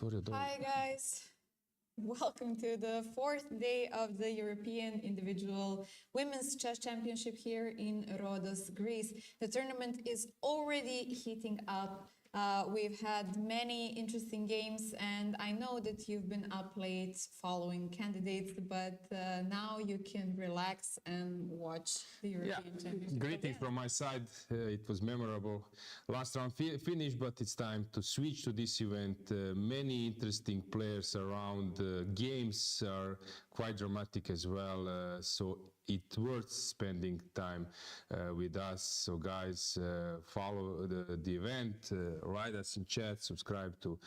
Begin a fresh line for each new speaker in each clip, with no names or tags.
Hi guys, welcome to the fourth day of the European Individual Women's Chess Championship here in Rhodes, Greece. The tournament is already heating up. We've had many interesting games, and I know that you've been up late following candidates, but now you can relax and watch the European Championship.
Greetings from my side. It was memorable. Last round finished, but it's time to switch to this event. Many interesting players around. Games are quite dramatic as well, so it's worth spending time with us. So guys, follow the event, write us in chat, subscribe to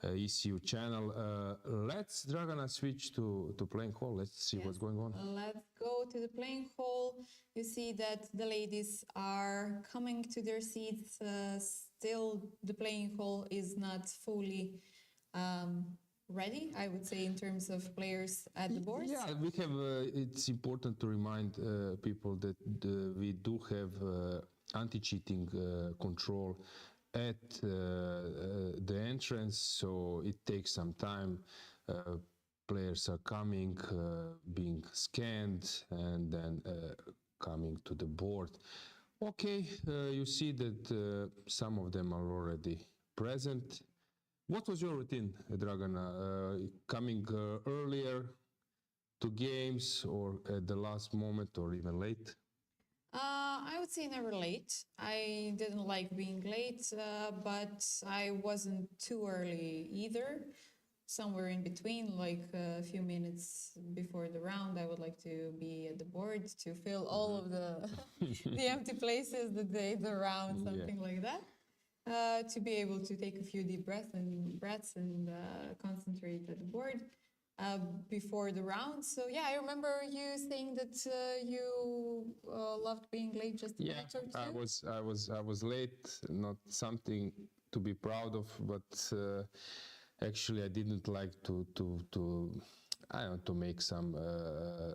ECU channel. Let's, Dragana, switch to playing hall. Let's see what's going on.
Let's go to the playing hall. You see that the ladies are coming to their seats. Still, the playing hall is not fully ready, I would say, in terms of players at the boards.
Yeah, we have. It's important to remind people that we do have anti-cheating control at the entrance, so it takes some time. Players are coming, being scanned, and then coming to the board. Okay, you see that some of them are already present. What was your routine, Dragana? Coming earlier to games, or at the last moment, or even late?
I would say never late. I didn't like being late, but I wasn't too early either. Somewhere in between, like a few minutes before the round, I would like to be at the board to fill all of the empty places the day the round, something like that. To be able to take a few deep breaths and concentrate at the board before the round. So yeah, I remember you saying that you loved being late just a minute or two.
I was late, not something to be proud of, but actually I didn't like to make some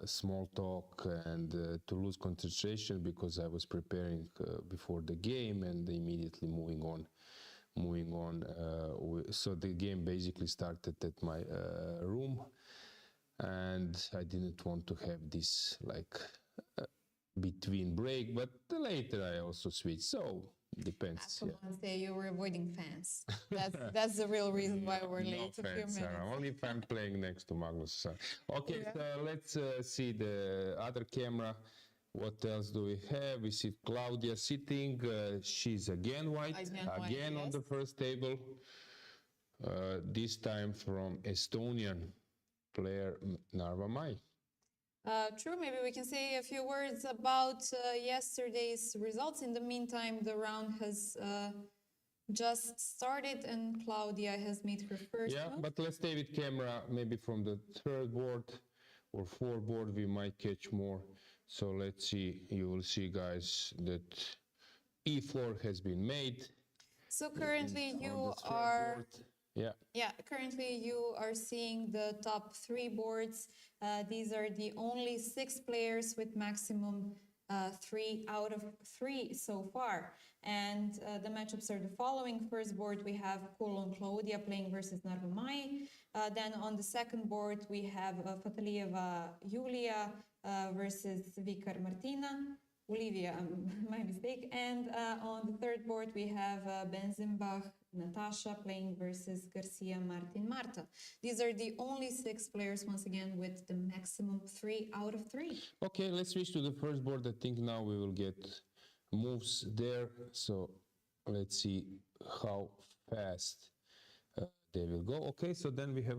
small talk and to lose concentration, because I was preparing before the game and immediately moving on. So the game basically started at my room, and I didn't want to have this like between break, but later I also switched. So depends.
Come on, say you were avoiding fans. That's the real reason why we're late a few minutes.
Only if I'm playing next to Magnus. Okay, so let's see the other camera. What else do we have? We see Claudia sitting. She's again white, again on the first table. This time from Estonian player Narva Mai.
True, maybe we can say a few words about yesterday's results. In the meantime, the round has just started and Claudia has made her first move.
But let's stay with camera, maybe from the third board or fourth board we might catch more. So let's see, you will see, guys, that E4 has been made.
So currently you are... currently you are seeing the top three boards. These are the only 6 players with maximum 3 out of 3 so far. And the matchups are the following. First board, we have Coulon Claudia playing versus Narva Mai. Then on the second board, we have Fatalieva Yuliia versus Vikar Martina. Olivia, my mistake. And on the third board, we have Benzimbach Natasha playing versus Garcia Martin Marta. These are the only 6 players, once again, with the maximum 3 out of 3.
Okay, let's switch to the first board. I think now we will get moves there. So let's see how fast they will go. Okay, so then we have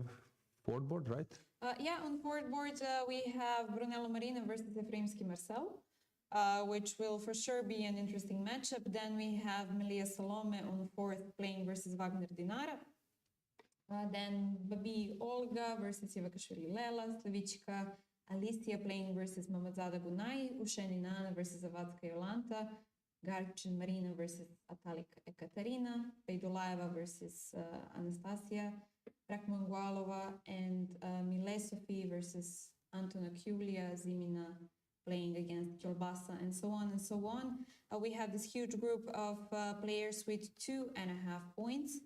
fourth board, right?
On fourth board, we have Brunello Marina versus Efroimski Marsel. Which will for sure be an interesting matchup. Then we have Melia Salome on fourth playing versus Wagner Dinara. Then Babi Olga versus Javakhishvili Lela, Slavichka Alicia playing versus Mammadzada Gunay, Usheninana versus Zavadska Jolanta, Garchin Marina versus Atalik Ekaterina, Pejdulaeva versus Anastasia Rakmangualova, and Milé Sophie versus Antoaneta Yulia Zimina playing against Jolbasa, and so on and so on. We have this huge group of players with 2.5 points.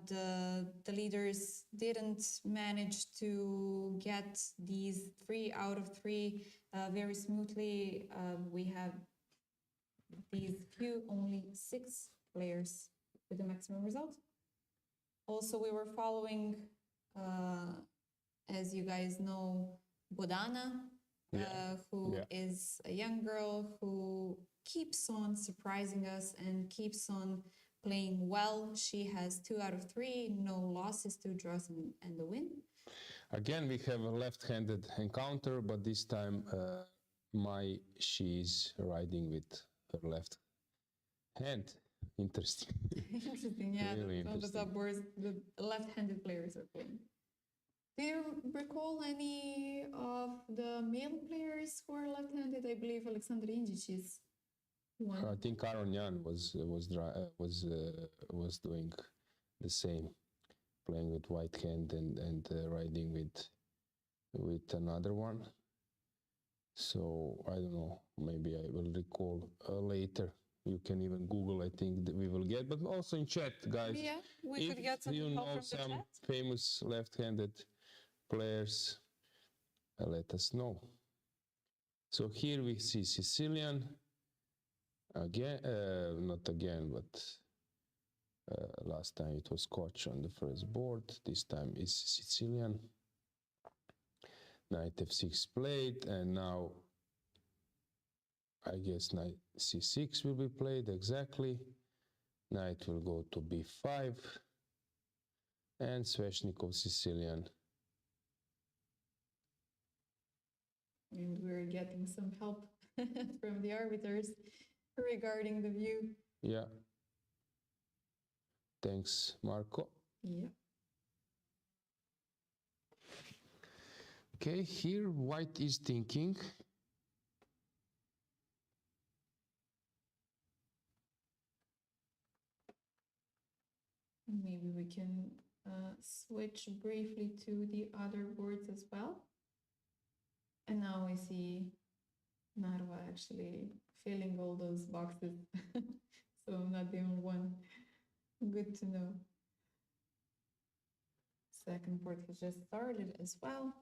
the leaders didn't manage to get these 3 out of 3 very smoothly. We have these few, only 6 players with the maximum result. Also, we were following, as you guys know, Bodana, who is a young girl who keeps on surprising us and keeps on playing well. She has 2 out of 3, no losses, 2 draws and a win.
Again, we have a left-handed encounter, but this time she's riding with her left hand. Interesting.
Interesting, yeah.
Really
on the top boards, the left-handed players are playing. Do you recall any of the male players who are left-handed? I believe Alexander Indjic is one.
I think Aaron Jan was doing the same, playing with white hand and riding with another one. So I don't know. Maybe I will recall later. You can even Google. I think that we will get, but also in chat, guys.
Yeah, we could get some
you
help
know
from
some
the chat.
famous left-handed players, let us know. So here we see Sicilian again, not again, but last time it was Koch on the first board. This time is Sicilian. Knight f6 played, and now I guess knight c6 will be played exactly. Knight will go to b5, and Sveshnikov Sicilian.
And we're getting some help from the arbiters regarding the view.
Yeah. Thanks, Marco.
Yeah.
Okay, here white is thinking.
Maybe we can switch briefly to the other boards as well. And now we see Narva actually filling all those boxes. So I'm not the only one. Good to know. Second board has just started as well.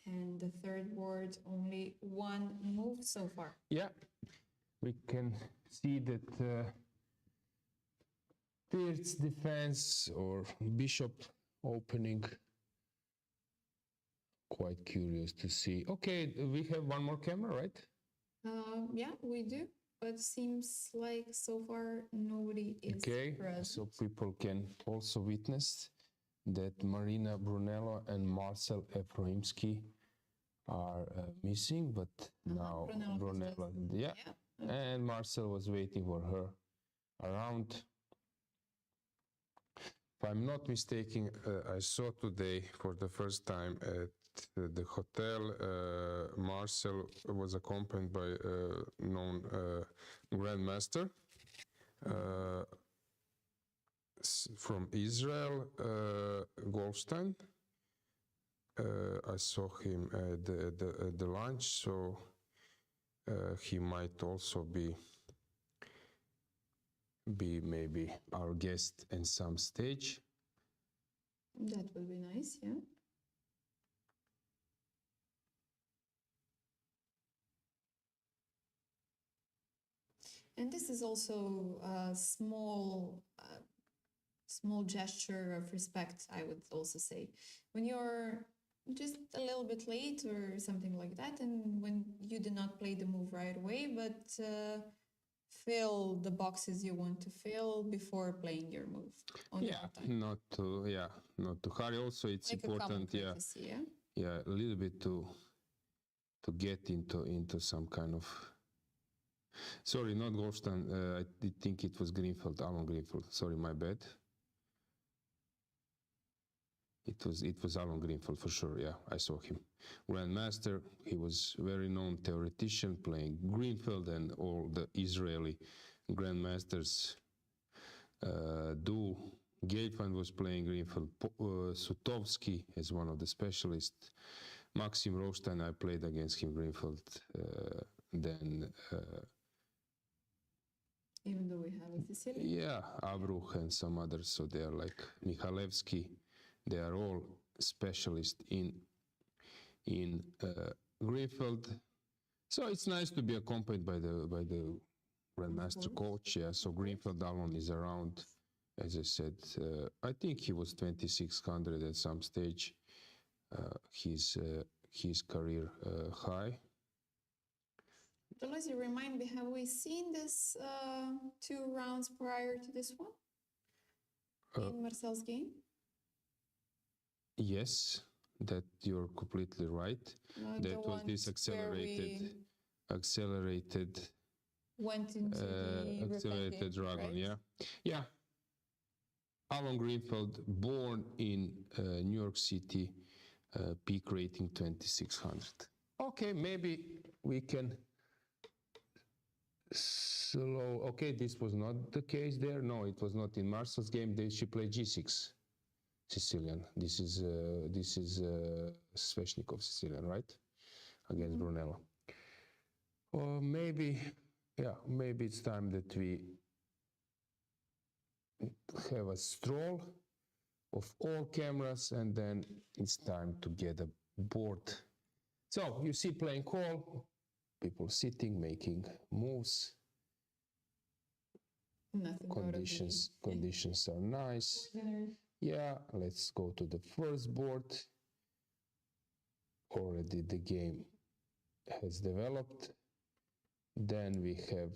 And the third board, only 1 move so far.
Yeah, we can see that Pirt's defense or bishop opening. Quite curious to see. Okay, we have one more camera, right?
Yeah, we do. But seems like so far nobody is present.
So people can also witness that Marina Brunello and Marsel Efroimski are missing, but now Brunello, and Marcel was waiting for her around. If I'm not mistaken, I saw today for the first time at the hotel, Marcel was accompanied by a known grandmaster from Israel, Goldstein. I saw him at the lunch, so he might also be maybe our guest in some stage.
That would be nice, yeah. And this is also a small gesture of respect, I would also say. When you're just a little bit late or something like that, and when you did not play the move right away, but fill the boxes you want to fill before playing your move.
Not to hurry. Also, it's like important,
courtesy,
a little bit to get into some kind of. Sorry, not Goldstein. I did think it was Greenfield, Alan Greenfield. Sorry, my bad. It was Alan Greenfield for sure. Yeah, I saw him. Grandmaster. He was very known theoretician playing Greenfield, and all the Israeli grandmasters do Gelfand was playing Greenfield. Sutovsky as one of the specialists. Maxim Rostein, I played against him Greenfield. Then
even though we have a Sicilian.
yeah, Abruch and some others. So they are like Michalewski. They are all specialists in Greenfield. So it's nice to be accompanied by the grandmaster coach. Yeah. So Greenfield Alon is around. As I said, I think he was 2600 at some stage. His career high.
Alojzije, remind me, have we seen this 2 rounds prior to this one in Marcel's game?
Yes, that you're completely right. That was this accelerated
went into the
accelerated Dragon,
right?
Yeah. Alon Greenfield, born in New York City, peak rating 2600. Okay, maybe we can slow. Okay, this was not the case there. No, it was not in Marcel's game. She played G6, Sicilian. This is Sveshnikov Sicilian, right? Against Brunello. Or maybe it's time that we have a stroll of all cameras, and then it's time to get a board. So you see playing call, people sitting, making moves.
Nothing
Conditions are nice. Yeah, let's go to the first board. Already the game has developed. Then we have,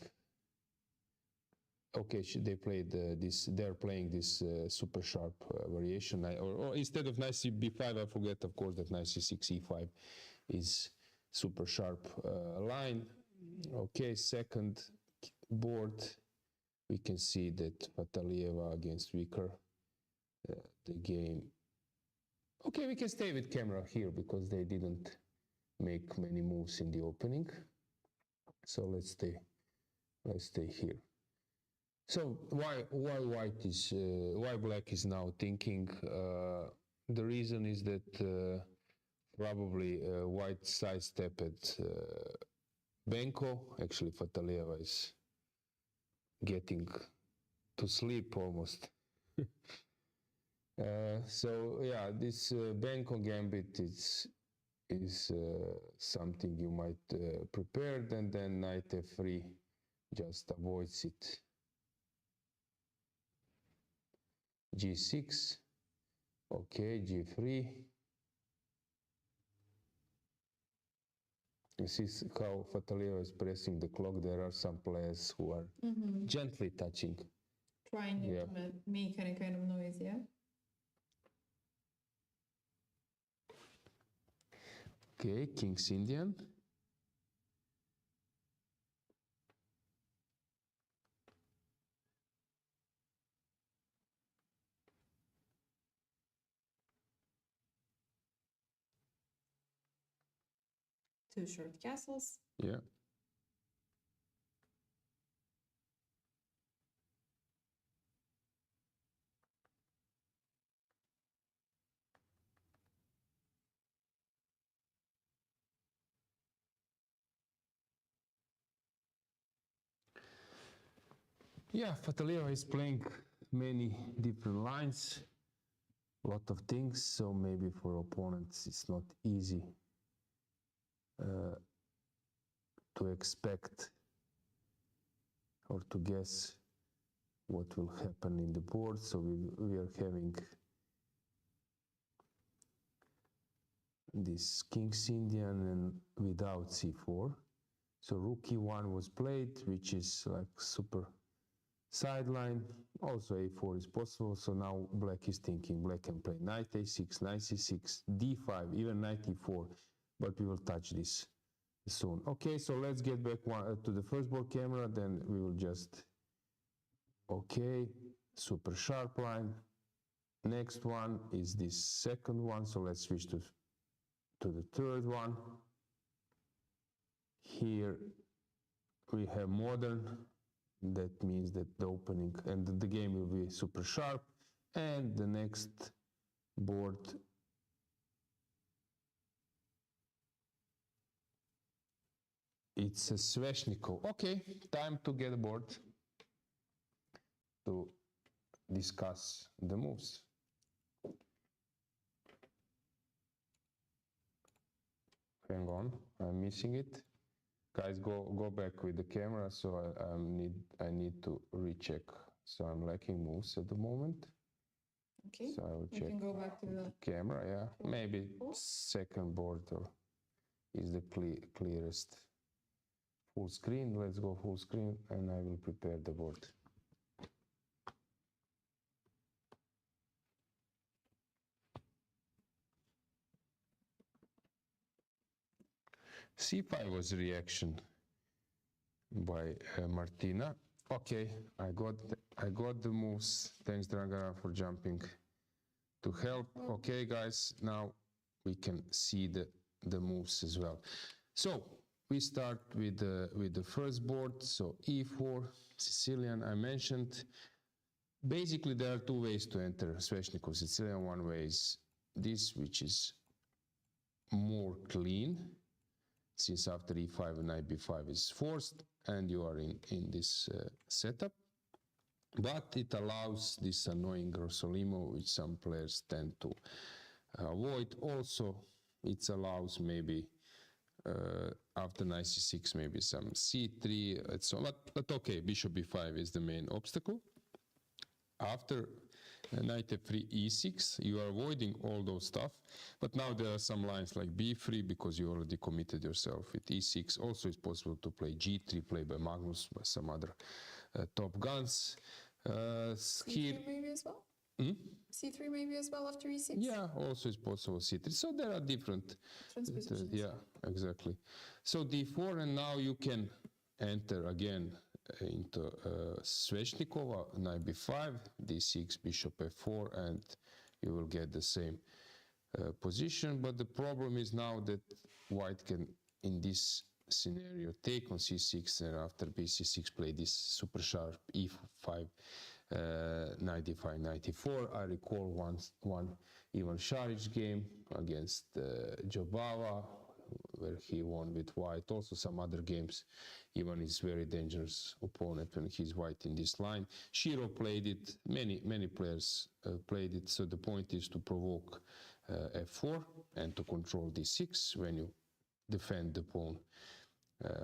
okay, they played this, they're playing this super sharp variation. Or instead of knight b5, I forget, of course, that knight c6, e5 is super sharp line. Okay, second board, we can see that Fatalieva against Vicker, the game. Okay, we can stay with camera here because they didn't make many moves in the opening. So let's stay here. So why black is now thinking? The reason is that probably white sidestepped Benko. Actually, Fatalieva is getting to sleep almost. So yeah, this Benko gambit is something you might prepare, and then knight f3 just avoids it. G6, okay, G3. This is how Fatalieva is pressing the clock. There are some players who are gently touching.
Trying to make any kind of noise, yeah?
Okay, King's Indian.
Two short castles.
Yeah. Yeah, Fatalieva is playing many different lines, a lot of things, so maybe for opponents it's not easy to expect or to guess what will happen in the board. So we are having this King's Indian and without c4. So rook e1 was played, which is like super sideline. Also a4 is possible. So now black is thinking black can play knight a6, knight c6, d5, even knight e4, but we will touch this soon. Okay, so let's get back to the first board camera, then we will just, okay, super sharp line. Next one is this second one, so let's switch to the third one. Here we have modern. That means that the opening and the game will be super sharp. And the next board it's a Sveshnikov. Okay, time to get bored to discuss the moves. Hang on, I'm missing it. Guys, go back with the camera, so I need to recheck. So I'm lacking moves at the moment.
Okay,
so I will
we
check
can go back to the
camera. Yeah, maybe second board is the clearest. Full screen. Let's go full screen, and I will prepare the board. C5 was a reaction by Martina. Okay, I got the moves. Thanks, Dragana, for jumping to help. Okay, guys, now we can see the moves as well. So we start with the first board. So E4, Sicilian. I mentioned. Basically, there are two ways to enter Sveshnikov Sicilian. One way is this, which is more clean, since after E5 and knight B5 is forced, and you are in this setup. But it allows this annoying Grossolimo, which some players tend to avoid. Also, it allows maybe after knight C6, maybe some C3, and so on. But okay, bishop B5 is the main obstacle. After knight F3, E6, you are avoiding all those stuff. But now there are some lines like B3, because you already committed yourself with E6. Also, it's possible to play G3, played by Magnus, by some other top guns.
C3 maybe as well? C3 maybe as well after E6?
Yeah, also it's possible C3. So there are different
positions.
Yeah, exactly. So D4, and now you can enter again into Sveshnikova, knight B5, D6, bishop F4, and you will get the same position. But the problem is now that white can, in this scenario, take on C6, and after BC6 play this super sharp E5, knight D5, knight E4. I recall one Ivan Šarić game against Jobava, where he won with white. Also some other games. Ivan is very dangerous opponent when he's white in this line. Shiro played it, many players played it, so the point is to provoke F4 and to control D6 when you defend the pawn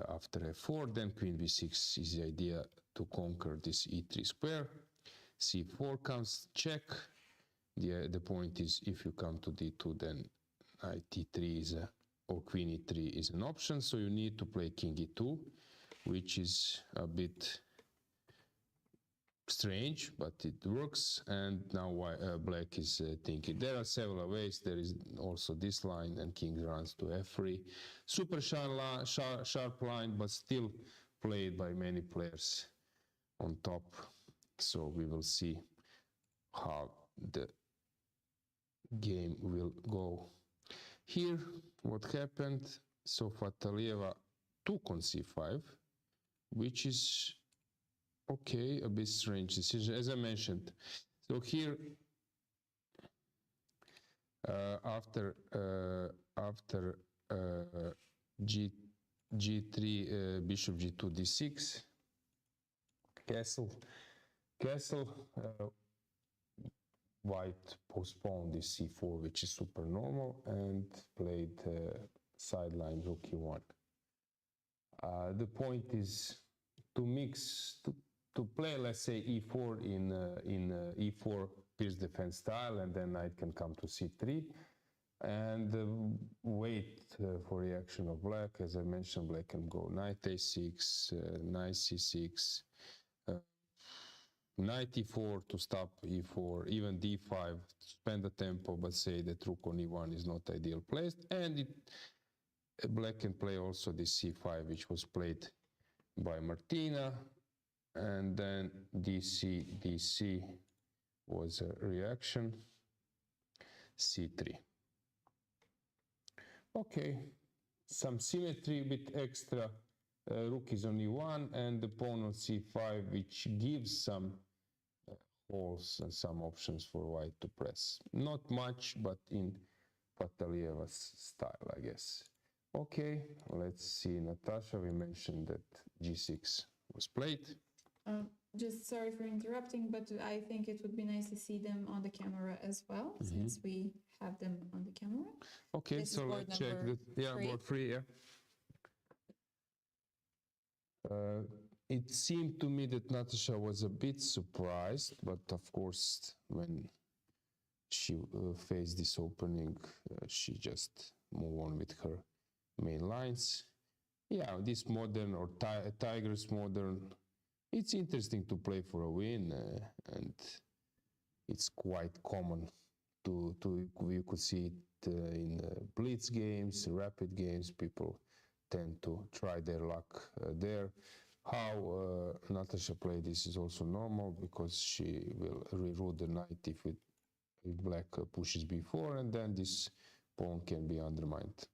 after F4. Then Queen B6 is the idea to conquer this E3 square. C4 comes, check. The point is, if you come to D2, then knight T3 is or Queen E3 is an option. So you need to play King E2, which is a bit strange, but it works. And now black is thinking. There are several ways. There is also this line, and king runs to F3. Super sharp line, but still played by many players on top. So we will see how the game will go. Here, what happened? So Fatalieva took on C5, which is okay, a bit strange decision, as I mentioned. So here, after G3, bishop G2, D6, castle, white postponed this C4, which is super normal, and played sideline rook E1. The point is to mix, to play, let's say, E4 in E4 pierce defense style, and then knight can come to C3, and wait for reaction of black. As I mentioned, black can go knight A6, knight C6, knight E4 to stop E4, even D5 to spend the tempo, but say that rook on E1 is not ideal placed, and black can play also this C5, which was played by Martina, and then DC was a reaction, C3. Okay, some symmetry with extra. Rook is on E1 and the pawn on C5, which gives some falls and some options for white to press. Not much, but in Patalieva's style, I guess. Okay, let's see. Natasha, we mentioned that g6 was played.
Just sorry for interrupting, but I think it would be nice to see them on the camera as well, since we have them on the camera.
Okay,
This
so
is board
let's check
number
that. Yeah,
3.
board 3, yeah. It seemed to me that Natasha was a bit surprised, but of course, when she faced this opening, she just moved on with her main lines. Yeah, this modern or Tigers modern, it's interesting to play for a win, and it's quite common to you could see it in blitz games, rapid games. People tend to try their luck there. How Natasha played this is also normal, because she will reroute the knight if black pushes b4, and then this pawn can be undermined.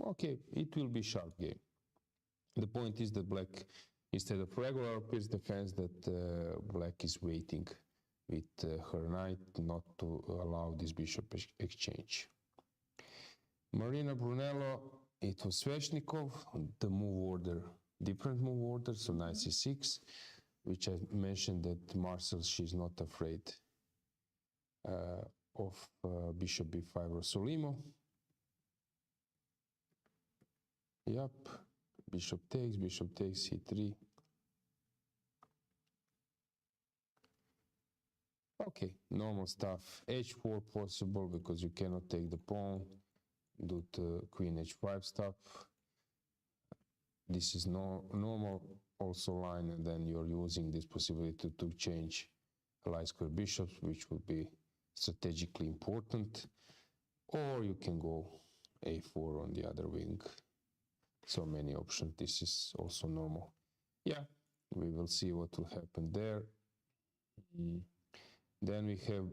Okay, it will be sharp game. The point is that black, instead of regular pierce defense, that black is waiting with her knight not to allow this bishop exchange. Marina Brunello, it was Sveshnikov, the move order, different move order, so knight c6, which I mentioned that Marsel, she's not afraid of bishop b5 or Solimo. Yep, bishop takes, c3. Okay, normal stuff. h4 possible, because you cannot take the pawn due to queen h5 stuff. This is normal also line, and then you're using this possibility to change light square bishops, which would be strategically important. Or you can go a4 on the other wing. So many options. This is also normal. Yeah, we will see what will happen there. Then we have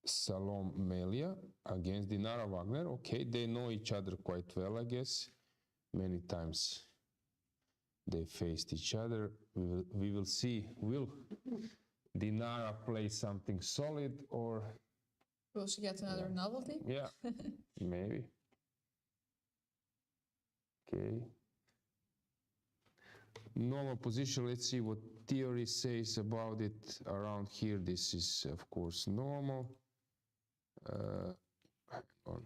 Salom Melia against Dinara Wagner. Okay, they know each other quite well, I guess. Many times they faced each other. We will see. Will Dinara play something solid, or
will she get another novelty?
Yeah, maybe. Okay. Normal position. Let's see what theory says about it around here. This is, of course, normal. Hang on.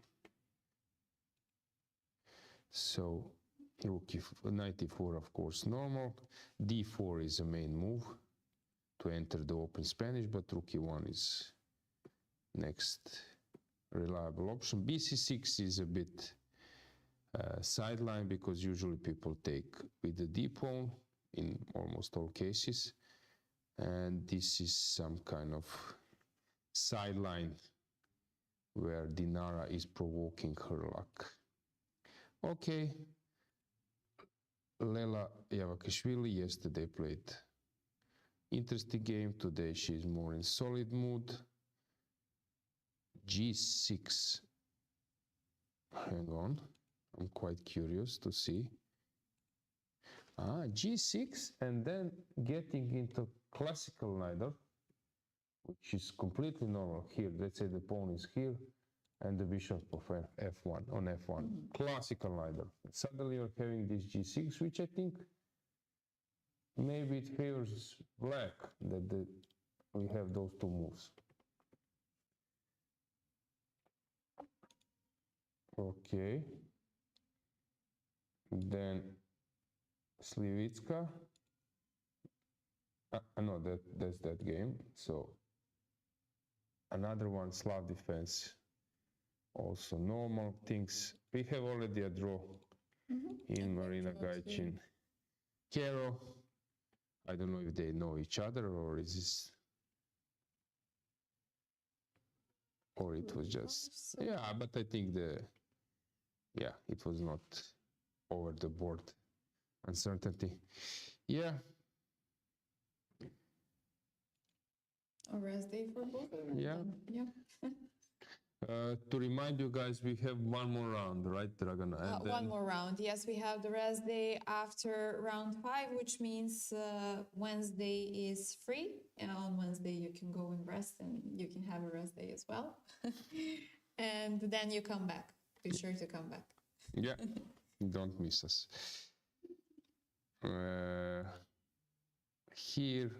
So, rook knight e4, of course, normal. d4 is a main move to enter the open Spanish, but rook e1 is next reliable option. bc6 is a bit sideline, because usually people take with the d pawn in almost all cases, and this is some kind of sideline where Dinara is provoking her luck. Okay, Lela Javakhishvili yesterday played interesting game. Today she's more in solid mood. g6. Hang on, I'm quite curious to see. G6, and then getting into classical Nidor, which is completely normal here. Let's say the pawn is here, and the bishop of f1 on f1. Classical Nidor. Suddenly you're having this g6, which I think maybe it favors black, that we have those two moves. Okay. Then Slivitska. No, that's that game. So another one, Slav defense. Also normal things. We have already a draw in Marina Gaichin. Kero. I don't know if they know each other, or is this, or it was just, yeah, but I think it was not over the board uncertainty. Yeah.
A rest day for both of them.
Yeah.
Yeah.
To remind you guys, we have one more round, right, Dragana? And
One more round. Yes, we have the rest day after round 5, which means Wednesday is free. And on Wednesday, you can go and rest, and you can have a rest day as well. And then you come back. Be sure to come back.
Yeah, don't miss us. Here,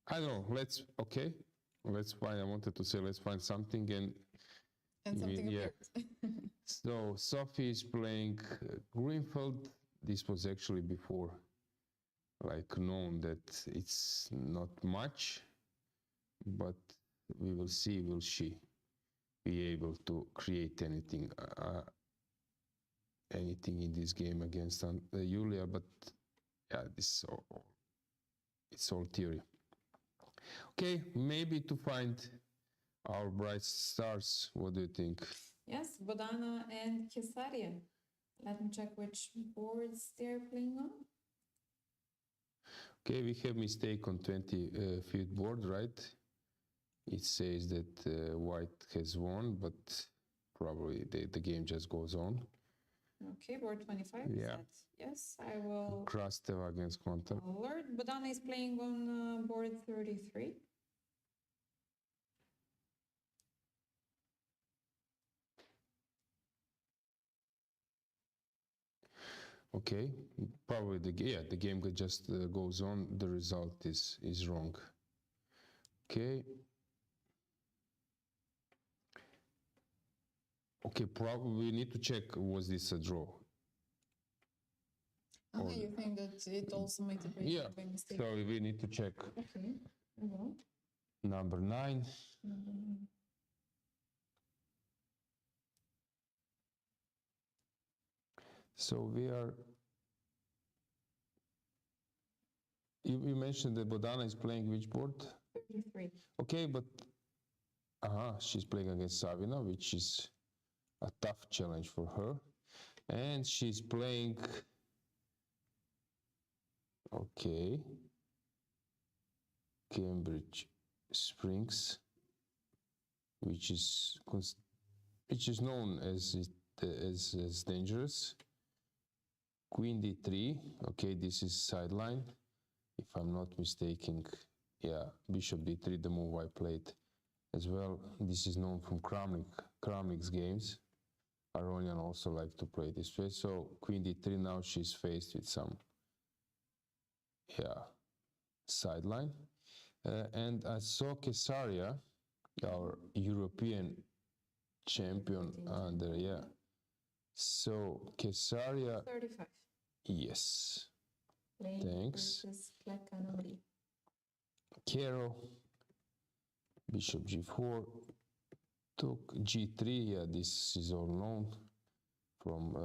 I don't know, let's find, I wanted to say, let's find something
And something
yeah.
appears.
So Sophie is playing Greenfield. This was actually before, like, known that it's not much, but we will see, will she be able to create anything in this game against Yuliia, but yeah, it's all theory. Okay, maybe to find our bright stars. What do you think?
Yes, Bodana and Kesaria. Let me check which boards they're playing on.
Okay, we have mistake on 25th board, right? It says that white has won, but probably the game just goes on.
Okay, board 25.
Yeah.
Yes, I will.
Krasteva against Konta.
Alert. Bodana is playing on board 33.
Okay, probably the game just goes on. The result is wrong. Okay. Okay, probably we need to check, was this a draw?
Oh, you think that it also might have been
Yeah,
by mistake?
so we need to check.
Okay.
Number 9. So we are. You mentioned that Bodana is playing which board?
33.
Okay, but she's playing against Savina, which is a tough challenge for her. And she's playing, okay, Cambridge Springs, which is known as dangerous. Queen d3, okay, this is sideline, if I'm not mistaken. Yeah, Bishop d3, the move I played as well. This is known from Kramnik's games. Aronian also like to play this way. So Queen d3, now she's faced with some, sideline. And I saw Kesaria, our European champion under, So Kesaria.
35.
Yes.
Playing
Thanks.
versus Plekanori.
Kero, Bishop g4, took g3. Yeah, this is all known from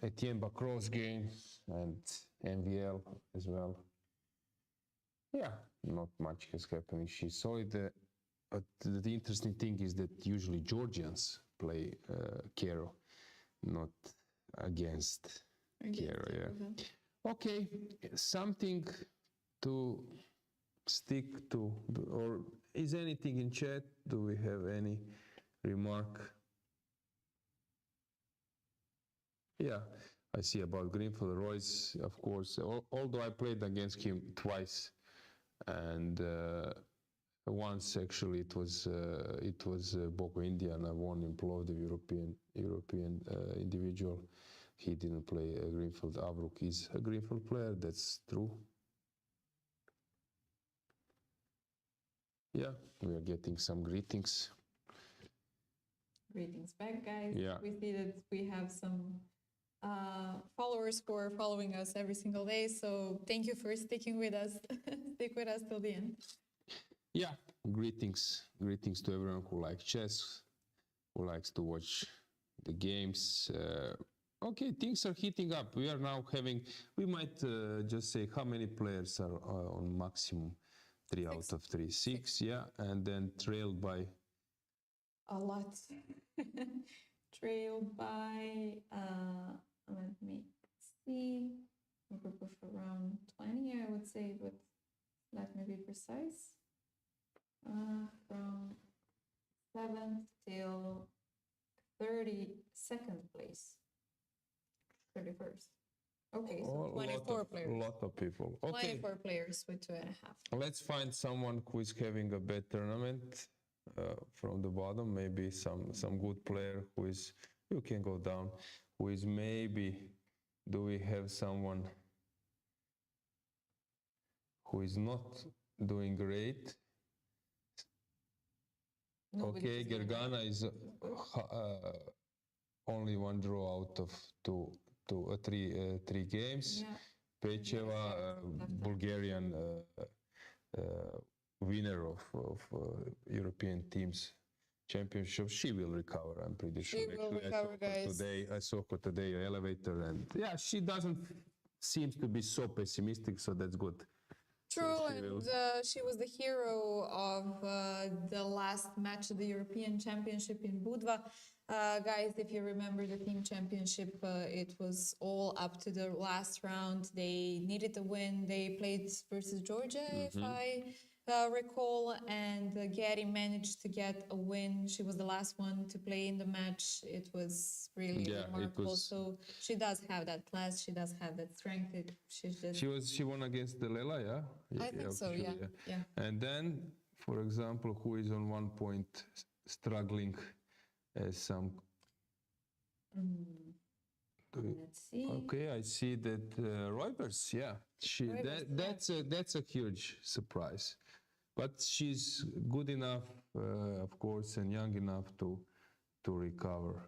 Etienne Bacro's game and MVL as well. Yeah, not much has happened. She's solid. But the interesting thing is that usually Georgians play Kero, not against Kero. Yeah. Okay, something to stick to, or is anything in chat? Do we have any remark? Yeah, I see about Greenfield. Rhodes, of course, although I played against him twice, and once actually it was Boko India, and I won in Plovdiv, European individual. He didn't play Greenfield. Avruk is a Greenfield player, that's true. Yeah, we are getting some greetings.
Greetings back, guys.
Yeah.
We see that we have some followers who are following us every single day. So thank you for sticking with us. Stick with us till the end.
Yeah, greetings to everyone who likes chess, who likes to watch the games. Okay, things are heating up. We are now having, we might just say how many players are on maximum. 3 out of 3, 6, yeah, and then trailed by?
A lot. Trailed by, let me see, a group of around 20, I would say, but let me be precise. From 7th till 32nd place. 31st. Okay, so 24 players.
A lot of people. Okay.
24 players with 2.5.
Let's find someone who is having a bad tournament from the bottom. Maybe some good player who is, you can go down, who is maybe, do we have someone who is not doing great?
Nobody
Okay, Dragana is only one draw out of three games.
Yeah.
Pecheva, Bulgarian winner of European teams championship, she will recover. I'm pretty sure.
She will recover, guys.
I saw her today elevator, and yeah, she doesn't seem to be so pessimistic, so that's good.
True, and she was the hero of the last match of the European Championship in Budva. Guys, if you remember the team championship, it was all up to the last round. They needed a win. They played versus Georgia, if I recall, and Gary managed to get a win. She was the last one to play in the match. It was really remarkable. So she does have that class. She does have that strength.
She won against the Lela, yeah?
I think so, yeah.
And then, for example, who is on 1 point struggling as some...
Let's see.
Okay, I see that Rhodes, yeah. That's a huge surprise. But she's good enough, of course, and young enough to recover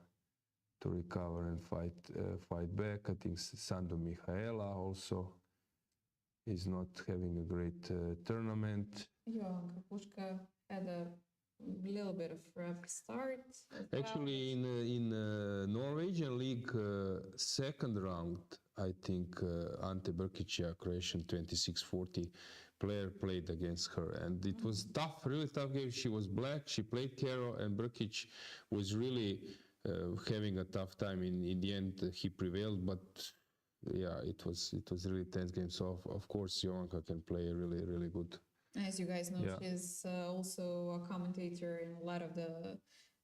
and fight back. I think Sandu Mihaela also is not having a great tournament.
Jankovic had a little bit of rough start.
Actually, in Norwegian League second round, I think Ante Brkića, Croatian 26-40 player, played against her, and it was tough, really tough game. She was black. She played Kero, and Brkić was really having a tough time. In the end, he prevailed, but yeah, it was really tense game. So of course, Jovanka can play really, really good.
As you guys know, she's also a commentator in a lot of the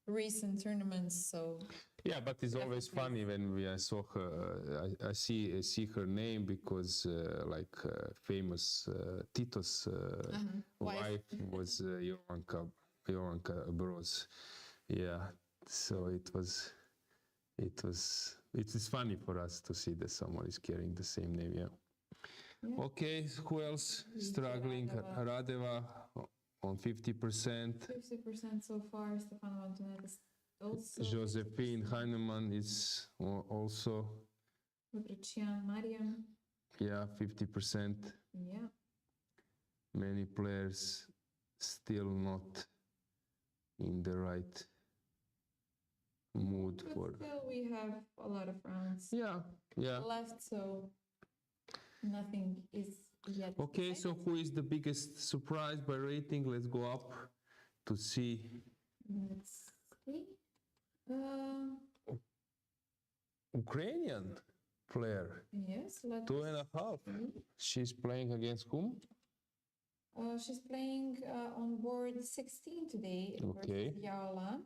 recent tournaments. So
yeah, but it's always funny when I saw her. I see her name because famous Tito's wife was Jovanka Broz. Yeah, so it is funny for us to see that someone is carrying the same name. Yeah. Okay, who else struggling? Radeva on 50%.
50% so far. Stefanova, Antoaneta also.
Josephine Heinemann is also.
Mariam.
Yeah, 50%.
Yeah.
Many players still not in the right mood
but still we have a lot of rounds left, so nothing is yet.
Okay, so who is the biggest surprise by rating? Let's go up to see.
Let's see.
Ukrainian player.
Yes,
2.5. She's playing against whom?
She's playing on board 16 today versus Yaola,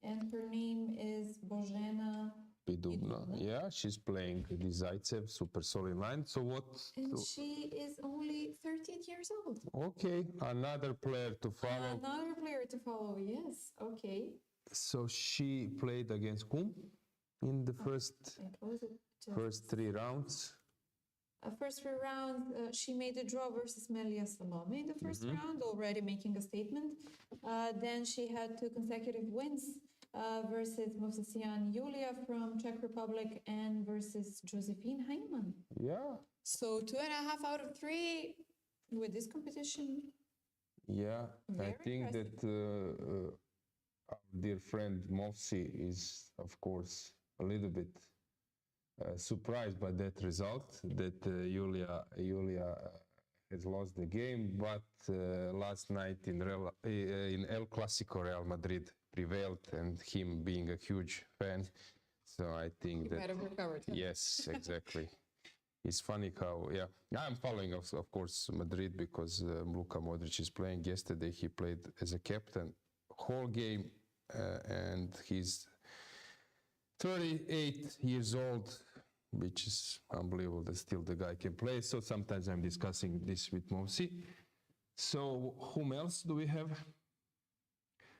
and her name is Bozhena Pidubna.
Yeah, she's playing the Zaitsev Super Solid line. So what?
And she is only 13 years old.
Okay, another player to follow.
Another player to follow, yes. Okay.
So she played against whom in the first 3 rounds?
First 3 rounds, she made a draw versus Melia Salome in the first round, already making a statement. Then she had 2 consecutive wins versus Movsesian Yuliia from Czech Republic and versus Josephine Heinemann.
Yeah.
So 2.5 out of 3 with this competition.
Yeah,
Very
I think
impressive.
that our dear friend Movsi is, of course, a little bit surprised by that result, that Yuliia has lost the game, but last night in El Clasico, Real Madrid prevailed, and him being a huge fan, so I think that...
Might have recovered him.
Yes, exactly. It's funny how, I'm following, of course, Madrid because Luka Modric is playing. Yesterday he played as a captain whole game, and his 38 years old, which is unbelievable that still the guy can play. So sometimes I'm discussing this with Momsi. So whom else do we have?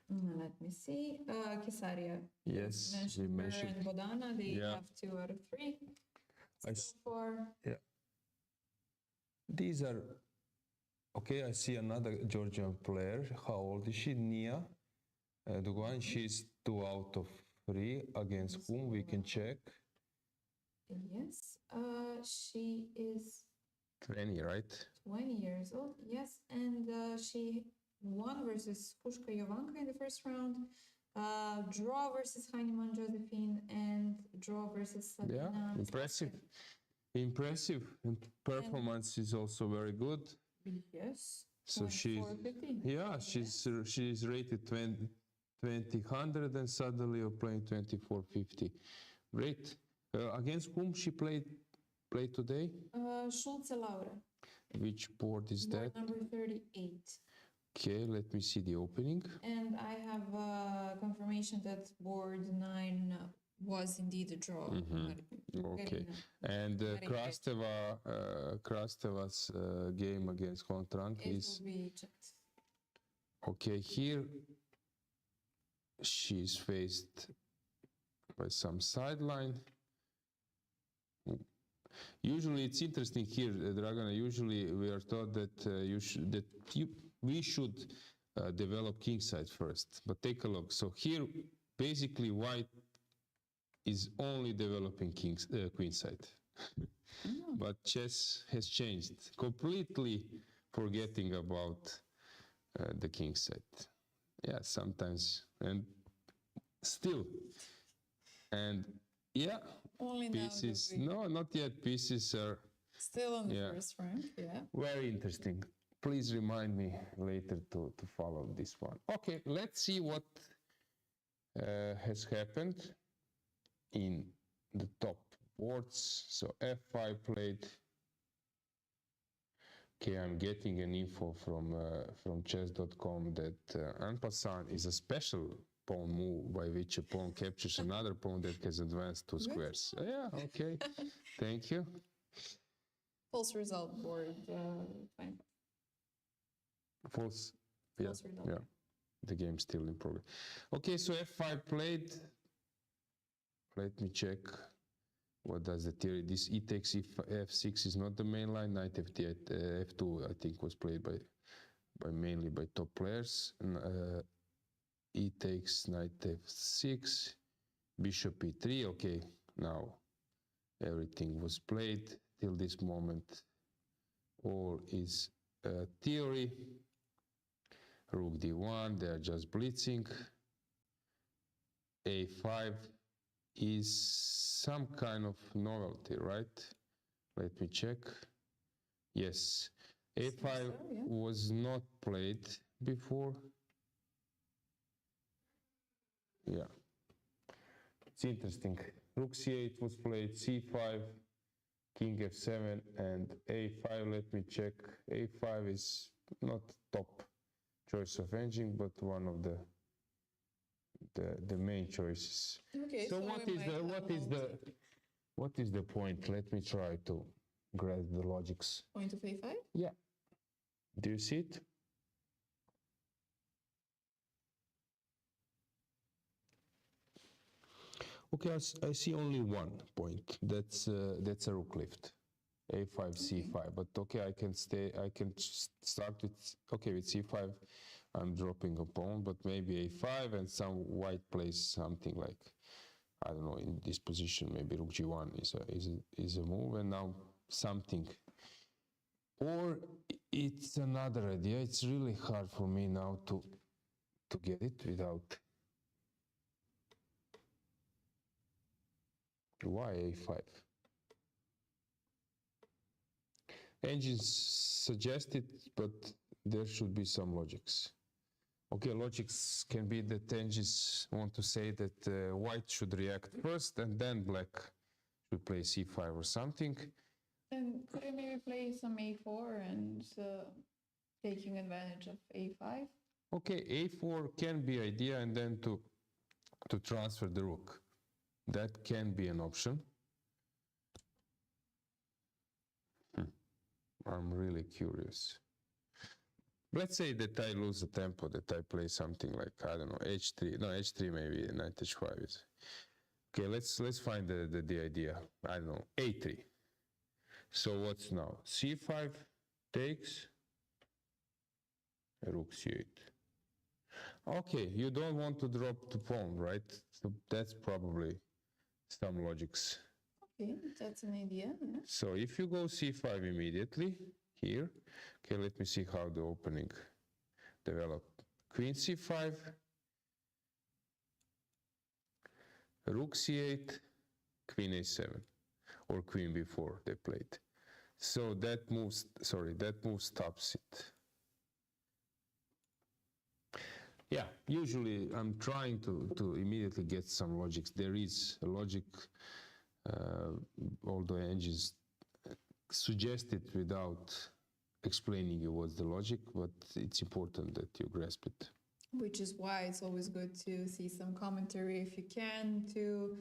Let me see. Kesaria.
Yes, we mentioned.
And Bodana, they
Yeah.
have 2 out of 3. So far.
Yeah. These are, okay, I see another Georgian player. How old is she? Nia Dugan. She's 2 out of 3. Against whom we can check?
Yes. She is
20, right?
20 years old. Yes. And she won versus Pushka Jovanka in the first round. Draw versus Heinemann Josephine and draw versus Sabina.
Yeah, impressive. Impressive. And performance is also very good.
Yes.
So she's,
450.
yeah, she's rated 2000 and suddenly you're playing 2450. Great. Against whom she played today?
Schulze Laura.
Which board is
Board
that?
number 38.
Okay, let me see the opening.
And I have confirmation that board 9 was indeed a draw.
Okay. And Krasteva's game against Contrang is...
It will be checked.
Okay, here she's faced by some sideline. Usually it's interesting here, Dragana, usually we are taught that we should develop kingside first, but take a look. So here, basically white is only developing queenside. But chess has changed, completely forgetting about the kingside. Yeah, sometimes, and still. And yeah,
Only
pieces,
now
no, not yet, pieces are
still on the first rank, yeah.
very interesting. Please remind me later to follow this one. Okay, let's see what has happened in the top boards. So F5 played. Okay, I'm getting an info from chess.com that en passant is a special pawn move by which a pawn captures another pawn that has advanced 2 squares. Yeah, okay. Thank you.
False result board. Fine.
False.
False result.
Yeah. The game's still in progress. Okay, so F5 played. Let me check. What does the theory? This e takes F6 is not the main line. Knight F2, I think, was played mainly by top players. E takes knight F6, bishop E3. Okay, now everything was played till this moment. All is theory. Rook D1, they are just blitzing. A5 is some kind of novelty, right? Let me check. Yes, A5 was not played before. Yeah, it's interesting. Rook C8 was played, C5, King F7, and A5. Let me check. A5 is not top choice of engine, but one of the main choices.
Okay,
so what is the point? Let me try to grasp the logics.
Point of A5?
Yeah. Do you see it? Okay, I see only one point. That's a rook lift. A5, C5. But okay, I can start with, okay, with C5. I'm dropping a pawn, but maybe A5 and some white plays something like, I don't know, in this position, maybe Rook G1 is a move, and now something. Or it's another idea. It's really hard for me now to get it without. Why A5? Engines suggest it, but there should be some logics. Okay, logics can be that engines want to say that white should react first and then black should play C5 or something.
And could I maybe play some A4 and taking advantage of A5?
Okay, A4 can be idea, and then to transfer the rook. That can be an option. I'm really curious. Let's say that I lose the tempo, that I play something like, I don't know, h3. No, h3 maybe, knight h5 is. Okay, let's find the idea. I don't know, a3. So what's now? c5 takes, rook c8. Okay, you don't want to drop the pawn, right? So that's probably some logics.
Okay, that's an idea, yeah.
So if you go c5 immediately, here, okay, let me see how the opening developed. Queen c5, rook c8, queen a7, or queen b4 they played. So that moves, that move stops it. Yeah, usually I'm trying to immediately get some logics. There is a logic, although engines suggest it without explaining you what's the logic, but it's important that you grasp it.
Which is why it's always good to see some commentary if you can, to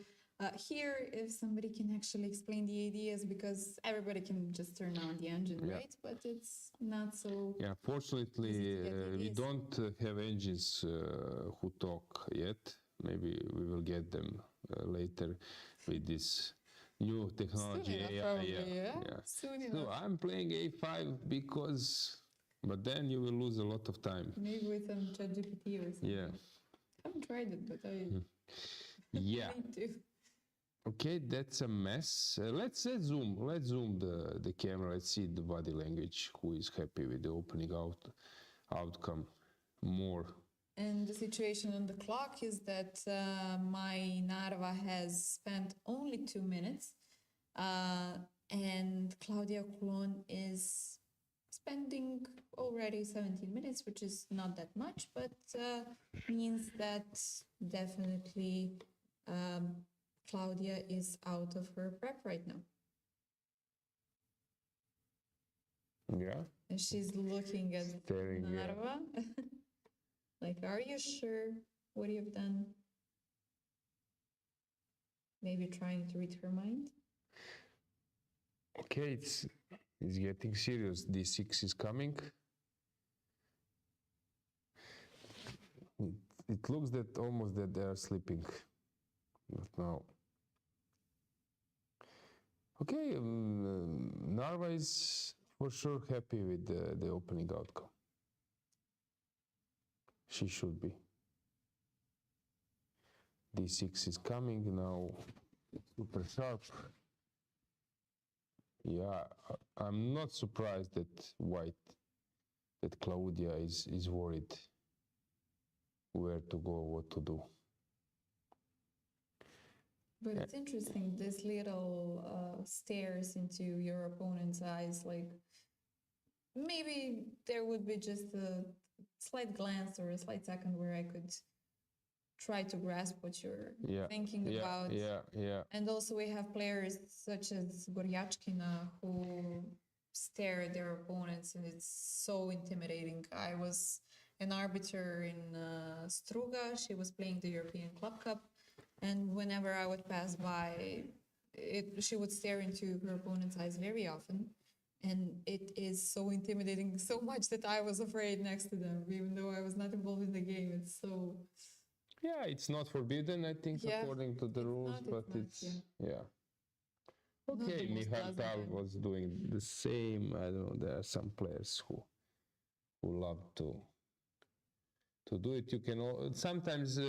hear if somebody can actually explain the ideas, because everybody can just turn on the engine, right? But it's not so...
Yeah, fortunately, we don't have engines who talk yet. Maybe we will get them later with this new technology.
Soon enough, probably, yeah. Soon enough.
So I'm playing a5 because, but then you will lose a lot of time.
Maybe with some ChatGPT or something.
Yeah.
I haven't tried it, but I
yeah.
need to.
Okay, that's a mess. Let's zoom the camera. Let's see the body language. Who is happy with the opening outcome more?
And the situation on the clock is that my Narva has spent only 2 minutes, and Claudia Coulon is spending already 17 minutes, which is not that much, but means that definitely Claudia is out of her prep right now.
Yeah.
And she's looking at Narva. Like, are you sure what you've done? Maybe trying to read her mind.
Okay, it's getting serious. D6 is coming. It looks that almost that they are sleeping. But now. Okay, Narva is for sure happy with the opening outcome. She should be. D6 is coming now. Super sharp. Yeah, I'm not surprised that Claudia is worried where to go, what to do.
But it's interesting, this little stares into your opponent's eyes, like maybe there would be just a slight glance or a slight second where I could try to grasp what you're thinking about.
Yeah.
And also we have players such as Goryachkina who stare at their opponents, and it's so intimidating. I was an arbiter in Struga. She was playing the European Club Cup, and whenever I would pass by, she would stare into her opponent's eyes very often. And it is so intimidating, so much that I was afraid next to them, even though I was not involved in the game. It's so...
Yeah, it's not forbidden, I think, according to the rules, but it's... Okay, Michal Tal was doing the same. I don't know, there are some players who love to do it. You can sometimes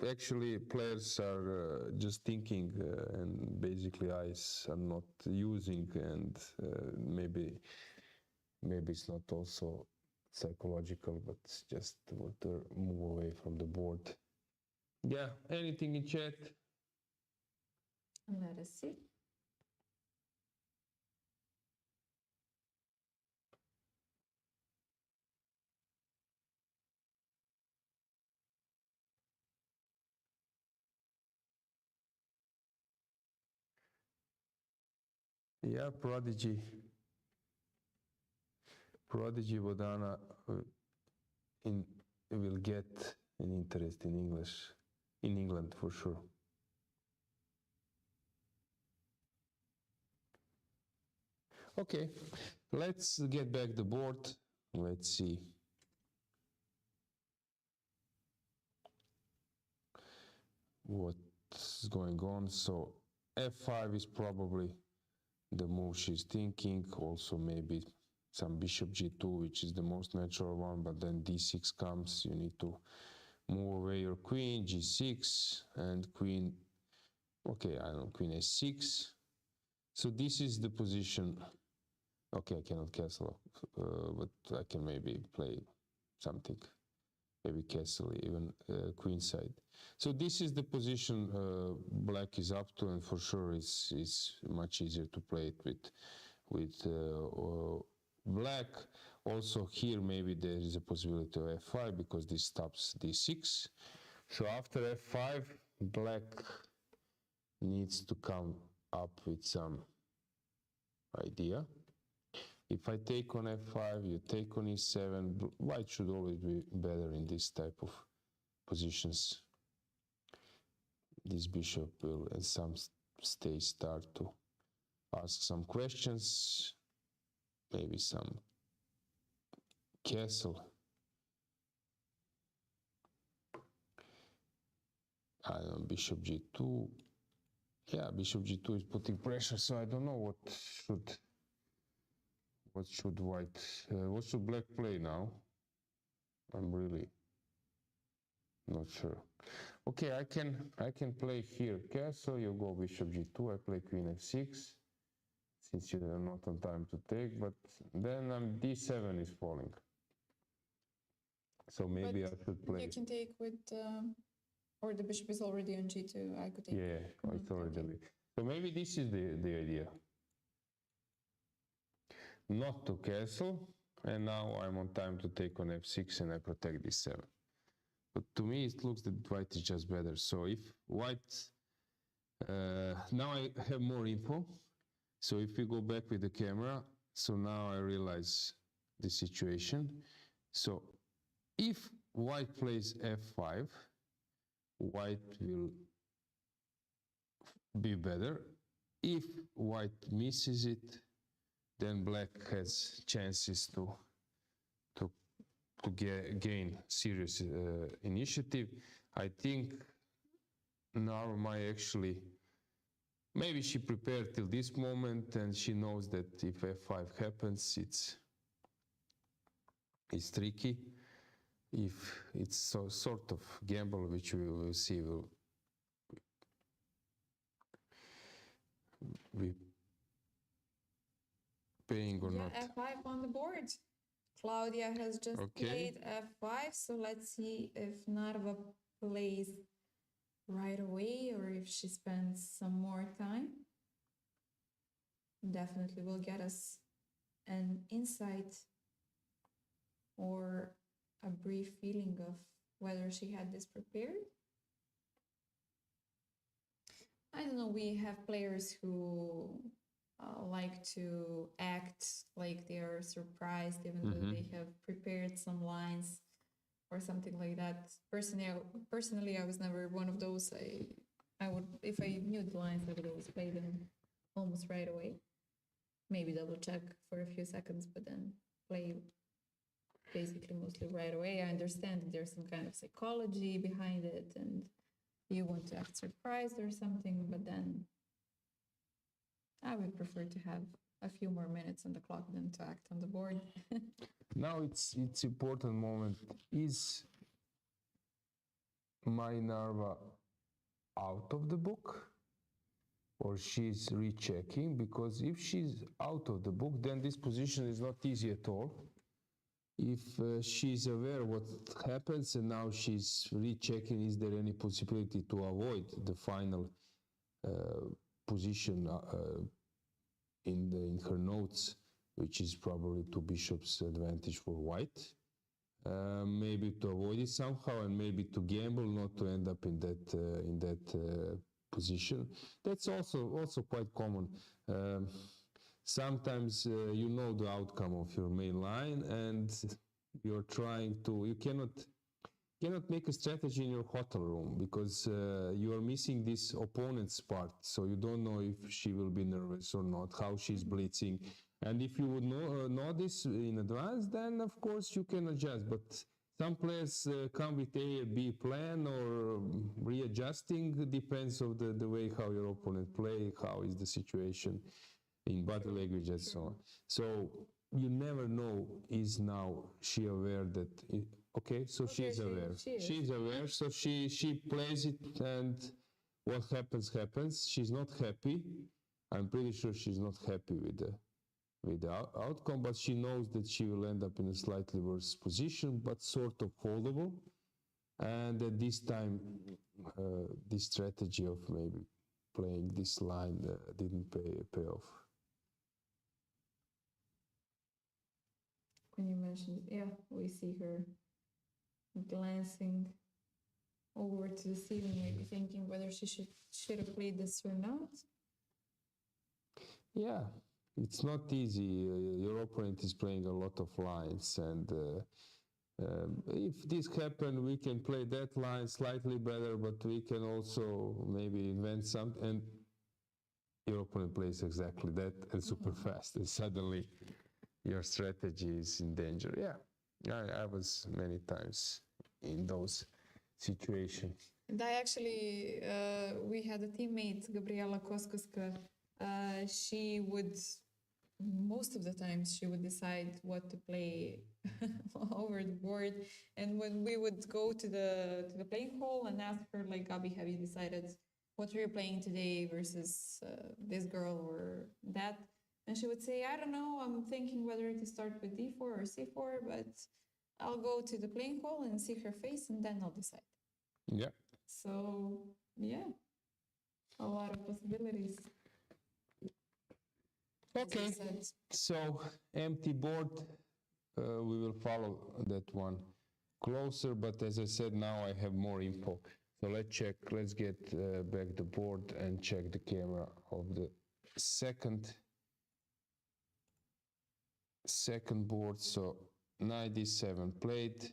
actually players are just thinking and basically eyes are not using, and maybe it's not also psychological, but just want to move away from the board. Yeah, anything in chat?
Let us see.
Yeah, Prodigy Vodana will get an interest in English, in England for sure. Okay, let's get back the board. Let's see. What's going on? So f5 is probably the move she's thinking. Also maybe some bishop g2, which is the most natural one, but then d6 comes. You need to move away your queen, g6, and queen, okay, I don't know, queen s6. So this is the position. Okay, I cannot castle, but I can maybe play something, maybe castle, even queenside. So this is the position black is up to, and for sure it's much easier to play it with black. Also here maybe there is a possibility of f5 because this stops d6. So after f5, black needs to come up with some idea. If I take on f5, you take on e7, white should always be better in this type of positions. This bishop will at some stage start to ask some questions, maybe some castle. I don't know, bishop g2. Yeah, bishop g2 is putting pressure, so I don't know what should white, what should black play now? I'm really not sure. Okay, I can play here castle. You go bishop g2. I play queen f6, since you are not on time to take. But then d7 is falling. So maybe I should play.
You can take with, or the bishop is already on g2. I could take.
Yeah, it's already. Okay. So maybe this is the idea. Not to castle, and now I'm on time to take on f6 and I protect d7. But to me it looks that white is just better. So if white, now I have more info. So if we go back with the camera, so now I realize the situation. So if white plays f5, white will be better. If white misses it, then black has chances to gain serious initiative. I think now actually, maybe she prepared till this moment and she knows that if f5 happens, it's tricky. If it's sort of gamble, which we will see will be paying or not.
f5 on the board. Claudia has just played f5, so let's see if Narva plays right away or if she spends some more time. Definitely will get us an insight or a brief feeling of whether she had this prepared. I don't know, we have players who like to act like they are surprised even though they have prepared some lines or something like that. Personally, I was never one of those. I would, if I knew the lines, I would always play them almost right away. Maybe double check for a few seconds, but then play basically mostly right away. I understand that there's some kind of psychology behind it and you want to act surprised or something, but then I would prefer to have a few more minutes on the clock than to act on the board.
Now it's important moment. Is my Narva out of the book or she's rechecking? Because if she's out of the book, then this position is not easy at all. If she's aware what happens and now she's rechecking, is there any possibility to avoid the final position in her notes, which is probably two bishops advantage for white? Maybe to avoid it somehow, and maybe to gamble not to end up in that position. That's also quite common. Sometimes you know the outcome of your main line, and you're trying to. You cannot make a strategy in your hotel room because you are missing this opponent's part. So you don't know if she will be nervous or not, how she's blitzing, And if you would know this in advance, then of course you can adjust. But some players come with A, B plan, or readjusting. Depends of the way how your opponent play, how is the situation in body language and so on. So you never know, is now she aware that, okay, so she's aware. She's aware, so she plays it, and what happens, happens. She's not happy. I'm pretty sure she's not happy with the outcome, but she knows that she will end up in a slightly worse position, but sort of holdable. And at this time, this strategy of maybe playing this line didn't pay off.
When you mentioned, yeah, we see her glancing over to the ceiling, maybe thinking whether she should have played this or not.
Yeah, it's not easy. Your opponent is playing a lot of lines, and if this happens, we can play that line slightly better, but we can also maybe invent something, and your opponent plays exactly that and super fast, and suddenly your strategy is in danger. Yeah, I was many times in those situations.
And I actually, we had a teammate, Gabriela Koskoska. She would, most of the times, she would decide what to play over the board. And when we would go to the playing hall and ask her, like, Gabi, have you decided what are you playing today versus this girl or that? And she would say, I don't know, I'm thinking whether to start with D4 or C4, but I'll go to the playing hall and see her face and then I'll decide.
Yeah.
So, yeah, a lot of possibilities.
Okay, so empty board, we will follow that one closer, but as I said, now I have more info. So let's check, let's get back the board and check the camera of the second board. So 97 played.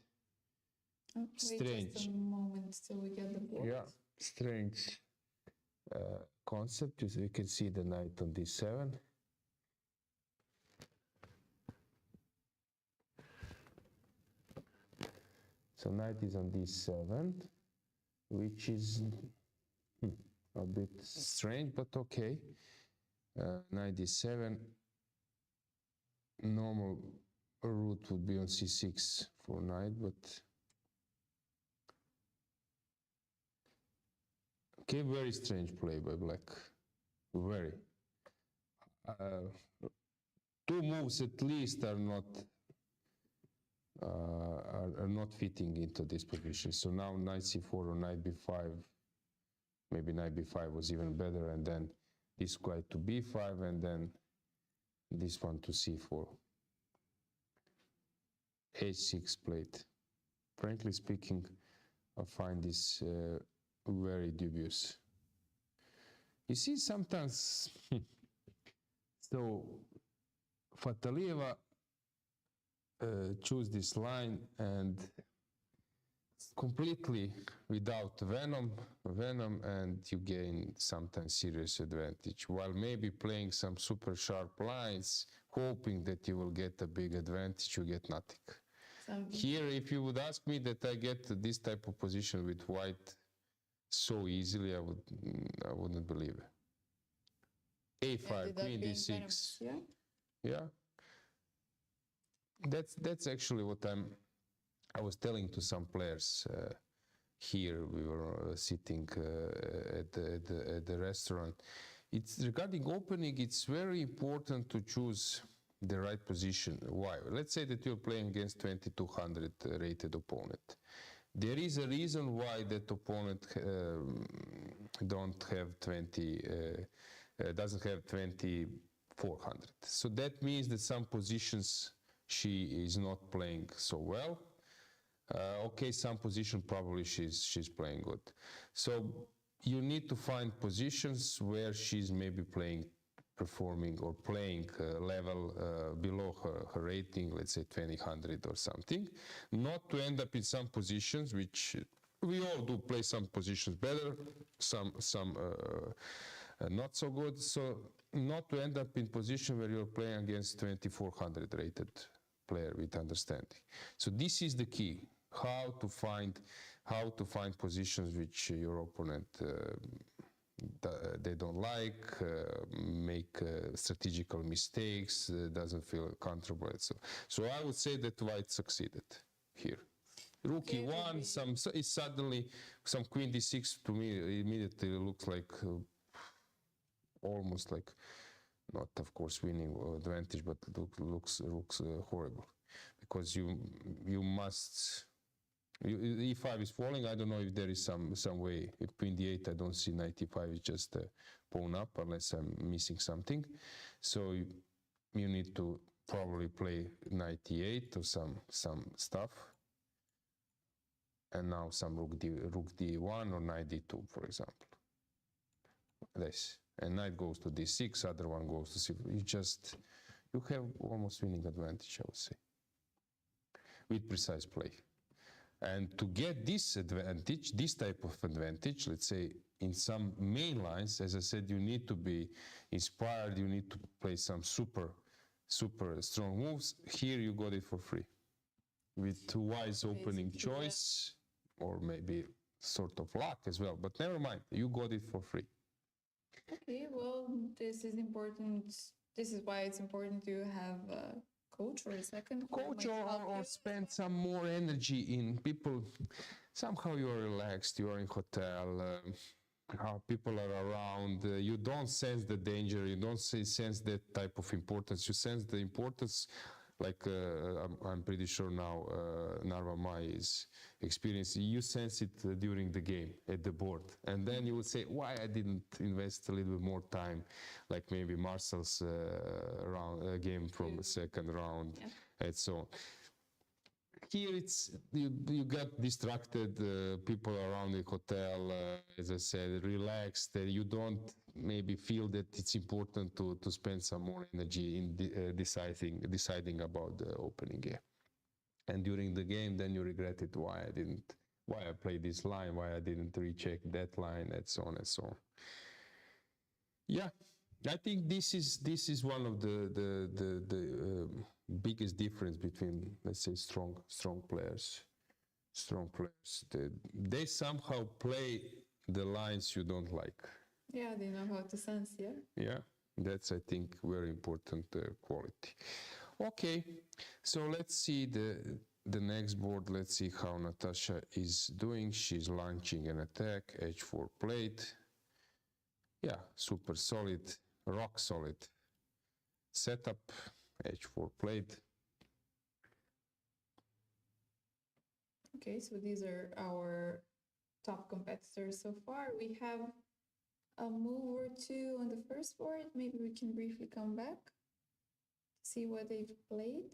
Oh,
strange.
Just a moment till we get the board.
Yeah, strange concept. You can see the knight on D7. So knight is on D7, which is a bit strange, but okay. Knight D7. Normal route would be on C6 for knight, but okay, very strange play by black. Very. Two moves at least are not fitting into this position. So now knight C4 or knight B5, maybe knight B5 was even better, and then this knight to B5, and then this one to C4. H6 played. Frankly speaking, I find this very dubious. You see, sometimes, so Fatalieva choose this line and completely without venom, and you gain sometimes serious advantage, while maybe playing some super sharp lines, hoping that you will get a big advantage, you get nothing. Here, if you would ask me that I get this type of position with white so easily, I wouldn't believe it. A5, queen d6. Yeah. That's actually what I was telling to some players here. We were sitting at the restaurant. It's regarding opening. It's very important to choose the right position. Why? Let's say that you're playing against 2200 rated opponent. There is a reason why that opponent doesn't have 2400. So that means that some positions she is not playing so well. Okay, some position probably she's playing good. So you need to find positions where she's maybe performing or playing level below her rating, let's say 2000 or something, not to end up in some positions which we all do play some positions better, some not so good. So not to end up in position where you're playing against 2400 rated player with understanding. So this is the key, how to find positions which your opponent they don't like, make strategical mistakes, doesn't feel comfortable. So I would say that White succeeded here. Rook e1, it's suddenly some queen d6 to me immediately looks like almost like, not of course winning advantage, but looks horrible, because you must. E5 is falling. I don't know if there is some way. If queen d8, I don't see knight e5 is just a pawn up, unless I'm missing something. So you need to probably play knight e8 or some stuff. And now some rook d1 or knight d2, for example. This. And knight goes to d6, other one goes to c4. You have almost winning advantage, I would say, with precise play. And to get this advantage, this type of advantage, let's say in some main lines, as I said, you need to be inspired, you need to play some super strong moves. Here you got it for free, with wise opening choice, or maybe sort of luck as well, but never mind, you got it for free.
Okay, well, this is important. This is why it's important to have a coach or a second
coach, or spend some more energy in people. Somehow you are relaxed, you are in hotel, people are around, you don't sense the danger, you don't sense that type of importance, you sense the importance, like I'm pretty sure now Narva Mai is experiencing. You sense it during the game at the board, and then you would say, why I didn't invest a little bit more time, like maybe Marcel's game from the second round, and so on. Here it's you got distracted, people around the hotel, as I said, relaxed. You don't maybe feel that it's important to spend some more energy in deciding about the opening game. And during the game, then you regretted why I played this line, why I didn't recheck that line, and so on and so on. Yeah, I think this is one of the biggest difference between, let's say, strong players. They somehow play the lines you don't like.
Yeah, they know how to sense.
Yeah, that's, I think, very important quality. Okay, so let's see the next board. Let's see how Natasha is doing. She's launching an attack, h4 plate. Yeah, super solid, rock solid setup, h4 plate.
Okay, so these are our top competitors so far. We have a move or two on the first board. Maybe we can briefly come back, see what they've played,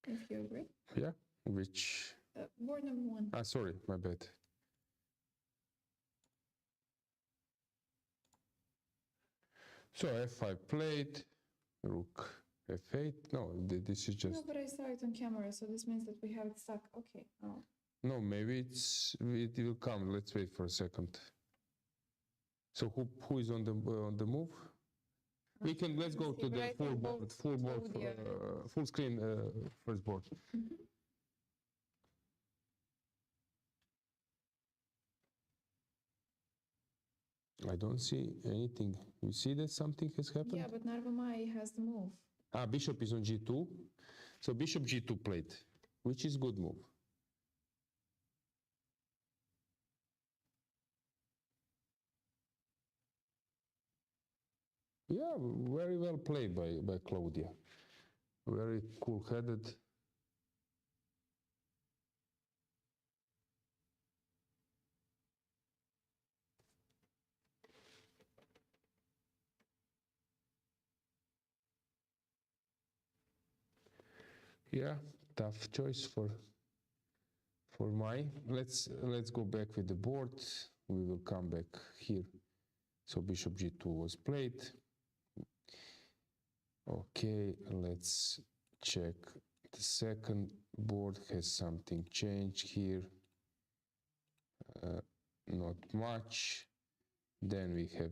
if you agree.
Yeah, which?
Board number 1.
Sorry, my bad. So f5 played, rook f8. No, this is just.
No, but I saw it on camera, so this means that we have it stuck. Okay. Oh.
No, maybe it will come. Let's wait for a second. So who is on the move? Let's go to the full screen first board.
Mm-hmm.
I don't see anything. You see that something has happened?
Yeah, but Narva Mai has the move.
Bishop is on g2. So bishop g2 played, which is good move. Yeah, very well played by Claudia. Very cool-headed. Yeah, tough choice for Mai. Let's go back with the board. We will come back here. So bishop g2 was played. Okay, let's check the second board. Has something changed here? Not much. Then we have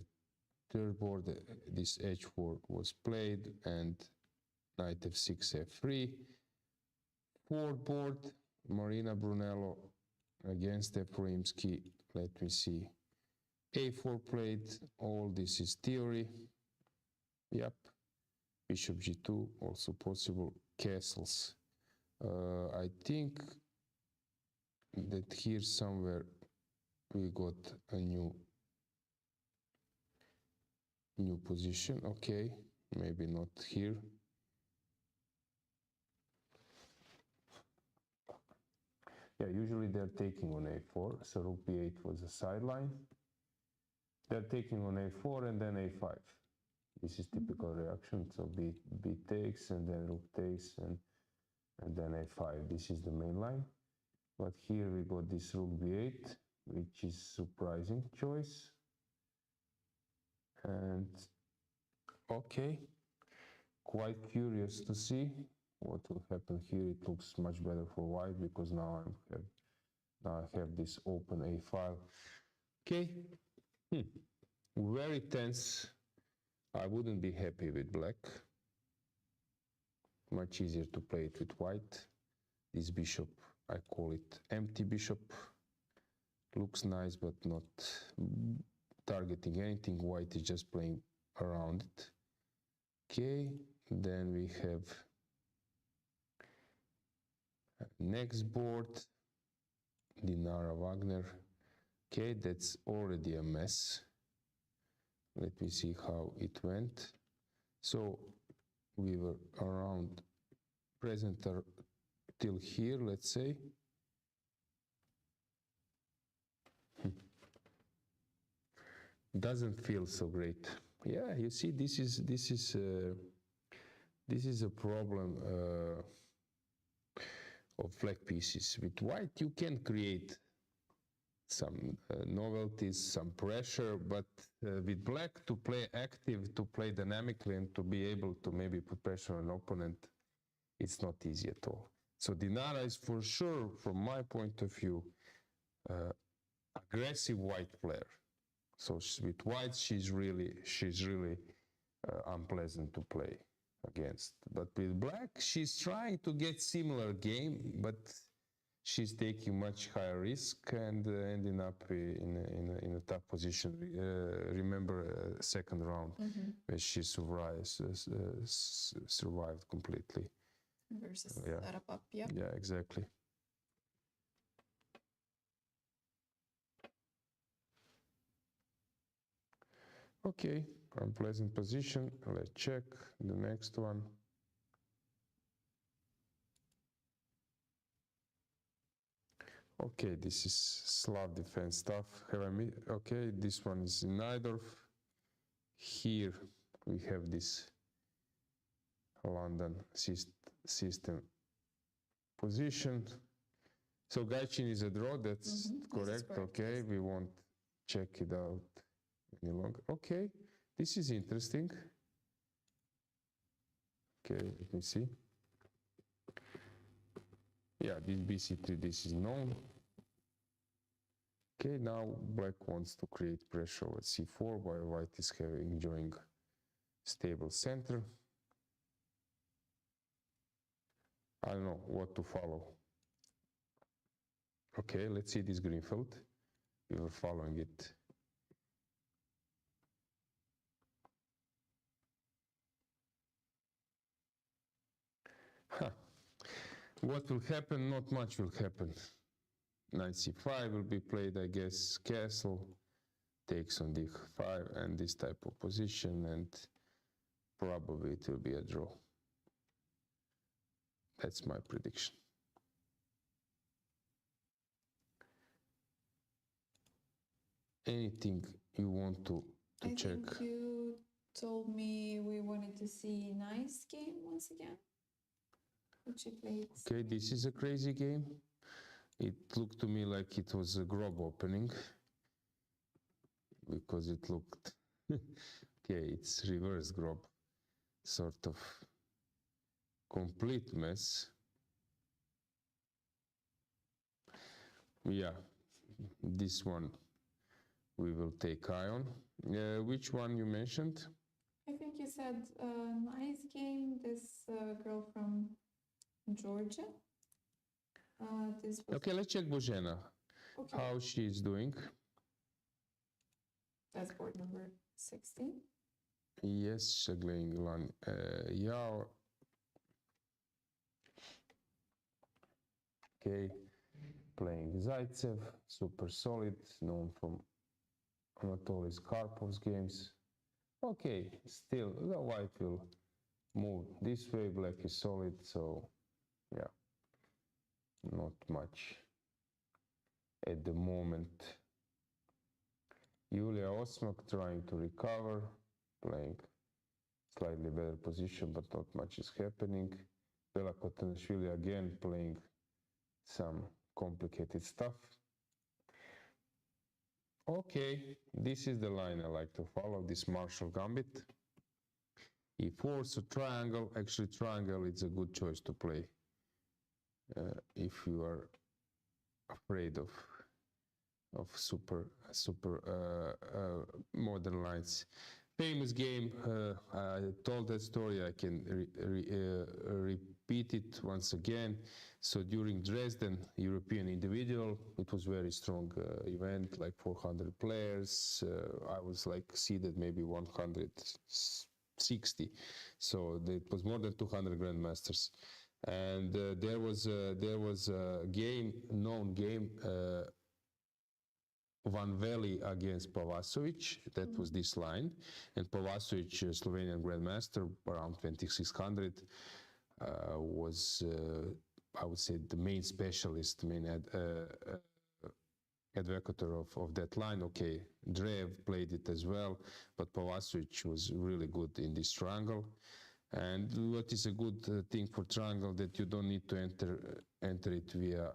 third board, this h4 was played, and knight f6, f3. Fourth board, Marina Brunello against Efroimski. Let me see. a4 played. All this is theory. Yep. Bishop g2, also possible. Castles. I think that here somewhere we got a new position. Okay, maybe not here. Yeah, usually they're taking on a4, so rook b8 was a sideline. They're taking on a4 and then a5. This is typical reaction, so b takes, and then rook takes, and then a5. This is the main line. But here we got this rook b8, which is surprising choice. And okay, quite curious to see what will happen here. It looks much better for white because now I have this open a file. Okay, very tense. I wouldn't be happy with black. Much easier to play it with white. This bishop, I call it empty bishop. Looks nice, but not targeting anything. White is just playing around it. Okay, then we have next board, Dinara Wagner. Okay, that's already a mess. Let me see how it went. So we were around present till here, let's say. Doesn't feel so great. Yeah, you see, this is a problem of black pieces. With white, you can create some novelties, some pressure, but with black, to play active, to play dynamically, and to be able to maybe put pressure on an opponent, it's not easy at all. So Dinara is for sure, from my point of view, aggressive white player. So with white, she's really unpleasant to play against. But with black, she's trying to get similar game, but she's taking much higher risk and ending up in a tough position. Remember second round, where she survived completely.
Versus Arapap, yeah.
Yeah, exactly. Okay, unpleasant position. Let's check the next one. Okay, this is Slav defense stuff. Okay, this one is in Najdorf. Here we have this London system position. So Gaichin is a draw, that's correct. Okay, we won't check it out any longer. Okay, this is interesting. Okay, let me see. Yeah, this bc3, this is known. Okay, now black wants to create pressure at c4 while white is enjoying stable center. I don't know what to follow. Okay, let's see this Greenfield. We were following it. Huh. What will happen? Not much will happen. Knight c5 will be played, I guess. Castle takes on d5 and this type of position, and probably it will be a draw. That's my prediction. Anything you want to check?
I think you told me we wanted to see nice game once again. Which you played.
Okay, this is a crazy game. It looked to me like it was a Grob opening, because it looked, okay, it's reverse Grob, sort of complete mess. Yeah, this one we will take eye on. Which one you mentioned?
I think you said nice game. This girl from Georgia. This was
Okay, let's check Bozena.
okay.
How she is doing.
That's board number 16.
Yes, Shagling Lan Yao. Okay, playing Zaitsev, super solid, known from Anatoly Karpov's games. Okay, still the white will move this way, black is solid, so yeah, not much at the moment. Yuliia Osmak trying to recover, playing slightly better position, but not much is happening. Bella Khotenashvili again playing some complicated stuff. Okay, this is the line I like to follow, this Marsel Gambit. E4, so triangle, actually triangle is a good choice to play if you are afraid of super modern lines. Famous game, I told that story, I can repeat it once again. So during Dresden European Individual, it was very strong event, like 400 players. I was like seeded maybe 160. So it was more than 200 grandmasters. And there was a game, known game, Van Veli against Pavasovic, that was this line, and Pavasovic, Slovenian grandmaster, around 2600, was, I would say, the main specialist, main advocate of that line. Okay, Drev played it as well, but Pavasovic was really good in this triangle. And what is a good thing for triangle, that you don't need to enter it via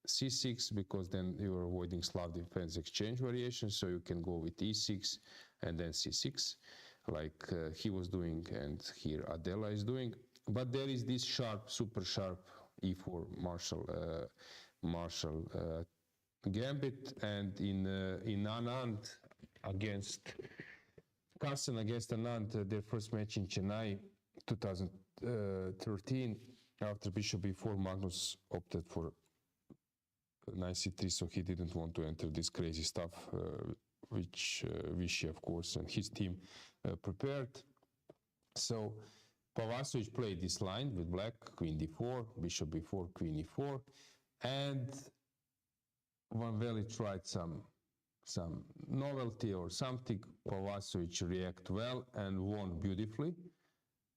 C6, because then you are avoiding Slav defense exchange variation, so you can go with E6 and then C6, like he was doing and here Adela is doing. But there is this sharp, super sharp E4 Marsel gambit, and in Anand against Carson against Anand, their first match in Chennai, 2013, after bishop b4, Magnus opted for knight c3, so he didn't want to enter this crazy stuff, which Vichy, of course, and his team prepared. So Pavasovic played this line with black, queen d4, bishop b4, queen e4, and Van Veli tried some novelty or something. Pavasovic reacted well and won beautifully.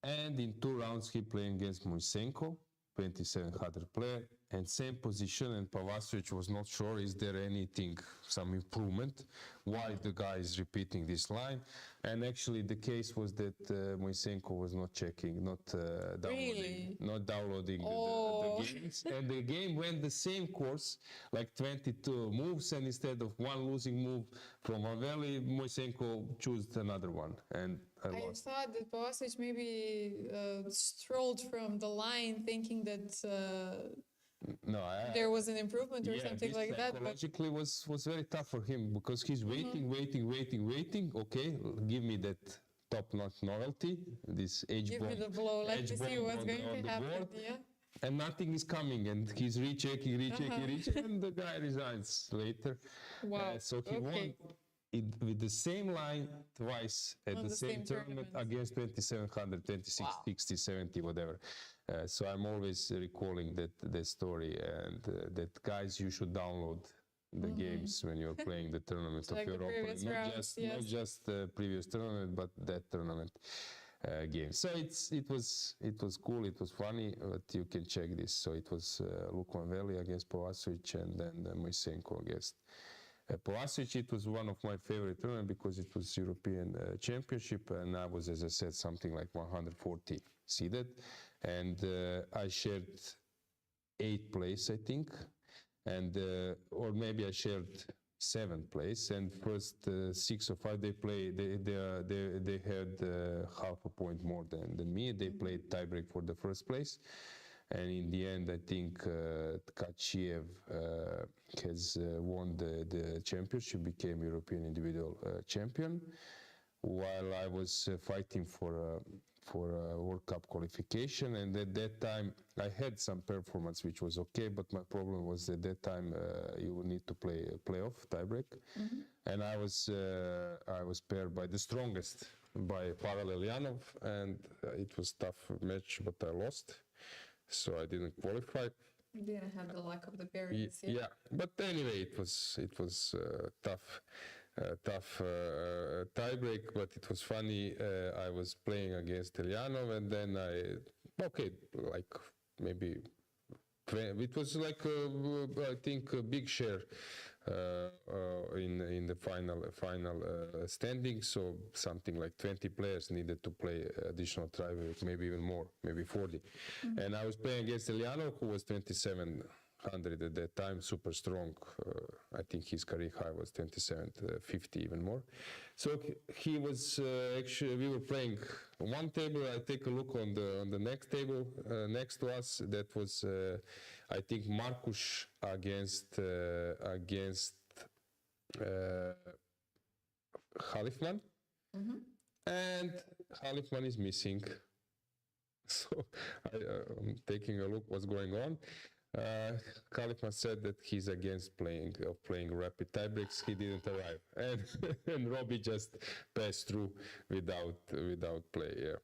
And in 2 rounds he played against Moisenko, 2700 player, and same position, and Pavasovic was not sure, is there anything, some improvement, why the guy is repeating this line. And actually the case was that Moisenko was not checking, not downloading the games, and the game went the same course, like 22 moves, and instead of one losing move from Van Veli, Moisenko chose another one, and I lost.
Thought that Pavasovic maybe strolled from the line thinking that there was an improvement or something like that.
Psychologically was very tough for him, because he's waiting. Okay, give me that top-notch novelty, this H bomb.
Give me the blow. Let me see what's going to happen. Yeah.
And nothing is coming, and he's rechecking, and the guy resigns later.
Wow.
So he won with the same line twice at the same tournament against 2700, 2660, 70, whatever. So I'm always recalling that story, and that guys, you should download the games when you're playing the tournament of your opponent, not just the previous tournament, but that tournament game. So it was cool, it was funny, but you can check this. So it was Luke Van Veli against Pavasovic, and then Moisenko against Pavasovic. It was one of my favorite tournaments because it was European Championship, and I was, as I said, something like 140 seeded, and I shared 8th place, I think, and or maybe I shared 7th place, and first 6 or 5 they had half a point more than me. They played tiebreak for the first place, And in the end, I think Tkachiev has won the championship, became European individual champion, while I was fighting for a World Cup qualification. And at that time, I had some performance which was okay, but my problem was at that time you would need to play a playoff tiebreak, and I was paired by the strongest, by Pavel Elyanov, and it was tough match, but I lost. So I didn't qualify.
You didn't have the luck of the parents.
Yeah, but anyway, it was tough tiebreak, but it was funny. I was playing against Elyanov, and then like maybe it was like I think a big share in the final standing. So something like 20 players needed to play additional tiebreak, maybe even more, maybe 40. And I was playing against Elyanov, who was 2700 at that time, super strong. I think his career high was 2750, even more. So he was actually, we were playing on one table. I take a look on the next table next to us. That was I think Markus against Halifman, and Halifman is missing. So I'm taking a look what's going on. Halifman said that he's against playing rapid tiebreaks. He didn't arrive, and Robbie just passed through without play. Yeah.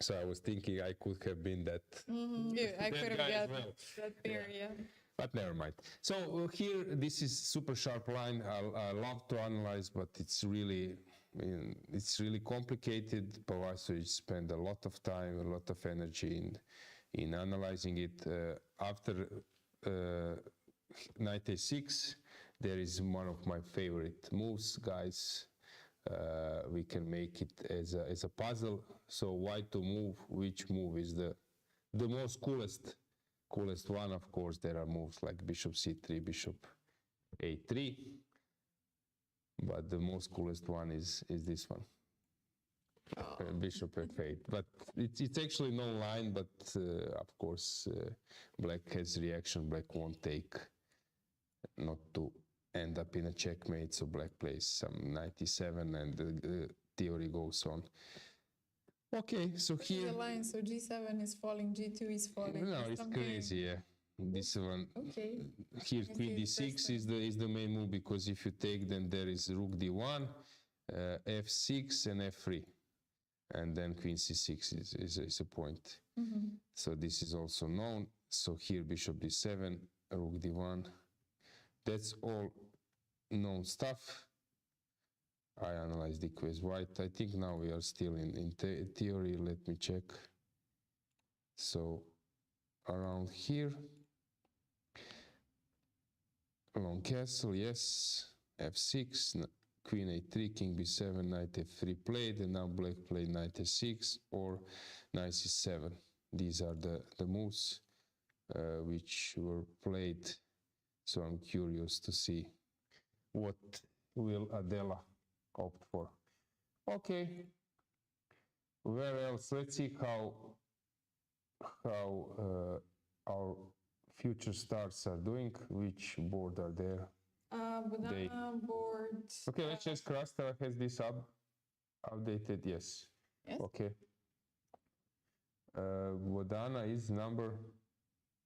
So I was thinking I could have been that.
I could have got that pair. Yeah.
But never mind. So here, this is super sharp line. I love to analyze, but it's really complicated. Pavasovic spent a lot of time, a lot of energy in analyzing it. After knight a6, there is one of my favorite moves, guys. We can make it as a puzzle. So white to move. Which move is the most coolest one? Of course, there are moves like bishop c3, bishop a3, but the most coolest one is this one. Bishop f8, but it's actually no line, but of course black has reaction. Black won't take, not to end up in a checkmate, so black plays some 97, and the theory goes on. Okay, so here
the line, so g7 is falling, g2 is falling.
No, it's crazy, yeah. This one.
Okay.
Here queen d6 is the main move, because if you take, then there is rook d1, f6 and f3, and then queen c6 is a point. So this is also known. So here bishop d7, rook d1. That's all known stuff. I analyzed the quiz white. I think now we are still in theory. Let me check. So around here, long castle, yes, f6, queen a3, king b7, knight f3 played, and now black played knight a6 or knight c7. These are the moves which were played. So I'm curious to see what will Adela opt for. Okay, where else? Let's see how our future stars are doing. Which board are there?
Banana board.
Okay, let's just Krasta has this updated. Yes. Okay. Bodana is number.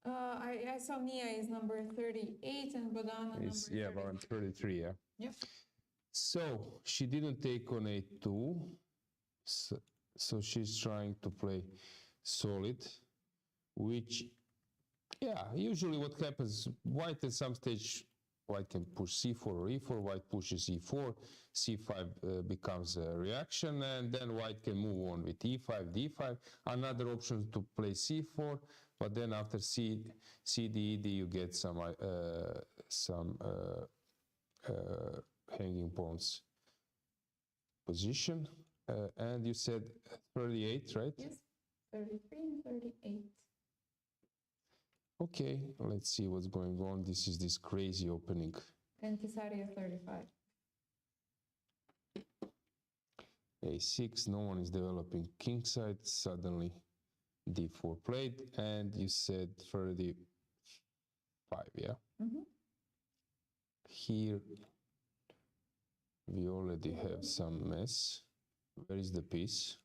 I saw Nia is number 38 and Bodana
is
number 30.
Around 33. Yeah.
Yep.
So she didn't take on a2, so she's trying to play solid, which, yeah, usually what happens, white at some stage, white can push c4 or e4, white pushes e4, c5 becomes a reaction, and then white can move on with e5, d5. Another option to play c4, but then after c d, you get some hanging pawns position. And you said 38, right?
Yes, 33 and 38.
Okay, let's see what's going on. This is this crazy opening.
And Cesario 35.
a6, no one is developing kingside. Suddenly d4 played, and you said 35, yeah? Here we already have some mess. Where is the piece?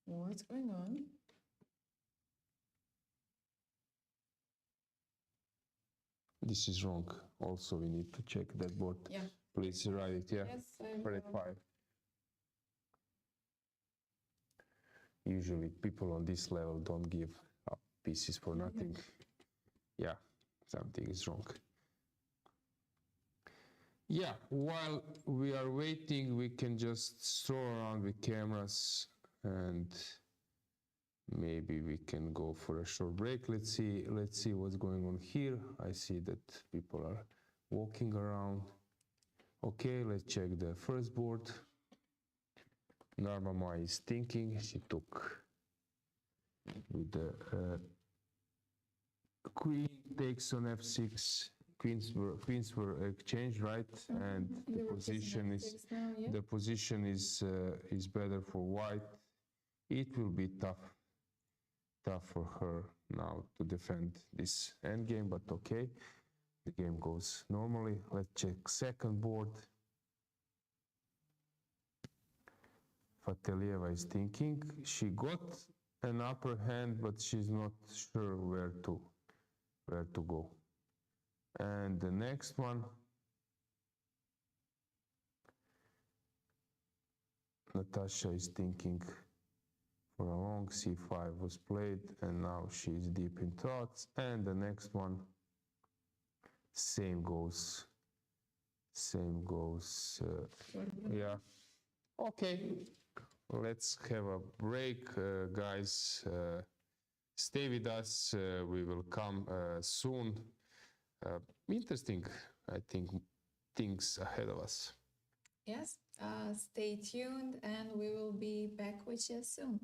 What's going on?
This is wrong. Also, we need to check that board.
Yeah.
Please write it, yeah?
Yes, I
For
will.
5. Usually people on this level don't give up pieces for nothing. Yeah, something is wrong. Yeah, while we are waiting, we can just stroll around with cameras and maybe we can go for a short break. Let's see what's going on here. I see that people are walking around. Okay, let's check the first board. Narmama is thinking. She took with the queen takes on f6. Queens were exchanged, right? And the position is better for white. It will be tough for her now to defend this endgame, but okay. The game goes normally. Let's check second board. Fatelieva is thinking. She got an upper hand, but she's not sure where to go. And the next one, Natasha is thinking for a long c5 was played, and now she's deep in thoughts. And the next one, same goes. Yeah. Okay, let's have a break, guys. Stay with us. We will come soon. Interesting, I think, things ahead of us.
Yes, stay tuned and we will be back with you soon.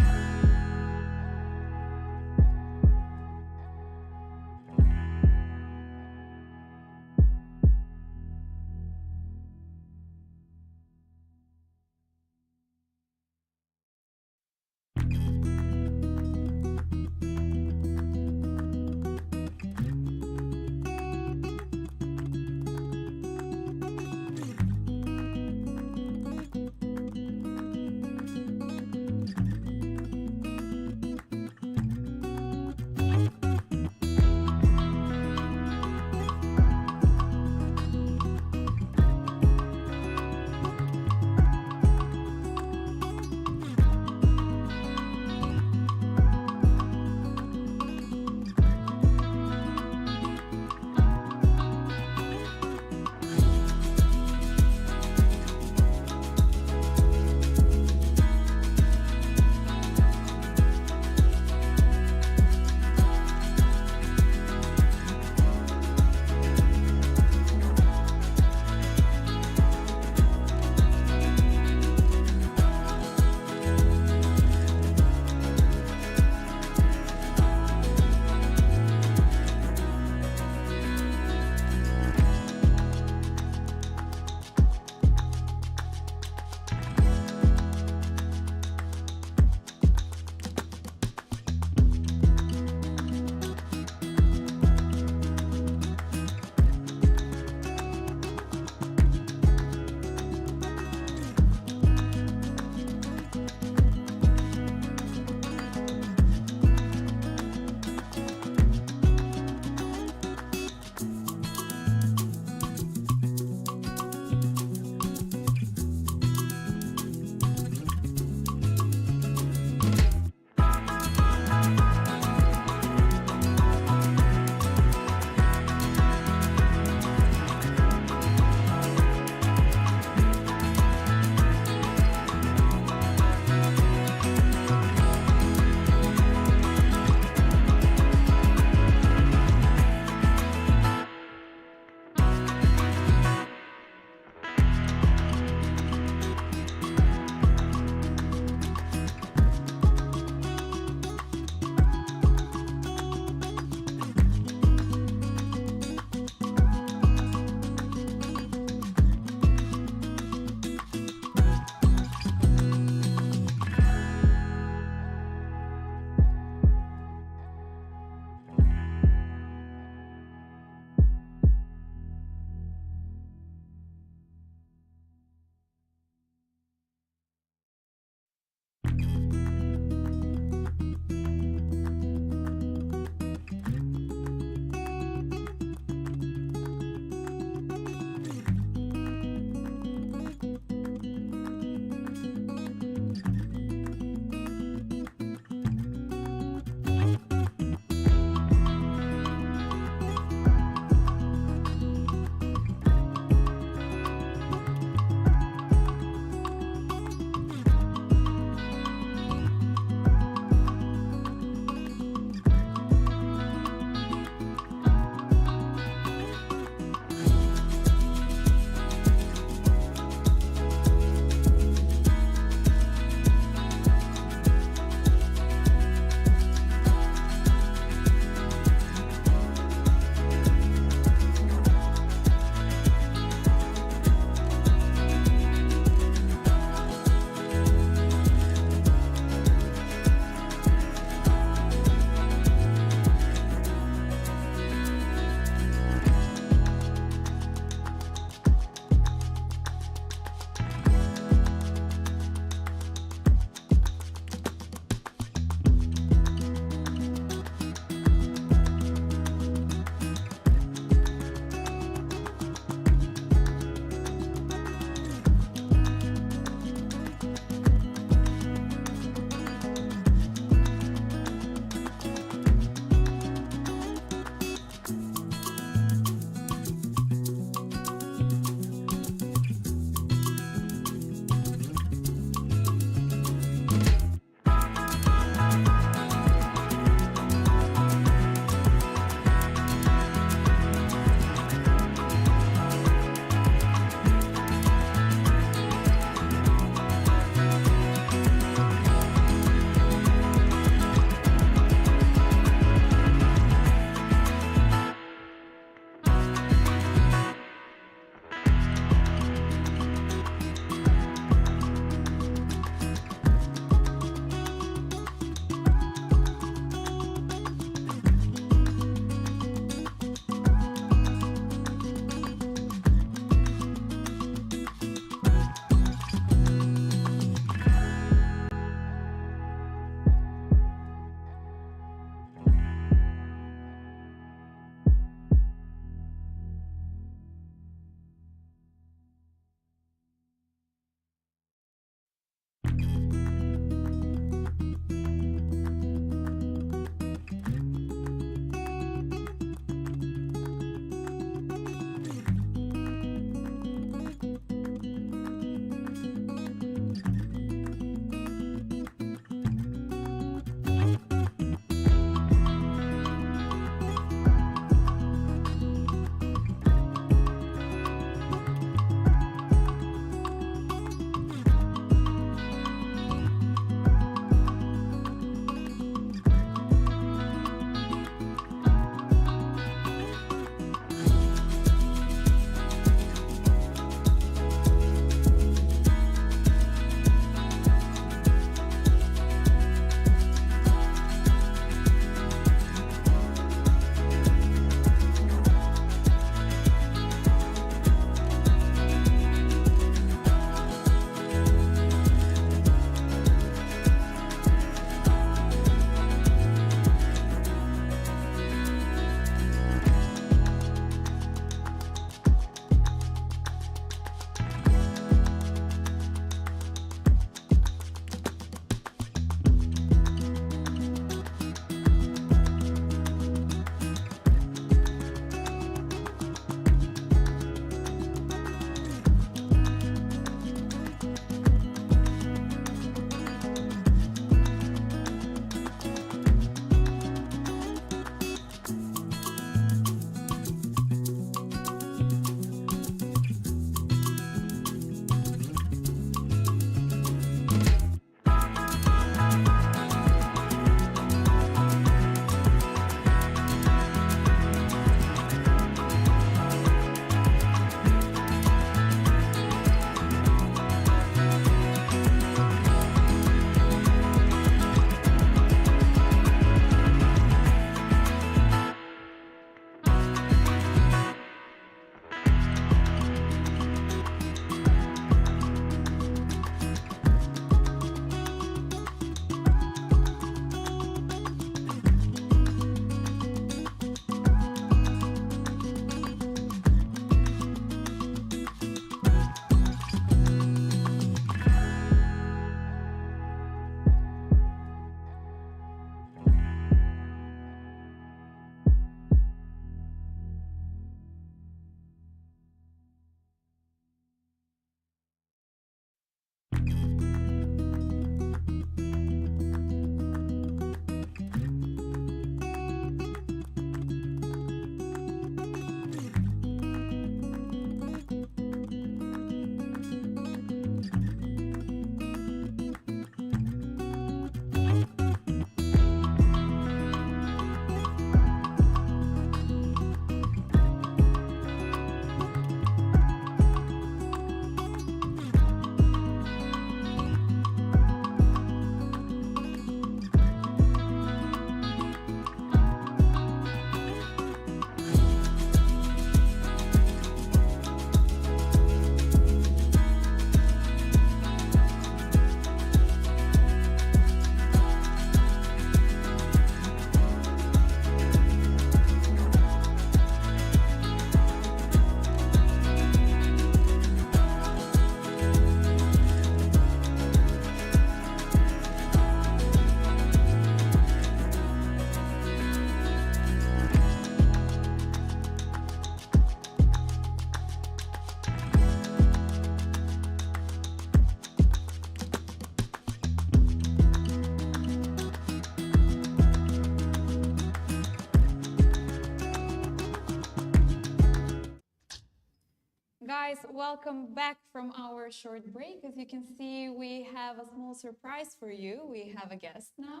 guys, welcome back from our short break. As you can see, we have a small surprise for you. We have a guest now.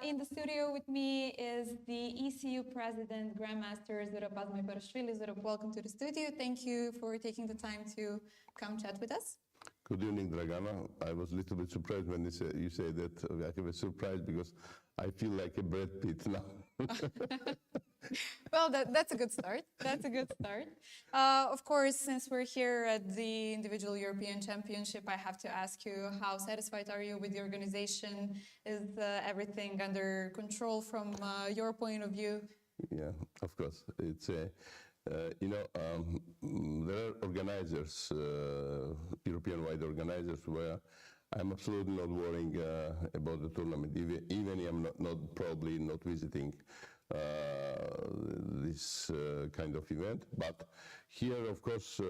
In the studio with me is the ECU President, Grandmaster Marsel Efroimski. Welcome to the studio. Thank you for taking the time to come chat with us.
Good evening, Dragana. I was a little bit surprised when you say that I have a surprise because I feel like a Brad Pitt now.
Well, that's a good start. That's a good start. Of course, since we're here at the Individual European Championship, I have to ask you, how satisfied are you with the organization? Is everything under control from your point of view?
Yeah, of course. It's there are organizers, European-wide organizers, where I'm absolutely not worrying about the tournament, even I'm probably not visiting this kind of event. But here, of course,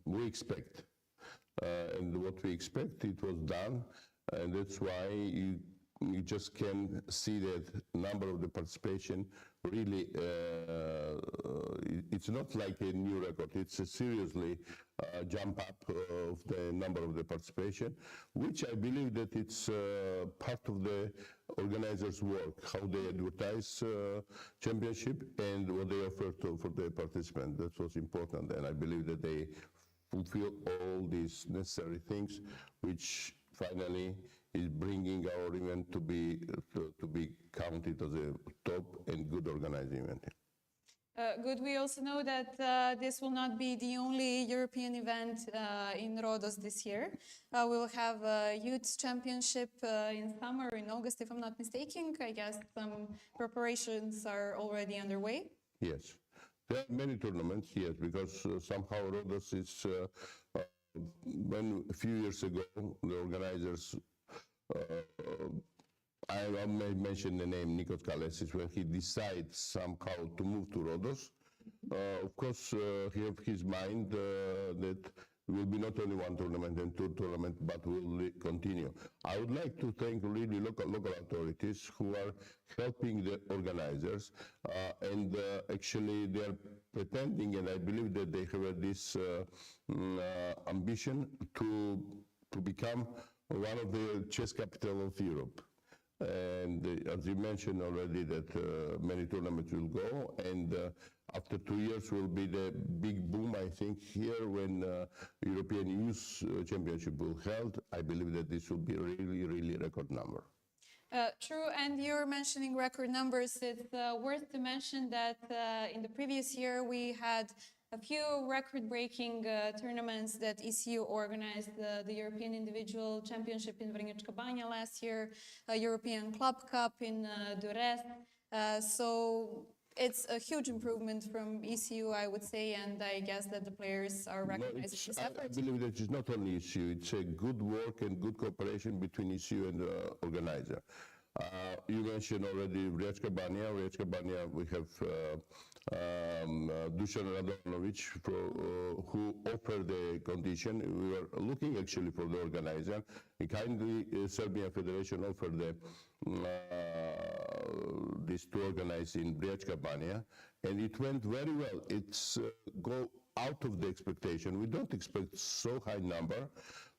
we expect, and what we expect, it was done, and that's why you just can see that number of the participation really, it's not like a new record, it's a seriously jump up of the number of the participation, which I believe that it's part of the organizers' work, how they advertise championship and what they offer for the participants. That was important, and I believe that they fulfill all these necessary things, which finally is bringing our event to be counted as a top and good organized event.
Good. We also know that this will not be the only European event in Rhodes this year. We'll have a youth championship in summer, in August, if I'm not mistaken. I guess some preparations are already underway.
Yes. There are many tournaments, yes, because somehow Rhodes is, when a few years ago, the organizers, I may mention the name Nikolovska, when he decides somehow to move to Rhodes. Of course, he has his mind that will be not only one tournament and two tournaments, but will continue. I would like to thank really local authorities who are helping the organizers, and actually they are pretending, and I believe that they have this ambition to become one of the chess capital of Europe. And as you mentioned already, that many tournaments will go, and after 2 years will be the big boom, I think, here when European Youth Championship will held. I believe that this will be a really record number.
True, and you're mentioning record numbers. It's worth to mention that in the previous year we had a few record-breaking tournaments that ECU organized, the European Individual Championship in Vrnjačka Banja last year, a European Club Cup in Durrës. So it's a huge improvement from ECU, I would say, and I guess that the players are recognizing this effort.
I believe that it's not only ECU, it's a good work and good cooperation between ECU and the organizer. You mentioned already Vrnjačka Banja, we have Dusan Radonovic, who offered the condition. We were looking actually for the organizer. Kindly, Serbian Federation offered this to organize in Vrnjačka Banja, and it went very well. It's go out of the expectation. We don't expect so high number,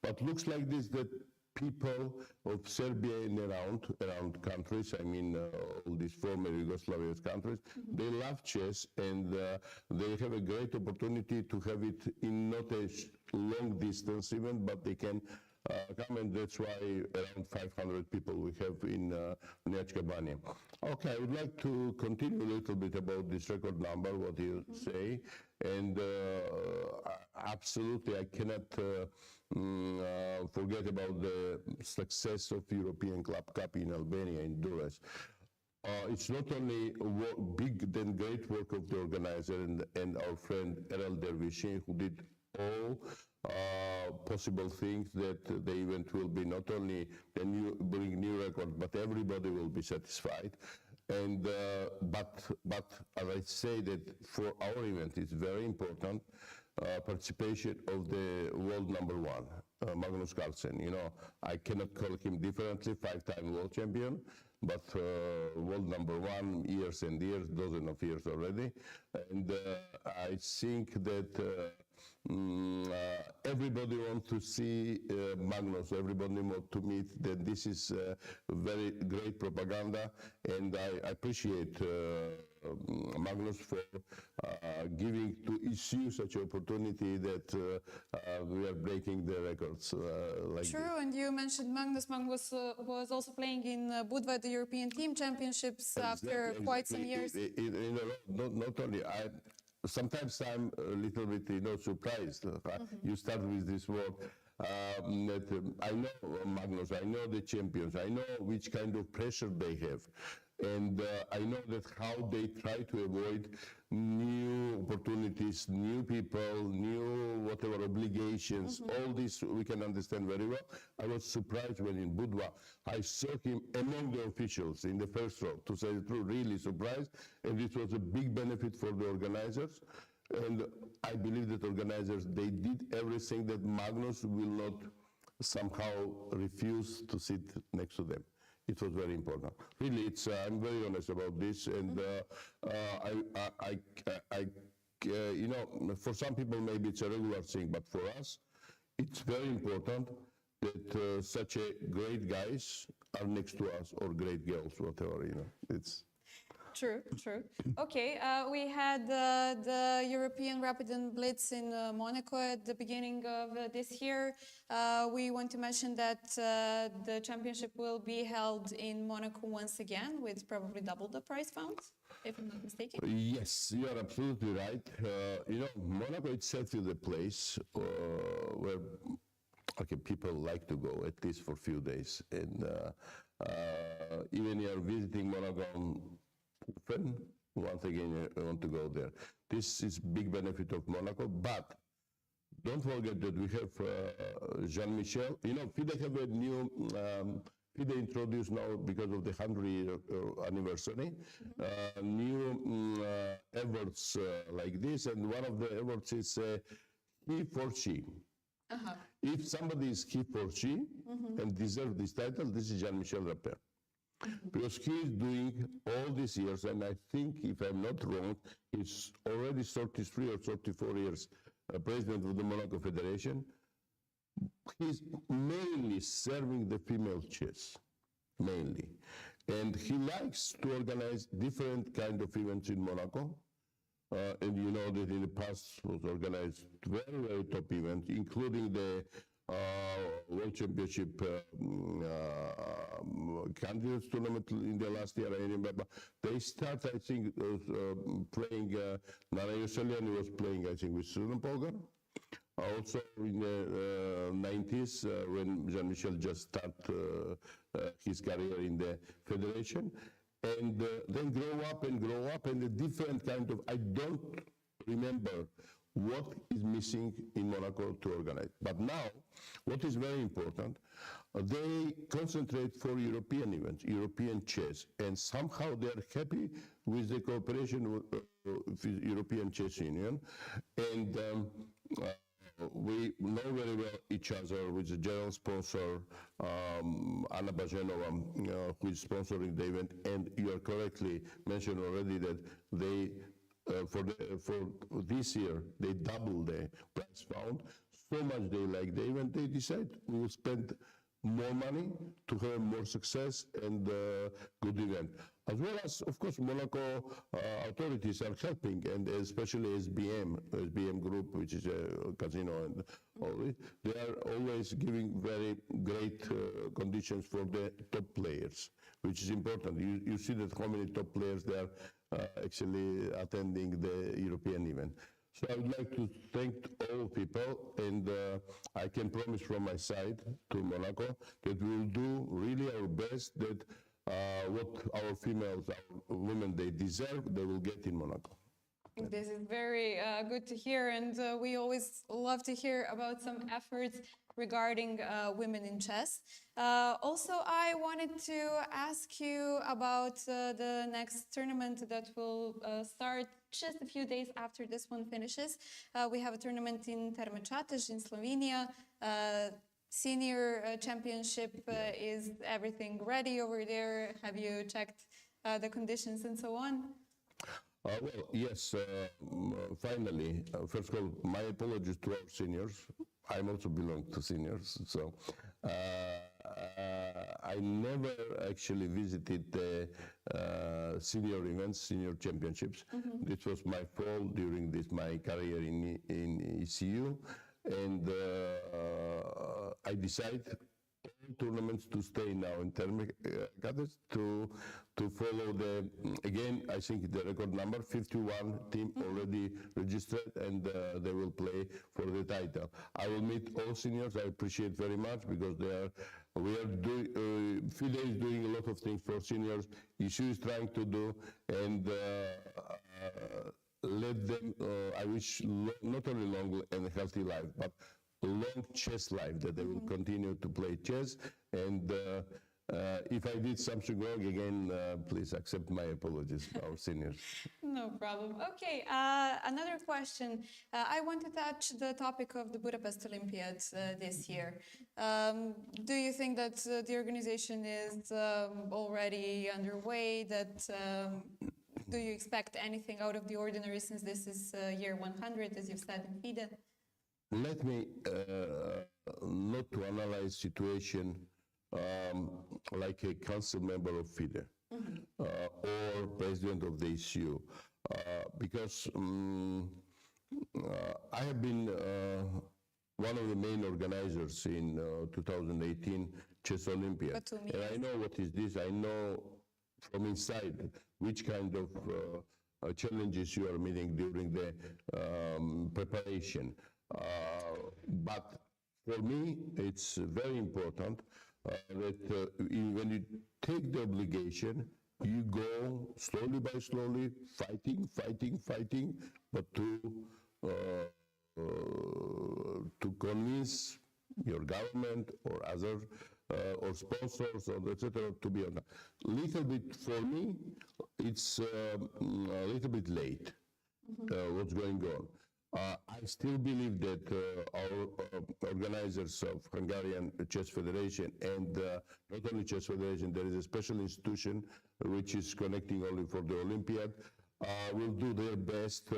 but looks like this that people of Serbia and around countries, I mean all these former Yugoslavian countries, they love chess, and they have a great opportunity to have it in not a long distance even, but they can come, and that's why around 500 people we have in Vrnjačka Banja. Okay, I would like to continue a little bit about this record number, what you say, and absolutely I cannot forget about the success of European Club Cup in Albania, in Durrës. It's not only big and great work of the organizer and our friend Errol Dervishi, who did all possible things that the event will be not only bring new record, but everybody will be satisfied. And but as I say that for our event, it's very important participation of the world number one, Magnus Carlsen. You know, I cannot call him differently, 5-time world champion, but world number one, years and years, dozen of years already. And I think that everybody wants to see Magnus, everybody wants to meet, that this is very great propaganda, and I appreciate Magnus for giving to ECU such an opportunity that we are breaking the records.
True, and you mentioned Magnus. Magnus was also playing in Budva, the European Team Championships, after quite some years.
Not only sometimes I'm a little bit, surprised. You start with this word. That I know Magnus, I know the champions, I know which kind of pressure they have, and I know that how they try to avoid new opportunities, new people, new whatever obligations. All this we can understand very well. I was surprised when in Budva I saw him among the officials in the first row. To say the truth, really surprised, and it was a big benefit for the organizers. And I believe that organizers, they did everything that Magnus will not somehow refuse to sit next to them. It was very important. Really, I'm very honest about this, and for some people maybe it's a regular thing, but for us, it's very important that such a great guys are next to us, or great girls, whatever, it's.
True, true. Okay, we had the European Rapid and Blitz in Monaco at the beginning of this year. We want to mention that the championship will be held in Monaco once again, with probably double the prize funds, if I'm not mistaken.
Yes, you are absolutely right. Monaco itself is a place where people like to go, at least for a few days. And even you are visiting Monaco, once again, I want to go there. This is big benefit of Monaco, but don't forget that we have Jean-Michel. FIDE have a new, FIDE introduced now because of the 100th anniversary, new awards like this, and one of the awards is he for she. If somebody is he for she and deserves this title, this is Jean-Michel Rapin. Because he is doing all these years, and I think, if I'm not wrong, he's already 33 or 34 years president of the Monaco Federation. He's mainly serving the female chess, mainly. And he likes to organize different kind of events in Monaco. And you know that in the past was organized very, very top events, including the World Championship candidates tournament in the last year. I remember they start, I think, playing. Nana Yoselian was playing, I think, with Susan Polgar. Also in the 90s, when Jean-Michel just started his career in the federation, and then grow up, and a different kind of. I don't remember what is missing in Monaco to organize. But now, what is very important, they concentrate for European events, European chess, and somehow they are happy with the cooperation with the European Chess Union. And we know very well each other with the general sponsor, Anna Bajenova, who is sponsoring the event. And you are correctly mentioned already that they, for this year, they doubled the prize fund. So much they like the event, they decide we will spend more money to have more success and good event. As well as, of course, Monaco authorities are helping, and especially SBM Group, which is a casino, and all it, they are always giving very great conditions for the top players, which is important. You see that how many top players they are actually attending the European event. So I would like to thank all people, and I can promise from my side to Monaco that we will do really our best, that what our females, our women, they deserve, they will get in Monaco.
This is very good to hear, and we always love to hear about some efforts regarding women in chess. Also, I wanted to ask you about the next tournament that will start just a few days after this one finishes. We have a tournament in Terme Čatež in Slovenia. Senior championship, is everything ready over there? Have you checked the conditions and so on?
Well, yes, finally, first of all, my apologies to our seniors. I also belong to seniors, so I never actually visited the senior events, senior championships. This was my fault during my career in ECU, and I decided tournaments to stay now in Termikates to follow again, I think the record number, 51 team already registered, and they will play for the title. I will meet all seniors. I appreciate very much because FIDE is doing a lot of things for seniors. ECU is trying to do, and let them, I wish not only long and healthy life, but a long chess life, that they will continue to play chess. And if I did something wrong, again, please accept my apologies, our seniors.
No problem. Okay, another question. I want to touch the topic of the Budapest Olympiad this year. Do you think that the organization is already underway? Do you expect anything out of the ordinary, since this is year 100, as you've said in FIDE?
Let me not to analyze situation like a council member of FIDE or president of the ECU, because I have been one of the main organizers in 2018 Chess Olympiad, and I know what is this. I know from inside which kind of challenges you are meeting during the preparation. But for me, it's very important that when you take the obligation, you go slowly by slowly, fighting, but to convince your government or other or sponsors or etc. to be on that. Little bit for me, it's a little bit late. What's going on? I still believe that our organizers of Hungarian Chess Federation and not only Chess Federation, there is a special institution which is connecting only for the Olympiad, will do their best.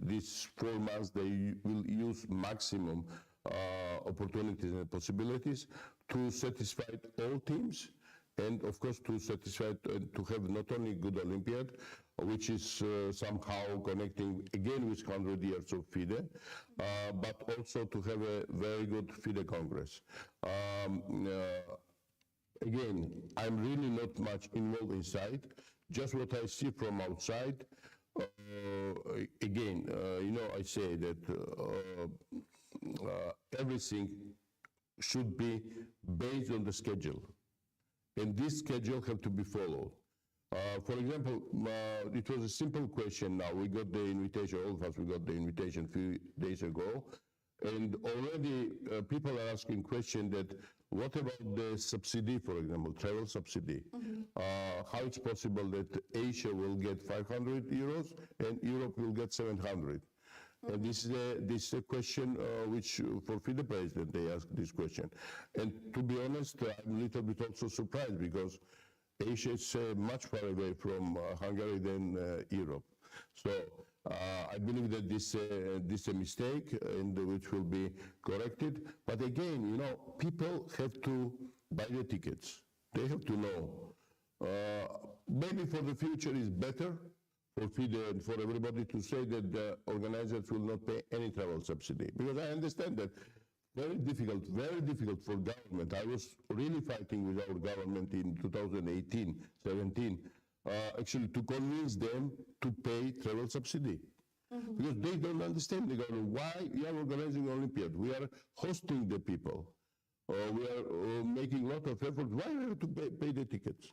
These 4 months, they will use maximum opportunities and possibilities to satisfy all teams, and of course to satisfy to have not only good Olympiad, which is somehow connecting again with 100 years of FIDE, but also to have a very good FIDE Congress. Again, I'm really not much involved inside, just what I see from outside. Again, I say that everything should be based on the schedule, and this schedule have to be followed. For example, it was a simple question now. We got the invitation, all of us, we got the invitation a few days ago, and already people are asking question that, what about the subsidy, for example, travel subsidy? How it's possible that Asia will get 500 euros and Europe will get 700? And this is a question which, for FIDE president, they ask this question. And to be honest, I'm a little bit also surprised, because Asia is much far away from Hungary than Europe. So I believe that this is a mistake, and which will be corrected. But again, people have to buy the tickets. They have to know. Maybe for the future is better for FIDE and for everybody to say that the organizers will not pay any travel subsidy, because I understand that very difficult for government. I was really fighting with our government in 2018, 17, actually to convince them to pay travel subsidy. Because they don't understand. They go, why we are organizing Olympiad? We are hosting the people. We are making a lot of effort. Why we have to pay the tickets?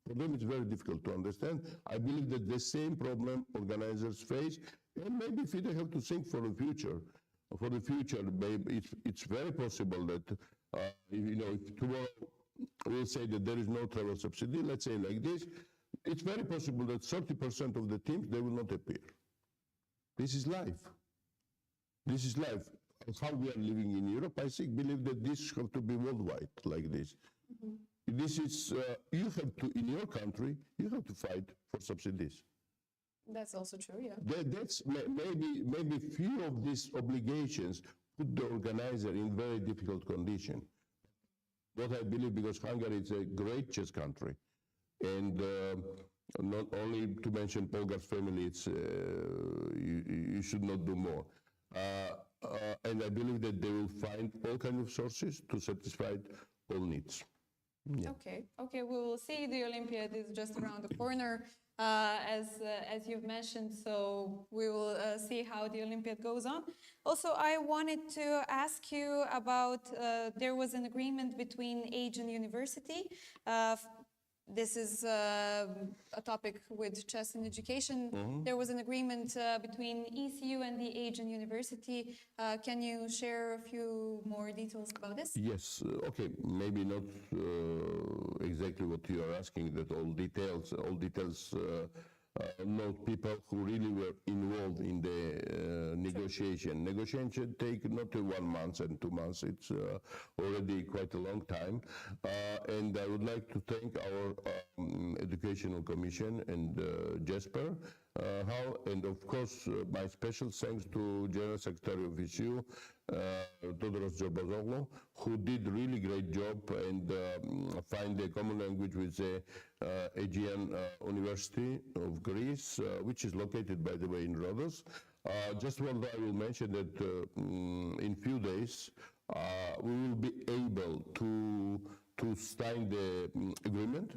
For them, it's very difficult to understand. I believe that the same problem organizers face, and maybe FIDE have to think for the future. For the future, it's very possible that, if tomorrow we'll say that there is no travel subsidy, let's say like this, it's very possible that 30% of the teams, they will not appear. This is life. This is life. How we are living in Europe, I believe that this has to be worldwide like this. this is, you have to, in your country, you have to fight for subsidies.
That's also true, yeah.
That's maybe few of these obligations put the organizer in very difficult condition. What I believe, because Hungary is a great chess country, and not only to mention Polgar's family, it's you should not do more. And I believe that they will find all kinds of sources to satisfy all needs.
Yeah. Okay, we will see. The Olympiad is just around the corner, as you've mentioned, so we will see how the Olympiad goes on. Also, I wanted to ask you about, there was an agreement between Asian University. This is a topic with chess in education. There was an agreement between ECU and the Asian University. Can you share a few more details about this?
Yes, okay, maybe not exactly what you are asking, that all details note people who really were involved in the negotiation. Negotiation take not 1 month and 2 months, it's already quite a long time. And I would like to thank our Educational Commission and Jesper, and of course my special thanks to General Secretary of ECU, who did really great job and find a common language with the Aegean University of Greece, which is located, by the way, in Rhodes. Just one I will mention that in few days we will be able to sign the agreement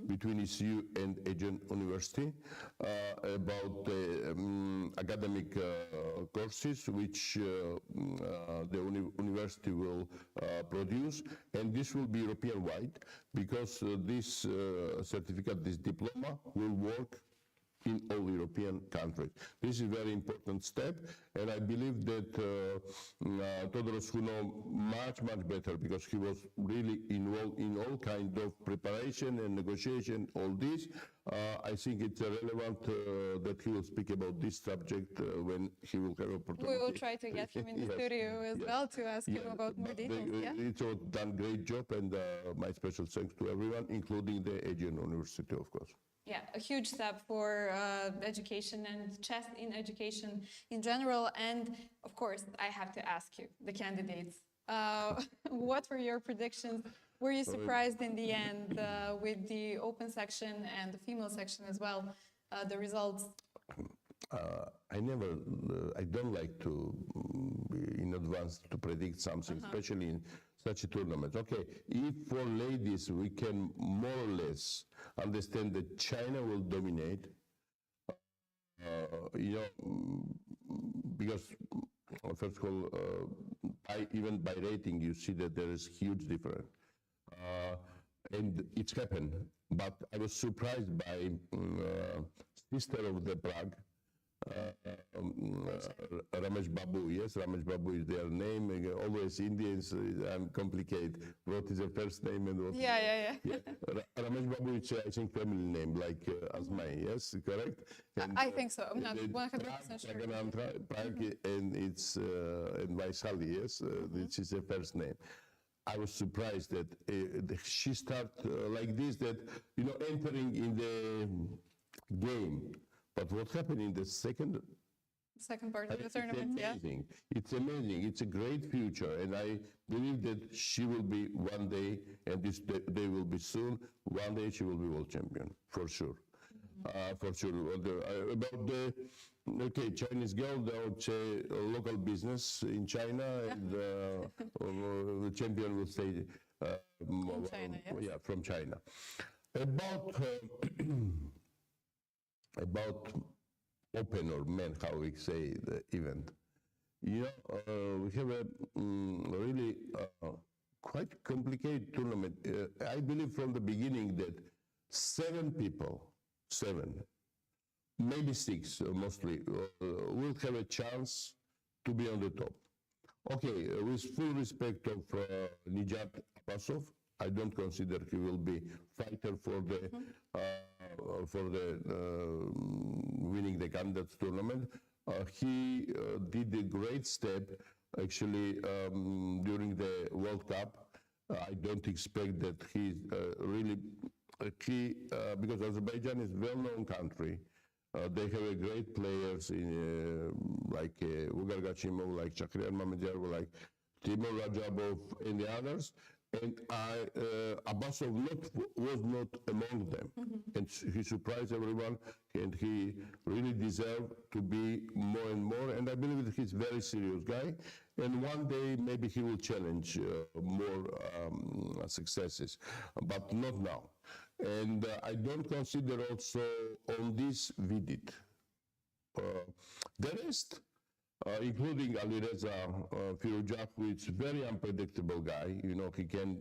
between ECU and Aegean University about the academic courses which the university will produce, and this will be European-wide, because this certificate, this diploma, will work in all European countries. This is a very important step, and I believe that Todoros, who know much better, because he was really involved in all kind of preparation and negotiation, all this, I think it's relevant that he will speak about this subject when he will have opportunity.
We will try to get him in the studio as well to ask him about more details.
It's all done great job, and my special thanks to everyone, including the Aegean University, of course.
Yeah, a huge step for education and chess in education in general. And of course, I have to ask you, the candidates, what were your predictions? Were you surprised in the end with the open section and the female section as well, the results?
I don't like to, in advance, to predict something, especially in such a tournament. Okay, if for ladies we can more or less understand that China will dominate, because first of all, even by rating, you see that there is huge difference, and it's happened. But I was surprised by sister of the Prague. Ramesh Babu, yes, Ramesh Babu is their name. Always Indians, I'm complicated. What is the first name and what?
Yeah.
Ramesh Babu is, I think, family name, like Asmai, yes, correct? And,
I think so. I'm not 100% sure.
Prague, and it's and Vaishali, yes, this is the first name. I was surprised that she started like this, that, entering in the game. But what happened in the second
part of the tournament,
It's amazing. It's a great future, and I believe that she will be one day, and this day will be soon. One day she will be world champion, for sure. For sure. About the Chinese girl, I would say local business in China, and the champion will stay
from China. Yes.
Yeah, from China. About open or men, how we say the event. We have a really quite complicated tournament. I believe from the beginning that 7 people, maybe 6 mostly, will have a chance to be on the top. Okay, with full respect of Nijat Apasov, I don't consider he will be fighter for the winning the candidates tournament. He did a great step actually during the World Cup I don't expect that he's really key, because Azerbaijan is a well-known country. They have great players in, like Ugar Gachimov, like Gunay Mammadzada, like Timur Rajabov, and the others. And Abbasov was not among them. And he surprised everyone, and he really deserved to be more and more. And I believe that he's a very serious guy. And one day, maybe he will challenge more successes, but not now. And I don't consider also on this VIDIT. The rest, including Alireza Firuzov, who is a very unpredictable guy. You know, he can,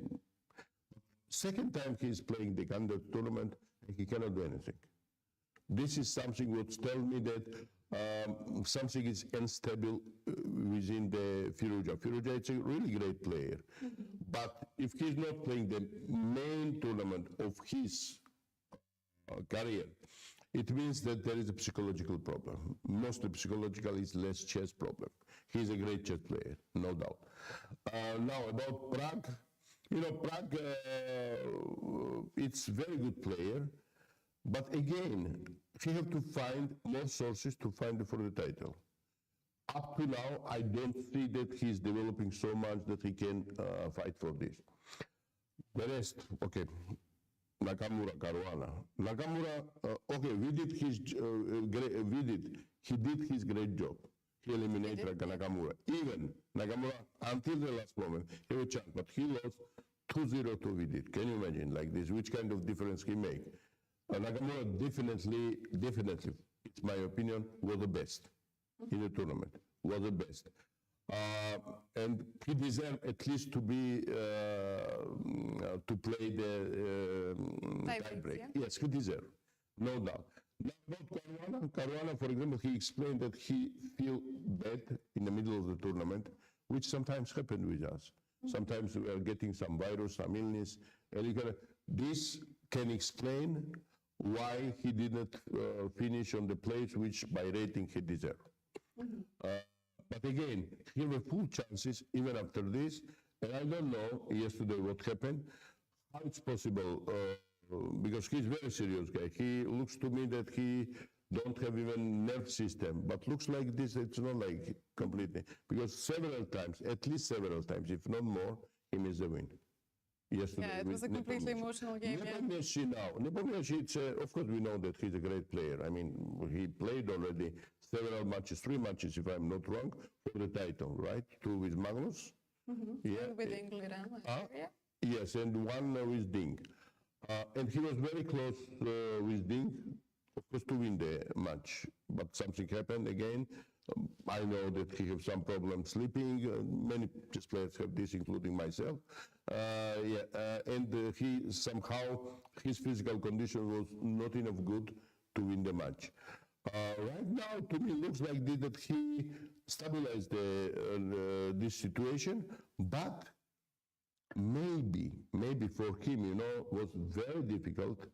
second time he's playing the candidate tournament, he cannot do anything. This is something which tells me that something is unstable within the Firuzov. Firuzov is a really great player. But if he's not playing the main tournament of his career, it means that there is a psychological problem. Mostly psychological, is less chess problem. He's a great chess player, no doubt. Now about Prague, you know, Prague, it's a very good player, but again, he have to find more sources to find for the title. Up to now, I don't see that he's developing so much that he can fight for this. The rest, okay. Nakamura, Caruana. Nakamura, okay, he did his great job. He eliminated Nakamura. Even Nakamura, until the last moment, he had a chance, but he lost 2-0 to Vidit. Can you imagine like this? Which kind of difference he make? Nakamura definitely, it's my opinion, was the best in the tournament. Was the best. And he deserved at least to be to play the tiebreak.
Yeah?
Yes, he deserved, no doubt. Now about Caruana, for example, he explained that he feel bad in the middle of the tournament, which sometimes happen with us. Sometimes we are getting some virus, some illness, and this can explain why he didn't finish on the place which by rating he deserved. But again, he have full chances even after this, and I don't know yesterday what happened, how it's possible, because he's a very serious guy. He looks to me that he don't have even nerve system, but looks like this, it's not like completely, because several times, at least several times, if not more, he missed the win. Yesterday,
Yeah, it was a completely emotional game.
Nepomniachtchi, it's, of course, we know that he's a great player. I mean, he played already several matches, 3 matches, if I'm not wrong, for the title, right? 2 with Magnus. Yeah.
And with England, yeah.
Yes, and 1 with Ding. And he was very close with Ding, of course, to win the match. But something happened again. I know that he has some problem sleeping. Many chess players have this, including myself. And he somehow, his physical condition was not enough good to win the match. Right now, to me, looks like that he stabilized this situation, but maybe for him, you know, was very difficult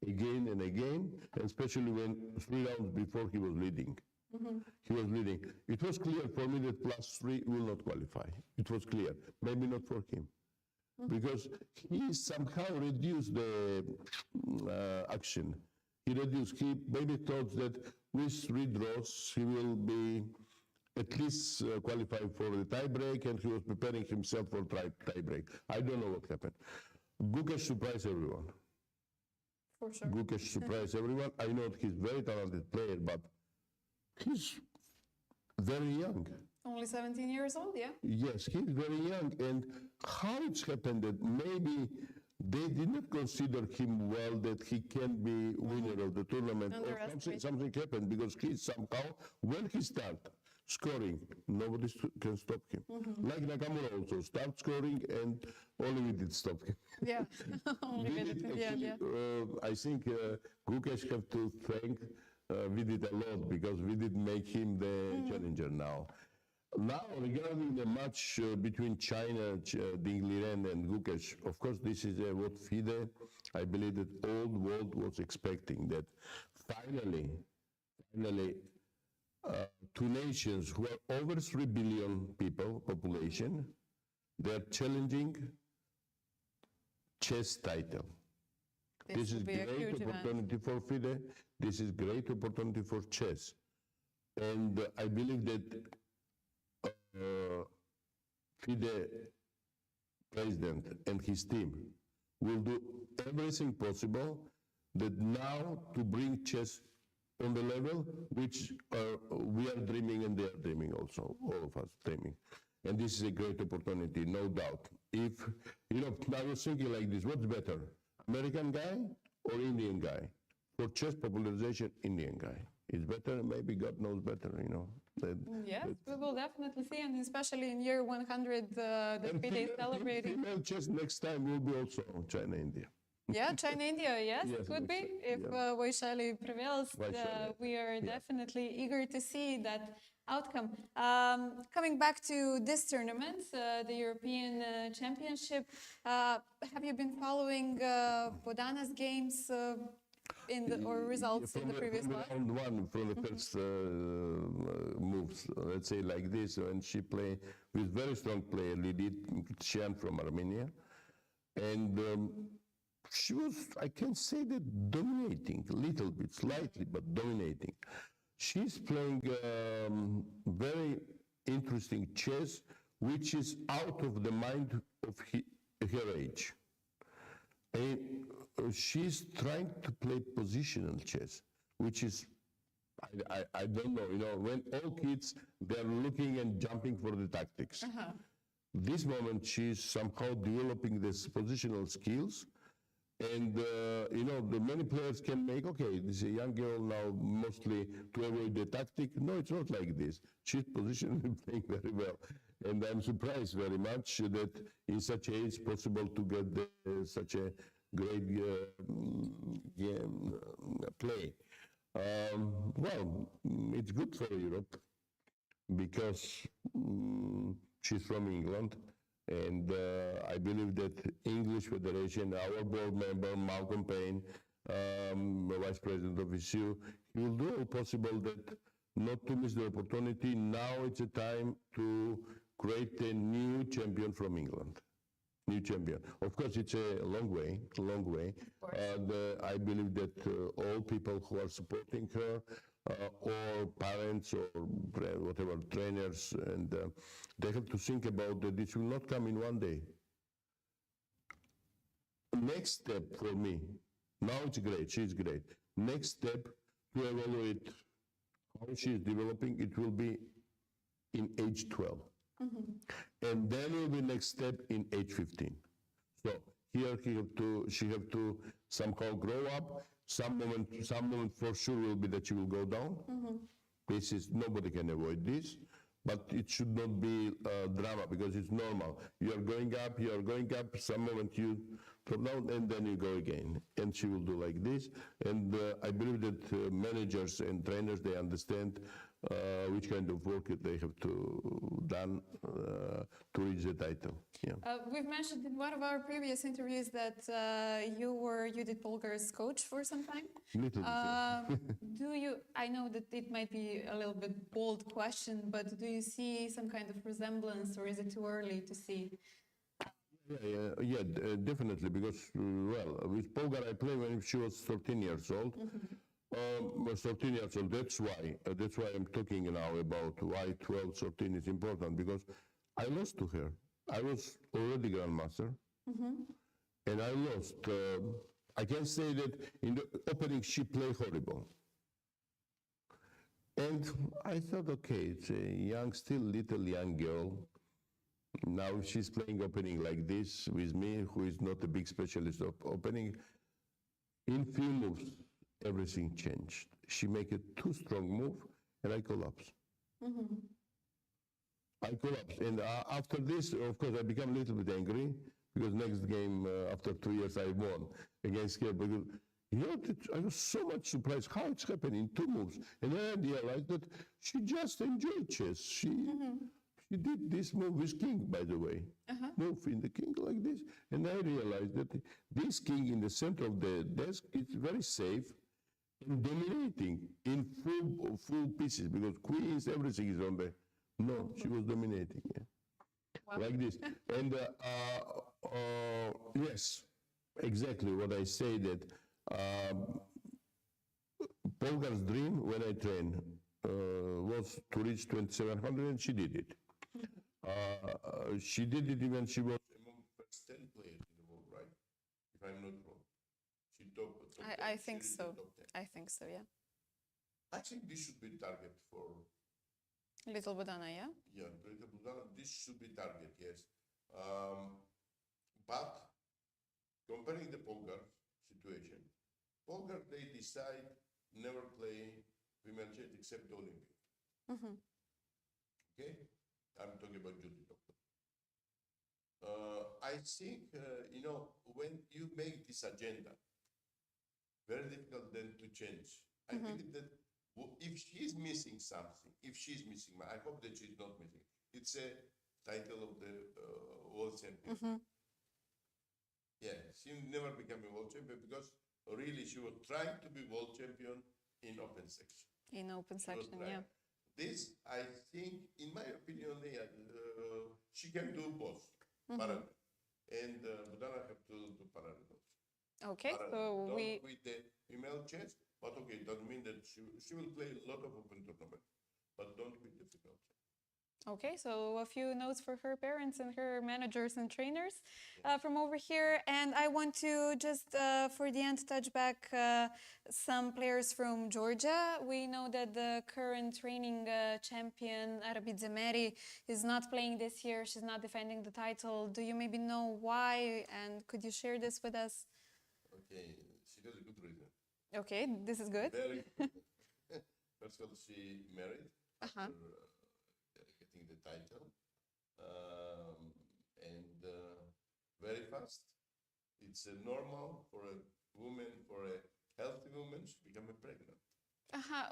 again and again, and especially when 3 rounds before he was leading. He was leading. It was clear for me that +3 will not qualify. It was clear. Maybe not for him. Because he somehow reduced the action. He maybe thought that with 3 draws, he will be at least qualified for the tiebreak, and he was preparing himself for tiebreak. I don't know what happened. Gukesh surprised everyone.
For sure.
Gukesh surprised everyone. I know he's a very talented player, but he's very young.
Only 17 years old, yeah?
Yes, he's very young. And how it's happened that maybe they did not consider him well, that he can be winner of the tournament, or something happened, because he somehow, when he start scoring, nobody can stop him. Like Nakamura also, start scoring and only we did stop him.
Yeah, only we did, yeah.
I think Gukesh have to thank Vidit a lot, because Vidit make him the challenger now. Now, regarding the match between China, Ding Liren and Gukesh, of course, this is what FIDE, I believe that all the world was expecting, that finally, 2 nations who are over 3 billion people, population, they're challenging chess title.
This
is
will be a
great
huge event.
opportunity for FIDE. This is great opportunity for chess. And I believe that FIDE president and his team will do everything possible that now to bring chess on the level which we are dreaming and they are dreaming also, all of us dreaming. And this is a great opportunity, no doubt. If, I was thinking like this, what's better, American guy or Indian guy? For chess popularization, Indian guy. It's better, maybe God knows better,
Yes, we will definitely see, and especially in year 100, the FIDE is celebrating.
Female chess next time will be also China, India.
Yeah, China, India, yes,
Yes,
could be.
exactly,
If Vaishali prevails,
Vaishali,
we are definitely eager to see that outcome. Coming back to this tournament, the European Championship, have you been following Bodana's games or results in the previous
from
one?
round one, from the first moves, let's say like this, when she played with very strong player, Lidit Xian from Armenia, and she was, I can say that, dominating, a little bit, slightly, but dominating. She's playing very interesting chess, which is out of the mind of her age. And she's trying to play positional chess, which is, I don't know, when all kids, they're looking and jumping for the tactics. This moment, she's somehow developing these positional skills. And, the many players can make, okay, this is a young girl now mostly to avoid the tactic. No, it's not like this. She's positionally playing very well. And I'm surprised very much that in such age it's possible to get such a great play. Well, it's good for Europe because she's from England. And I believe that English Federation, our board member, Malcolm Payne, Vice President of ECU, he will do all possible that not to miss the opportunity. Now it's a time to create a new champion from England. New champion. Of course, it's a long way, And I believe that all people who are supporting her, or parents or whatever, trainers, and they have to think about that this will not come in one day. Next step for me, now it's great, she's great. Next step to evaluate how she is developing, it will be in age 12. And then will be next step in age 15. So here she have to somehow grow up. Some moment for sure will be that she will go down. This is, nobody can avoid this, but it should not be drama because it's normal. You are going up, some moment you drop down and then you go again. And she will do like this. And I believe that managers and trainers, they understand which kind of work they have to done to reach the title. Yeah.
We've mentioned in one of our previous interviews that you were Judith Polgar's coach for some time.
Little bit.
I know that it might be a little bit bold question, but do you see some kind of resemblance, or is it too early to see?
Yeah, definitely, because, well, with Polgar I played when she was 13 years old. 13 years old, that's why I'm talking now about why 12, 13 is important, because I lost to her. I was already Grandmaster, and I lost. I can say that in the opening she played horrible. And I thought, okay, it's a still little young girl. Now she's playing opening like this with me, who is not a big specialist of opening. In few moves, everything changed. She make a too strong move, and I collapsed. I collapsed, and after this, of course, I become a little bit angry, because next game, after 2 years, I won against her. Because, I was so much surprised how it's happening, 2 moves. And then I realized that she just enjoyed chess. She did this move with king, by the way. Move in the king like this. And I realized that this king in the center of the desk is very safe and dominating in full pieces, because queens, everything is on the... No, she was dominating, like this. And yes, exactly what I say, that Polgar's dream when I trained was to reach 2700, and she did it. She did it even she was among the first 10 players in the world, right? If I'm not wrong. She top
I
10,
think
she reached
so.
the top 10.
I think so, yeah.
I think this should be target for
Little Budana, yeah?
Yeah, Greater Bulgaria, this should be target, yes. But comparing the Polgar situation, Polgar, they decide never play women jet except the Olympic. Okay? I'm talking about Judy Doctor. I think, when you make this agenda, very difficult then to change. I believe that if she's missing something, I hope that she's not missing. It's a title of the world champion. Yeah, she never became a world champion because really she was trying to be world champion in open section.
In open section, yeah.
This, I think, in my opinion, she can do both, parallel. And Budana have to do parallel.
Okay, so
Don't with the female chess, but okay, it doesn't mean that she will play a lot of open tournaments, but don't quit the female chess.
Okay, so a few notes for her parents and her managers and trainers from over here. And I want to just, for the end, touch back some players from Georgia. We know that the current reigning champion, Arabidze Meri, is not playing this year. She's not defending the title. Do you maybe know why? And could you share this with us?
Okay, she has a good reason.
Okay, this is good.
Very good. First of all, she married after getting the title, and very fast. It's normal for a woman, for a healthy woman, to become pregnant.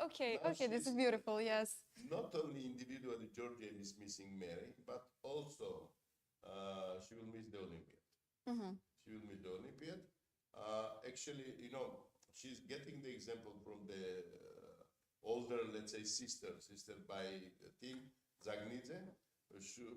Okay,
Now
okay, this is beautiful, yes.
Not only individually Georgia is missing Mary, but also she will miss the Olympiad. She will miss the Olympiad. Actually, she's getting the example from the older, let's say, sister by team, Zagnidze,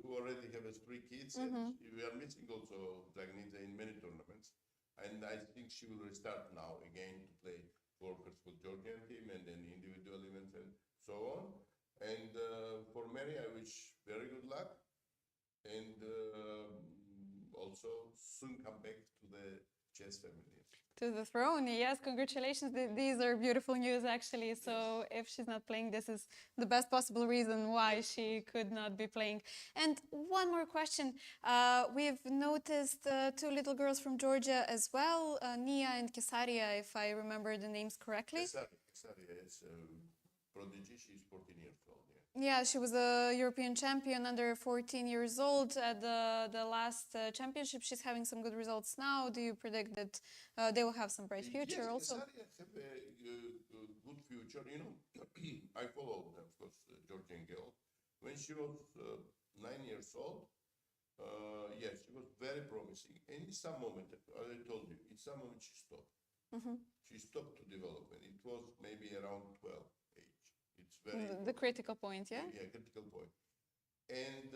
who already have 3 kids. And we are missing also Zagnidze in many tournaments. And I think she will restart now again to play for her school Georgian team and then individual events and so on. And for Mary, I wish very good luck. And also soon come back to the chess family.
To the throne, yes, congratulations. These are beautiful news, actually. So if she's not playing, this is the best possible reason why she could not be playing. And one more question. We've noticed 2 little girls from Georgia as well, Nia and Kesaria, if I remember the names correctly.
Kesaria is prodigy. She's 14 years old.
Yeah, she was a European champion under 14 years old at the last championship. She's having some good results now. Do you predict that they will have some bright future also?
Yes, have a good future. I followed, of course, Georgian girl. When she was 9 years old, yes, she was very promising. And in some moment, as I told you, in some moment she stopped. She stopped to development. It was maybe around 12 age. It's very
the critical point, yeah?
Yeah, critical point. And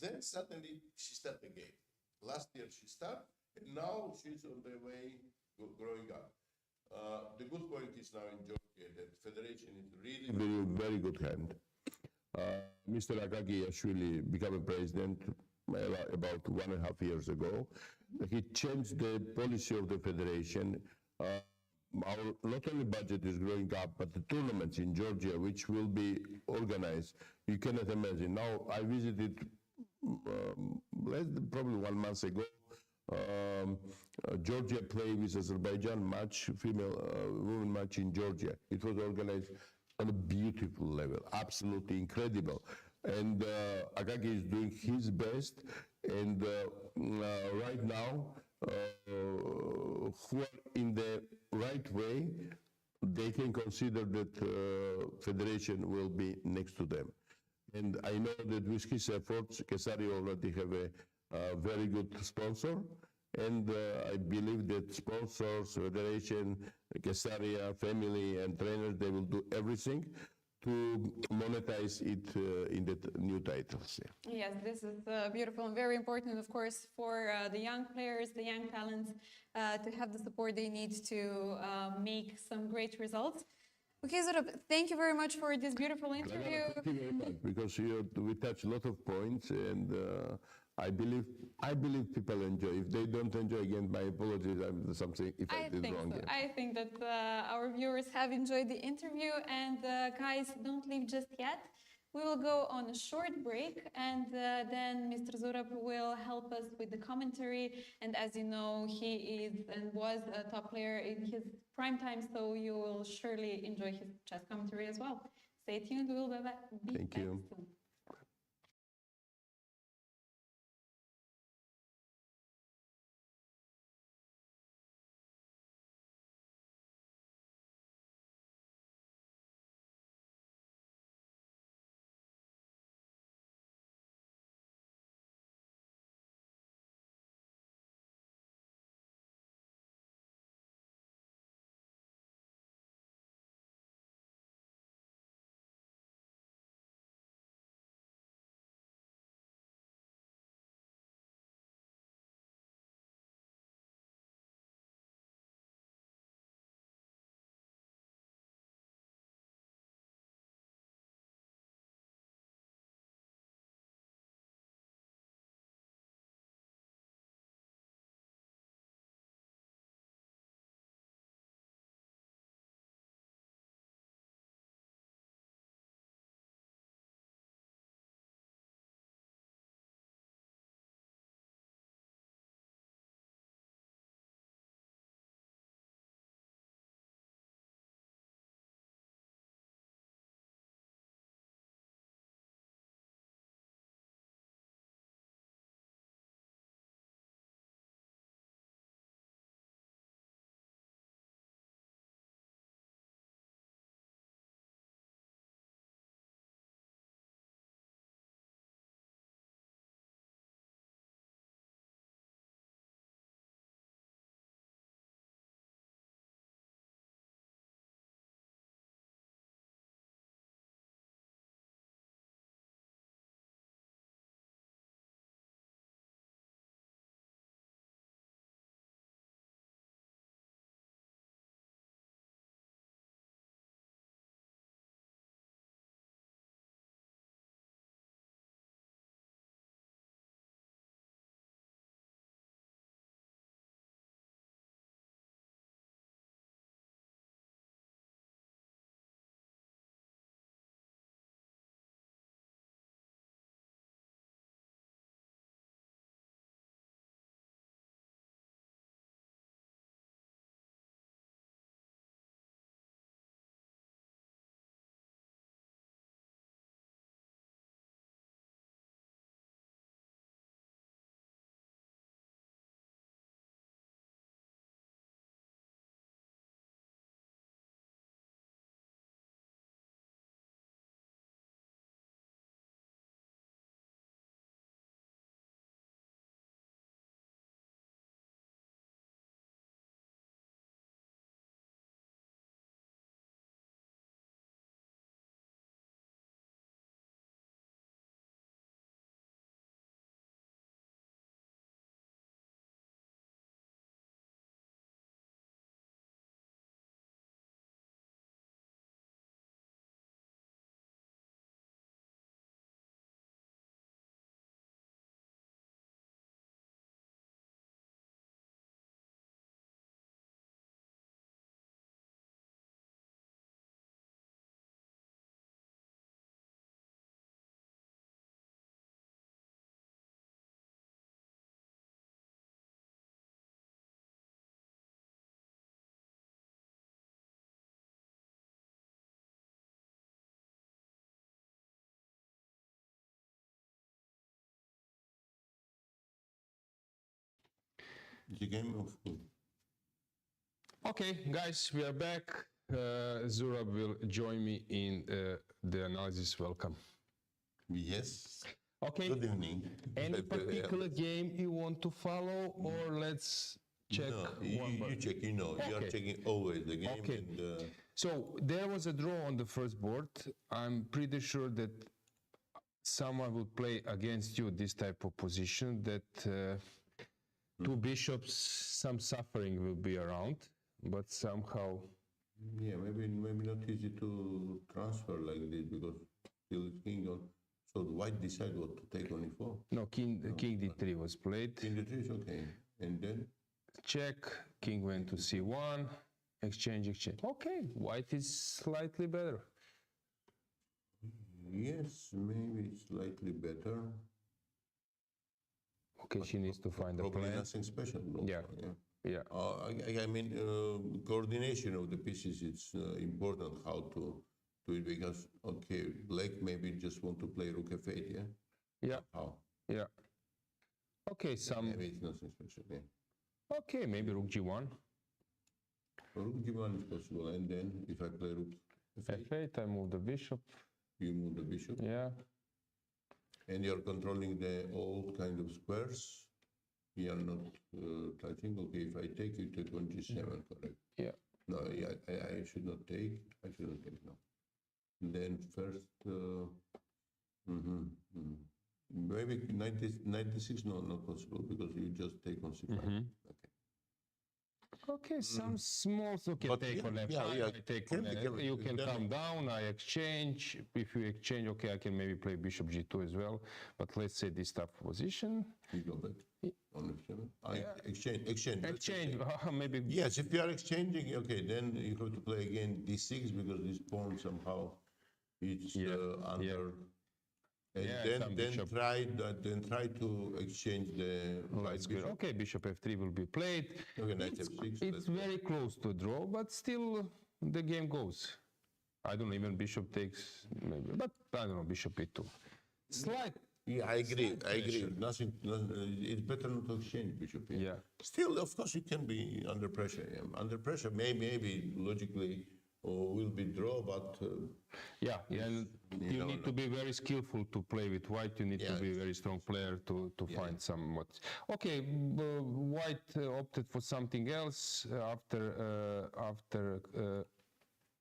then suddenly she started again. Last year she started, and now she's on the way growing up. The good point is now in Georgia that federation is really very good hand. Mr. Javakhishvili became a president about 1.5 years ago. He changed the policy of the federation. Our not only budget is growing up, but the tournaments in Georgia, which will be organized, you cannot imagine. Now, I visited probably 1 month ago. Georgia played with Azerbaijan match, women match in Georgia. It was organized on a beautiful level, absolutely incredible. And Akaki is doing his best. And right now, who are in the right way, they can consider that federation will be next to them. And I know that with his efforts, Kesaria already have a very good sponsor. And I believe that sponsors, federation, Kesaria, family, and trainers, they will do everything to monetize it in the new titles.
Yes, this is beautiful and very important, of course, for the young players, the young talents, to have the support they need to make some great results. Okay, Zurab, thank you very much for this beautiful interview.
Thank you very much, because we touch a lot of points, and I believe people enjoy. If they don't enjoy, again, my apologies. Something if I did wrong.
So. I think that our viewers have enjoyed the interview, and guys, don't leave just yet. We will go on a short break, and then Mr. Zurab will help us with the commentary. And as you know, he is and was a top player in his prime time, so you will surely enjoy his chess commentary as well. Stay tuned. We'll be back
Thank you.
soon.
The game of
Okay, guys, we are back. Zurab will join me in the analysis. Welcome.
yes.
Okay.
Good evening.
Any particular game you want to follow, or let's check
No,
one by
you check. You know, you are
Okay.
checking always the game.
Okay.
And,
So there was a draw on the first board. I'm pretty sure that someone will play against you this type of position, that two bishops, some suffering will be around, but somehow...
Yeah, maybe not easy to transfer like this because still it's king on. So the white decide what to take on e4.
No, king d3 was played.
King d3 is okay, and then
Check, king went to c1, exchange. Okay, white is slightly better.
yes, maybe it's slightly better.
Okay, she needs to find a
Probably
plan.
nothing special. No?
Yeah. Yeah.
I mean, coordination of the pieces, it's important how to do it because, okay, black maybe just want to play rook f8, yeah?
Yeah.
How?
Yeah. Okay, some...
Maybe it's nothing special, yeah.
Okay, maybe rook g1.
Rook g1 is possible, and then if I play rook f8,
f8, I move the bishop.
you move the bishop,
Yeah.
and you're controlling the old kind of squares. We are not touching. Okay, if I take, you take on g7, correct?
Yeah.
No, yeah, I should not take. I shouldn't take now. Then first, maybe 96, no, not possible because you just take on c5. Okay.
Okay, some smalls. Okay,
But
take
yeah,
on f5.
yeah,
I take on
correct.
You can
Then-
come down. I exchange. If you exchange, okay, I can maybe play bishop g2 as well. But let's say this type of position.
You go back on f7. Exchange.
Exchange. Maybe.
Yes, if you are exchanging, okay, then you have to play again d6 because this pawn somehow it's under. And
Yeah, some bishop.
then try to exchange the
Let's go.
bishop.
Okay, bishop f3 will be played.
Okay, knight f6.
It's very close to draw, but still the game goes. I don't know, even bishop takes maybe, but I don't know, bishop e2. Slight.
Yeah, I agree. Nothing. It's better not to exchange bishop.
Yeah.
Still, of course, it can be under pressure. Yeah. Under pressure, maybe logically will be draw, but
And you need to be very skillful to play with white. You need to be a very strong player to find some what. Okay, white opted for something else after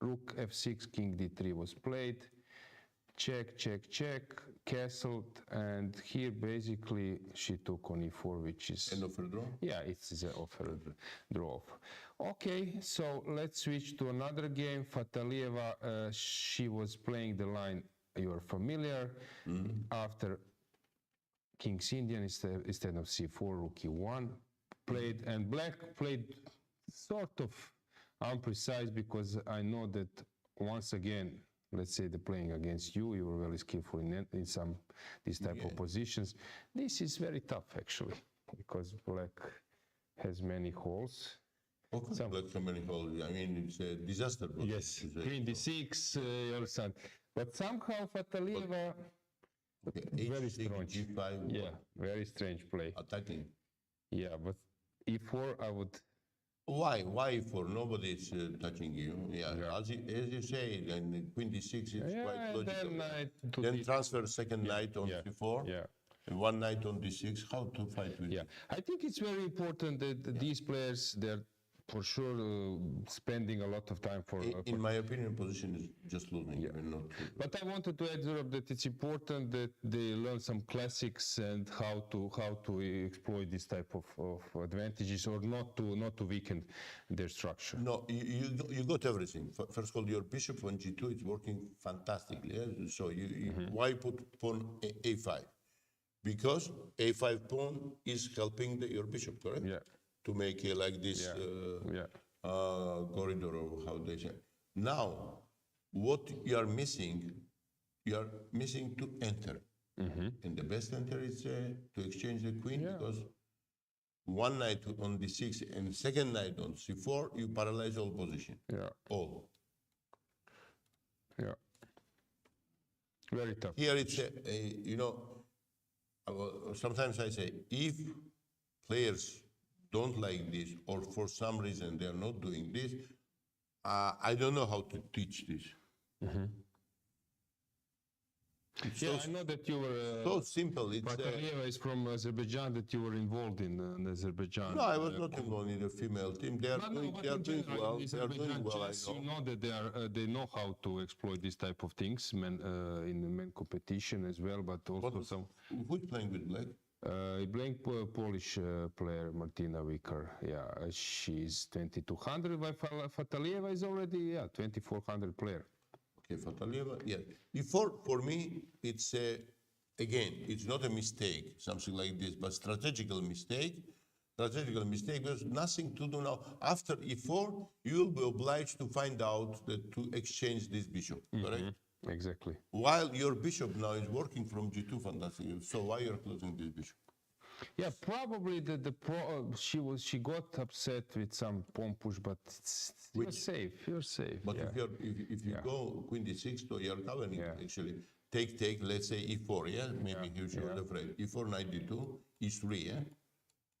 rook f6, king d3 was played. Check, castled, and here basically she took on e4, which is...
An offer draw?
Yeah, it's the offer draw. Okay, so let's switch to another game. Fatalieva, she was playing the line you're familiar. After King's Indian instead of c4, rook e1 played, and black played sort of imprecise because I know that once again, let's say the playing against you, you were very skillful in some these type of positions. This is very tough actually because black has many holes.
Of course, black so many holes. I mean, it's a disaster.
Yes, queen d6, you understand. But somehow Fatalieva, very strange.
G5.
Yeah, very strange play.
Attacking.
Yeah, but e4 I would...
Why for nobody is touching you? Yeah, as you say, then queen d6 is quite logical. Then transfer second knight on c4.
Yeah.
And one knight on d6. How to fight with it?
I think it's very important that these players, they're for sure spending a lot of time for...
In my opinion, position is just losing. Not
but I wanted to add, Zurab, that it's important that they learn some classics and how to exploit this type of advantages or not to weaken their structure.
No, you got everything. First of all, your bishop on g2 is working fantastically. Yeah? So why put pawn a5? Because a5 pawn is helping your bishop, correct?
Yeah.
To make like this corridor, or how they say. Now, what you are missing to enter. And the best enter is to exchange the queen because one knight on d6 and second knight on c4, you paralyze all position.
Yeah.
All.
Yeah. Very tough.
Here it's, sometimes I say, if players don't like this, or for some reason they are not doing this, I don't know how to teach this. It's
Yeah,
so,
I know that you were.
so simple. It's
Patalieva is from Azerbaijan. That you were involved in Azerbaijan.
no, I was not involved in the female team. They are doing,
But
they are
in
doing
general,
well.
in
They are doing
Azerbaijan
well.
chess,
I know.
you know that they know how to exploit this type of things, in the men competition as well, but also some.
Who's playing with black?
Playing Polish player Martina Wicker. Yeah, she's 2200. While Fatalieva is already 2400 player.
Okay, Fatalieva. Yeah. Before, for me, it's again, it's not a mistake, something like this, but strategical mistake. Strategical mistake. There's nothing to do now. After e4, you will be obliged to find out that to exchange this bishop. Correct?
Exactly.
While your bishop now is working from g2, fantastic. So why you're closing this bishop?
Yeah, probably she got upset with some pawn push, but you're safe. You're safe.
But
yeah.
if you go queen d6, so you're covering actually. Take, let's say e4, yeah? Maybe she was afraid. e4, knight d2, e3, yeah?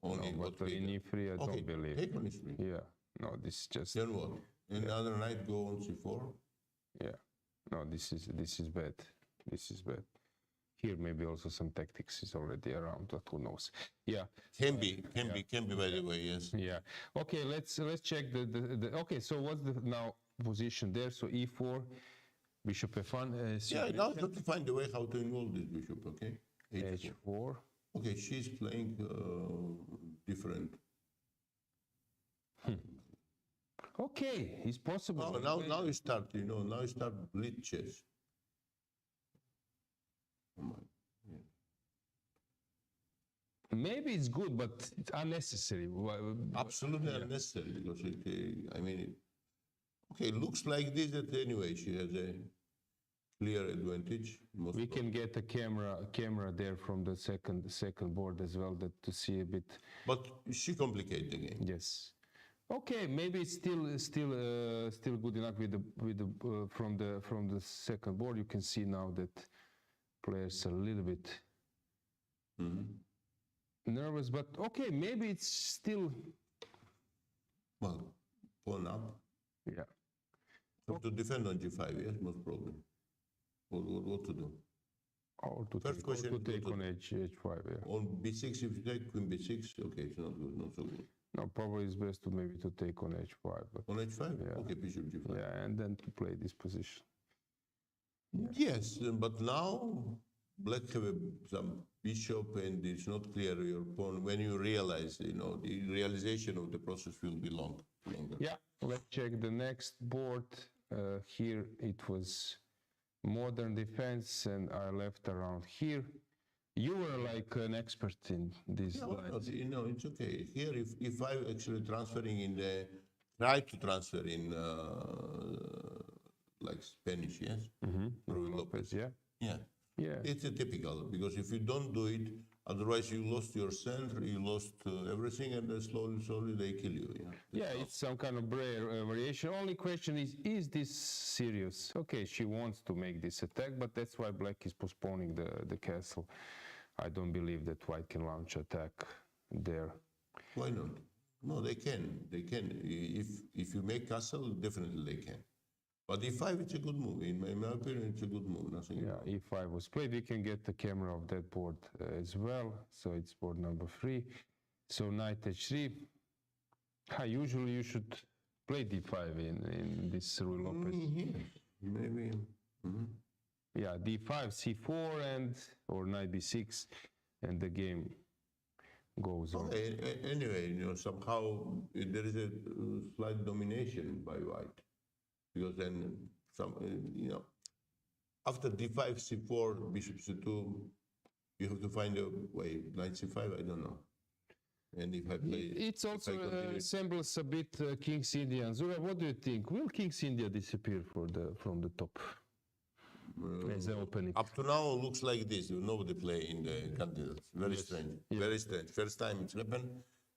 Only
No,
what
but in e3, I don't believe.
Take on e3.
Yeah, no, this is just.
Then what? Another knight go on c4?
Yeah, no, this is bad. This is bad. Here, maybe also some tactics is already around, but who knows? Yeah.
Can be, by the way, yes.
Yeah. Okay, let's check the okay, so what's the now position there? So e4, bishop f1.
Yeah, now you have to find a way how to involve this bishop, okay?
h4.
Okay, she's playing different.
Okay, it's possible.
Now you start, now you start blitz chess. Oh my, yeah.
Maybe it's good, but it's unnecessary.
Absolutely unnecessary, because okay, looks like this that anyway she has a clear advantage.
We can get a camera there from the second board as well, that to see a bit.
But she complicates the game.
Yes. Okay, maybe it's still good enough with the from the second board. You can see now that players are a little bit nervous, but okay, maybe it's still.
Well, pawn up.
Yeah.
So to defend on g5, yes, most probably. What to do?
Or to
First
take,
question,
or to take on h5, yeah.
On b6, if you take queen b6, okay, it's not good, not so good.
No, probably it's best to maybe to take on h5. But
on h5?
Yeah.
Okay, bishop g5.
yeah, and then to play this position.
Yes, but now black have some bishop and it's not clear your pawn. When you realize, the realization of the process will be longer.
Yeah, let's check the next board. Here it was modern defense, and I left around here. You were like an expert in these lines.
It's okay. Here, if I actually transferring in try to transfer in like Spanish, yes?
Lopez, yeah.
Yeah.
Yeah.
It's a typical, because if you don't do it, otherwise you lost your center, you lost everything, and then slowly they kill you.
Yeah, it's some kind of rare variation. Only question is this serious? Okay, she wants to make this attack, but that's why black is postponing the castle. I don't believe that white can launch attack there.
Why not? No, they can. They can. If you make castle, definitely they can. But e5, it's a good move. In my opinion, it's a good move. Nothing.
Yeah, e5 was played. We can get the camera of that board as well. So it's board number 3. So knight h3. Usually you should play d5 in this Ruy Lopez.
Maybe.
Yeah, d5, c4, or knight b6, and the game goes on.
Anyway, somehow there is a slight domination by white, because then after d5, c4, bishop c2, you have to find a way. Knight c5, I don't know. And if I play,
it also resembles a bit King's India. Zura, what do you think? Will King's India disappear from the top? As an opening.
Up to now, looks like this. Nobody play in the candidates. Very strange. Yeah. Very strange. First time it's happened,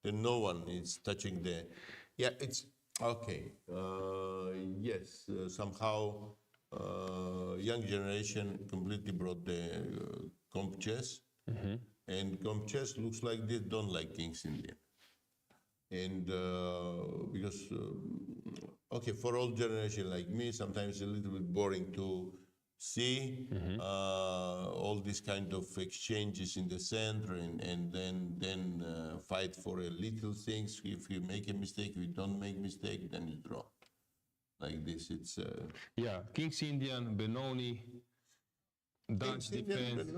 then no one is touching the. Yeah, it's okay. Yes, somehow young generation completely brought the comp chess, and comp chess looks like this. Don't like King's India, and because okay, for old generation like me, sometimes it's a little bit boring to see all these kind of exchanges in the center, and then fight for a little things. If you make a mistake, if you don't make mistake, then you draw. Like this, it's
yeah, Kings Indian, Benoni, Dutch defense,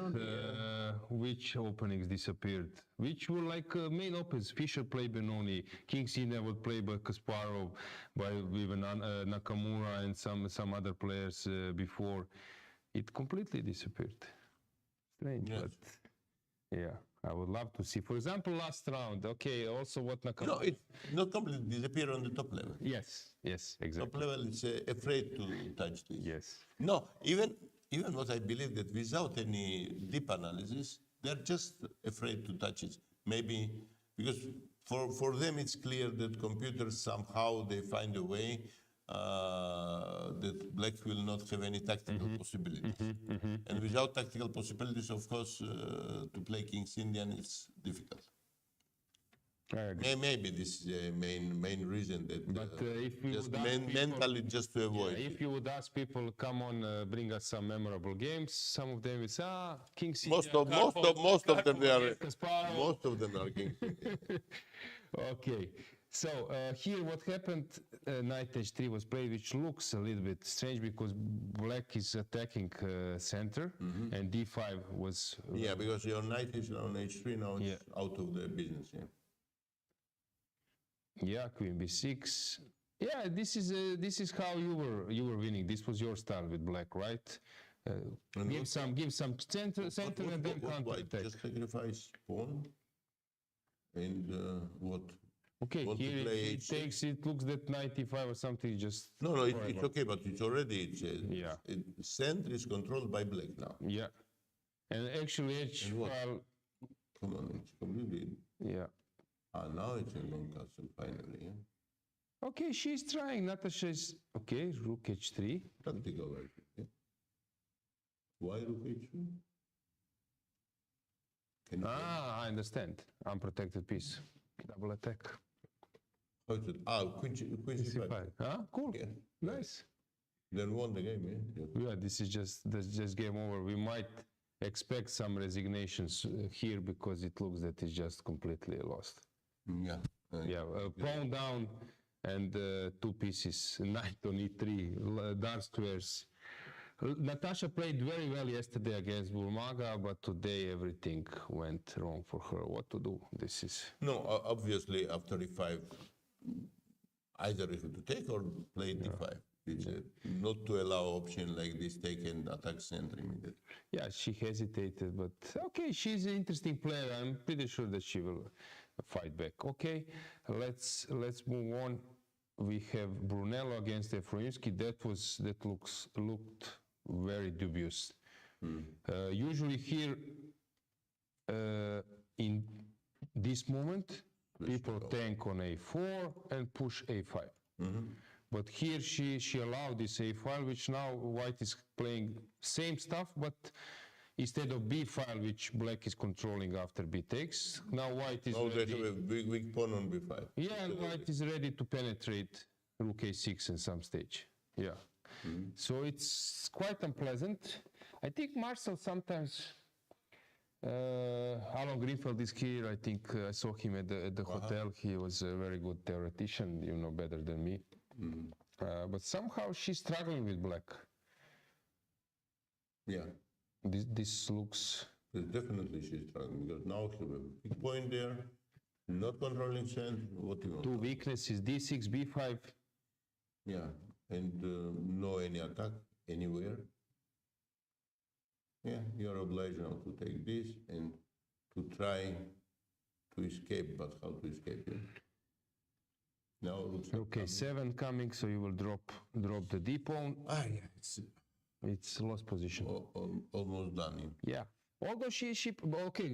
which openings disappeared, which were like main opens. Fischer played Benoni, Kings Indian would play by Kasparov, with Nakamura and some other players before. It completely disappeared. Strange,
yes.
but yeah, I would love to see. For example, last round. Okay, also what Nakamura.
No, it not completely disappear on the top level.
Yes, exactly.
Top level is afraid to touch this.
Yes.
No, even what I believe that without any deep analysis, they're just afraid to touch it. Maybe because for them it's clear that computers somehow they find a way that black will not have any tactical possibilities. And without tactical possibilities, of course, to play Kings Indian is difficult. Maybe this is the main reason that
if you
just
would ask people,
mentally just to avoid.
Yeah, if you would ask people, come on, bring us some memorable games, some of them is Kings
Most
Indian.
of them are
Kasparov.
most of them are Kings.
Okay, so here what happened, knight h3 was played, which looks a little bit strange because black is attacking center, and d5 was...
Yeah, because your knight is on h3, now it's out of the business.
Yeah, queen b6. Yeah, this is how you were winning. This was your style with black, right? Give some center and then counter attack.
Just sacrifice pawn and what?
Okay, here it takes. It looks that 95 or something. Just
no, it's okay, but it's already
yeah.
Center is controlled by black now.
Yeah, and actually h file.
Come on, it's completely.
Yeah.
Now it's a long castle finally. Yeah?
Okay, she's trying. Natasha is okay. Rook h3.
Tactical, right? Yeah. Why rook h3?
I understand. Unprotected piece. Double attack.
How is it? Queen c5.
Cool.
Yeah.
Nice.
Then won the game, yeah?
Yeah, this is just game over. We might expect some resignations here because it looks that it's just completely lost.
Yeah.
Pawn down and 2 pieces, knight on e3, dark squares. Natasha played very well yesterday against Bulmaga, but today everything went wrong for her. What to do? This is...
No, obviously after e5, either you have to take or play d5. It's not to allow option like this, take and attack center immediately.
Yeah, she hesitated, but okay, she's an interesting player. I'm pretty sure that she will fight back. Okay, let's move on. We have Brunello against Efroimski. That looked very dubious. Usually here in this moment, people tank on a4 and push a5. But here she allowed this a file, which now white is playing same stuff, but instead of b file, which black is controlling after b takes, now white is ready.
They have a big pawn on b5.
Yeah, and white is ready to penetrate rook a6 in some stage. Yeah. So it's quite unpleasant. I think Marsel sometimes... Alan Greenfeld is here. I think I saw him at the hotel. He was a very good theoretician, you know better than me. But somehow she's struggling with black.
Yeah.
This looks...
Definitely she's struggling, because now she has a big point there, not controlling center. What do you want?
Two weaknesses, d6, b5.
Yeah, and no any attack anywhere. Yeah, you're obliged now to take this and to try to escape, but how to escape it? Now
okay, 7 coming, so you will drop the d pawn.
Yeah,
it's lost position.
Almost done.
Yeah. Although she okay,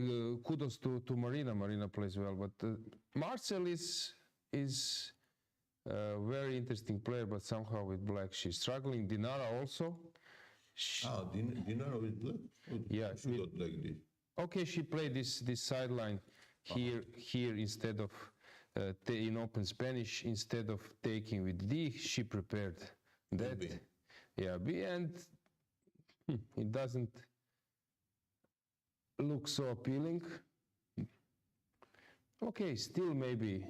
kudos to Marina. Marina plays well, but Marsel is a very interesting player, but somehow with black she's struggling. Dinara also.
Dinara with black?
Yeah.
She got like this.
Okay, she played this sideline here instead of in open Spanish, instead of taking with D, she prepared that.
B.
Yeah, B, and it doesn't look so appealing. Okay, still maybe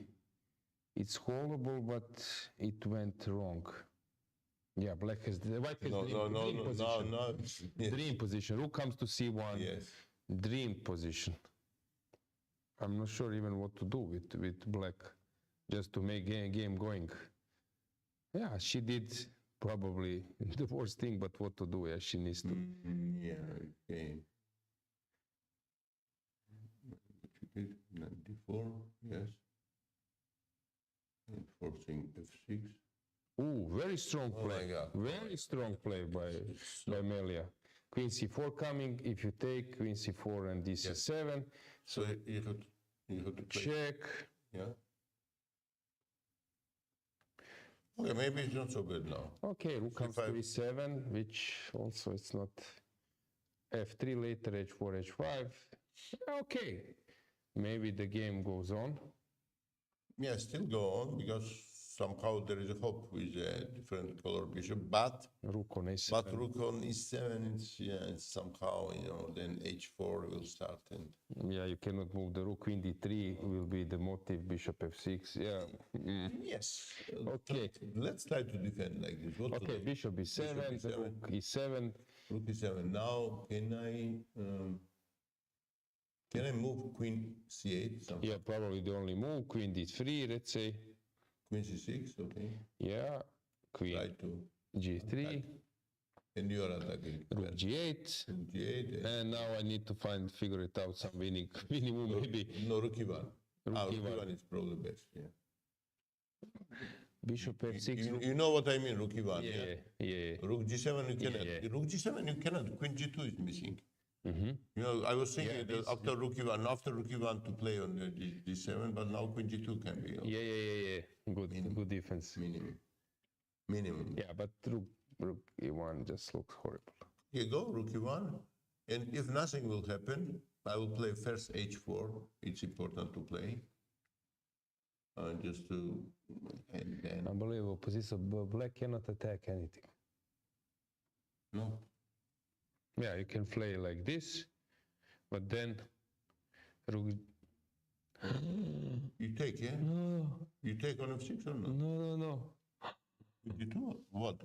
it's holdable, but it went wrong. Yeah, black has the white has dream position.
Yes.
Dream position. Rook comes to c1.
Yes.
Dream position. I'm not sure even what to do with black, just to make game going. Yeah, she did probably the worst thing, but what to do? Yeah, she needs to.
Yeah, okay. Knight d4, yes. And forcing f6.
Ooh, very strong
Oh
play.
my God.
Very strong play by Melia. Queen c4 coming. If you take queen c4 and dc7,
So you have to play.
check.
Yeah. Okay, maybe it's not so good now.
Okay, rook comes to e7, which also it's not. f3 later, h4, h5. Okay, maybe the game goes on.
Yeah, still go on because somehow there is a hope with a different color bishop, but
Rook on a7.
rook on e7, it's somehow, then h4 will start and
Yeah, you cannot move the rook. Queen d3 will be the motive. Bishop f6. Yeah.
yes.
Okay.
Let's try to defend like this. What to
Okay,
do?
bishop e7, the rook e7.
Rook e7. Now can I move queen c8? Somehow?
Yeah, probably the only move. Queen d3, let's say.
Queen c6, okay.
Yeah. Queen
Try to.
g3.
And you are attacking.
Rook g8.
Rook g8.
And now I need to figure it out, some winning move maybe.
No, rook e1.
Rook
Rook
e1.
e1 is probably best, yeah.
Bishop f6.
You know what I mean, rook e1,
Yeah.
Rook g7 you cannot.
Yeah.
Rook g7 you cannot. Queen g2 is missing.
Mm-hmm.
I was thinking that after rook e1 to play on g7, but now queen g2 can be.
Yeah. Good defense.
Minimum.
Yeah, but rook e1 just looks horrible.
Here you go, rook e1. And if nothing will happen, I will play first h4. It's important to play. Just to, and then.
Unbelievable position. Black cannot attack anything.
No.
Yeah, you can play like this, but then rook.
You take, yeah?
No,
You take on f6 or not?
no.
You do what?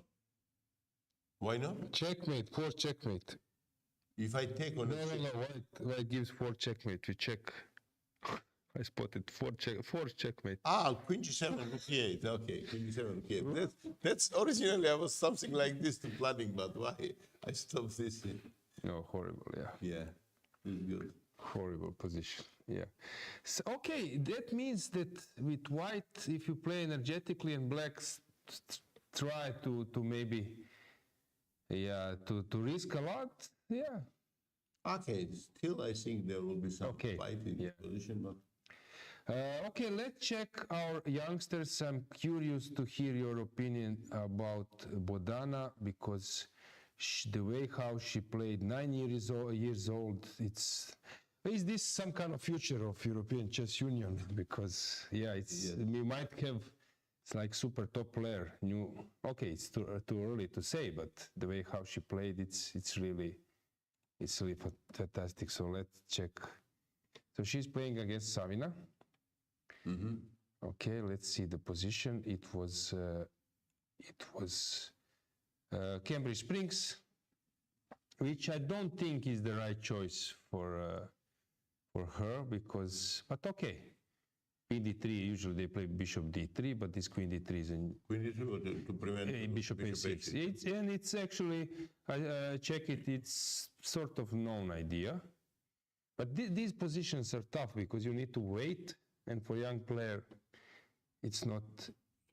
Why not?
Checkmate, force checkmate.
If I take on f6.
No. White gives force checkmate. We check. I spotted force checkmate.
Queen g7, rook e8. Okay, queen g7, rook e8. That's originally I was something like this to planning, but why? I stopped this.
No, horrible. Yeah.
Yeah, it's good.
Horrible position. Yeah. So, okay, that means that with white, if you play energetically and black try to maybe, to risk a lot. Yeah.
Okay, still I think there will be some fight in this position, but.
Okay, let's check our youngsters. I'm curious to hear your opinion about Bodana because the way how she played, 9 years old, is this some kind of future of European Chess Union? Because we might have it's like super top player. It's too early to say, but the way how she played, it's really fantastic. So let's check. So she's playing against Savina.
Mm-hmm.
Okay, let's see the position. It was Cambridge Springs, which I don't think is the right choice for her but okay. Queen d3, usually they play bishop d3, but this queen d3 is in
Queen d3 to prevent
bishop a6. It's actually, I check it, it's sort of known idea. But these positions are tough because you need to wait. And for young player, it's not.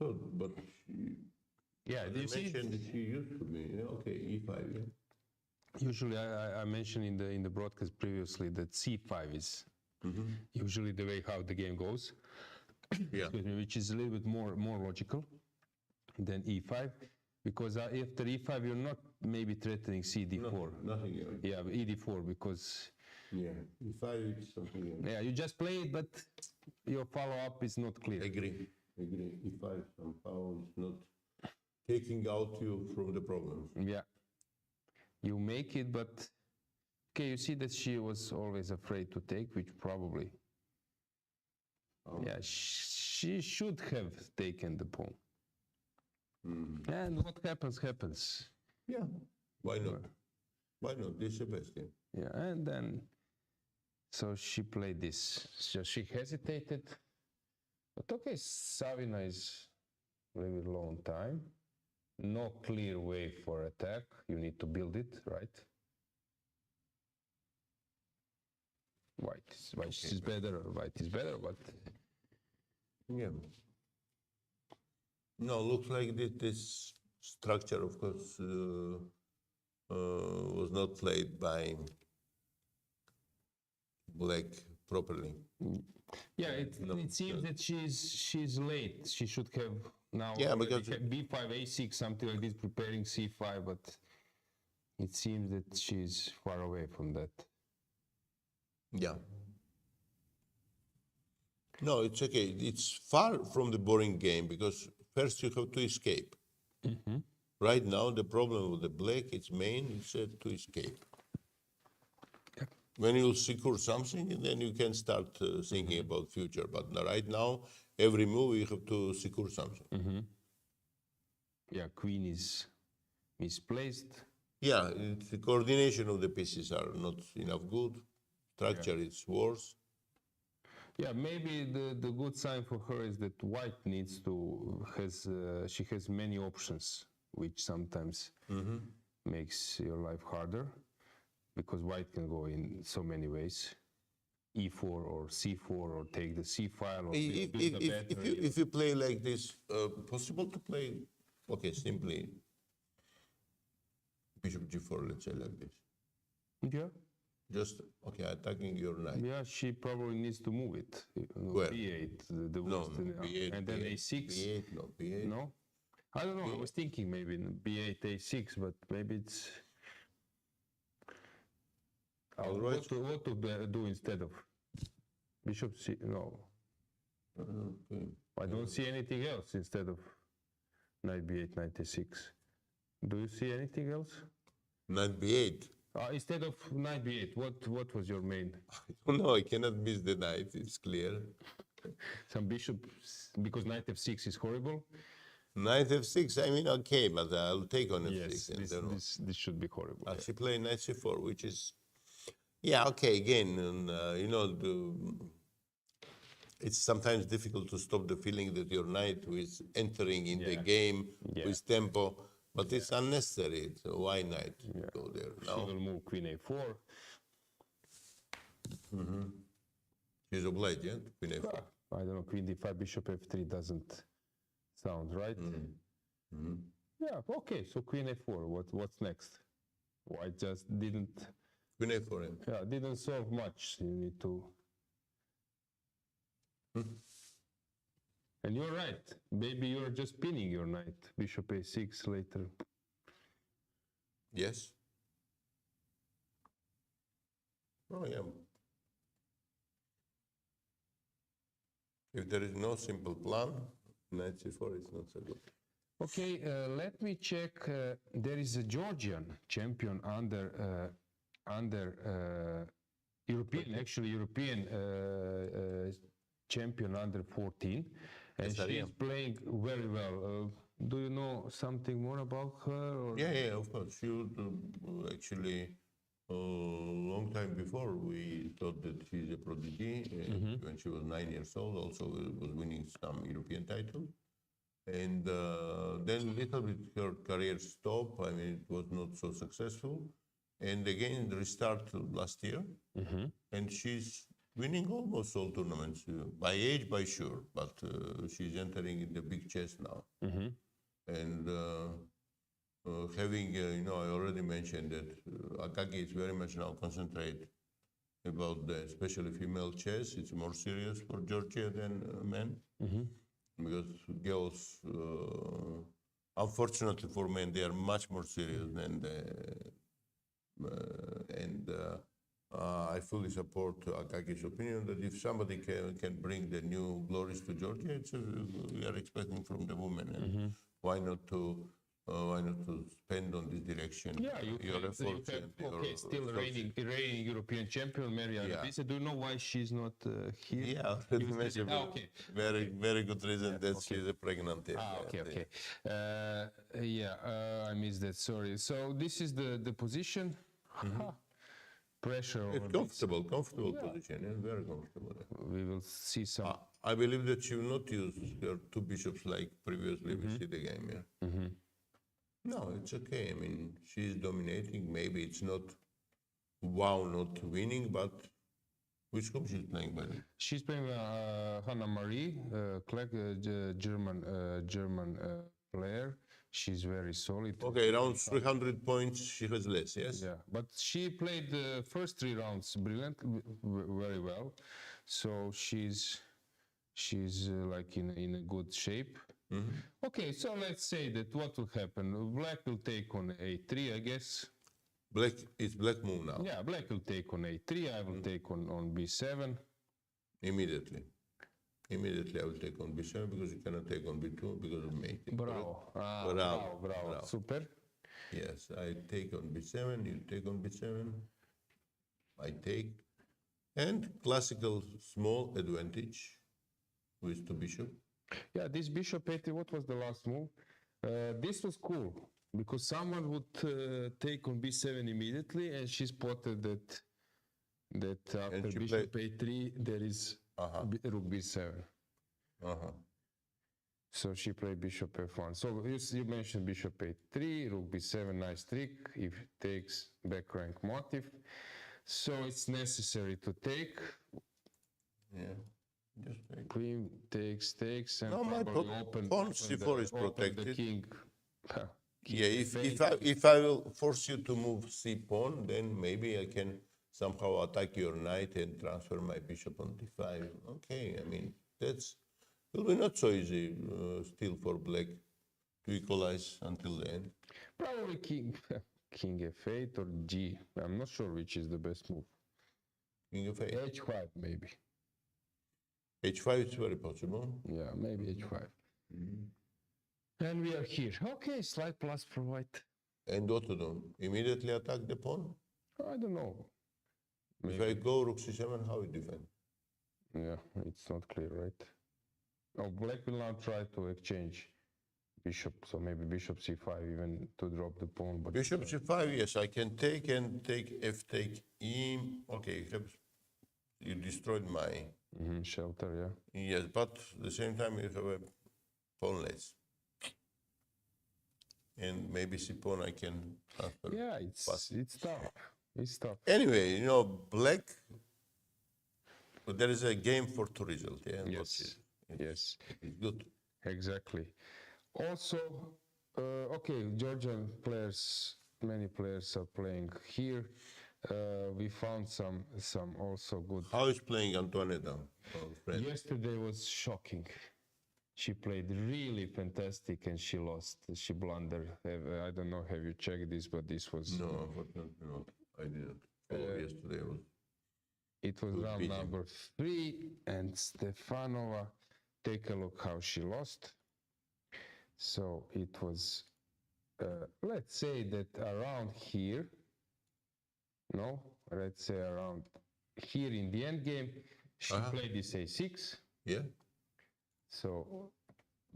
So, but
you see,
she used to be okay. E5. Yeah.
Usually, I mentioned in the broadcast previously that C5 is usually the way how the game goes.
Yeah.
Excuse me, which is a little bit more logical than E5, because after E5 you're not maybe threatening CD4.
Nothing else.
Yeah, ED4 because.
Yeah, E5 is something else.
Yeah, you just play it, but your follow-up is not clear.
Agree. E5 somehow is not taking out you from the problem.
Yeah. you make it, but okay, you see that she was always afraid to take, which probably, yeah, she should have taken the pawn. And what happens, happens.
Yeah, why not? Why not? This is the best thing.
Yeah, and then, so she played this. So she hesitated. But okay, Savina is a little bit long time. No clear way for attack. You need to build it, right? White is better, but
Yeah. No, looks like this structure, of course, was not played by Black properly.
yeah, it seems that she's late. She should have now
because
b5, a6, something like this, preparing c5, but it seems that she's far away from that.
Yeah. No, it's okay. It's far from the boring game because first you have to escape. Right now, the problem with the Black, its main, is to escape. When you secure something, then you can start thinking about future. But right now, every move you have to secure something.
Yeah, queen is misplaced.
Yeah, the coordination of the pieces are not enough good. Structure is worse.
Yeah, maybe the good sign for her is that white needs to she has many options, which sometimes makes your life harder, because white can go in so many ways, e4 or c4 or take the c file or build a battery.
If you play like this, possible to play, okay, simply bishop g4, let's say like this.
Yeah.
Just, okay, attacking your knight.
Yeah, she probably needs to move it.
Where?
b8, the
No,
worst,
b8,
and then
b8,
a6.
b8, no, b8.
No? I don't know, I was thinking maybe b8, a6, but maybe it's...
Otherwise,
What to do instead of bishop c? No,
okay.
I don't see anything else instead of knight b8, knight a6. Do you see anything else?
Knight b8.
Instead of knight b8, what was your main?
I don't know, I cannot miss the knight, it's clear.
Some bishop, because knight f6 is horrible.
Knight f6, I mean, okay, but I'll take on
Yes,
f6.
this should be horrible.
She played knight c4, which is, yeah, okay, again, you know, it's sometimes difficult to stop the feeling that your knight is entering in the game with tempo, but it's unnecessary. So why knight go there now?
She will move queen a4.
She's obliged, yeah, to queen a4.
I don't know, queen d5, bishop f3 doesn't sound right. Yeah, okay, so queen a4, what's next? White just didn't...
Queen a4.
Yeah, didn't solve much. You need to... And you're right. Maybe you're just pinning your knight. Bishop a6 later.
Yes. Oh, yeah. If there is no simple plan, knight c4 is not so good.
Okay, let me check. There is a Georgian champion under European champion under 14, and she's playing very well. Do you know something more about her? Or?
Yeah, of course. She would, actually, a long time before, we thought that she's a prodigy. When she was 9 years old, also was winning some European titles. And then little bit her career stopped. I mean, it was not so successful. And again, restart last year. And she's winning almost all tournaments, by age, by sure. But she's entering in the big chess now. And having, you know, I already mentioned that Akagi is very much now concentrate about the, especially female chess. It's more serious for Georgia than men. Because girls, unfortunately for men, they are much more serious than I fully support Akagi's opinion that if somebody can bring the new glories to Georgia, we are expecting from the women. And why not to why not to spend on this direction?
Yeah,
your efforts and your
still reigning European champion, Maria Alojzije. Do you know why she's not here?
Yeah,
okay.
Very good reason that she's a pregnant.
Okay. I missed that. Sorry. So this is the position. Pressure.
It's comfortable position. Yeah, very comfortable.
We will see some.
I believe that she will not use her two bishops like previously we see the game. Yeah. No, it's okay. I mean, she's dominating. Maybe it's not not winning, but which club she's playing by?
She's playing Hanna Marie, German player. She's very solid.
Okay, around 300 points she has less, yes?
Yeah, but she played the first 3 rounds brilliantly, very well. So she's like in a good shape. Okay, so let's say that what will happen? Black will take on a3, I guess.
It's black move now.
Yeah, black will take on a3. I will take on b7.
Immediately I will take on b7 because you cannot take on b2 because of mating.
Bravo.
Bravo.
Super.
Yes, I take on b7, you take on b7. I take. And classical small advantage with two bishop.
Yeah, this bishop 80, what was the last move? This was cool because someone would take on b7 immediately, and she spotted that after bishop a3 there is rook b7. So she played bishop f1. So you mentioned bishop a3, rook b7, nice trick. If it takes back rank motif, so it's necessary to take.
Yeah. Just take.
Queen takes, and
my pawn c4 is protected.
The king.
If I will force you to move c pawn, then maybe I can somehow attack your knight and transfer my bishop on d5. Okay, I mean will be not so easy still for black to equalize until the end.
Probably king f8 or g. I'm not sure which is the best move.
King f8.
h5 maybe.
h5 is very possible.
Yeah, maybe h5. And we are here. Okay, slide plus for white.
And what to do? Immediately attack the pawn?
I don't know. Maybe.
If I go rook c7, how you defend?
Yeah, it's not clear, right? Oh, black will now try to exchange bishop, so maybe bishop c5 even to drop the pawn. But
bishop c5, yes, I can take and take f take e. Okay, you destroyed my
shelter, yeah.
Yes, but at the same time you have a pawn less. And maybe c pawn I can transfer.
Yeah, it's tough. It's tough.
Anyway, black. There is a game for two results. Yeah.
Yes.
It's good.
Exactly. Also, okay, Georgian players, many players are playing here. We found some also good.
How is playing Antoaneta?
Yesterday was shocking. She played really fantastic and she lost. She blundered. I don't know, have you checked this, but this was...
No, I didn't follow yesterday.
It was round number 3 and Stefanova, take a look how she lost. So it was, let's say that around here, let's say around here in the end game, she played this a6.
Yeah.
So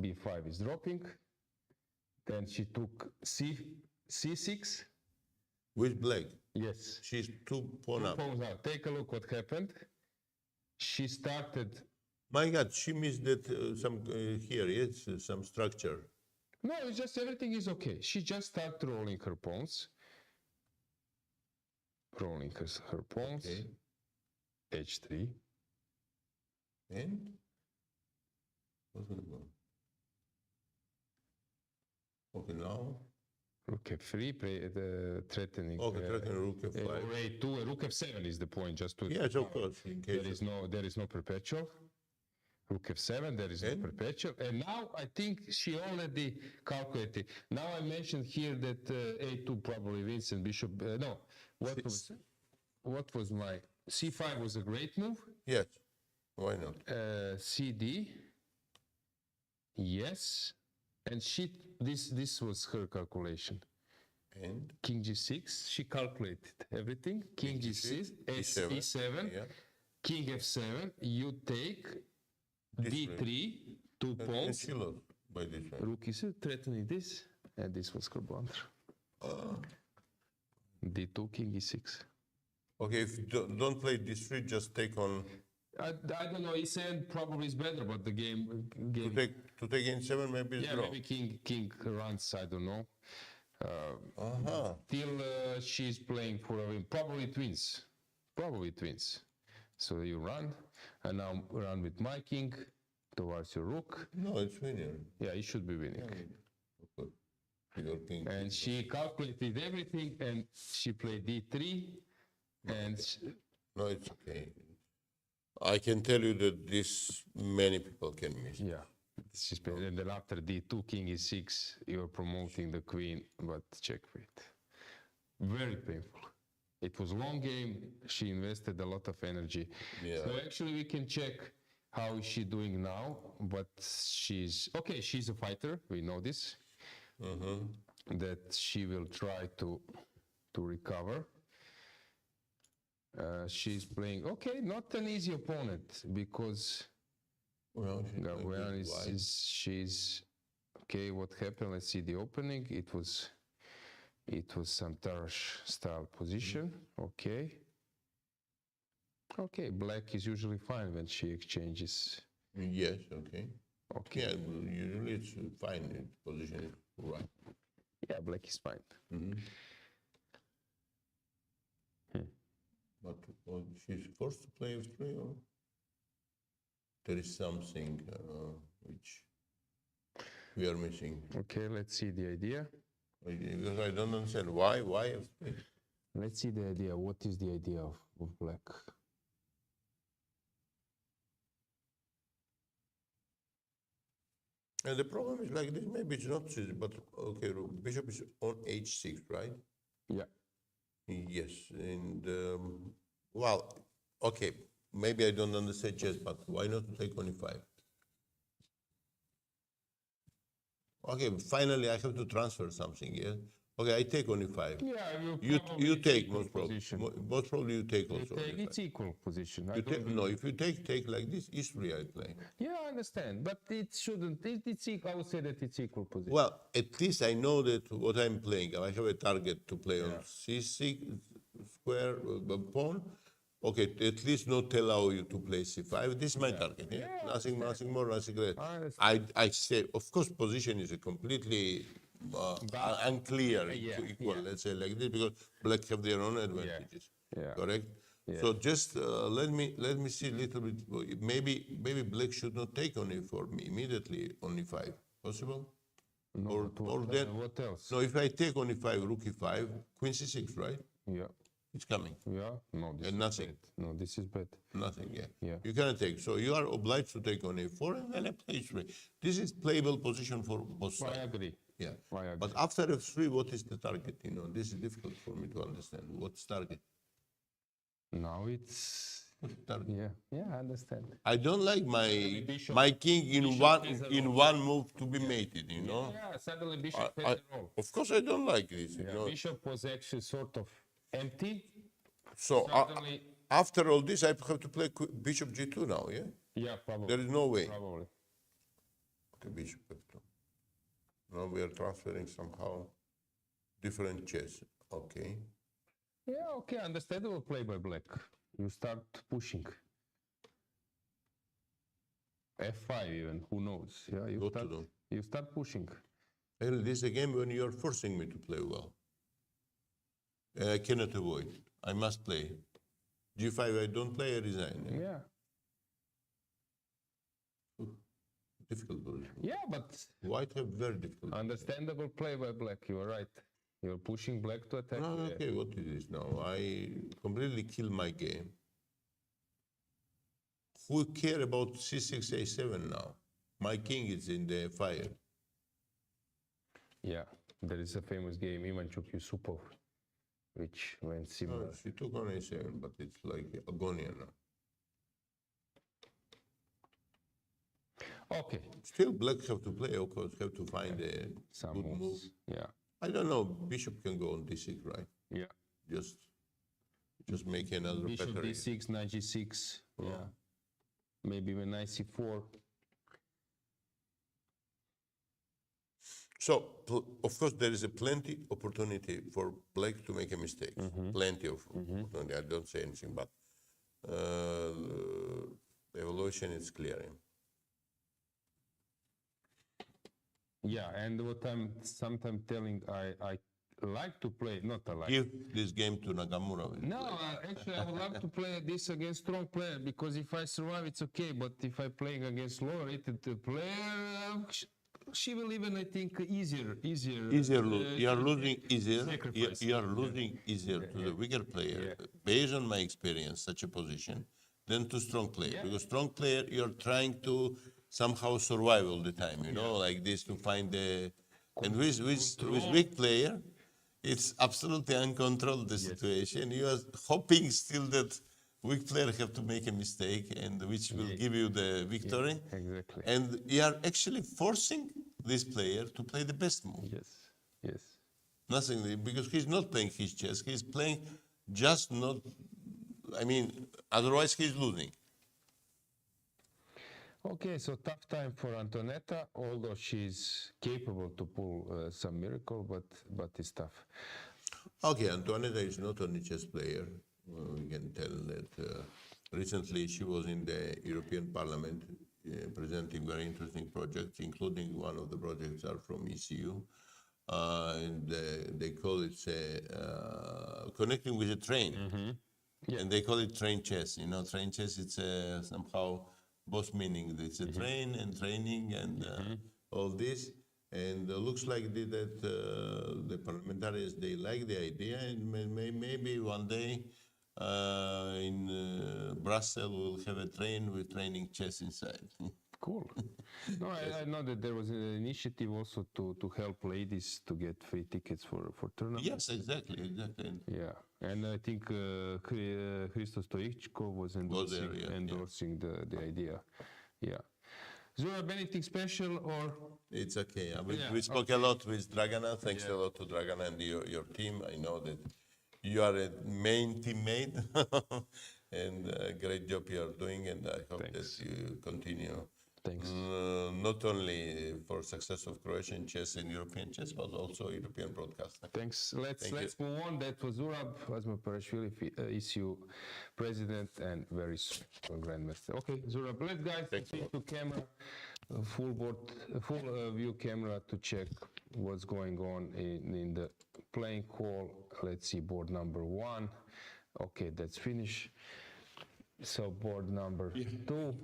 b5 is dropping. Then she took c6.
With black?
Yes.
She's two pawns up.
Take a look what happened. She started...
My God, she missed that some here, yes, some structure.
No, it's just everything is okay. She just started rolling her pawns. Rolling her pawns.
Okay.
h3.
And? What's going on? Okay, now?
Rook f3, threatening.
Okay, threatening rook f5.
Or a2, rook f7 is the point, just to...
Yes, of course.
There is no perpetual. Rook f7, there is no perpetual. And now I think she already calculated. Now I mentioned here that a2 probably wins and bishop... no, what was my... c5 was a great move.
Yes, why not?
cd, yes. And this was her calculation.
And
King G6, she calculated everything. King G6,
E7,
E7,
yeah.
King F7, you take D3, 2
And
pawns,
she lost by this one.
rook E6, threatening this, and this was her blunder. D2, King E6.
Okay, if you don't play D3, just take on
I don't know, E7 probably is better, but the game
to take N7 maybe it's
yeah,
draw.
maybe King runs, I don't know. Till she's playing for a win. Probably twins. So you run, and now run with my king towards your rook.
No, it's winning.
Yeah, it should be winning.
Your king.
And she calculated everything, and she played D3, and
No, it's okay. I can tell you that this many people can miss.
yeah. She's played, and then after D2, King E6, you're promoting the queen, but checkmate. Very painful. It was a long game. She invested a lot of energy.
Yeah.
So actually, we can check how is she doing now. But she's okay. She's a fighter. We know this. That she will try to recover. She's playing okay. Not an easy opponent because.
Well,
She's okay. What happened? Let's see the opening. It was some Tarrasch style position. Okay. Okay. Black is usually fine when she exchanges.
yes, okay.
Okay.
Yeah, usually it's fine in position, right?
Yeah, black is fine.
But she's forced to play F3 or there is something which we are missing.
Okay. Let's see the idea.
Because I don't understand why F3.
Let's see the idea. What is the idea of black?
And the problem is like this, maybe it's not easy, but okay, bishop is on H6, right?
Yeah.
Yes, and well, okay, maybe I don't understand chess, but why not take on E5? Okay, finally I have to transfer something, yes? Okay, I take on E5.
Yeah,
You take most probably.
position.
Most probably you take also. on
It's
E5.
equal position.
No, if you take like this, E3 I play.
Yeah, I understand, but it shouldn't. It's equal. I would say that it's equal position.
Well, at least I know that what I'm playing. I have a target to play on C6 square pawn. Okay, at least not allow you to play C5. This is my target. Yeah? Nothing more, nothing less. I say, of course, position is a completely unclear equal. Let's say like this because black have their own advantages. Correct. Yeah. So just let me see a little bit. Maybe black should not take on E4 immediately on E5. Possible?
No,
or then
what else?
No, if I take on E5, rook E5, queen C6, right?
Yeah.
It's coming.
Yeah. No. This
and
is
nothing.
Bad. No, this is bad.
Nothing. Yeah.
Yeah.
You cannot take. So you are obliged to take on A4 and then I play E3. This is playable position for both sides.
I agree.
Yeah.
I agree.
But after F3, what is the target? You know, this is difficult for me to understand. What's target?
Now it's
target?
Yeah, I understand.
I don't like my king in one move to be mated, you know.
Yeah, suddenly bishop has a role.
Of course, I don't like this. You know?
Bishop was actually sort of empty.
So after all this, I have to play bishop G2 now, yeah?
Yeah, probably.
There is no way.
Probably.
Okay, bishop F2. Now we are transferring somehow different chess. Okay.
Yeah, okay, understandable play by black. You start pushing. F5 even, who knows? Yeah, you start pushing.
Well, this is a game when you are forcing me to play well. I cannot avoid it. I must play. G5 I don't play, I resign.
Yeah.
Difficult position.
Yeah, but
white have very difficult.
Understandable play by black, you are right. You're pushing black to attack.
No, okay, what is this now? I completely kill my game. Who care about C6, A7 now? My king is in the fire.
Yeah, there is a famous game, Ivanchuk Yusupov, which went similar.
No, she took on A7, but it's like Agonia now.
Okay.
Still, black have to play, of course, have to find a
Some
good move.
moves. Yeah.
I don't know, bishop can go on d6, right?
Yeah.
Just make another
Bishop
pattern.
d6, knight g6. Yeah. Maybe even knight c4.
So, of course, there is a plenty opportunity for black to make a mistake. Plenty of opportunity. I don't say anything, but the evaluation is clear.
Yeah, and what I'm sometimes telling, I like to play, not I like.
Give this game to Nagamura.
No, actually, I would love to play this against strong player, because if I survive, it's okay. But if I play against lower rated player, she will even, I think, easier.
You are losing easier.
Sacrifice.
You are losing easier to the weaker player, based on my experience, such a position, than to strong player. Because strong player, you're trying to somehow survive all the time. You know, like this to find the. And with weak player, it's absolutely uncontrolled the situation. You are hoping still that weak player have to make a mistake, and which will give you the victory.
Yeah, exactly.
And you are actually forcing this player to play the best move.
Yes.
Nothing, because he's not playing his chess. He's playing just not. I mean, otherwise he's losing.
Okay, so tough time for Antoaneta, although she's capable to pull some miracle, but it's tough.
Okay, Antoaneta is not only chess player. We can tell that recently she was in the European Parliament presenting very interesting projects, including one of the projects are from ECU. And they call it connecting with a train. And they call it train chess. You know, train chess, it's somehow both meaning. It's a train and training and all this. And looks like that the parliamentarians, they like the idea, and maybe one day in Brussels we'll have a train with training chess inside.
Cool. No, I know that there was an initiative also to help ladies to get free tickets for tournaments.
Yes, exactly.
Yeah, and I think Christos Stoichkov was endorsing the idea. Yeah. Zurab, anything special or?
It's okay. We spoke a lot with Dragana. Thanks a lot to Dragana and your team. I know that you are a main teammate, and great job you are doing. And I hope that you continue.
Thanks.
Not only for success of Croatian chess and European chess, but also European broadcasting.
Thanks. Let's move on. That was Zurab Osmak, ECU President and very strong Grandmaster. Okay, Zurab, let's guys switch to camera, full view camera to check what's going on in the playing call. Let's see board number 1. Okay, that's finished. So board number 2.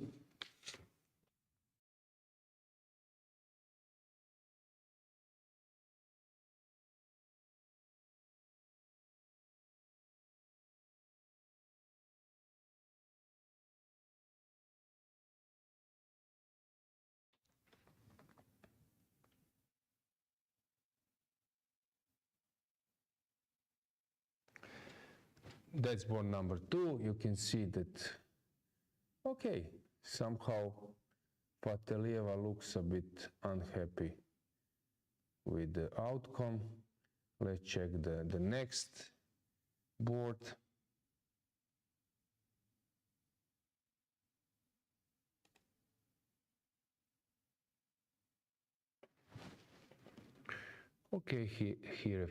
That's board number 2. You can see that, okay, somehow Patelieva looks a bit unhappy with the outcome. Let's check the next board. Okay, here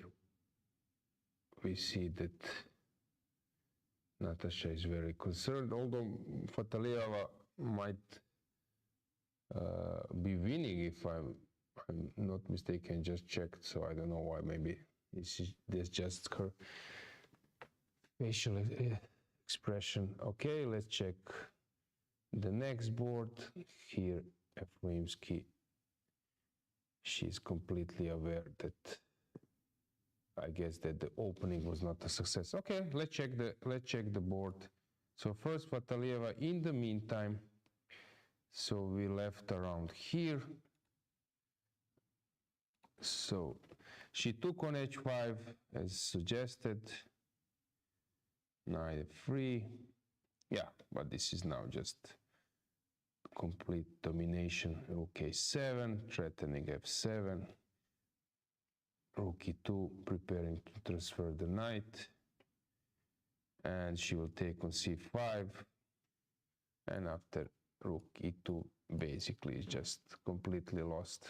we see that Natasha is very concerned, although Fatalieva might be winning if I'm not mistaken. Just checked, so I don't know why. Maybe this just her facial expression. Okay, let's check the next board. Here, Efroimski. She's completely aware that I guess that the opening was not a success. Okay, let's check the board. So first Fatalieva in the meantime. So we left around here. So she took on h5 as suggested. Knight f3. Yeah, but this is now just complete domination. Rook a7, threatening f7. Rook e2, preparing to transfer the knight. And she will take on c5. And after rook e2, basically is just completely lost.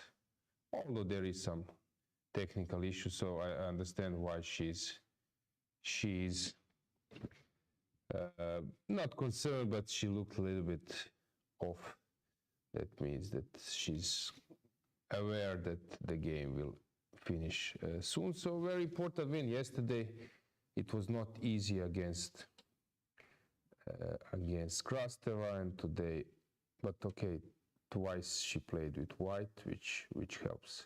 Although there is some technical issue, so I understand why she's not concerned, but she looked a little bit off. That means that she's aware that the game will finish soon. So very important win yesterday. It was not easy against Krasteva, and today, but okay, twice she played with white, which helps.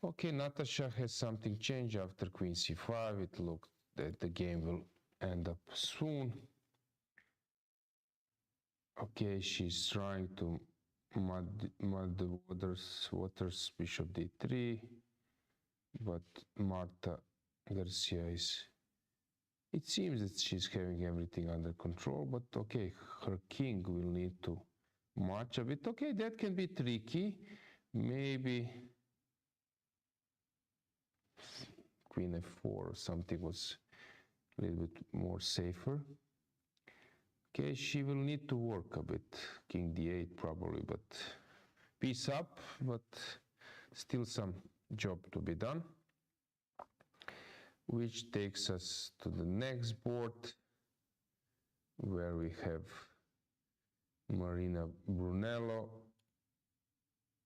Okay, Natasha has something changed after queen c5. It looked that the game will end up soon. Okay, she's trying to mud the waters, bishop d3, but Marta Garcia is, it seems that she's having everything under control, but okay, her king will need to match a bit. Okay, that can be tricky. Maybe queen f4 or something was a little bit more safer. Okay, she will need to work a bit. King d8 probably, but piece up, but still some job to be done. Which takes us to the next board, where we have Marina Brunello,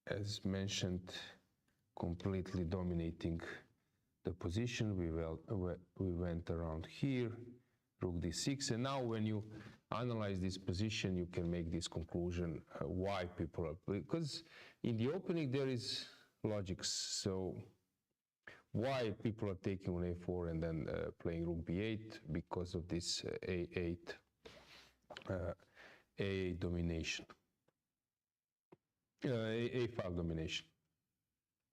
as mentioned, completely dominating the position. We went around here, rook d6, and now when you analyze this position, you can make this conclusion why people are playing. Because in the opening there is logic, so why people are taking on a4 and then playing rook b8, because of this a8 a domination, a5 domination.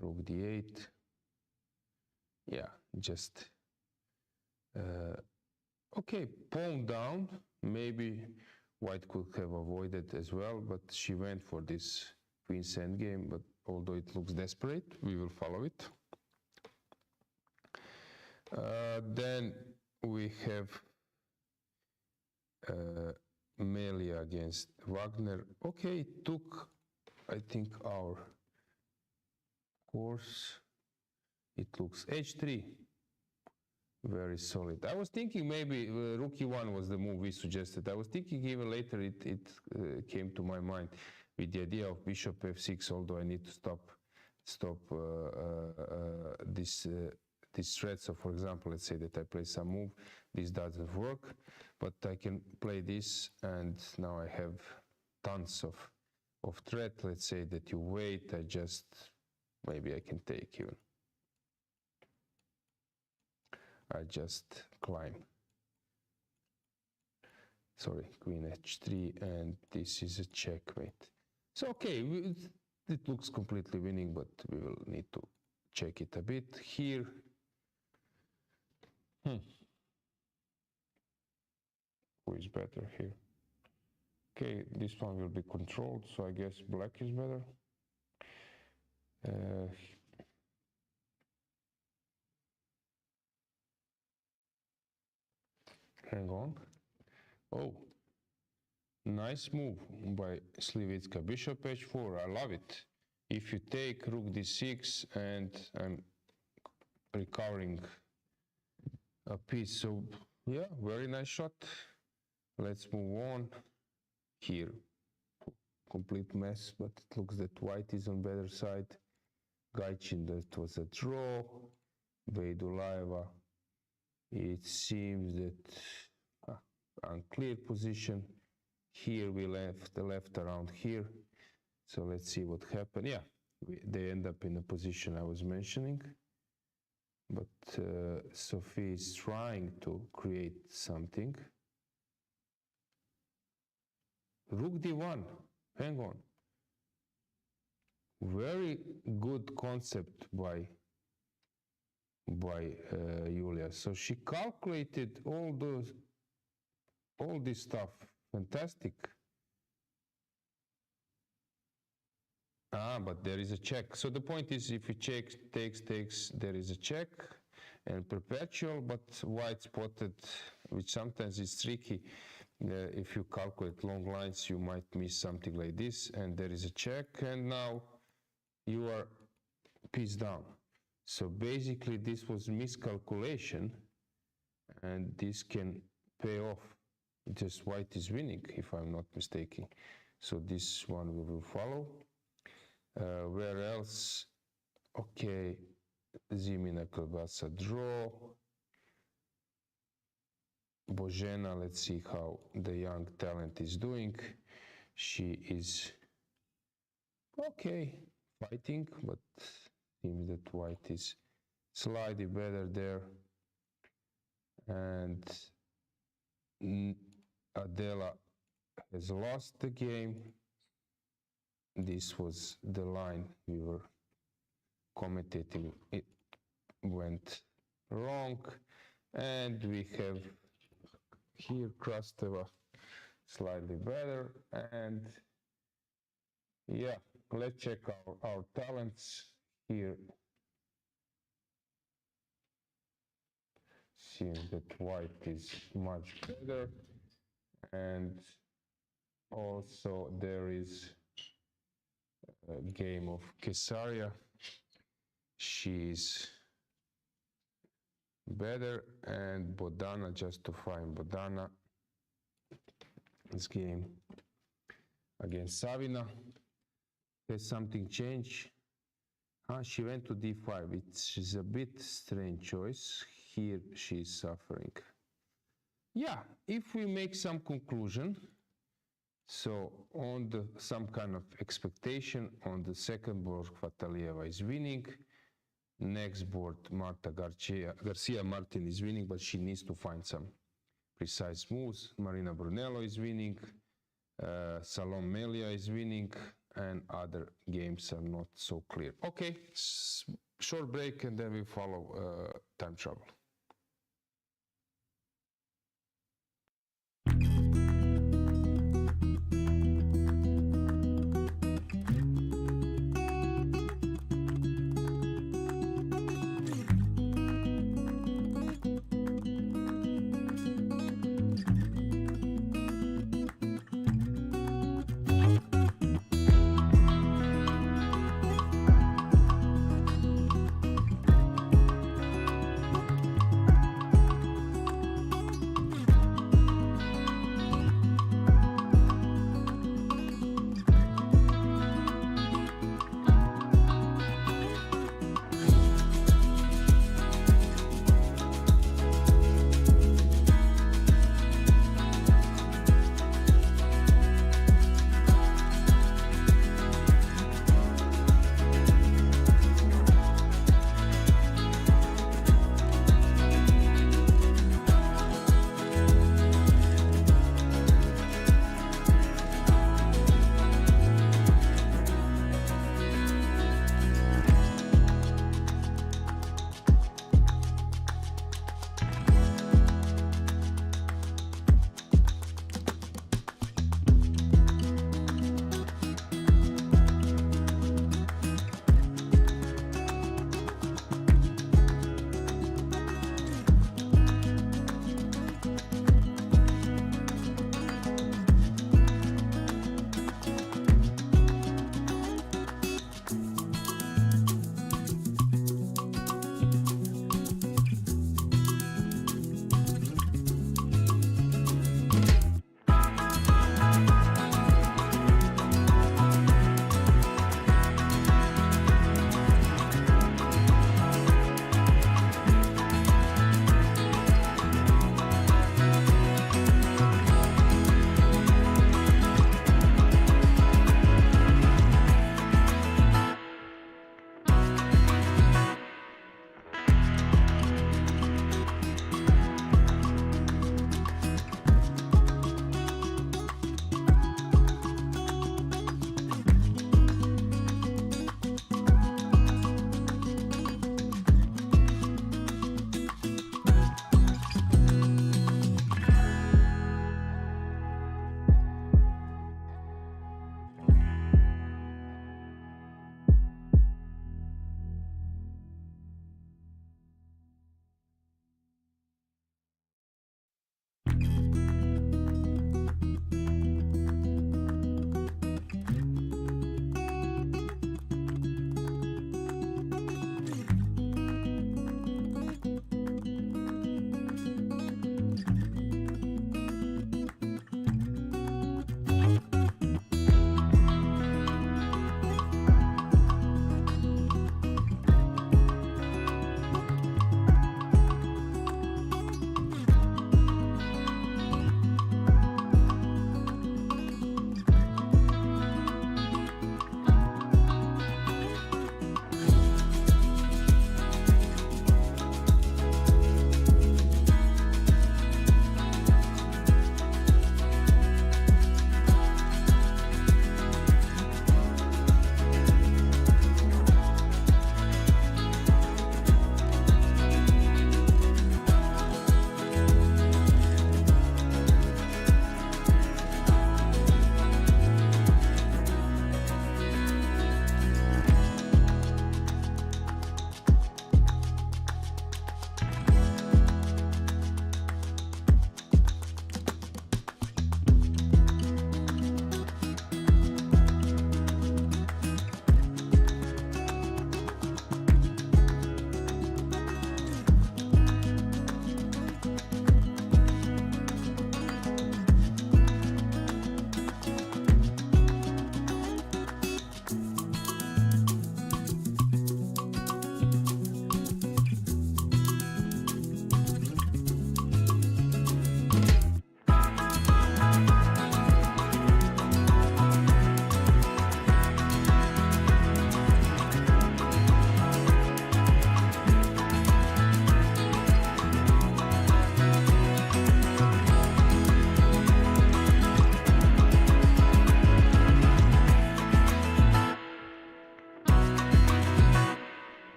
Rook d8, yeah, just okay, pawn down. Maybe white could have avoided as well, but she went for this queen's endgame. But although it looks desperate, we will follow it. Then we have Melia against Wagner. Okay, it took, I think, our course. It looks h3. Very solid. I was thinking maybe rook e1 was the move we suggested. I was thinking even later it came to my mind with the idea of bishop f6, although I need to stop this threat. So for example, let's say that I play some move, this doesn't work, but I can play this, and now I have tons of threat. Let's say that you wait, maybe I can take even. I just climb. Sorry, queen h3, and this is a checkmate. So okay, it looks completely winning, but we will need to check it a bit here. Who is better here? Okay, this one will be controlled, so I guess black is better. Hang on. Oh, nice move by Slivitska. Bishop h4, I love it. If you take rook d6, and I'm recovering a piece, so yeah, very nice shot. Let's move on. Here, complete mess, but it looks that white is on better side. Gaichin, that was a draw. Veidulaeva, it seems that unclear position. Here we left the left around here. So let's see what happened. Yeah, they end up in the position I was mentioning. But Sophie is trying to create something. Rook d1, hang on. Very good concept by Yuliia. So she calculated all this stuff. Fantastic. But there is a check. So the point is, if you check, takes, there is a check and perpetual, but white spotted, which sometimes is tricky. If you calculate long lines, you might miss something like this, and there is a check, and now you are piece down. So basically, this was miscalculation, and this can pay off. Just white is winning, if I'm not mistaken. So this one we will follow. Where else? Okay, Zimina Klobasa draw. Bozena, let's see how the young talent is doing. She is okay, fighting, but seems that white is slightly better there. And Adela has lost the game. This was the line we were commentating. It went wrong, and we have here Krasteva slightly better. And yeah, let's check our talents here. Seems that white is much better, and also there is a game of Kesaria. She's better, and Bodana, just to find Bodana, this game against Savina. Has something changed? She went to d5. It's a bit strange choice. Here she's suffering. Yeah, if we make some conclusion, so on some kind of expectation, on the second board, Fatalieva is winning. Next board, Marta Garcia Martin is winning, but she needs to find some precise moves. Marina Brunello is winning. Salom Melia is winning, and other games are not so clear. Okay, short break, and then we follow time travel.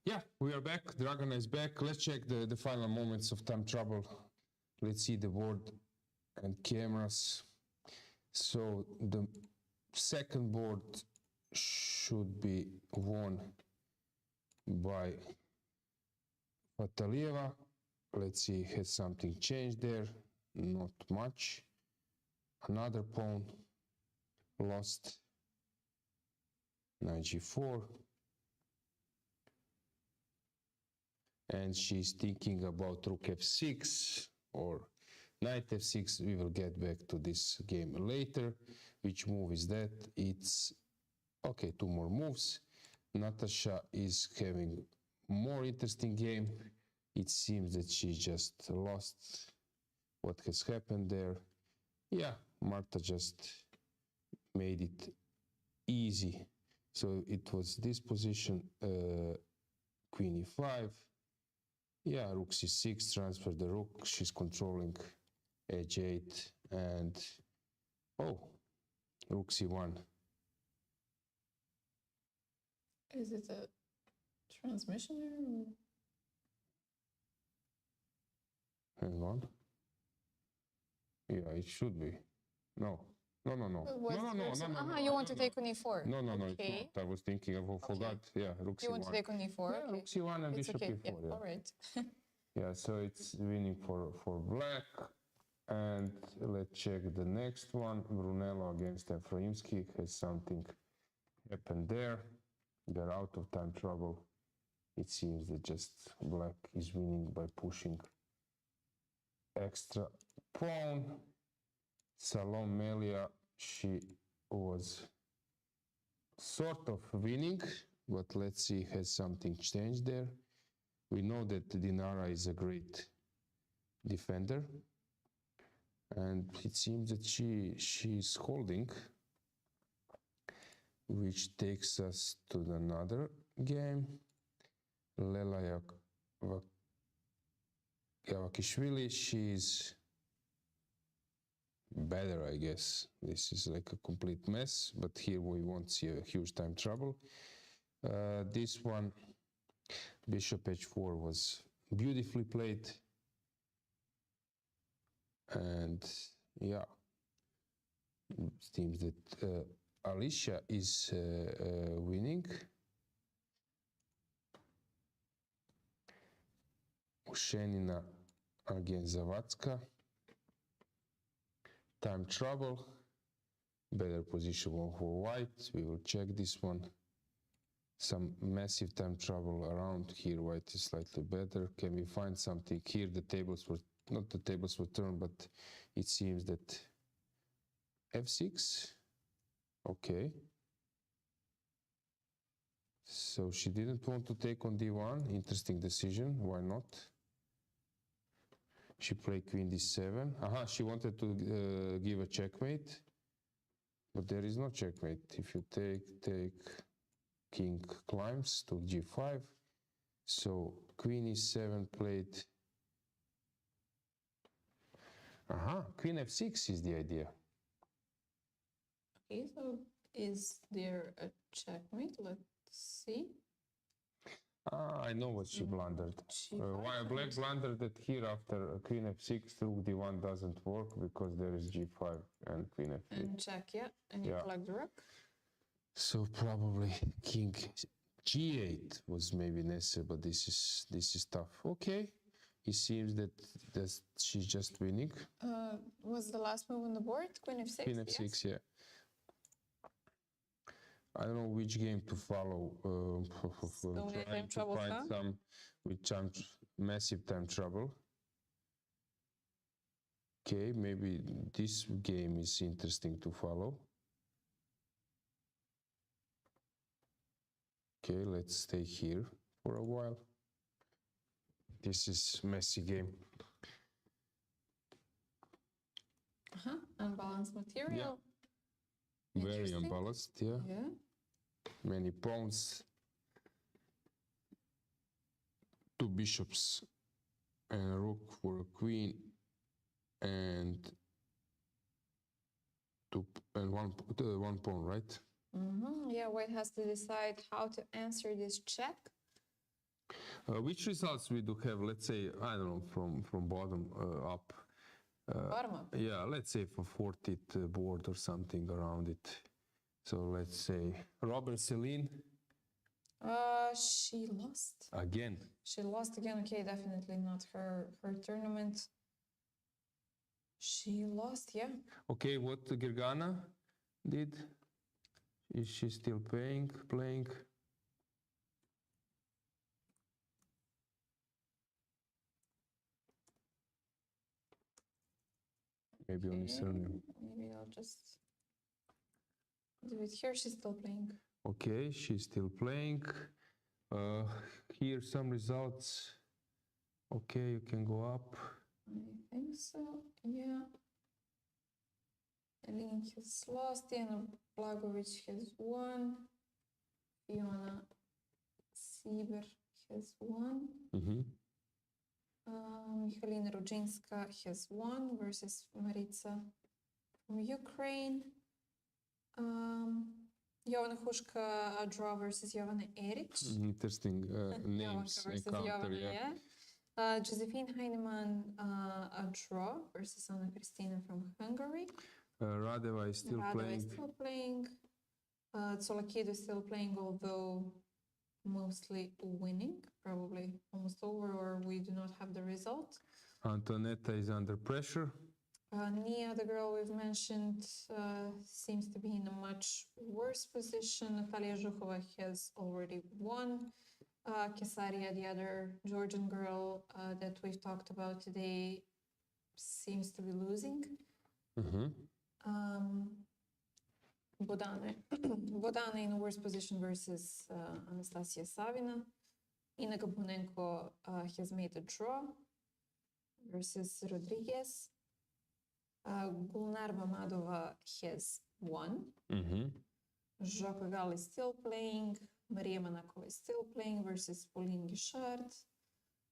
Yeah, we are back. Dragana is back. Let's check the final moments of time trouble. Let's see the board and cameras. So the second board should be won by Fatalieva. Let's see, has something changed there? Not much. Another pawn lost. Knight g4. And she's thinking about rook f6 or knight f6. We will get back to this game later. Which move is that? It's okay, two more moves. Natasha is having more interesting game. It seems that she just lost. What has happened there? Yeah, Marta just made it easy. So it was this position, queen e5. Yeah, rook c6, transfer the rook. She's controlling edge 8 and oh, rook c1.
Is it a transmission error?
Hang on. Yeah, it should be. No. No.
You want to take on e4?
No,
Okay.
it's not. I was thinking, I forgot. Yeah, rook c1.
You want to take on e4?
Yeah,
Okay.
rook c1 and
It's
bishop
okay.
e4.
Yeah.
Yeah.
All right.
Yeah, so it's winning for black. And let's check the next one. Brunello against Efroimski. Has something happened there. They're out of time trouble. It seems that just black is winning by pushing extra pawn. Salom Melia, she was sort of winning, but let's see, has something changed there. We know that Dinara is a great defender, and it seems that she's holding, which takes us to another game. Lela Javakhishvili, she's better, I guess. This is like a complete mess, but here we won't see a huge time trouble. This one, bishop h4, was beautifully played. And yeah, it seems that Alicia is winning. Ushenina against Zawadzka. Time trouble. Better position for white. We will check this one. Some massive time trouble around here. White is slightly better. Can we find something here? The tables were, not the tables were turned, but it seems that f6. Okay. So she didn't want to take on d1. Interesting decision. Why not? She played queen d7. Aha, she wanted to give a checkmate, but there is no checkmate. If you take, king climbs to g5. So queen e7 played. Aha, queen f6 is the idea.
Okay, so is there a checkmate? Let's see.
Ah, I know what she blundered. Why black blundered that here after queen f6, rook d1 doesn't work because there is g5 and queen f3.
And check, yeah, and you collect the rook.
So probably king g8 was maybe necessary, but this is tough. Okay, it seems that she's just winning.
Was the last move on the board queen f6?
Queen f6, yes. Yeah. I don't know which game to follow.
Time trouble,
find some with massive time trouble. Okay, maybe this game is interesting to follow. Okay, let's stay here for a while. This is messy game.
Unbalanced material.
Yeah. Very unbalanced, yeah. Many pawns. Two bishops and a rook for a queen and one pawn, right?
Yeah, white has to decide how to answer this check.
Which results we do have? Let's say, I don't know, from bottom up.
Bottom up.
Yeah, let's say for 40th board or something around it. So let's say Robert Celine.
She lost.
Again.
She lost again. Okay, definitely not her tournament. She lost, yeah.
Okay, what Dragana did? Is she still playing? Maybe on his surname.
Maybe I'll just do it here. She's still playing.
Okay, she's still playing. Here some results. Okay, you can go up.
I think so, yeah. Elin has lost, Diana Blagovic has won, Fiona Sieber has won, Michalina Rudzinska has won versus Maritza from Ukraine. Jovana Hushka, a draw versus Jovana Eric.
Interesting names encounter, yeah.
Josephine Heinemann, a draw versus Anna Kristina from Hungary.
Radeva is still
playing. Tsolakidou is still playing, although mostly winning, probably almost over, or we do not have the result.
Antoaneta is under pressure.
Nia, the girl we've mentioned, seems to be in a much worse position. Natalia Zhukhova has already won. Kesaria, the other Georgian girl that we've talked about today, seems to be losing. Bodana in a worse position versus Anastasia Savina. Ina Gapunenko has made a draw versus Rodriguez. Gulnar Mammadzada has won. Zsoka Gal is still playing. Maria Manakova is still playing versus Pauline Guichard.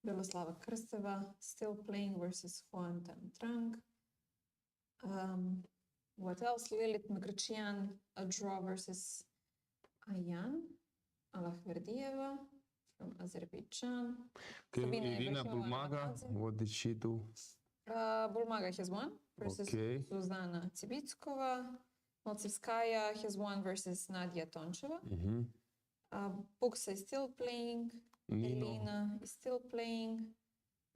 Beloslava Krsteva still playing versus Juan Tan Trang. What else? Lilith Magrachian, a draw versus Ayan Alahverdieva from Azerbaijan.
Okay, Irina Bulmaga, what did she do?
Bulmaga has won versus Zuzana Tsibitskova. Maltsevskaya has won versus Nadia Toncheva. Buksa is still playing. Elena is still playing.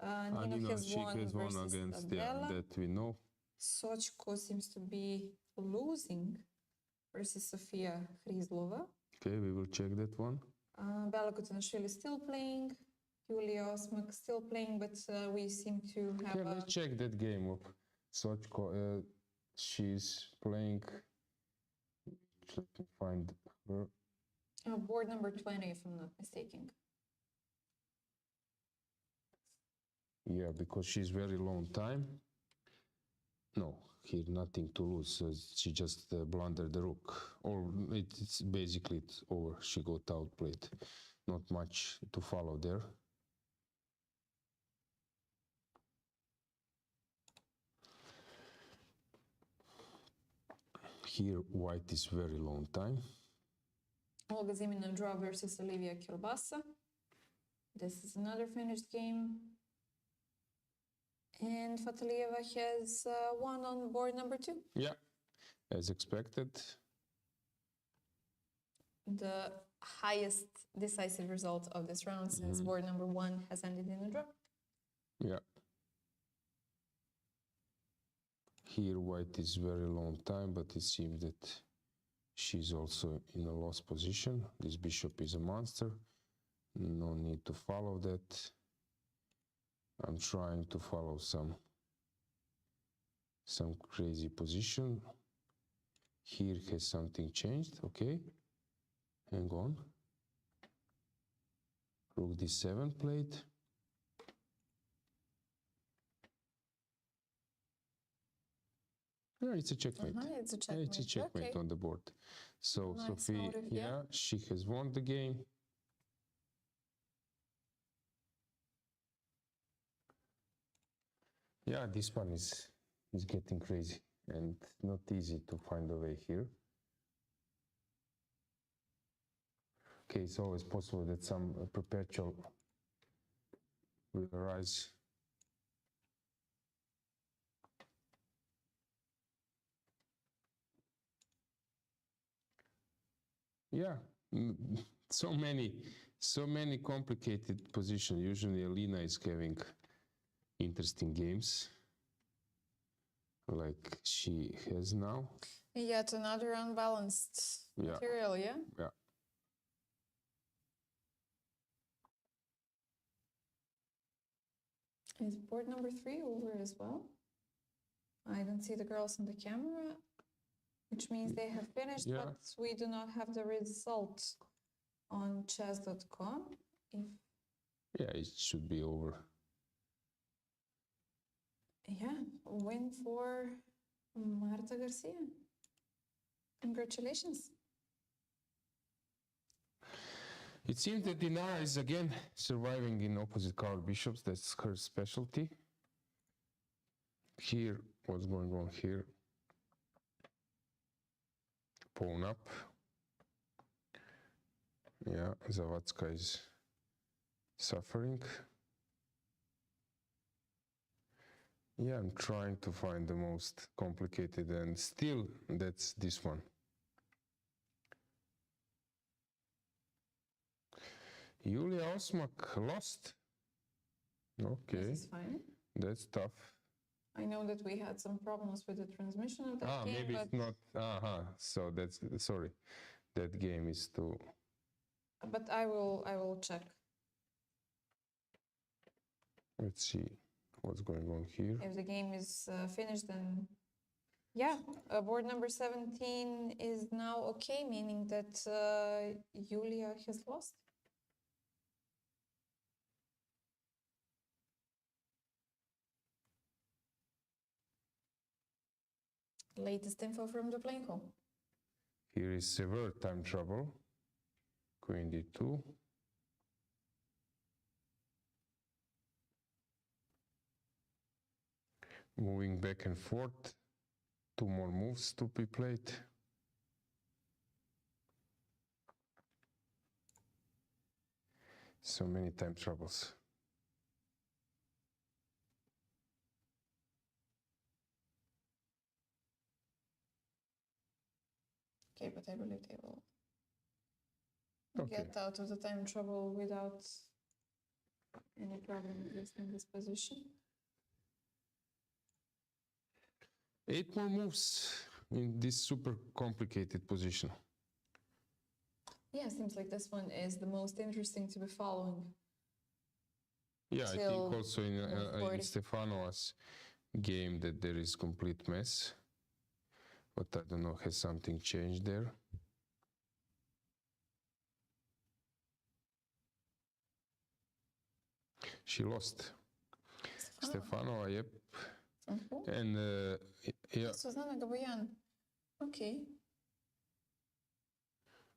Nino has won
against
Bella.
that we know.
Socko seems to be losing versus Sofia Hrizlova.
Okay, we will check that one.
Bella Khotenashvili is still playing. Yuliia Osmak still playing, but we seem to have.
Okay, let's check that game of Socko. She's playing. Let me find her.
Board number 20, if I'm not mistaken.
Yeah, because she's very long time. No, here nothing to lose. So she just blundered the rook. Or it's basically over. She got outplayed. Not much to follow there. Here, white is very long time.
Olga Zimina draw versus Olivia Kilbasa. This is another finished game. And Fatalieva has won on board number 2.
Yeah, as expected.
The highest decisive result of this round since board number 1 has ended in a draw.
Yeah. Here white is very long time, but it seems that she's also in a lost position. This bishop is a monster. No need to follow that. I'm trying to follow some crazy position. Here has something changed. Okay, hang on. Rook d7 played. Yeah, it's a checkmate.
It's a checkmate.
It's a checkmate on the board. So
Nice
Sophie,
motive, yeah,
she has won the game. Yeah, this one is getting crazy and not easy to find a way here. Okay, it's always possible that some perpetual will arise. Yeah, so many complicated positions. Usually Alina is having interesting games like she has now.
Yet another unbalanced material, yeah?
Yeah.
Is board number 3 over as well? I don't see the girls on the camera, which means they have finished,
Yeah.
but we do not have the result on chess.com.
Yeah, it should be over.
Yeah, win for Marta Garcia. Congratulations.
It seems that Dinara is again surviving in opposite colored bishops. That's her specialty. Here, what's going on here? Pawn up. Yeah, Zawadzka is suffering. Yeah, I'm trying to find the most complicated, and still that's this one. Yuliia Osmak lost. Okay.
This is fine.
That's tough.
I know that we had some problems with the transmission of that game,
maybe it's not. So that's, sorry. That game is too.
But I will check.
Let's see what's going on here.
If the game is finished, then yeah, board number 17 is now okay, meaning that Yuliia has lost. Latest info from the playing hall.
Here is severe time trouble. Queen d2. Moving back and forth. 2 more moves to be played. So many time troubles.
Okay, but I believe they will get out of the time trouble without any problem, at least in this position.
8 more moves in this super complicated position.
Yeah, seems like this one is the most interesting to be following.
Yeah, I think also in Stefanova's game that there is complete mess. But I don't know, has something changed there? She lost. Stefanova, yep. And yeah.
Susanna Gaboyan. Okay.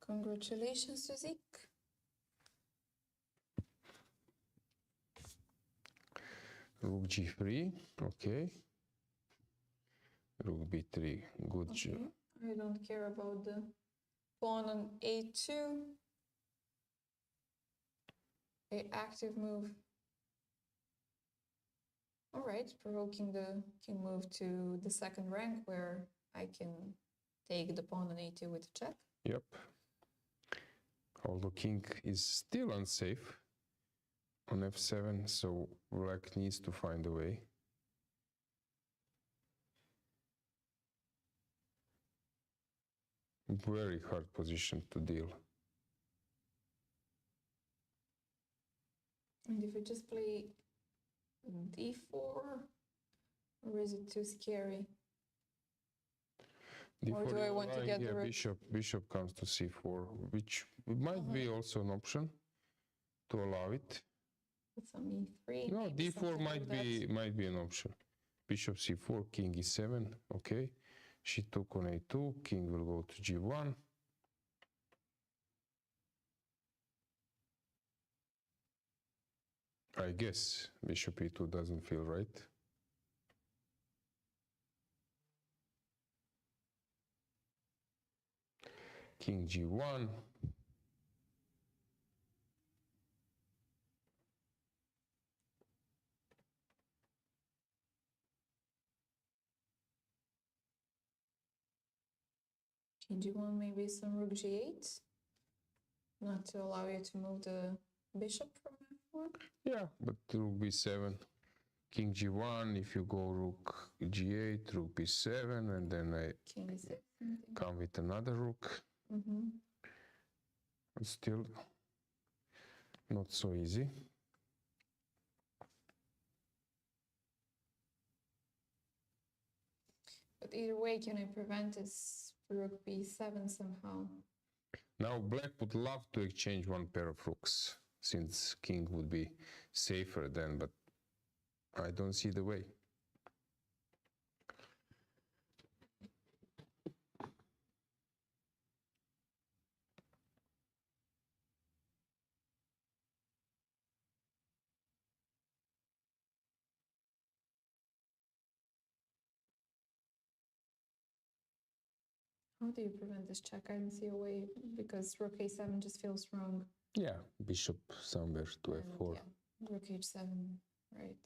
Congratulations, Suzik.
Rook g3, okay. Rook b3, good job.
I don't care about the pawn on a2. A active move. All right, provoking the king move to the second rank where I can take the pawn on a2 with a check.
Yep. Although king is still unsafe on f7, so black needs to find a way. Very hard position to deal.
And if we just play d4, or is it too scary?
D4,
or do I want to get the
bishop comes to c4, which might be also an option to allow it.
With some e3.
No, d4 might be an option. Bishop c4, king e7, okay. She took on a2, king will go to g1. I guess bishop e2 doesn't feel right. King g1.
King G1, maybe some rook G8, not to allow you to move the bishop from F4.
Yeah, but rook B7, King G1. If you go rook G8, rook B7, and then I
King E6.
come with another rook. But still not so easy.
But either way, can I prevent this rook B7 somehow?
Now black would love to exchange one pair of rooks, since king would be safer then, but I don't see the way.
How do you prevent this check? I don't see a way because rook A7 just feels wrong.
Yeah, bishop somewhere to
And,
F4.
yeah, rook H7, right.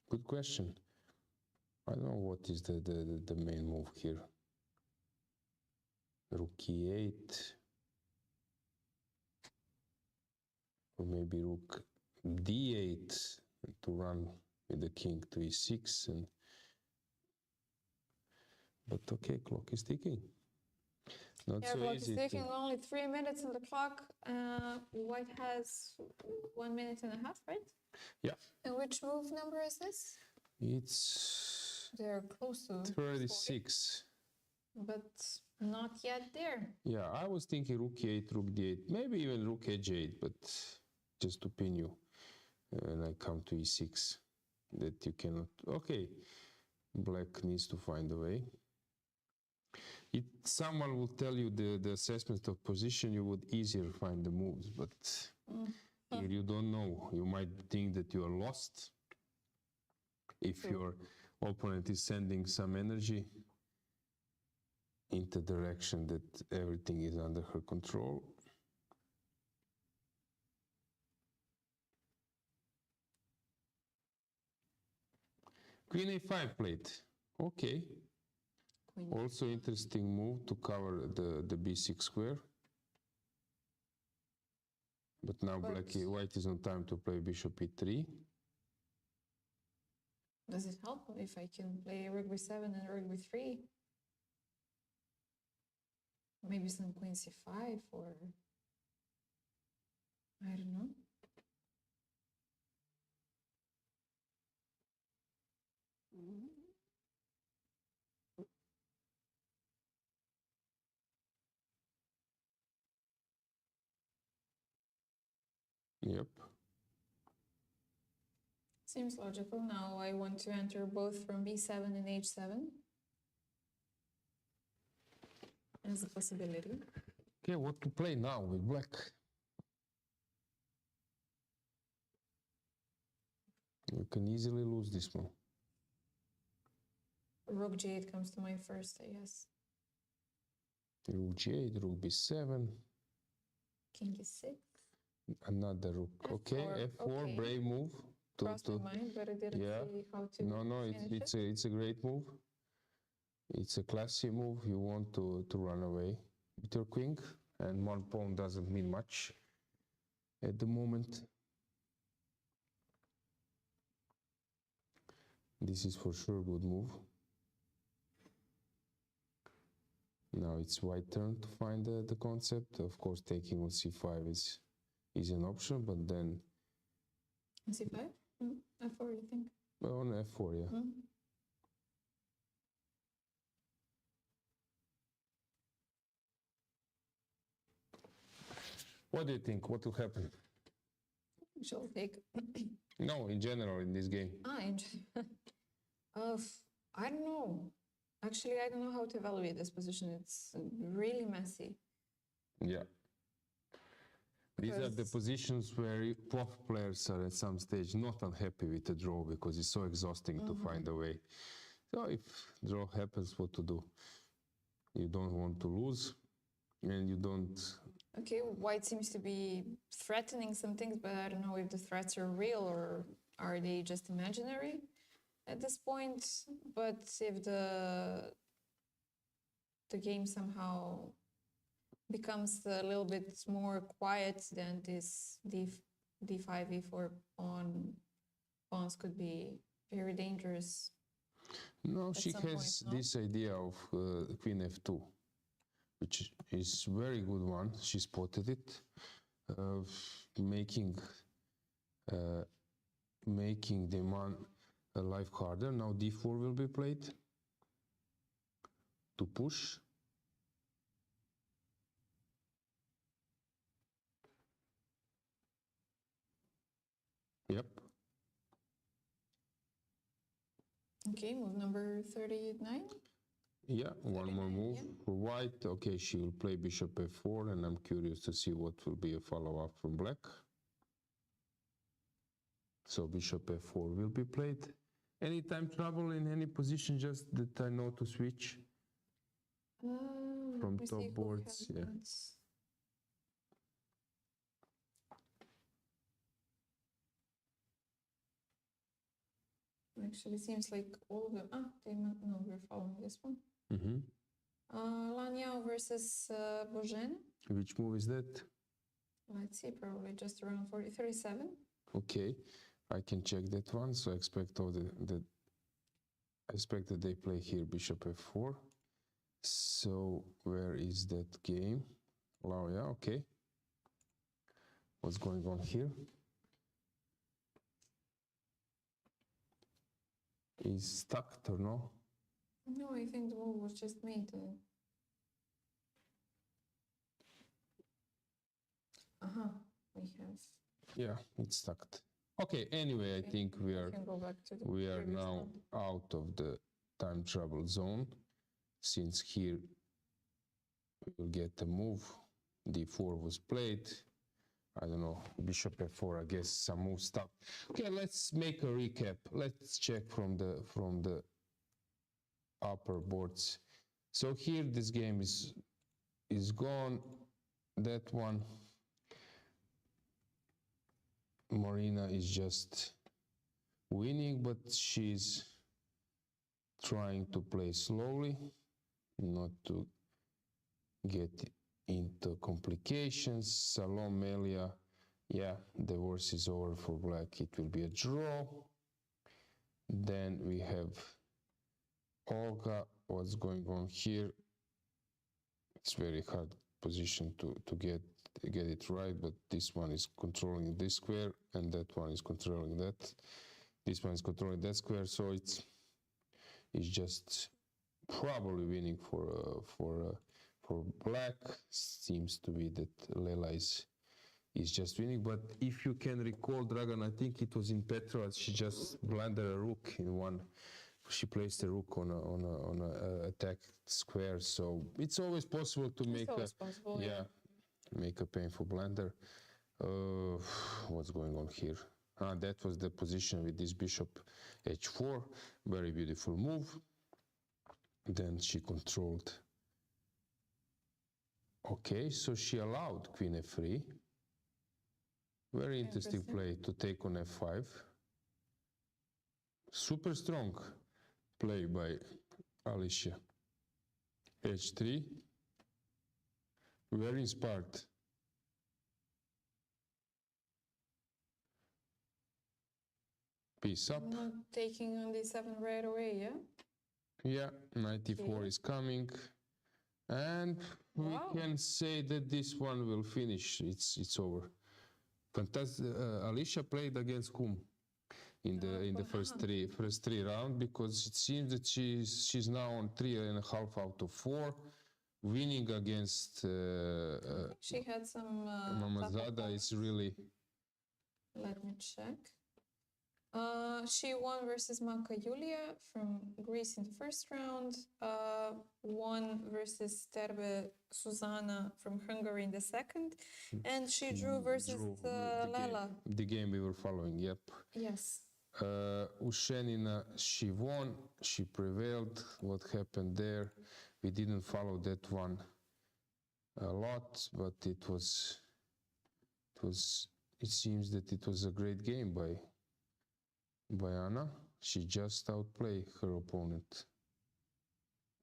Good question. I don't know what is the main move here. Rook E8. Or maybe rook D8 to run with the king to E6. But okay, clock is ticking. Not
Yeah,
so
clock is
easy.
ticking, only 3 minutes on the clock. White has 1 minute and a half, right?
Yeah.
And which move number is this?
It's
They're close to
36.
40, but not yet there.
Yeah, I was thinking rook E8, rook D8, maybe even rook H8, but just to pin you. And I come to E6, that you cannot. Okay, black needs to find a way. Someone will tell you the assessment of position, you would easier find the moves, but here you don't know. You might think that you are lost if your opponent is sending some energy into the direction that everything is under her control. Queen A5 played. Okay.
Queen.
Also interesting move to cover the B6 square. But now white is on time to play bishop E3.
Does it help if I can play rook B7 and rook B3? Maybe some queen C5 or I don't know.
Yep.
Seems logical. Now I want to enter both from B7 and H7 as a possibility.
Okay, what to play now with black? You can easily lose this one.
Rook G8 comes to mind first, I guess.
Rook G8, rook B7.
King E6.
Another rook.
F4,
Okay, F4,
okay.
brave move.
Crossed my mind, but I didn't see how to
No,
finish
it's a great move. It's a classy move. You want to run away with your queen, and one pawn doesn't mean much at the moment. This is for sure a good move. Now it's white turn to find the concept. Of course, taking on C5 is an option, but then
C5? F4, you think?
on F4, yeah. What do you think? What will happen?
She'll take.
No, in general, in this game.
I don't know. Actually, I don't know how to evaluate this position. It's really messy.
Yeah. These are the positions where prof players are at some stage not unhappy with the draw because it's so exhausting to find a way. So if draw happens, what to do? You don't want to lose, and you don't.
Okay, white seems to be threatening some things, but I don't know if the threats are real or are they just imaginary. at this point, but if the game somehow becomes a little bit more quiet, then this d5, e4 pawns could be very dangerous.
No, she
some
has
point, no?
this idea of queen f2, which is very good one. She spotted it, making the man life harder. Now d4 will be played to push. Yep.
Okay, move number 39.
Yeah, one more
39,
move
yeah.
for white. Okay, she will play bishop f4, and I'm curious to see what will be a follow-up from black. So bishop f4 will be played. Anytime trouble in any position, just that I know to switch from
Let me
top
see who
boards.
has
Yeah.
that. Actually, seems like all of them. No, we're following this one.
Mm-hmm.
Lanyao versus Bojen.
Which move is that?
Let's see, probably just around 37.
Okay, I can check that one. So I expect that they play here bishop f4. So where is that game? Wow, yeah, okay. What's going on here? Is stuck or no?
No, I think the move was just made. We have.
Yeah, it's stuck. Okay, anyway, I think we
can go back to the
are
previous
now
one.
out of the time trouble zone, since here we will get a move. d4 was played. I don't know, bishop f4, I guess some move stuck. Okay, let's make a recap. Let's check from the upper boards. So here this game is gone. That one, Marina is just winning, but she's trying to play slowly, not to get into complications. Salom, Melia, yeah, the worst is over for black. It will be a draw. Then we have Olga. What's going on here? It's very hard position to get it right, but this one is controlling this square, and that one is controlling that. This one is controlling that square, so it's just probably winning for black. Seems to be that Lela is just winning. But if you can recall, Dragan, I think it was in Petrova, she just blundered a rook in one. She placed a rook on a attack square, so it's always possible to make make a painful blunder. What's going on here? That was the position with this bishop h4. Very beautiful move. Then she controlled. Okay, so she allowed queen f3. Very interesting play to take on f5. Super strong play by Alojzije. h3. Very inspired. Piece up.
Not taking on d7 right away, yeah?
Yeah, knight e4 is coming. And we can say that this one will finish. It's over. Fantastic. Alojzije played against whom in the first three rounds, because it seems that she's now on 3.5 out of 4, winning against
she had some
Mammadzada is really.
Let me check. She won versus Yuliia from Greece in the first round, won versus Terbe Susanna from Hungary in the second, and she drew versus Lela.
The game we were following, yep.
Yes.
Ushenina, she won, she prevailed. What happened there? We didn't follow that one a lot, but it seems that it was a great game by Anna. she just outplayed her opponent.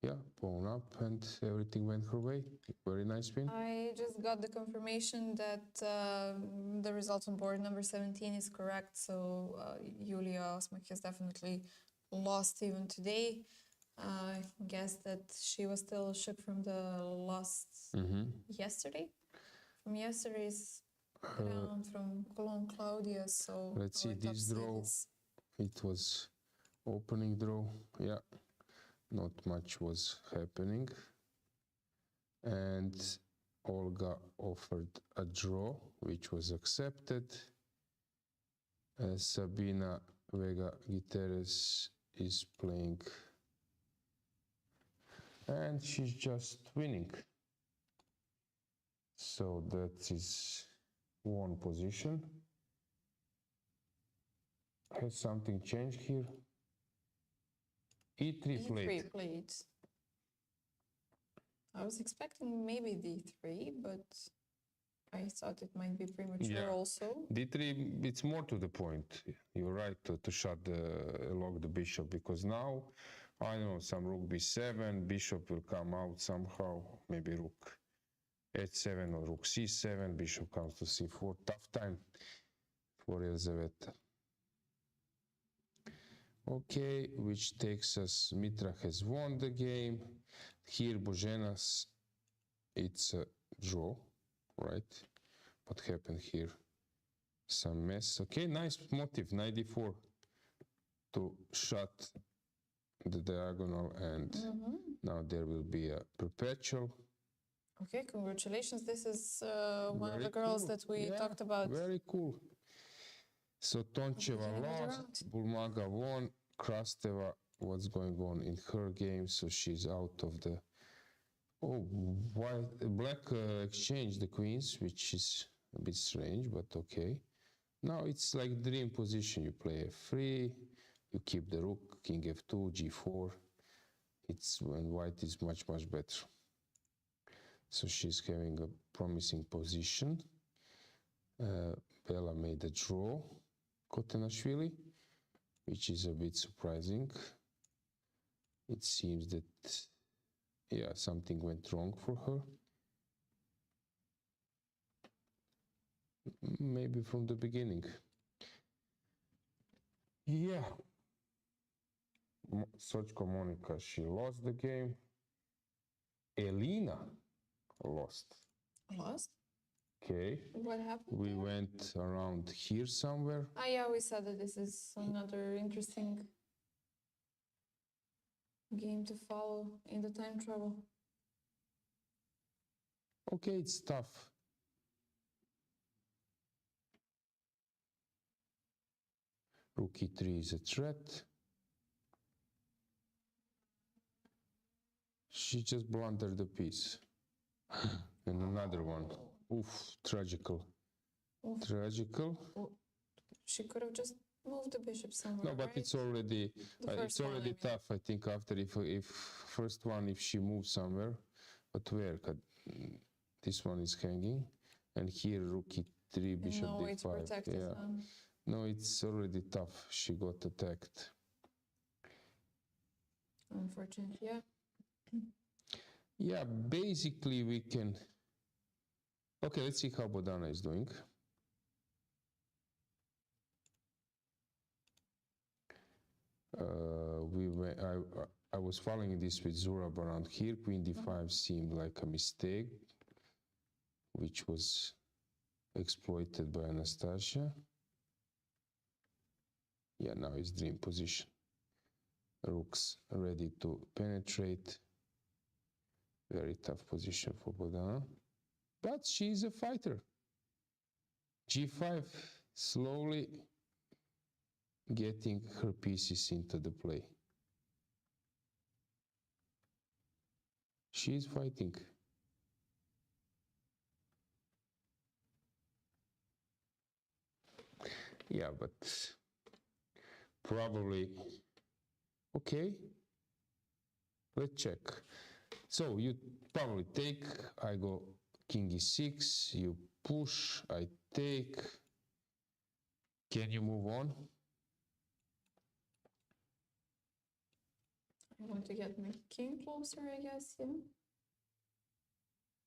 Yeah, pawn up and everything went her way. Very nice win.
I just got the confirmation that the result on board number 17 is correct. So Yuliia Osmak has definitely lost even today. I guess that she was still shipped from the lost yesterday. From yesterday's round from Cologne Claudia. So
let's see this draw. It was opening draw. Yeah. Not much was happening, and Olga offered a draw, which was accepted. Sabina Vega Gutierrez is playing, and she's just winning. So that is one position. Has something changed here? E3 played.
I was expecting maybe D3, but I thought it might be premature also.
D3, it's more to the point. You're right to lock the bishop, because now, I don't know, some rook b7, bishop will come out somehow, maybe rook h7 or rook c7, bishop comes to c4. Tough time for Elizaveta. Okay, which takes us, Mitra has won the game. Here, Boženas, it's a draw, right? What happened here? Some mess. Okay, nice motive, 94 to shut the diagonal, and now there will be a perpetual.
Okay, congratulations. This is one of the girls that we talked about.
Very cool. So Toncheva lost, Bulmaga won, Krasteva, what's going on in her game? So she's out of the... Oh, black exchanged the queens, which is a bit strange, but okay. Now it's like dream position. You play f3, you keep the rook, king f2, g4. It's when white is much, much better. So she's having a promising position. Bella made a draw. Khotenashvili, which is a bit surprising. It seems that, yeah, something went wrong for her. Maybe from the beginning. Yeah. Socko Monika, she lost the game. Elina lost.
Lost?
Okay.
What happened?
We went around here somewhere.
Ah, yeah, we said that this is another interesting game to follow in the time travel.
Okay, it's tough. Rook e3 is a threat. She just blundered the piece. And another one. Oof, tragical.
Oof.
Tragical.
She could have just moved the bishop somewhere.
No, but
right?
it's already tough. I think after if first one, if she moves somewhere, but where? This one is hanging, and here rook e3, bishop
no,
d5.
it's protected.
Yeah. No, it's already tough. She got attacked.
Unfortunately, yeah.
Yeah, basically we can. Okay, let's see how Bodana is doing. I was following this with Zurab around here. Queen d5 seemed like a mistake, which was exploited by Anastasia. Yeah, now it's dream position. Rooks ready to penetrate. Very tough position for Bodana. But she's a fighter. g5, slowly getting her pieces into the play. She's fighting. Yeah, but probably, okay, let's check. So you probably take, I go king e6, you push, I take. Can you move on?
I want to get my king closer, I guess, yeah.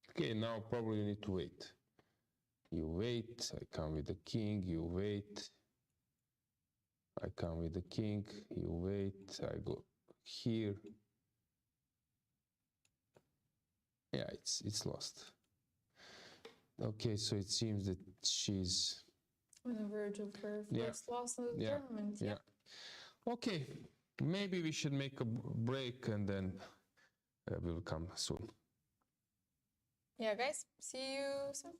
Okay, now probably you need to wait. You wait, I come with the king, you wait. I come with the king, you wait, I go here. Yeah, it's lost. Okay, so it seems that she's
On the verge of her first loss in the tournament.
Yeah. Okay, maybe we should make a break and then we'll come soon.
Yeah, guys, see you soon.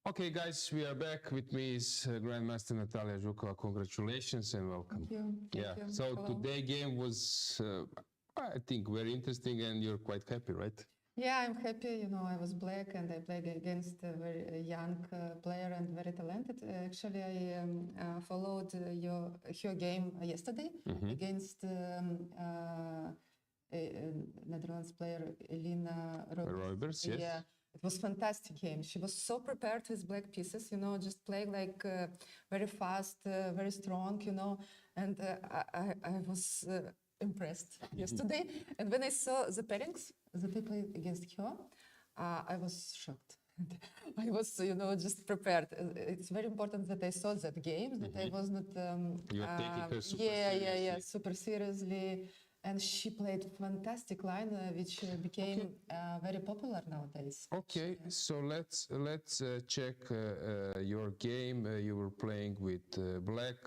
Okay, guys, we are back. With me is Grandmaster Natalia Zhukova. Congratulations and welcome.
Thank you. Thank you.
So
Hello.
today's game was, I think, very interesting, and you're quite happy, right?
Yeah, I'm happy. You know, I was black and I played against a very young player and very talented. Actually, I followed her game yesterday against Netherlands player Elina
Rhodes, yes.
Yeah, it was fantastic game. She was so prepared with black pieces, you know, just playing like very fast, very strong, you know, and I was impressed yesterday. And when I saw the pairings that I played against her, I was shocked. I was, you know, just prepared. It's very important that I saw that game, that I was not...
You were taking her super seriously.
Super seriously. And she played fantastic line, which became very popular nowadays.
Okay, so let's check your game. You were playing with black.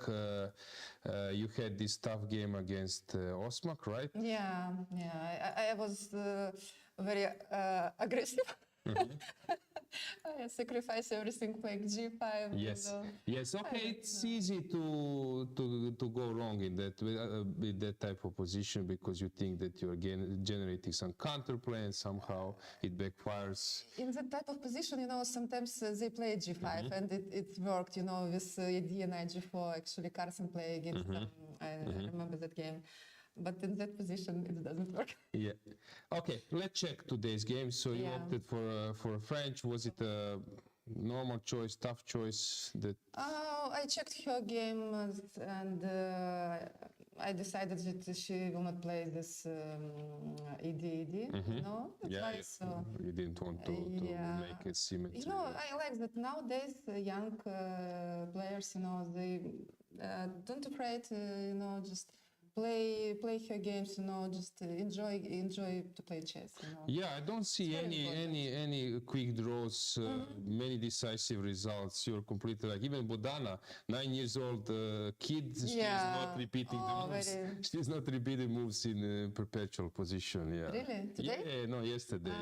You had this tough game against Osmak, right?
Yeah. I was very aggressive. I sacrifice everything like G5.
Yes, yes. Okay, it's easy to go wrong in that with that type of position because you think that you're generating some counterplay and somehow it backfires.
In that type of position, you know, sometimes they play G5 and it worked. You know, with D and G4. Actually, Carson played against them. I remember that game. But in that position, it doesn't work.
Yeah. Okay, let's check today's game. So you opted for French. Was it a normal choice, tough choice? That
I checked her game and I decided that she will not play this ED. No, that's
yeah,
why.
yeah.
So
You didn't want to
yeah.
make a symmetry.
you know, I like that nowadays young players, you know, they don't afraid, you know, just play her games, you know, just enjoy to play chess, you know.
Yeah, I don't see any quick draws, many decisive results. You're completely like even Bodana, 9 years old kid. She's not repeating the moves. She's not repeating moves in perpetual position. Yeah.
Really? Today?
Yeah, no, yesterday.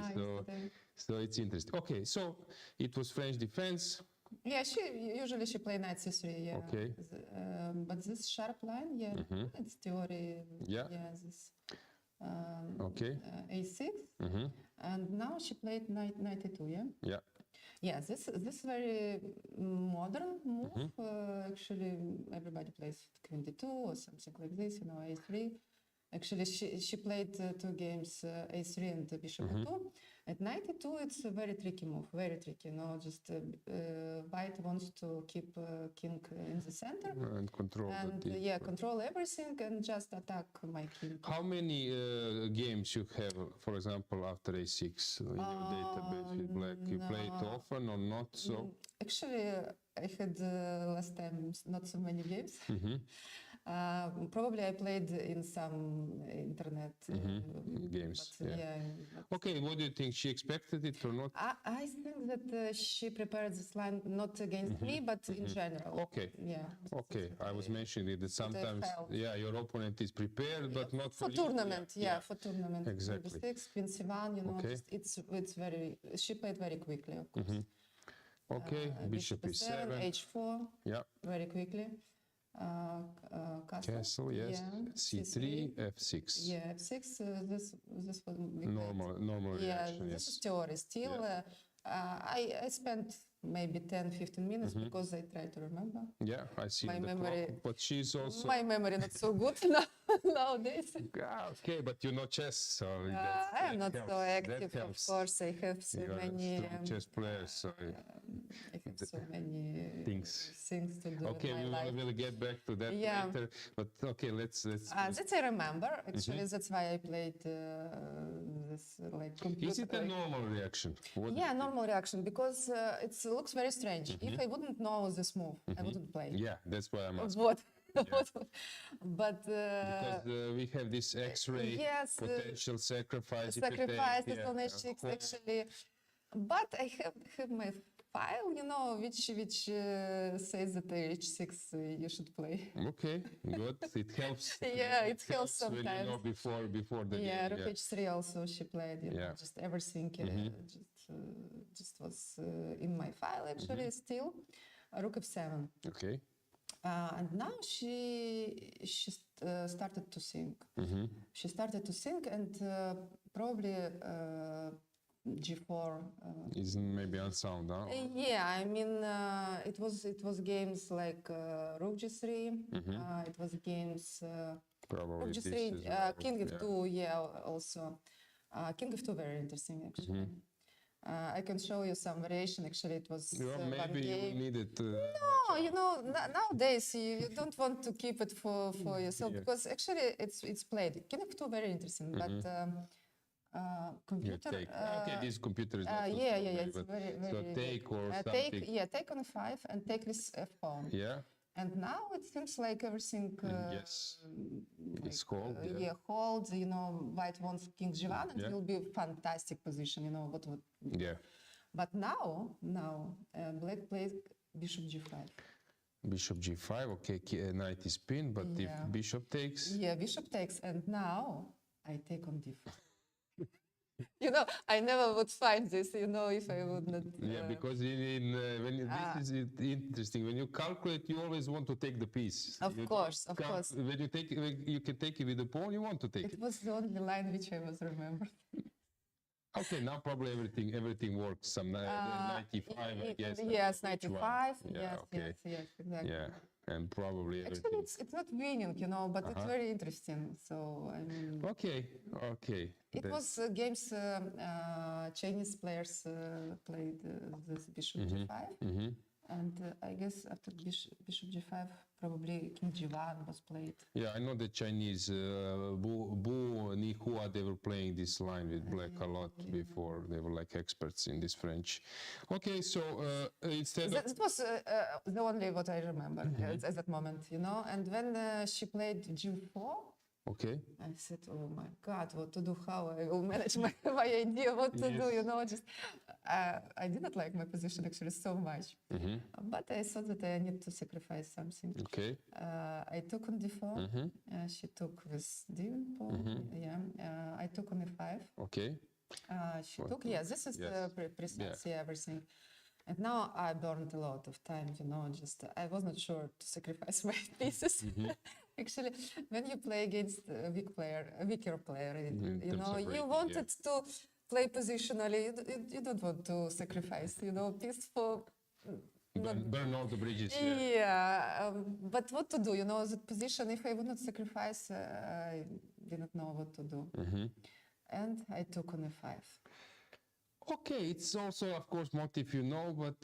So it's interesting. Okay, so it was French defense.
Yeah, she usually play knight c3. Yeah.
Okay.
But this sharp line, yeah, it's theory.
Yeah.
Yeah, this.
Okay.
A6, and now she played knight e2. Yeah.
Yeah.
Yeah, this very modern move. Actually, everybody plays queen d2 or something like this. You know, a3. Actually, she played 2 games, a3 and bishop e2. At knight e2, it's a very tricky move, very tricky. You know, just white wants to keep king in the center
And control.
and control everything and just attack my king.
How many games you have, for example, after a6 in your database with black? You play it often or not so?
Actually, I had last time not so many games. Probably I played in some internet
games.
but,
Okay, what do you think? She expected it or not?
I think that she prepared this line not against me, but in general.
Okay.
Yeah.
Okay, I was mentioning it that sometimes, your opponent is prepared, but not for
for tournament. Yeah, for tournament.
Exactly.
B6, queen c1. You know,
Okay.
it's very. She played very quickly, of course.
Okay, bishop
e7,
e7.
h4.
Yeah.
Very quickly.
Castle, yes.
Yeah.
C3, F6.
Yeah, F6. This was
Normal reaction.
this
Yes.
is theory. Still, I spent maybe 10-15 minutes because I try to remember.
Yeah, I see
My
the
memory-
clock, but she's also.
My memory not so good nowadays.
Okay, but you know chess, so
I am not
helps.
so active.
That
Of
helps.
course, I have so
You are a
many.
strong chess player, so.
I have so many
Things.
to do
Okay,
in
we
my life.
will get back to that
Yeah.
later. But okay, let's.
That I remember. Actually, that's why I played this computer.
Is it a normal reaction? What do
Yeah,
you
normal reaction because it looks very strange. If I wouldn't know this move, I wouldn't play.
think? Yeah, that's why I'm asking.
What? But
Because we have this X-ray
yes,
potential sacrifice. if you
sacrifice
take,
is on h6 actually. But I have my file, you know, which says that h6 you should play.
Okay, good. It helps.
Yeah, it helps
when you know
sometimes.
before the
Yeah,
game.
rook h3 also she played. You know,
Yeah.
just everything just was in my file actually still. Rook f7.
Okay.
And now she started to think. She started to think and probably g4.
Is maybe unsound, huh?
Yeah, I mean it was games like rook g3. It was games
Probably
rook
this
g3,
is well,
king f2. Yeah, also king f2 very interesting actually. I can show you some variation. Actually, it was
Well,
one
maybe you
game.
need it.
No, you know, nowadays you don't want to keep it for yourself because actually it's played. King f2 very interesting, but
Your
computer.
take. Okay, this computer is not so
Yeah,
strong,
it's
but
very,
so
very.
take or
take,
something.
take on f5 and take this f pawn.
Yeah.
And now it seems like everything.
Yes. It's hold. Yeah.
Hold. You know, white wants king g1, and it will be a fantastic position. You know what?
Yeah.
But now, black plays bishop g5.
Bishop g5. Okay, knight is pinned, but if bishop takes.
Yeah, bishop takes, and now I take on d4. You know, I never would find this, you know, if I would not.
Yeah, because this is interesting. When you calculate, you always want to take the piece.
Of course.
When you can take it with the pawn, you want to take it.
It was the only line which I was remembered.
Okay, now probably everything works. Some 95, I guess.
Yes, 95.
Yeah,
Yes,
okay.
yes, exactly.
Yeah. and probably
Actually,
everything.
it's not winning, you know, but it's very interesting. So I mean,
Okay.
it was games Chinese players played this bishop g5, and I guess after bishop g5, probably king g1 was played.
Yeah, I know the Chinese, Bu, Ni Hua, they were playing this line with black a lot before. They were like experts in this French. Okay, so instead of...
That was the only what I remember at that moment, you know. And when she played g4,
Okay.
I said, oh my God, what to do, how I will manage my idea, what to do, you know, just, I didn't like my position actually so much, but I thought that I need to sacrifice something.
Okay.
I took on d4, she took with d pawn, I took on e5.
Okay.
She took, this is precisely everything. And now I burned a lot of time, you know, just I was not sure to sacrifice my pieces. Actually, when you play against a weaker player, you know, you wanted to play positionally. You don't want to sacrifice, you know, piece for...
Burn all the bridges.
Yeah, but what to do, you know, that position, if I would not sacrifice, I didn't know what to do. And I took on e5.
Okay, it's also, of course, motif you know, but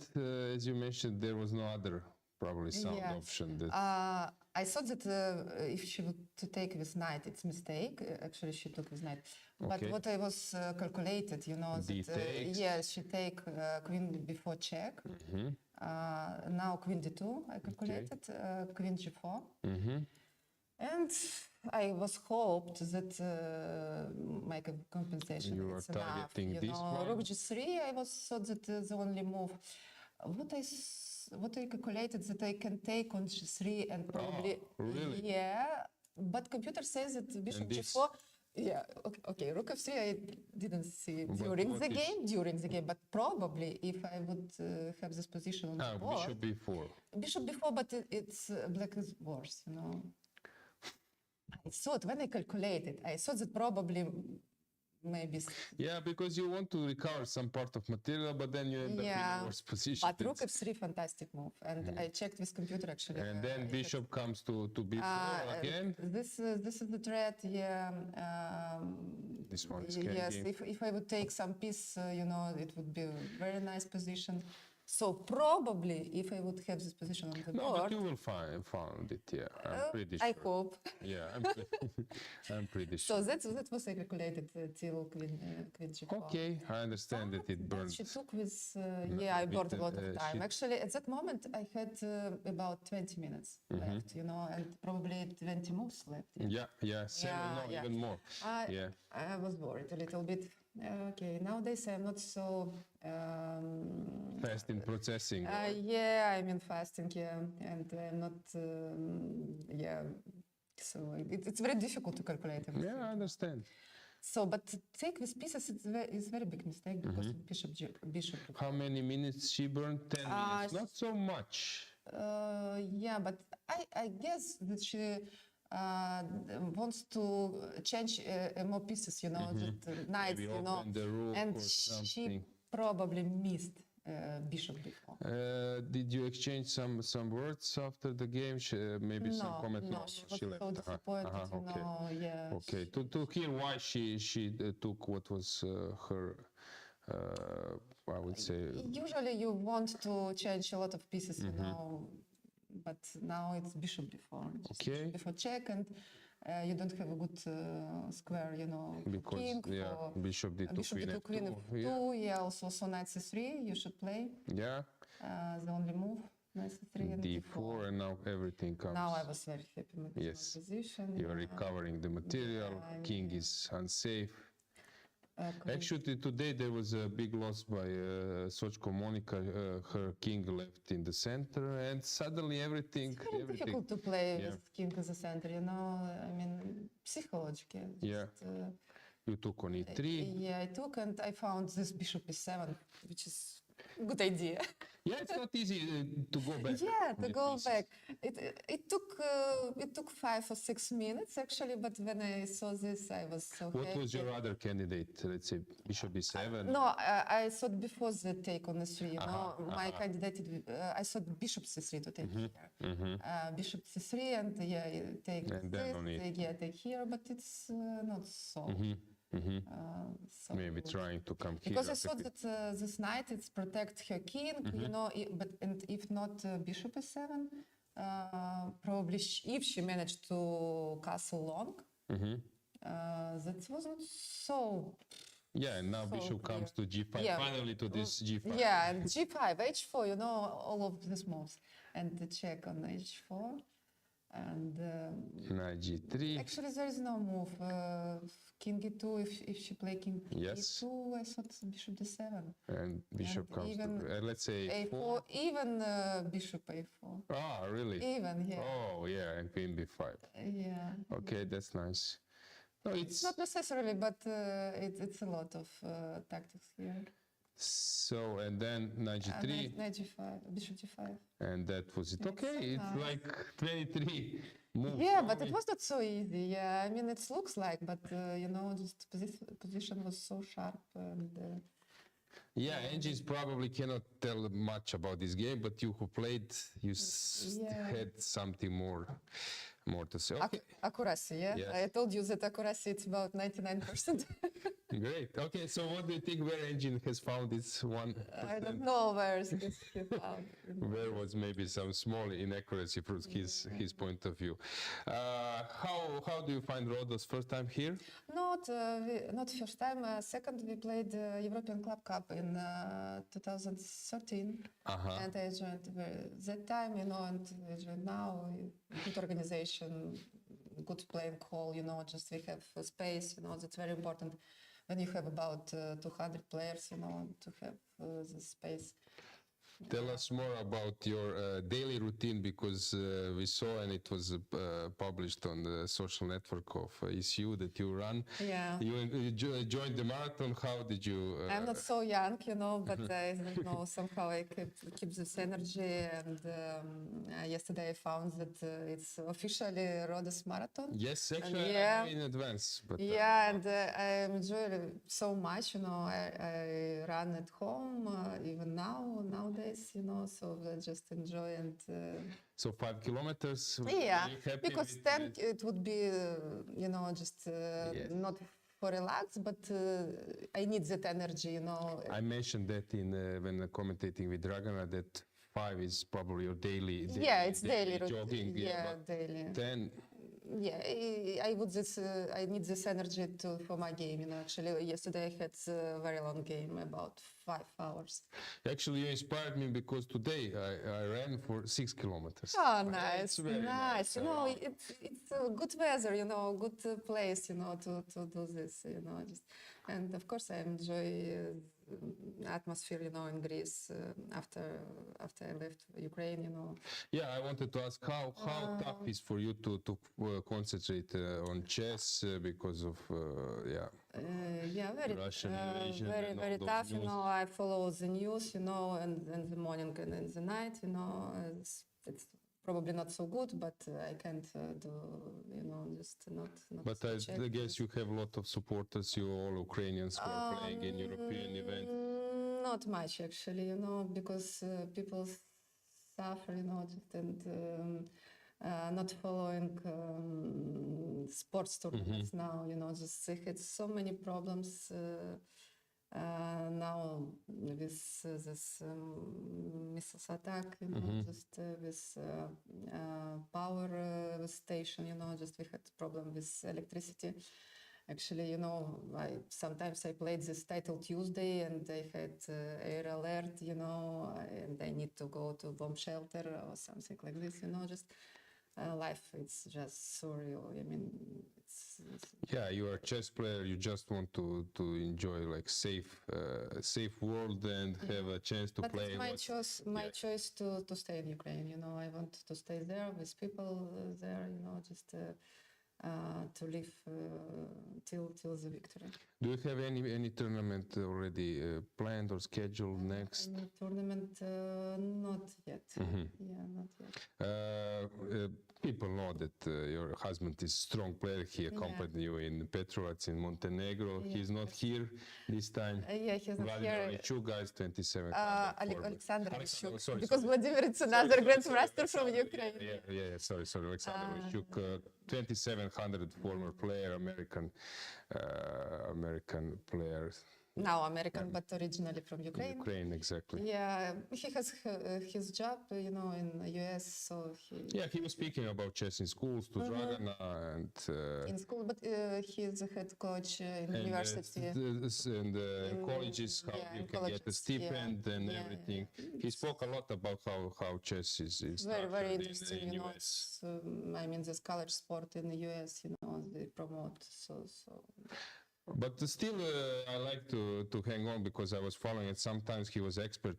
as you mentioned, there was no other probably sound option. That
I thought that if she would to take with knight, it's mistake. Actually, she took with knight. But what I was calculated, you know, that yes, she take queen before check. Now queen d2, I calculated, queen g4. And I was hoped that my compensation is enough. You know, rook g3, I was thought that the only move. What I calculated that I can take on g3 and probably but computer says that bishop g4. Yeah, okay. Rook f3 I didn't see during the game, but probably if I would have this position on the board.
Bishop b4.
Bishop b4, but it's black is worse, you know. I thought when I calculated, I thought that probably maybe.
Yeah, because you want to recover some part of material, but then you end up in a worse position.
But rook f3, fantastic move, and I checked with computer actually.
And then bishop comes to b4 again.
This is the threat, yeah.
This one is
yes, if I would take some piece, you know, it would be a very nice position. So probably, if I would have this position on the board...
No, but you will find it, yeah. I'm pretty sure.
I hope.
Yeah, I'm pretty
So
sure.
that was I calculated till queen g4.
Okay, I understand that it burned.
She took with... I burned a lot of time. Actually, at that moment, I had about 20 minutes left, you know, and probably 20 moves left.
Even more.
I was worried a little bit. Okay, nowadays I'm not so
fast in processing.
I'm in fasting, and I'm not, so it's very difficult to calculate everything.
Yeah, I understand.
So, but take with pieces is very big mistake because bishop.
How many minutes she burned? 10 minutes, not so much.
But I guess that she wants to change more pieces, you know, that knights, you know, and she probably missed bishop before.
Did you exchange some words after the game? Maybe some comment?
No, she was so disappointed, you know, yeah.
Okay, to hear why she took what was her, I would say...
Usually you want to change a lot of pieces, you know, but now it's bishop before.
Okay.
Before check, and you don't have a good square, you know,
because
king.
Bishop d2,
queen f2, also knight c3, you should play.
Yeah.
The only move, knight c3 and
d4, and now everything comes.
Now I was very happy with my position.
You're recovering the material, king is unsafe. Actually, today there was a big loss by Socko Monika. Her king left in the center, and suddenly everything.
It's very difficult to play with king in the center, you know. I mean, psychologically.
You took on e3.
I took, and I found this bishop e7, which is good idea.
Yeah, it's not easy to go back.
Yeah, to
with
go
pieces.
back. It took 5 or 6 minutes actually, but when I saw this, I was so
What
happy.
was your other candidate? Let's say Bishop B7.
No, I thought before the take on E3, you know, my candidate, I thought Bishop C3 to take here. Bishop C3 and yeah, take
And then
this,
on it.
yeah, take here, but it's not so. So
Maybe
good.
trying to come here.
Because I
after
thought that this knight it's protect her king, you know, and if not bishop e7, probably if she managed to castle long, that wasn't so.
Yeah, and now
so
Bishop
clear.
comes to G5,
Yeah.
finally to this G5.
Yeah, and g5, h4, you know, all of these moves, and the check on h4, and
Knight G3.
actually there is no move. King e2, if she play king
Yes.
e2, I thought bishop d7.
And Bishop
And
comes
even
to, let's say
a4, even bishop a4.
Ah, really?
Even, yeah.
Oh, yeah, and Queen B5.
Yeah.
Okay, that's nice. No,
It's not necessarily, but it's a lot of tactics here.
so, and then Knight G3,
Knight g5, bishop g5.
and that was it.
It's
Okay,
so
it's
nice.
like 23 moves.
Yeah, but it was not so easy. Yeah, I mean, it looks like, but you know, just position was so sharp and.
Yeah, engines probably cannot tell much about this game, but you who played, you
Yeah.
had something more to say. Okay,
Accuracy, yeah.
Yes.
I told you that accuracy it's about 99%.
great. Okay, so what do you think where engine has found this 1%?
I don't know where is this found.
Where was maybe some small inaccuracy from his point of view. How do you find Rhodes first time here?
Not first time. Second, we played European Club Cup in 2013, and I joined that time, you know, and I joined now. Good organization, good playing hall, you know. Just we have space, you know. That's very important when you have about 200 players, you know, to have the space.
Tell us more about your daily routine, because we saw, and it was published on the social network of ECU that you run.
Yeah.
You joined the marathon. How did you?
I'm not so young, you know, but I don't know, somehow I keep this energy. And yesterday I found that it's officially Rhodes Marathon.
Yes, actually,
yeah.
I know in advance. But
Yeah, and I enjoy it so much, you know. I run at home, even nowadays, you know, so I just enjoy and.
So 5 kilometers.
Yeah,
are you happy
because
with
then
it?
it would be, you know, just not for relax, but I need that energy, you know.
I mentioned that when commentating with Dragana, that 5 is probably your daily.
Yeah, it's daily
jogging.
Yeah,
but
daily.
10.
Yeah, I need this energy for my game. You know, actually, yesterday I had a very long game, about 5 hours.
Actually, you inspired me, because today I ran for 6 kilometers.
Oh,
But
nice,
it's very
nice. You know,
around.
it's good weather. You know, good place. You know, to do this. You know, and of course I enjoy atmosphere. You know, in Greece after I left Ukraine. You know.
Yeah, I wanted to ask how tough is for you to concentrate on chess because of
Yeah, very,
Russian invasion and all
very
those
tough. You
news.
know, I follow the news. You know, and in the morning and in the night. You know, it's probably not so good, but I can't do. You know, just not.
But I guess you have a lot of supporters. You all Ukrainians who are playing in European events.
Not much actually. You know, because people suffer. You know, just and. Not following sports tournaments now, you know, just they had so many problems now with this missiles attack, you know, just with power station, you know, just we had problem with electricity. Actually, you know, sometimes I played this title Tuesday and I had air alert, you know, and I need to go to bomb shelter or something like this, you know, just life, it's just surreal. I mean, it's
Yeah, you are a chess player. You just want to enjoy like safe world and have a chance to
but
play.
it's my choice to stay in Ukraine. You know, I want to stay there with people there. You know, just to live till the victory.
Do you have any tournament already planned or scheduled next?
Any tournament? Not yet. Yeah, not yet.
People know that your husband is a strong player. He accompanied you in Petrovac in Montenegro. He's not here this time.
Yeah, he's not
Vladimir
here.
Ichuk, guys, 27.
Alexander Ichuk,
sorry,
because Vladimir is another grandmaster from Ukraine.
Sorry, Alexander Ichuk, 2700 former player, American player.
Now American, but originally from Ukraine.
Ukraine, exactly.
Yeah, he has his job, in US, so he...
Yeah, he was speaking about chess in schools to Dragana and...
in school, but he is a head coach in university.
And colleges, how you can get a stipend and everything. He spoke a lot about how chess is
Very, very
structured
interesting,
in US.
I mean, this college sport in the US, they promote, so...
But still, I like to hang on because I was following it. Sometimes he was expert,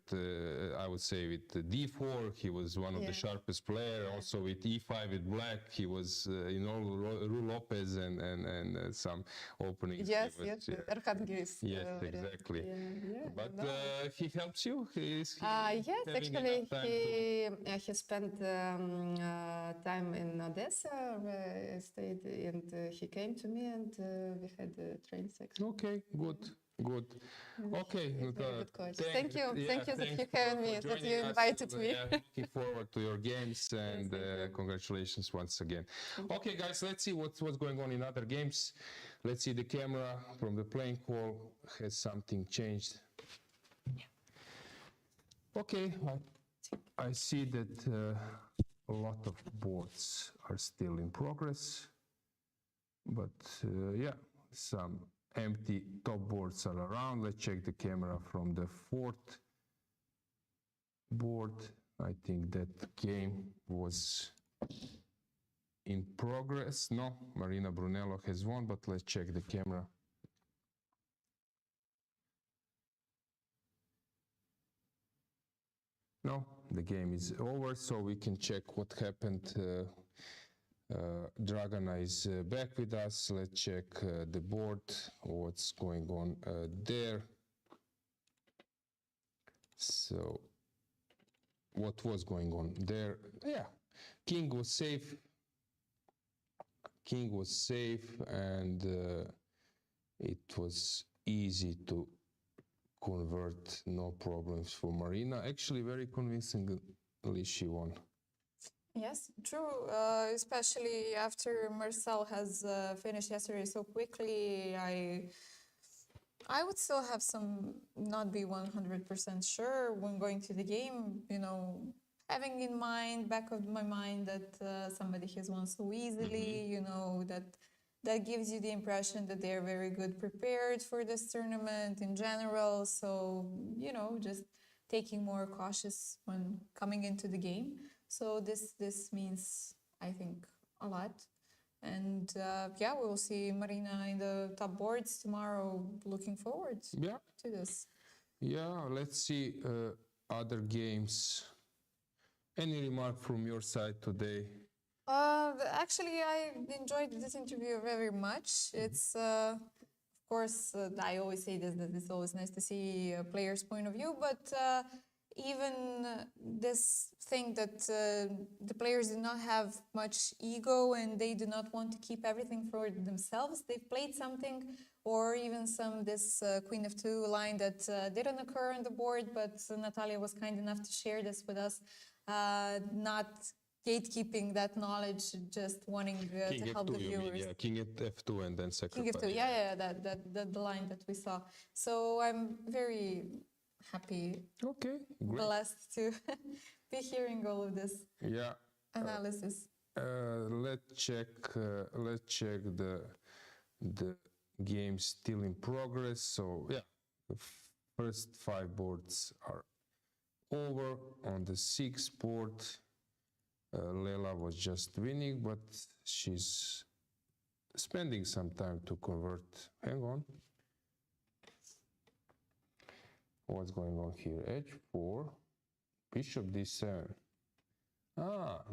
I would say, with D4. He was one of the sharpest players. Also with E5 with black, he was, Ru Lopez and some openings.
Yes, Arkhangels.
Yes, exactly. But he helps you? Yes,
actually, he spent time in Odessa, where I stayed, and he came to me, and we had a train section.
Okay, good. Okay.
Good coach. Thank you that you having me, that you invited me.
Looking forward to your games, and congratulations once again. Okay, guys, let's see what's going on in other games. Let's see the camera from the playing hall. Has something changed? Okay, I see that a lot of boards are still in progress, but some empty top boards are around. Let's check the camera from the fourth board. I think that game was in progress. No, Marina Brunello has won, but let's check the camera. No, the game is over, so we can check what happened. Dragana is back with us. Let's check the board, what's going on there. So, what was going on there? Yeah, King was safe, and it was easy to convert, no problems for Marina. Actually, very convincingly she won.
Yes, true. Especially after Marsel has finished yesterday so quickly, I would still have not be 100% sure when going to the game, having in mind, back of my mind that somebody has won so easily, that gives you the impression that they're very good prepared for this tournament in general. So, just taking more cautious when coming into the game. So this means, I think, a lot. And we will see Marina in the top boards tomorrow. Looking forward to this.
Yeah, let's see other games. Any remark from your side today?
Actually, I enjoyed this interview very much. It's, of course, I always say this, that it's always nice to see a player's point of view, but even this thing that the players do not have much ego and they do not want to keep everything for themselves. They've played something, or even this Queen of Two line that didn't occur on the board, but Natalia was kind enough to share this with us, not gatekeeping that knowledge, just wanting to help the viewers.
Yeah, King at F2 and then sacrifice.
King F2, that the line that we saw. So I'm very happy, blessed to be hearing all of this analysis.
Let's check the game still in progress. So the first 5 boards are over. On the 6th board, Lela was just winning, but she's spending some time to convert. Hang on. What's going on here? H4, Bishop D7.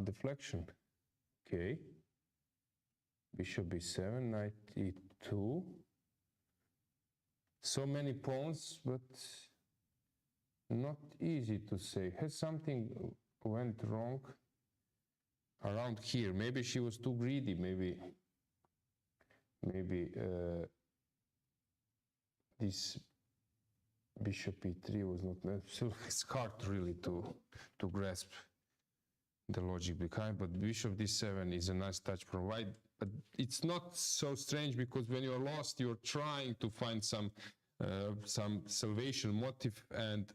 Deflection. Okay. Bishop b7, knight e2. So many pawns, but not easy to say. Has something went wrong around here? Maybe she was too greedy. Maybe this bishop e3 was not necessary. It's hard really to grasp the logic behind, but bishop d7 is a nice touch from white. But it's not so strange because when you're lost, you're trying to find some salvation motive, and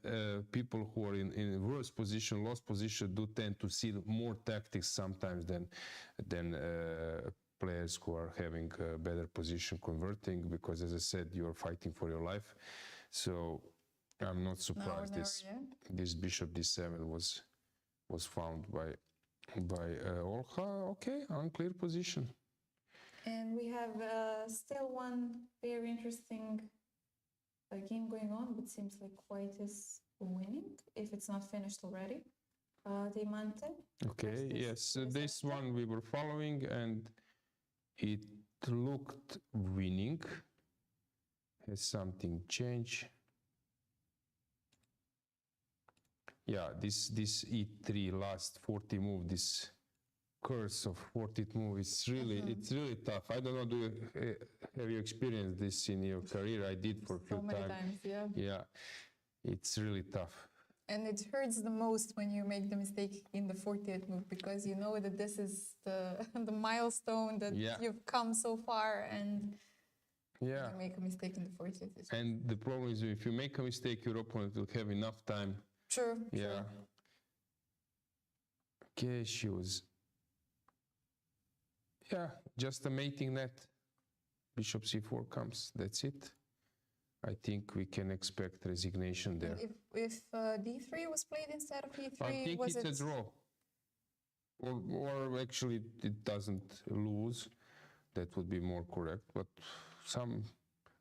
people who are in worse position, lost position, do tend to see more tactics sometimes than players who are having a better position converting, because as I said, you're fighting for your life. So I'm not surprised this bishop d7 was found by Olha. Okay, unclear position.
And we have still one very interesting game going on, but seems like white is winning, if it's not finished already. Diamante.
Okay, yes, this one we were following, and it looked winning. Has something changed? Yeah, this e3 last 40 move, this curse of 40th move, it's really tough. I don't know, have you experienced this in your career? I did for a few
times.
Yeah, it's really tough.
And it hurts the most when you make the mistake in the 40th move, because you know that this is the milestone that you've come so far, and you make a mistake in the 40th.
And the problem is, if you make a mistake, your opponent will have enough time.
True.
Yeah. Okay, she was. Yeah, just a mating net. Bishop c4 comes. That's it. I think we can expect resignation there.
If d3 was played instead of e3,
I think it's a draw. Or actually, it doesn't lose. That would be more correct. But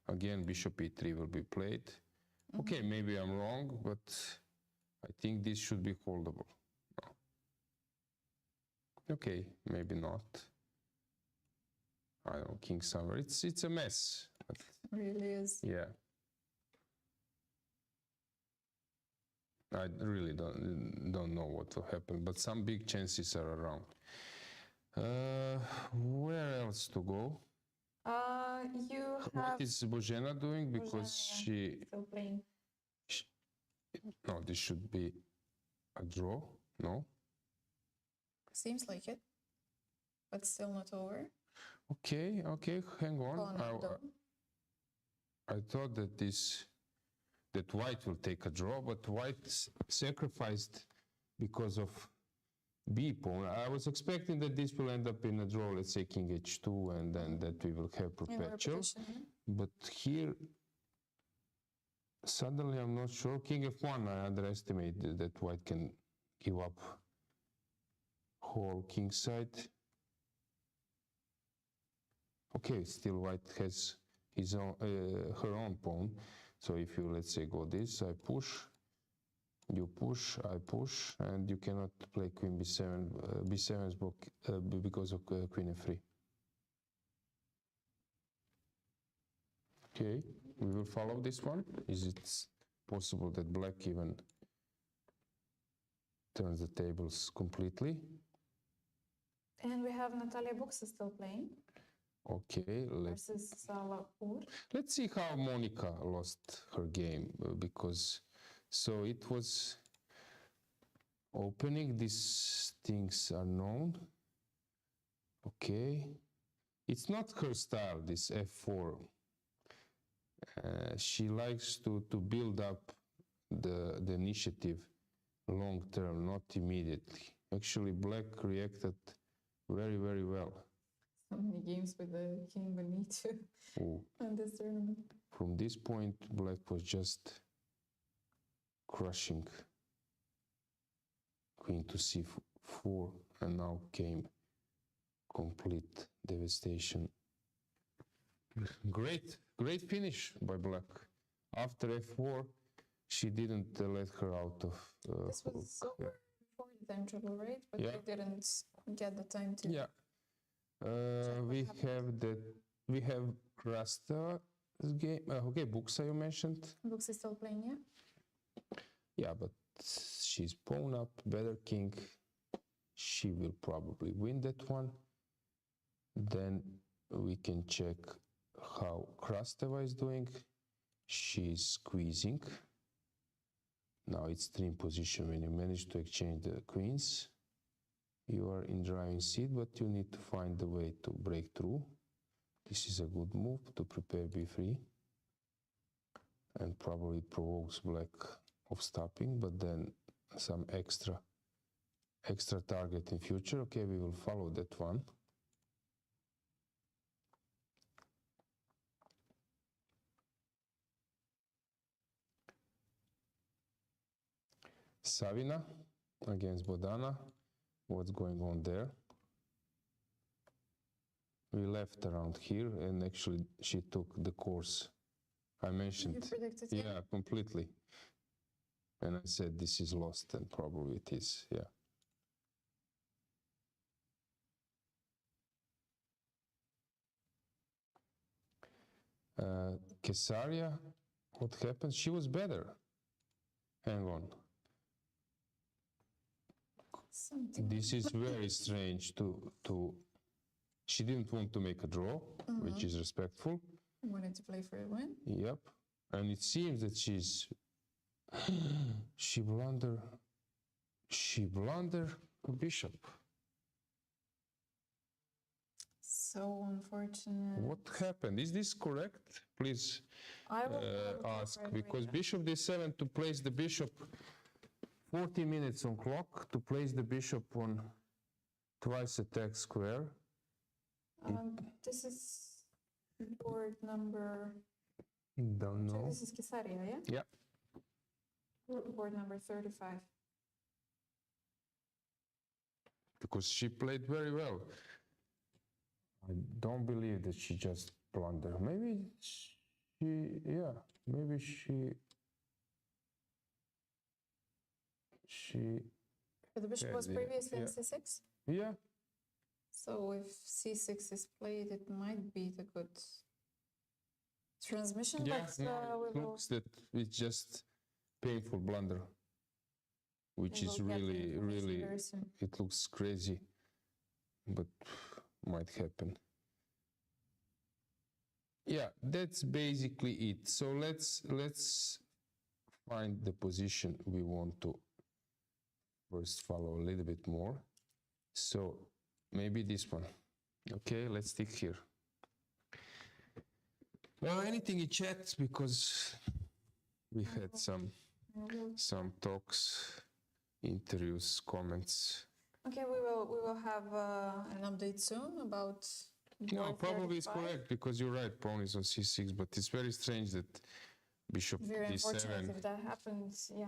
again, bishop e3 will be played. Okay, maybe I'm wrong, but I think this should be holdable. No. Okay, maybe not. I don't know, king somewhere. It's a mess.
It really is.
Yeah. I really don't know what will happen, but some big chances are around. Where else to go? What is Bozena doing? Because she...
Still playing.
No, this should be a draw. No?
Seems like it, but still not over.
Okay, hang on. I thought that white will take a draw, but white sacrificed because of b pawn. I was expecting that this will end up in a draw, let's say king h2, and then that we will have perpetual. But here, suddenly I'm not sure. King f1, I underestimated that white can give up whole king side. Okay, still white has his own, her own pawn. So if you, let's say, go this, I push, you push, I push, and you cannot play queen b7, b7 is because of queen f3. Okay, we will follow this one. Is it possible that black even turns the tables completely?
And we have Natalia Buxa still playing.
Okay, let's see how Monika lost her game, because so it was opening, these things are known. Okay, it's not her style, this f4. She likes to build up the initiative long term, not immediately. Actually, black reacted very, very well.
So many games with the king on e2 in this tournament.
From this point, black was just crushing queen to c4, and now came complete devastation. Great finish by black. After f4, she didn't let her out of...
this was over before the time trouble, right? But they didn't get the time to...
Yeah. We have Krasta's game. Okay, Buksa you mentioned.
Books is still playing, yeah?
Yeah, but she's pawn up, better king. She will probably win that one. Then we can check how Krasteva is doing. She's squeezing. Now it's stream position. When you manage to exchange the queens, you are in driving seat, but you need to find the way to break through. This is a good move to prepare b3. And probably provokes black of stopping, but then some extra target in future. Okay, we will follow that one. Savina against Bodana. What's going on there? We left around here, and actually she took the course I mentioned.
You predicted,
yeah, completely. And I said this is lost, and probably it is, yeah. Kesaria, what happened? She was better. Hang on.
Something.
This is very strange to she didn't want to make a draw, which is respectful.
Wanted to play for a win.
Yep. And it seems that she blundered a bishop.
So unfortunate.
What happened? Is this correct? Please
I will
ask, because bishop d7 to place the bishop 40 minutes on clock, to place the bishop on twice attack square.
This is board number.
Don't know.
This is Kesaria, yeah?
Yeah.
Board number 35.
Because she played very well. I don't believe that she just blundered. Maybe maybe she
The bishop was previously in c6?
Yeah.
So if c6 is played, it might be the good transmission,
Yeah,
but
no,
we
it
will...
looks that it's just painful blunder, which
we
is
will get the
really,
information
really,
very soon.
it looks crazy, but might happen. Yeah, that's basically it. So let's find the position we want to first follow a little bit more. So maybe this one. Okay, let's stick here. Well, anything in chat, because we had some talks, interviews, comments.
Okay, we will have an update soon about.
No, probably it's correct, because you're right. Pawn is on c6, but it's very strange that bishop
Very unfortunate
d7.
if that happens. Yeah.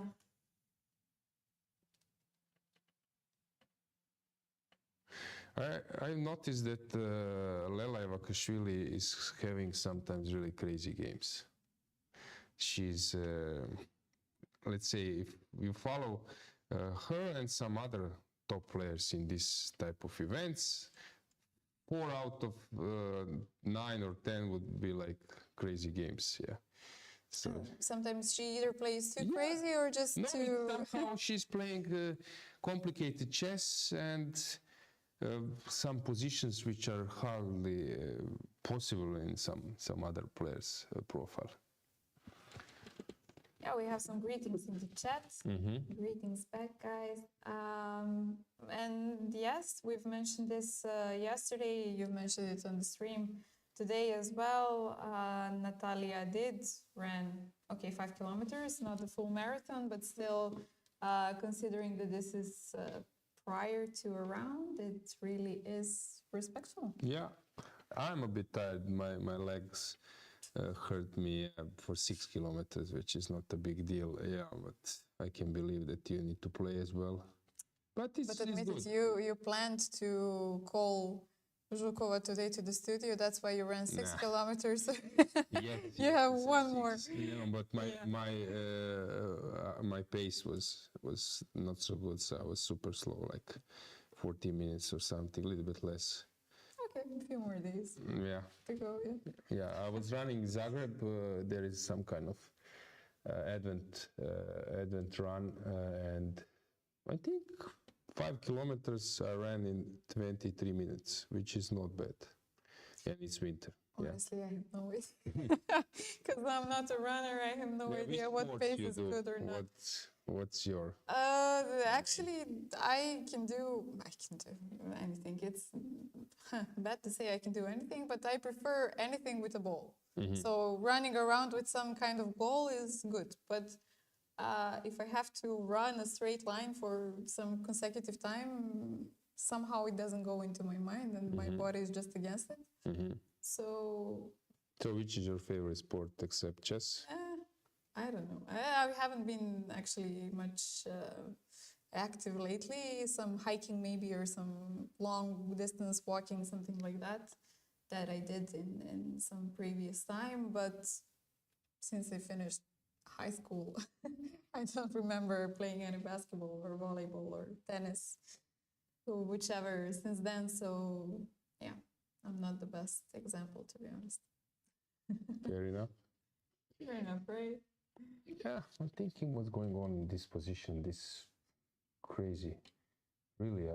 I noticed that Lela Javakhishvili is having sometimes really crazy games. She's, let's say, if you follow her and some other top players in this type of events, 4 out of 9 or 10 would be like crazy games, yeah. So
Sometimes she either plays too crazy or just too...
somehow she's playing complicated chess and some positions which are hardly possible in some other players' profile.
Yeah, we have some greetings in the chat. Greetings back, guys. And yes, we've mentioned this yesterday. You mentioned it on the stream today as well. Natalia ran 5 kilometers, not the full marathon, but still, considering that this is prior to a round, it really is respectful.
Yeah, I'm a bit tired. My legs hurt me for 6 kilometers, which is not a big deal. Yeah, but I can believe that you need to play as well. But
admit
good.
it, you planned to call Zhukova today to the studio. That's why you ran 6 kilometers. You have one more.
Yeah, but my pace was not so good, so I was super slow, like 40 minutes or something, a little bit less.
Okay, a few more days
Yeah.
to go. Yeah.
Yeah, I was running Zagreb. There is some kind of advent run, and I think 5 kilometers I ran in 23 minutes, which is not bad. And it's winter. Yeah.
Honestly, I have no idea. Because I'm not a runner, I have no idea what pace is good or not.
What's your?
Actually, I can do anything. It's bad to say I can do anything, but I prefer anything with a ball. So running around with some kind of ball is good. But if I have to run a straight line for some consecutive time, somehow it doesn't go into my mind and my body is just against it. So
which is your favorite sport except chess?
I don't know. I haven't been actually much active lately. Some hiking maybe, or some long distance walking, something like that I did in some previous time. But since I finished high school, I don't remember playing any basketball or volleyball or tennis, or whichever since then. So yeah, I'm not the best example, to be honest.
Fair enough.
Fair enough, right?
Yeah, I'm thinking what's going on in this position, this crazy, really,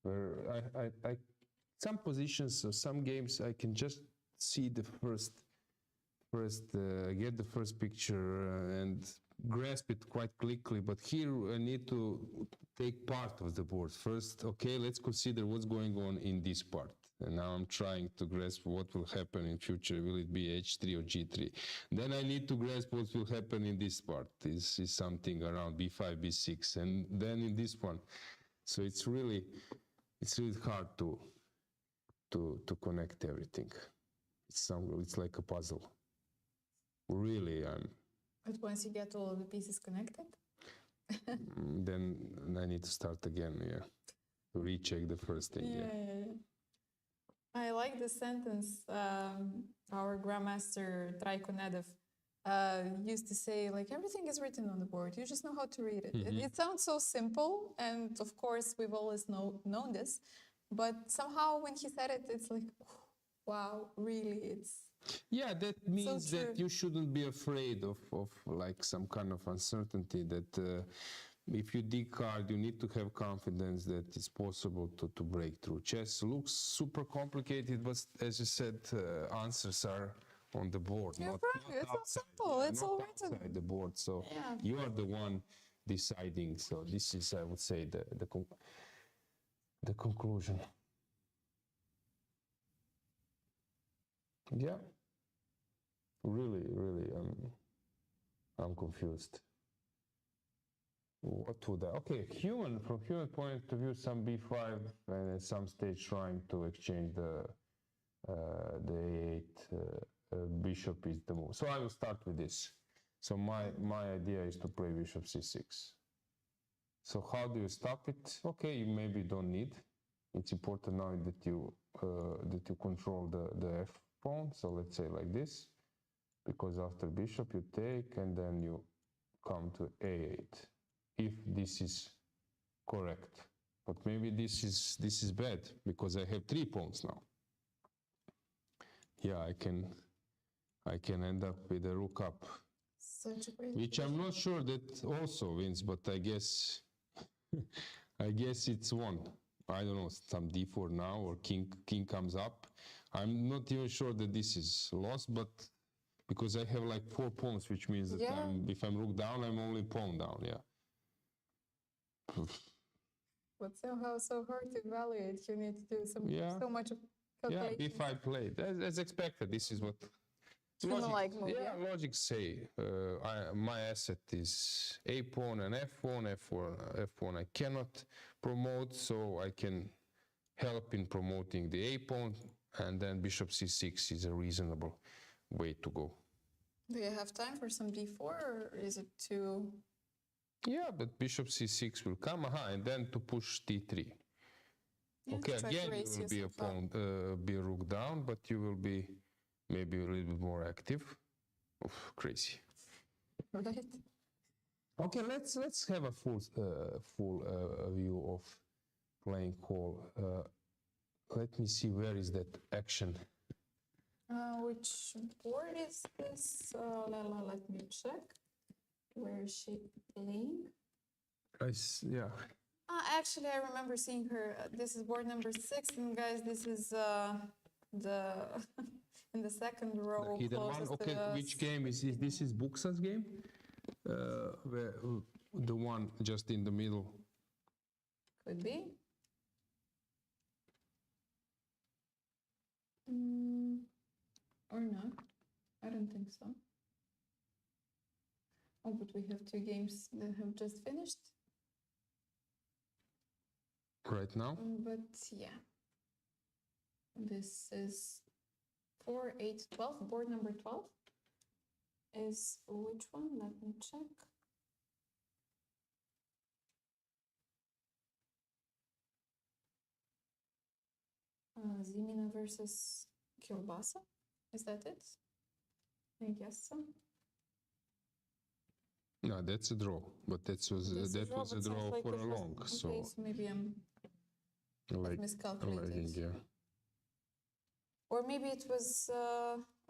where I some positions or some games I can just see the first get the first picture and grasp it quite quickly, but here I need to take part of the board first. Okay, let's consider what's going on in this part. And now I'm trying to grasp what will happen in future. Will it be H3 or G3? Then I need to grasp what will happen in this part. This is something around B5, B6, and then in this one. So it's really hard to connect everything. It's like a puzzle. Really,
But once you get all of the pieces connected,
then I need to start again. Yeah, to recheck the first thing.
yeah. I like the sentence our grandmaster Trajko Nedev used to say, like, everything is written on the board. You just know how to read it. It sounds so simple, and of course we've always known this, but somehow when he said it, it's like, wow, really, it's...
Yeah, that means
so
that you shouldn't be afraid of like some kind of uncertainty, that if you dig hard, you need to have confidence that it's possible to break through. Chess looks super complicated, but as you said, answers are on the board.
You're
not
right, it's all simple, it's all written.
Outside the board, so
Yeah.
you are the one deciding. So this is, I would say, the conclusion. Yeah, really, I'm confused. What would I? Okay, from human point of view, some B5, and at some stage trying to exchange the A8 bishop is the move. So I will start with this. So my idea is to play bishop C6. So how do you stop it? Okay, you maybe don't need. It's important now that you control the F pawn. So let's say like this, because after bishop you take and then you come to A8. If this is correct, but maybe this is bad because I have 3 pawns now. Yeah, I can end up with a rook up,
Such a great
which I'm not sure that also wins, but I guess it's won. I don't know, some D4 now, or king comes up. I'm not even sure that this is lost, but because I have like 4 pawns, which means that if I'm rook down, I'm only pawn down. Yeah.
But somehow so hard to evaluate. You need to do so much of calculation.
Yeah, B5 played as expected. This is what logic say. My asset is A pawn and F pawn. F pawn I cannot promote, so I can help in promoting the A pawn, and then bishop C6 is a reasonable way to go.
Do you have time for some D4, or is it too...
Yeah, but bishop C6 will come, and then to push D3.
Yeah,
okay, again you will be a pawn, be a rook down, but you will be maybe a little bit more active. Oof, crazy.
Right.
Okay, let's have a full view of playing call. let me see, where is that action?
Which board is this? Lela, let me check. Where is she playing?
Yeah.
Actually, I remember seeing her. This is board number 6, and guys, this is the in the second row.
The hidden one.
closest to
Okay,
the
which game is this? This is Buksa's game? Where, the one just in the middle.
Could be. Or not. I don't think so. Oh, but we have 2 games that have just finished.
Right now?
But yeah. This is 4, 8, 12. Board number 12 is which one? Let me check. Zimina versus Kielbasa. Is that it? I guess so.
No, that's a draw, but that was a draw
like
for
it
a
was-
long,
okay,
so
so maybe I'm
like
miscalculated.
lagging, yeah.
Or maybe it was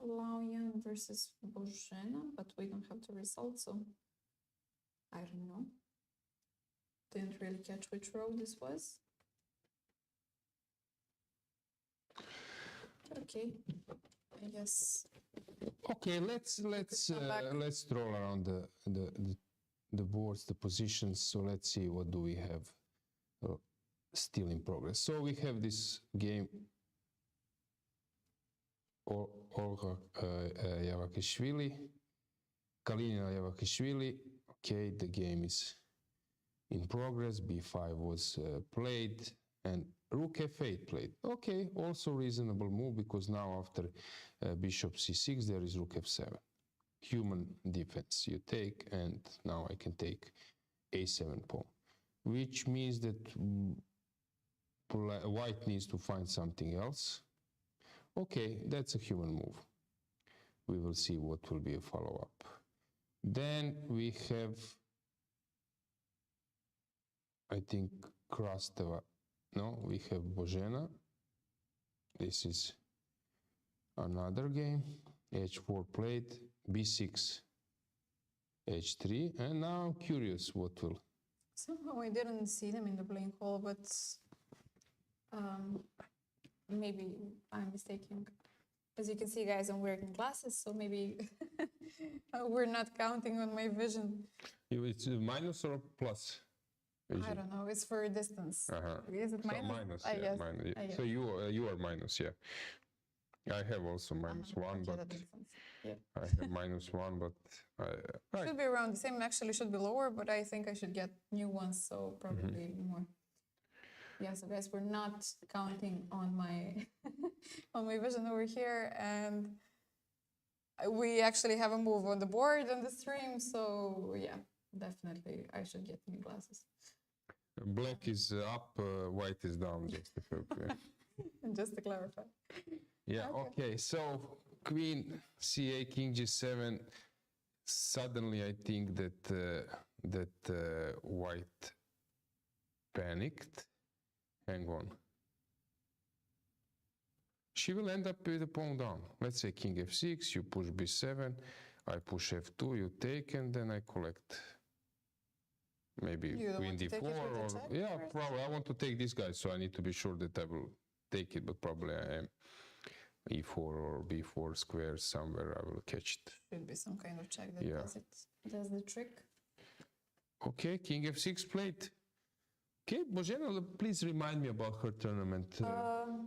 Laoyan versus Bozhena, but we don't have the result, so I don't know. Didn't really catch which row this was. Okay, I guess.
Okay, let's
come back.
stroll around the boards, the positions. So let's see, what do we have still in progress. So we have this game. Olga Javakhishvili, Lela Javakhishvili. Okay, the game is in progress. B5 was played and Rook F8 played. Okay, also reasonable move, because now after Bishop C6 there is Rook F7. Human defense you take, and now I can take A7 pawn, which means that White needs to find something else. Okay, that's a human move. We will see what will be a follow-up. Then we have, I think, Krasteva. No, we have Bozhena. This is another game. H4 played, B6, H3, and now I'm curious what will.
Somehow I didn't see them in the playing hall, but maybe I'm mistaken. As you can see, guys, I'm wearing glasses, so maybe we're not counting on my vision.
It's a minus or a plus?
I don't know. It's for distance. Is it minus?
So minus,
I
yeah,
guess.
minus.
I guess.
So you are minus, yeah. I have also minus one,
Okay,
but
that makes sense. Yeah.
I have minus one, but I
Should be around the same. Actually, should be lower, but I think I should get new ones, so probably more. Yeah, so guys, we're not counting on my on my vision over here, and we actually have a move on the board on the stream. So yeah, definitely I should get new glasses.
Black is up, white is down, just to
Just to clarify.
Yeah, okay. So Queen CA, King G7. Suddenly, I think that White panicked. Hang on. She will end up with a pawn down. Let's say King F6. You push B7. I push F2. You take, and then I collect. Maybe Queen D4 or yeah, probably. I want to take this guy, so I need to be sure that I will take it, but probably I am. E4 or B4 square somewhere, I will catch it.
Should be some kind of check that does the trick.
Okay, King F6 played. Okay, Bozhena, please remind me about her tournament.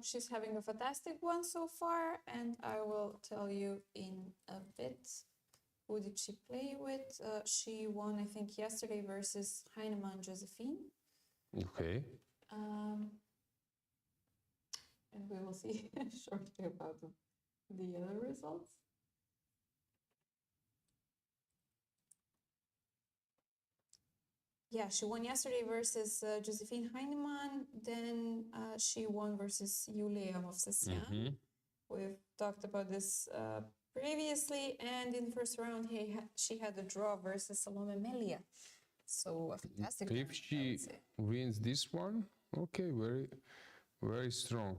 She's having a fantastic one so far, and I will tell you in a bit. Who did she play with? She won, I think, yesterday versus Heinemann Josephine.
Okay.
And we will see shortly about the other results. Yeah, she won yesterday versus Josephine Heinemann. Then she won versus Yuliia Osmak. We've talked about this previously, and in the first round, she had a draw versus Salome Melia. So a fantastic.
If she wins this one, okay, very, very strong.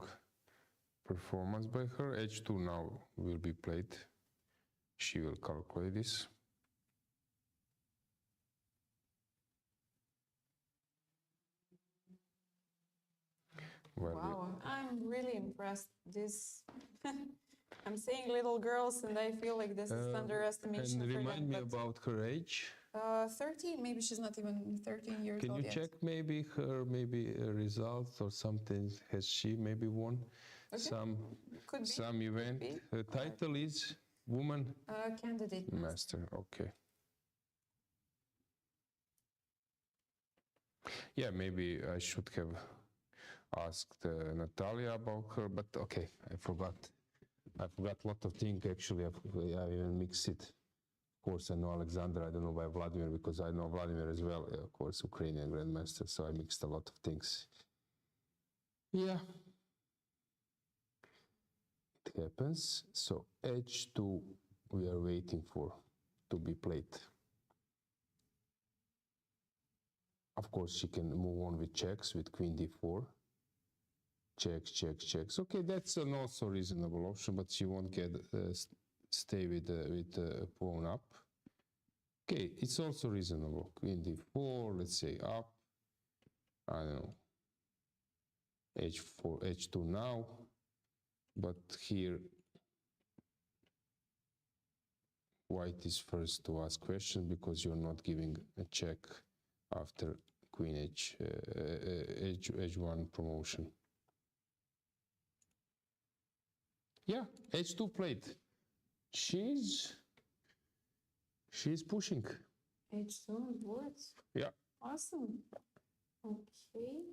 performance by her. H2 now will be played. She will calculate this.
Wow, I'm really impressed. This, I'm seeing little girls, and I feel like this is underestimation
And
for
remind
them.
me about her age.
13, maybe she's not even 13 years
Can
old
you
yet.
check maybe her results or something? Has she maybe won
Could be.
some event?
be.
Her title is Woman
Candidate master.
Master. Okay. Yeah, maybe I should have asked Natalia about her, but okay, I forgot. I forgot a lot of things actually. I even mixed it. Of course, I know Alexander. I don't know by Vladimir because I know Vladimir as well. Of course, Ukrainian grandmaster. So I mixed a lot of things. Yeah, it happens. So H2 we are waiting for to be played. Of course, she can move on with checks with Queen D4. Checks, checks, checks. Okay, that's an also reasonable option, but she won't get stay with the pawn up. Okay, it's also reasonable. Queen D4, let's say up. I don't know. H4, H2 now, but here white is first to ask questions because you're not giving a check after Queen H1 promotion. Yeah, H2 played. She's pushing.
H2 words.
Yeah.
Awesome. Okay.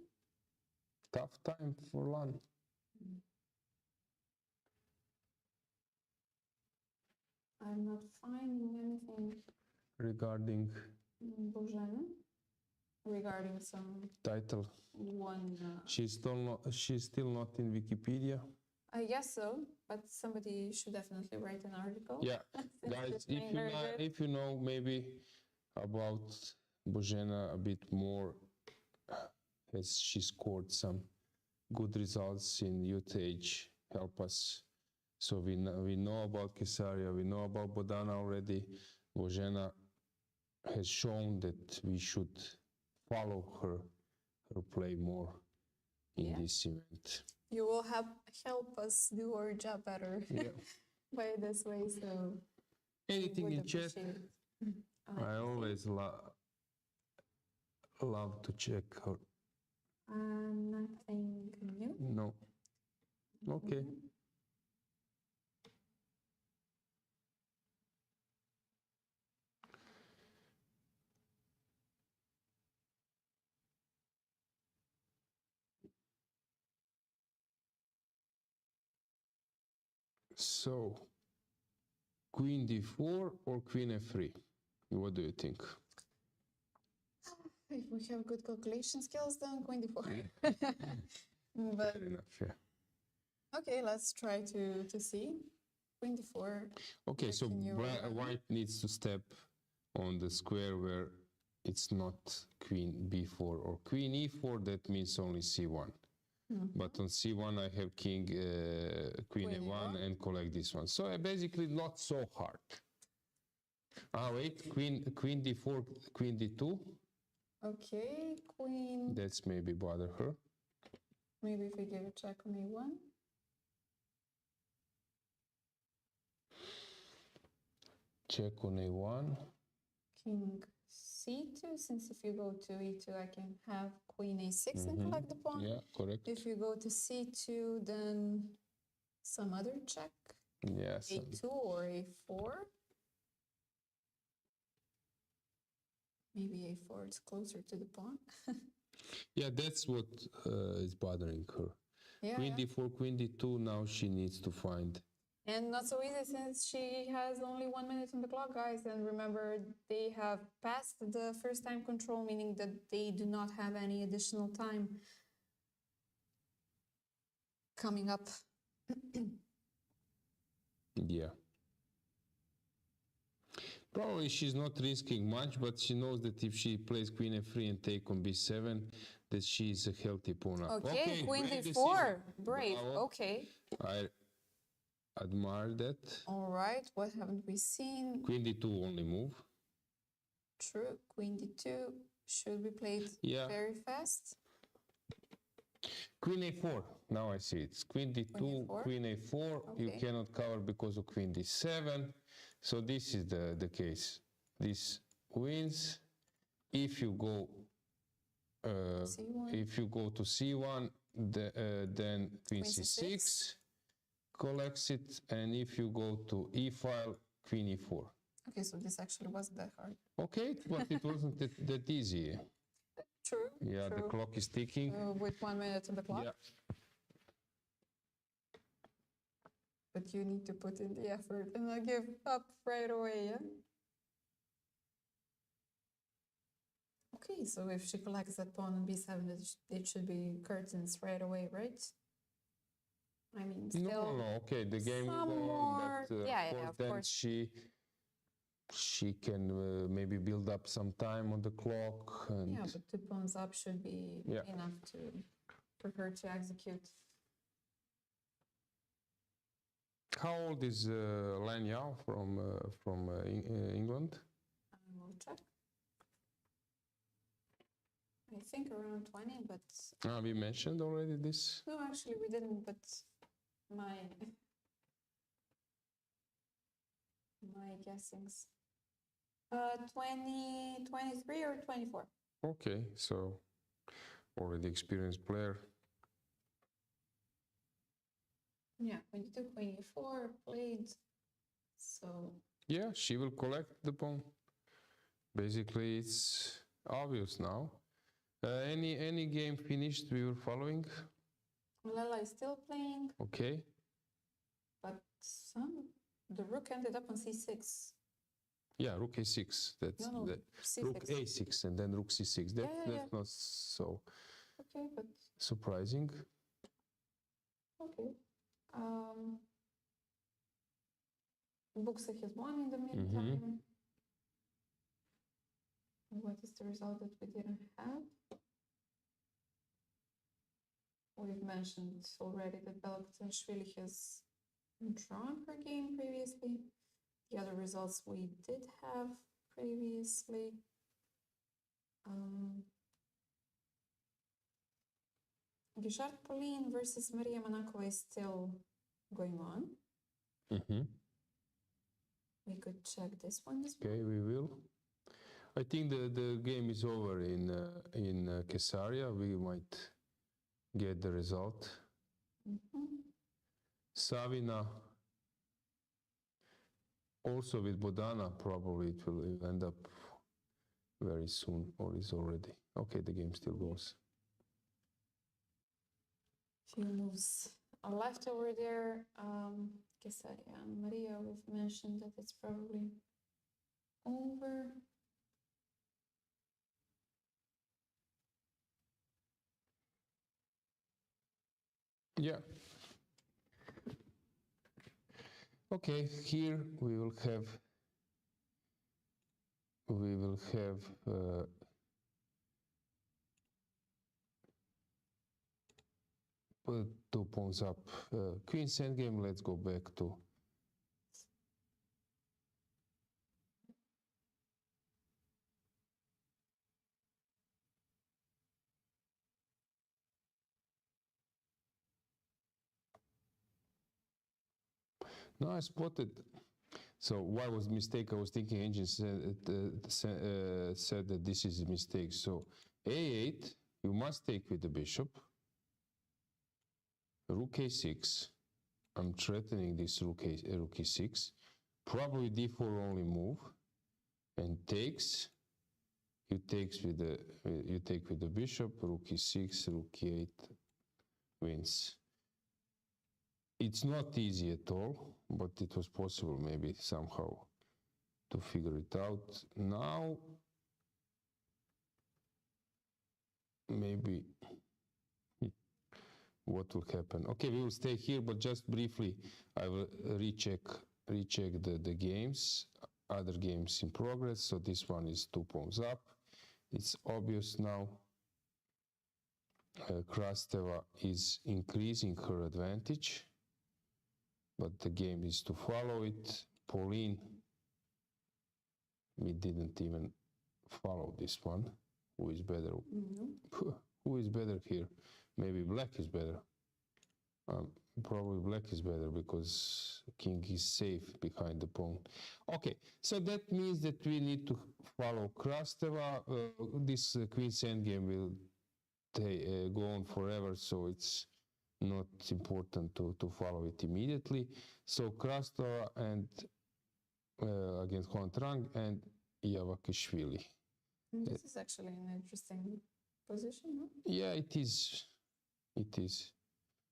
Tough time for Lan.
I'm not finding anything
Regarding
Bozhena. Regarding some
title.
one.
She's still not in Wikipedia.
I guess so, but somebody should definitely write an article.
Yeah, guys, if you know maybe about Bozhena a bit more, as she scored some good results in youth age, help us. So we know about Kesaria, we know about Bodana already. Bozhena has shown that we should follow her play more in this event.
You will help us do our job better by this way. So
anything in chat? I always love to check her.
Nothing new.
No. Okay. So, Queen D4 or Queen F3? What do you think?
If we have good calculation skills, then Queen D4. But
Fair enough, yeah.
okay, let's try to see. Queen D4.
Okay, so white needs to step on the square where it's not Queen B4 or Queen E4. That means only C1. But on C1 I have King, Queen A1 and collect this one. So basically not so hard. Wait, Queen D4, Queen D2.
Okay, Queen.
That's maybe bother her.
Maybe if we give a check on A1.
Check on A1.
King C2, since if you go to E2, I can have Queen A6 and collect the pawn.
Yeah, correct.
If you go to C2, then some other check.
Yes.
A2 or A4. Maybe A4 is closer to the pawn.
Yeah, that's what is bothering her.
Yeah,
Queen D4, Queen D2, now she needs to find.
And not so easy since she has only 1 minute on the clock, guys. And remember, they have passed the first time control, meaning that they do not have any additional time coming up.
Yeah. Probably she's not risking much, but she knows that if she plays Queen F3 and take on B7, that she is a healthy pawn.
Okay, queen
brave
d4.
decision.
Brave.
Bravo.
Okay.
I admire that.
All right. What haven't we seen?
Queen d2 only move.
True. Queen d2 should be played
Yeah.
very fast.
Queen a4. Now I see it. Queen d2,
Queen a4.
queen a4. You
Okay.
cannot cover because of queen d7. So this is the case. This wins. If you go
C1.
if you go to c1, then queen c6 collects it, and if you go to e file, queen e4.
Okay, so this actually wasn't that hard.
Okay, but it wasn't that easy.
True.
Yeah, the
true.
clock is ticking.
With 1 minute on the clock.
Yeah.
But you need to put in the effort and not give up right away, yeah? Okay, so if she collects that pawn on b7, it should be curtains right away, right? I mean, still...
No. Okay, the game will
some
go on,
more-
but
yeah, of
then
course.
she can maybe build up some time on the clock. And
Yeah, but 2 pawns up should be
Yeah.
enough for her to execute.
How old is Lan Yao from England?
We'll check. I think around 20, but
We mentioned already this.
no, actually we didn't, but my guessings. 23 or 24.
Okay, so already experienced player.
Yeah, queen d2, queen e4 played. So
Yeah, she will collect the pawn. Basically, it's obvious now. Any game finished we were following?
Lela is still playing,
Okay.
but the rook ended up on c6.
Yeah, rook a6. That's
No,
that.
c6.
Rook a6 and then rook c6. That,
Yeah.
that's not so
Okay, but
surprising.
okay. Buksa has won in the meantime. What is the result that we didn't have? We've mentioned already that Bella Khotenashvili has drawn her game previously. The other results we did have previously. Gishard Pauline versus Maria Manakova is still going on. We could check this one as well.
Okay, we will. I think the game is over in Caesarea. We might get the result. Savina, also with Bodana, probably it will end up very soon, or is already. Okay, the game still goes.
Few moves are left over there. Caesarea and Maria, we've mentioned that it's probably over.
Yeah. Okay, here we will have put 2 pawns up. Queen's endgame. Let's go back to. No, I spotted. So why was mistake? I was thinking engine said that this is a mistake. So a8, you must take with the bishop. Rook a6. I'm threatening this rook e6. Probably d4 only move, and takes. You take with the bishop. Rook e6, rook e8 wins. It's not easy at all, but it was possible maybe somehow to figure it out. Now, maybe what will happen? Okay, we will stay here, but just briefly, I will recheck the games, other games in progress. So this one is 2 pawns up. It's obvious now. Krasteva is increasing her advantage, but the game is to follow it. Pauline, we didn't even follow this one. Who is better? Who is better here? Maybe black is better. Probably black is better because king is safe behind the pawn. Okay, so that means that we need to follow Krasteva. This queen's endgame will go on forever, so it's not important to follow it immediately. So Krasteva and against Huang Trang and Javakhishvili.
This is actually an interesting position, no?
Yeah, it is. It is.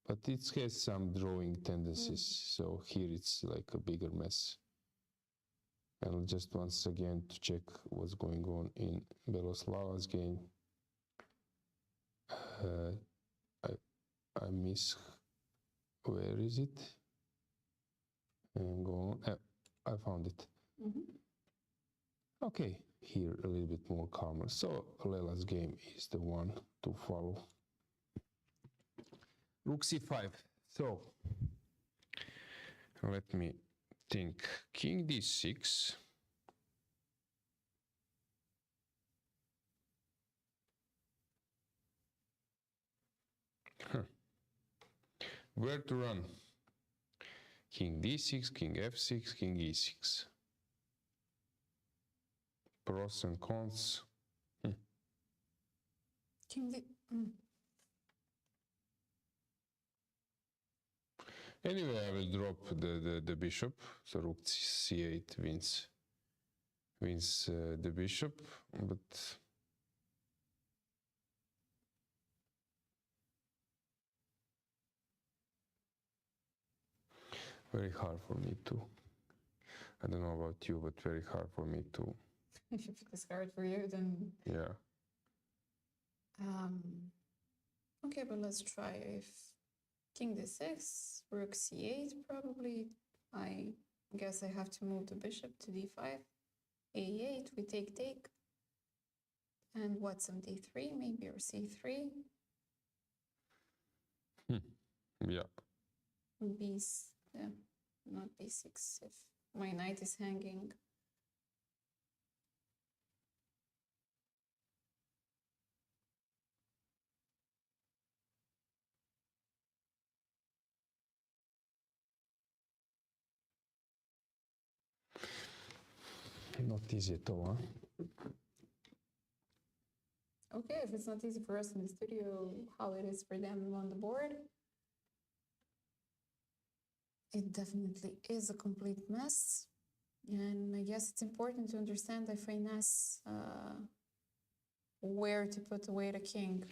But it has some drawing tendencies, so here it's like a bigger mess. And just once again to check what's going on in Beloslava's game. I miss, where is it? And go on. I found it. Okay, here a little bit more calmer. So Lela's game is the one to follow. Rook c5. So let me think. King d6. Where to run? King d6, king f6, king e6. Pros and cons.
King D.
Anyway, I will drop the bishop. So rook c8 wins the bishop, but very hard for me to. I don't know about you, but very hard for me to.
If it is hard for you, then
Yeah.
Okay, but let's try if king d6, rook c8 probably. I guess I have to move the bishop to d5. a8, we take. And what, some d3 maybe, or c3?
Yeah.
Yeah, not b6 if my knight is hanging.
Not easy at all, huh?
Okay, if it's not easy for us in the studio, how it is for them on the board. It definitely is a complete mess. And I guess it's important to understand the finesse, where to put away the king.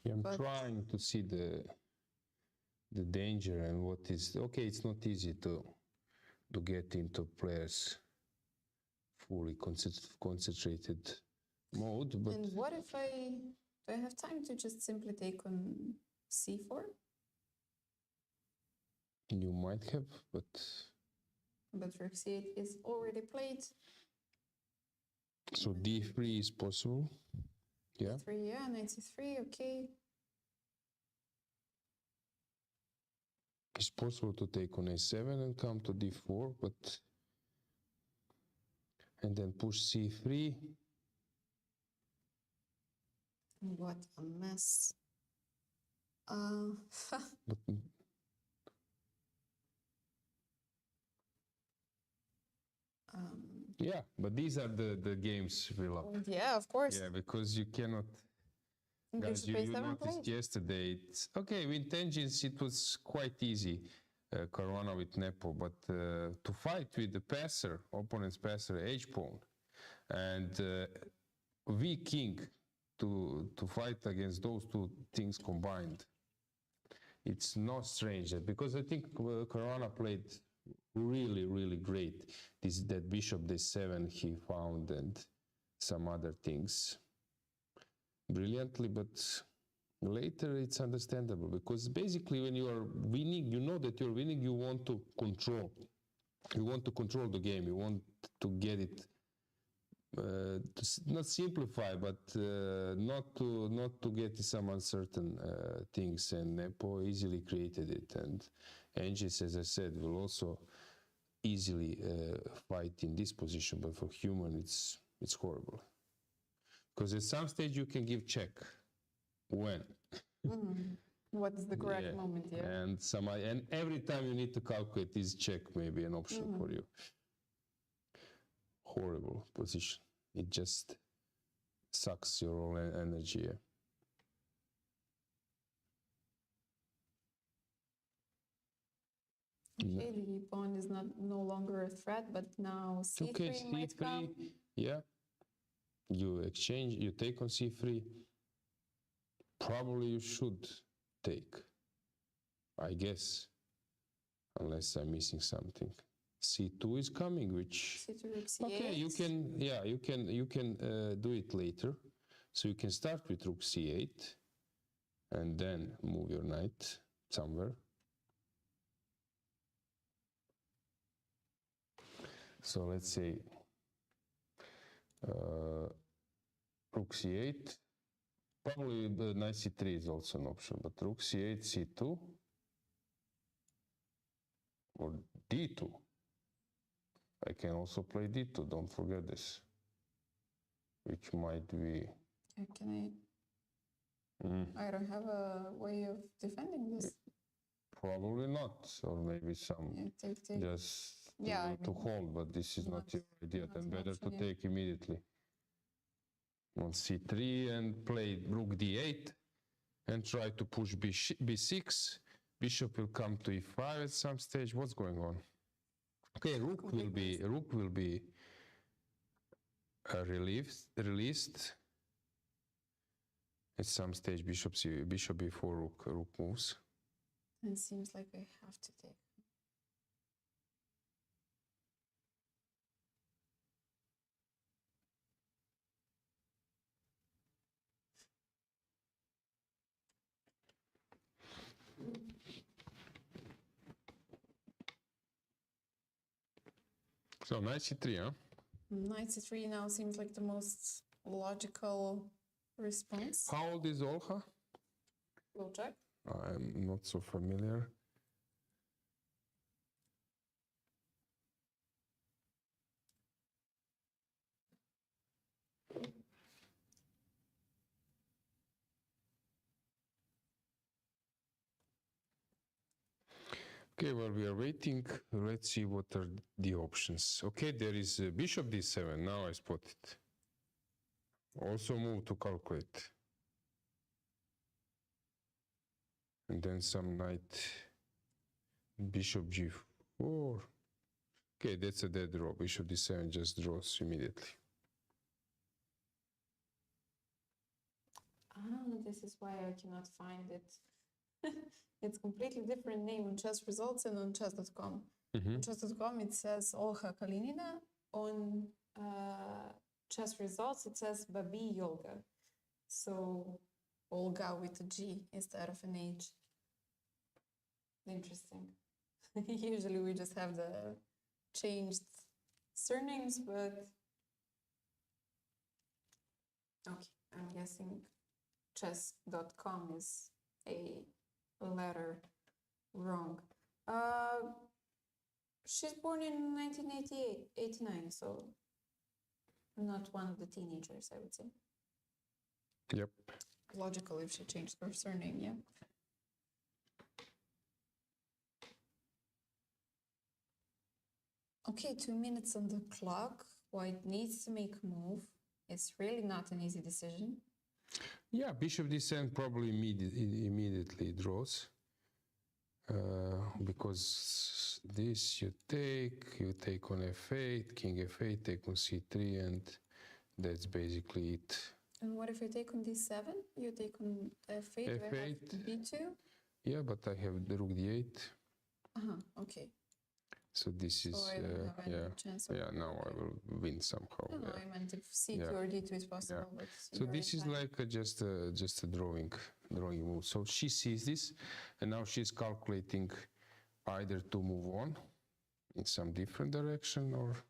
Yeah, I'm trying to see the danger and what is okay. It's not easy to get into players fully concentrated mode. But
and what if do I have time to just simply take on c4?
You might have, but
rook c8 is already played.
So d3 is possible. Yeah.
d3, yeah, knight c3, okay.
It's possible to take on a7 and come to d4, but and then push c3.
What a mess.
But, yeah, but these are the games, Villa.
Yeah, of course.
Yeah, because you cannot. Guys, you noticed yesterday. It's okay with tangents. It was quite easy, Caruana with Nepo, but to fight with the passer, opponent's passer, H pawn, and V king, to fight against those two things combined, it's not strange because I think Caruana played really great. That bishop d7 he found and some other things brilliantly, but later it's understandable because basically when you are winning, you know that you're winning, you want to control. You want to control the game. You want to get it not simplify, but not to get some uncertain things. And Nepo easily created it, and Engis, as I said, will also easily fight in this position. But for human, it's horrible, because at some stage you can give check. When?
What is the correct moment? Yeah.
And every time you need to calculate this check, maybe an option for you. Horrible position. It just sucks your whole energy.
Okay, the pawn is no longer a threat, but now c3
okay,
might come.
Yeah. You exchange, you take on c3. Probably you should take, I guess, unless I'm missing something. c2 is coming, which
C2, rook c8.
okay, you can do it later. So you can start with rook c8 and then move your knight somewhere. So let's say rook c8. Probably the knight c3 is also an option, but rook c8, c2, or d2. I can also play d2, don't forget this, which might be...
Can I don't have a way of defending this.
Probably not, or maybe some
Take.
just
Yeah,
to hold, but this is not your idea, then better to take immediately. On c3 and play rook d8 and try to push b6. Bishop will come to e5 at some stage. What's going on? Okay, rook will be released at some stage. Bishop b4, rook moves.
It seems like I have to take.
So knight c3, huh?
Knight c3 now seems like the most logical response.
How old is Olha?
We'll check.
I'm not so familiar. Okay, while we are waiting, let's see what are the options. Okay, there is bishop d7. Now I spot it. Also move to calculate. And then some knight, bishop g4. Okay, that's a dead draw. Bishop d7 just draws immediately.
This is why I cannot find it. It's completely different name on chess results and on chess.com. On chess.com it says Olha Kalinina. On chess results it says Babi Yolga. So Olga with a G instead of an H. Interesting. Usually we just have the changed surnames, but okay, I'm guessing chess.com is a letter wrong. She's born in 1989, so not one of the teenagers, I would say.
Yep.
Logical if she changed her surname, yeah. Okay, 2 minutes on the clock. White needs to make a move. It's really not an easy decision.
Yeah, bishop d7 probably immediately draws. Because this you take on f8, king f8, take on c3, and that's basically it.
And what if I take on d7? You take on f8,
F8.
I have b2?
Yeah, but I have the rook d8.
Okay.
So this is,
So I don't have any chance of
now I will win somehow.
No, I meant if c2 or d2 is possible. But
So this is like just a drawing move. So she sees this, and now she's calculating either to move on in some different direction or...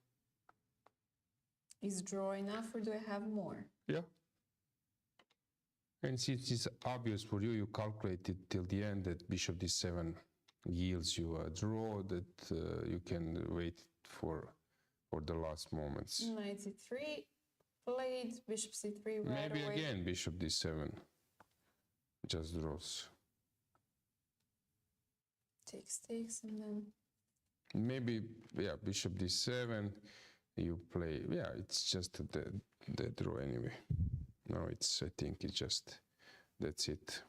Is draw enough or do I have more?
Yeah. And since it's obvious for you, you calculated till the end that bishop d7 yields you a draw, that you can wait for the last moments.
Knight c3 played, bishop c3 right
Maybe
away.
again bishop d7, just draws.
Takes, and then
Maybe, yeah, bishop d7, you play, yeah, it's just the draw anyway. No, it's, I think it's just, that's it.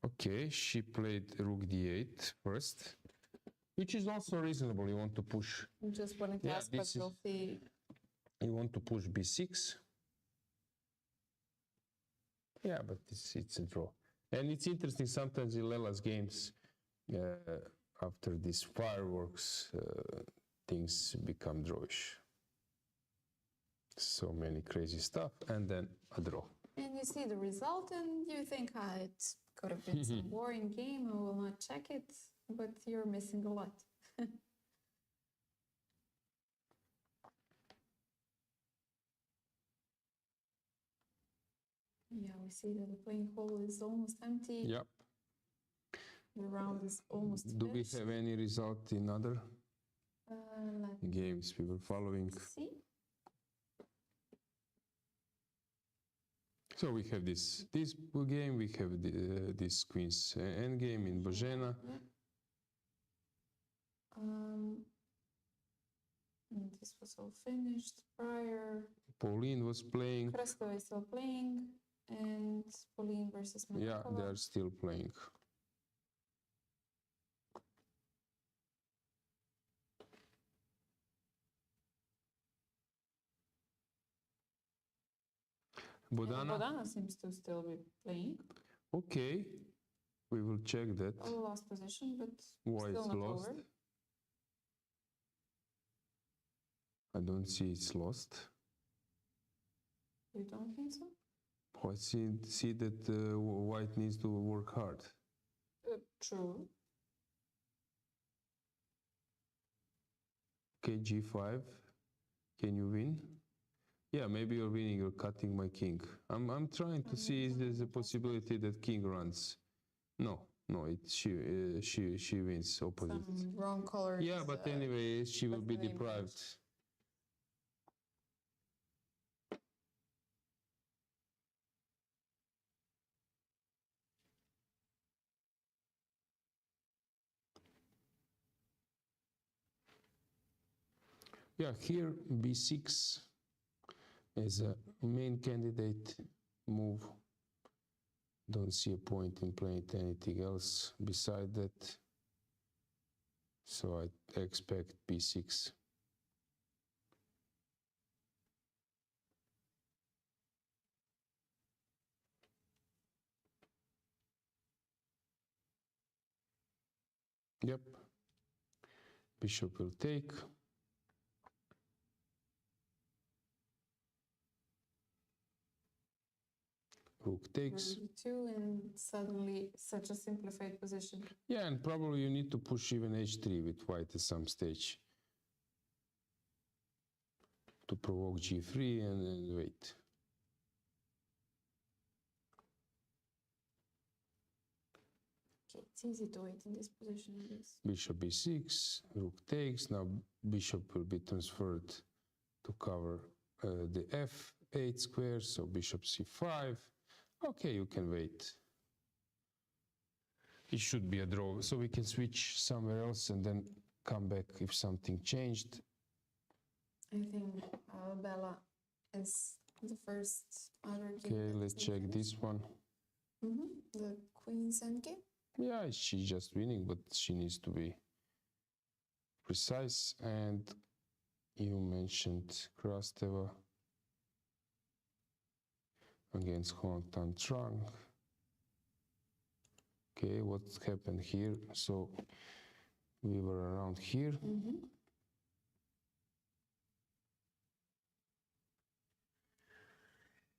Okay, she played rook d8 first, which is also reasonable. You want to push.
just want to
Yeah,
guess, but
this is-
we'll see.
You want to push b6. Yeah, but it's a draw. And it's interesting sometimes in Lela's games, after these fireworks, things become drawish. So many crazy stuff, and then a draw.
And you see the result and you think, it could have been some boring game, I will not check it, but you're missing a lot. Yeah, we see that the playing hall is almost empty.
Yep.
The round is almost
Do we
finished.
have any result in other
Let's
games we were following?
see.
So we have this game, we have this Queen's Endgame in Bozena.
Yeah. And this was all finished prior.
Pauline was playing.
Kreskova is still playing, and Pauline versus
Yeah,
Monika.
they are still playing. Bodana?
Bodana seems to still be playing.
Okay, we will check that.
A lost position, but
Why
still
it's
not
lost?
over.
I don't see it's lost.
You don't think so?
I see that White needs to work hard.
True.
Okay, g5. Can you win? Yeah, maybe you're winning. You're cutting my king. I'm trying to see if there's a possibility that king runs. No, it's she wins opposite.
Some wrong colors.
Yeah, but anyway, she will be
the name
deprived. Yeah, here b6 is a main candidate move. Don't see a point in playing anything else beside that. So I expect b6. Yep. Bishop will take. Rook takes.
Two, and suddenly such a simplified position.
Yeah, and probably you need to push even h3 with white at some stage to provoke g3 and then wait.
Okay, it's easy to wait in this position, I guess.
Bishop b6, rook takes. Now bishop will be transferred to cover the f8 square, so bishop c5. Okay, you can wait. It should be a draw, so we can switch somewhere else and then come back if something changed.
I think Bella is the first other game.
Okay,
that
let's
is
check
finished.
this one.
The Queen's Endgame.
Yeah, she's just winning, but she needs to be precise. And you mentioned Krasteva against Huang Tan Trang. Okay, what happened here? So we were around here.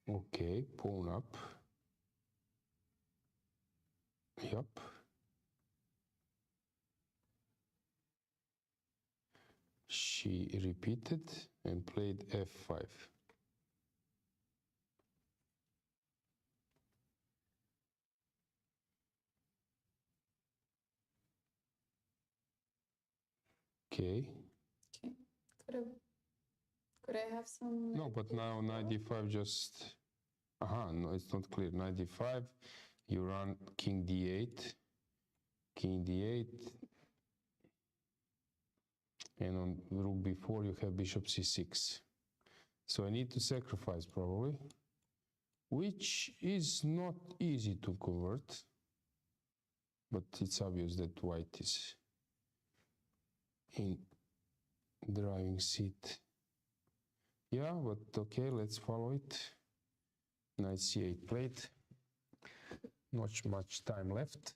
Okay, pawn up. Yup. She repeated and played f5. Okay.
Okay. Could I have some?
No, but now knight d5 just. Aha, no, it's not clear. Knight d5, you run king d8, king d8, and on rook b4 you have bishop c6. So I need to sacrifice probably, which is not easy to convert, but it's obvious that white is in driving seat. Yeah, but okay, let's follow it. Knight c8 played. Not much time left.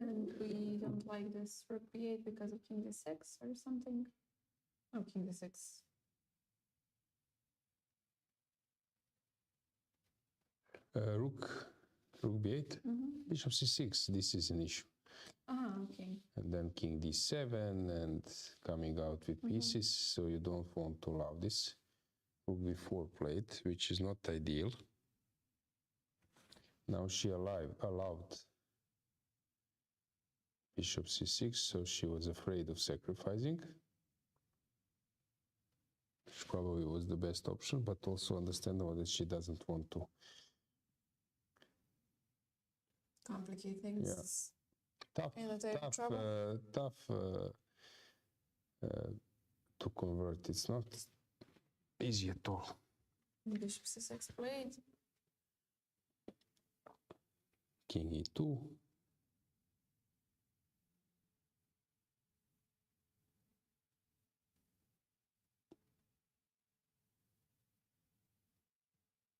And we don't like this rook b8 because of king d6 or something. Oh, king d6.
Rook b8, bishop c6, this is an issue.
Okay.
And then king d7 and coming out with pieces, so you don't want to allow this. Rook b4 played, which is not ideal. Now she allowed bishop c6, so she was afraid of sacrificing. Which probably was the best option, but also understandable that she doesn't want to
Complicate things.
Yeah. Tough to convert. It's not easy at all.
Bishop c6 played.
King e2.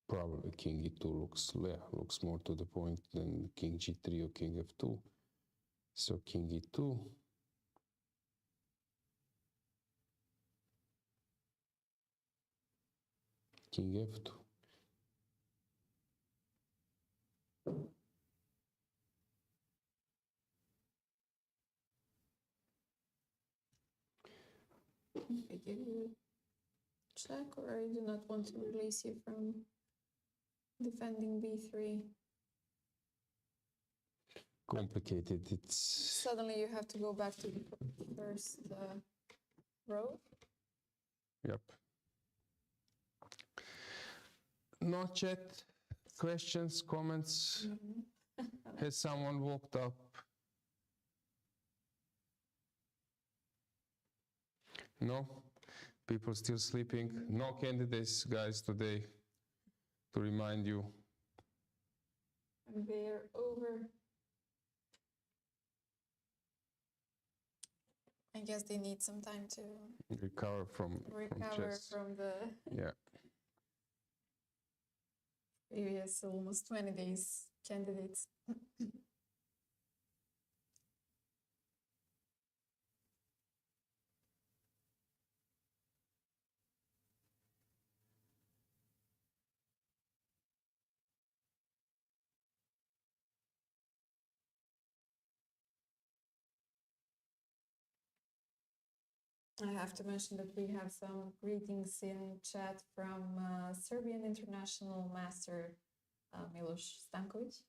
Probably king e2 looks more to the point than king g3 or king f2. So king e2. King f2.
I give you check, or I do not want to release you from defending b3.
Complicated. It's
Suddenly you have to go back to the first row.
Yep. No chat, questions, comments. Has someone walked up? No? People still sleeping? No candidates, guys, today, to remind you.
And they're over. I guess they need some time to
Recover from chess.
from the
Yeah.
previous almost 20 days candidates. I have to mention that we have some greetings in chat from Serbian international master Miloš Stankovic.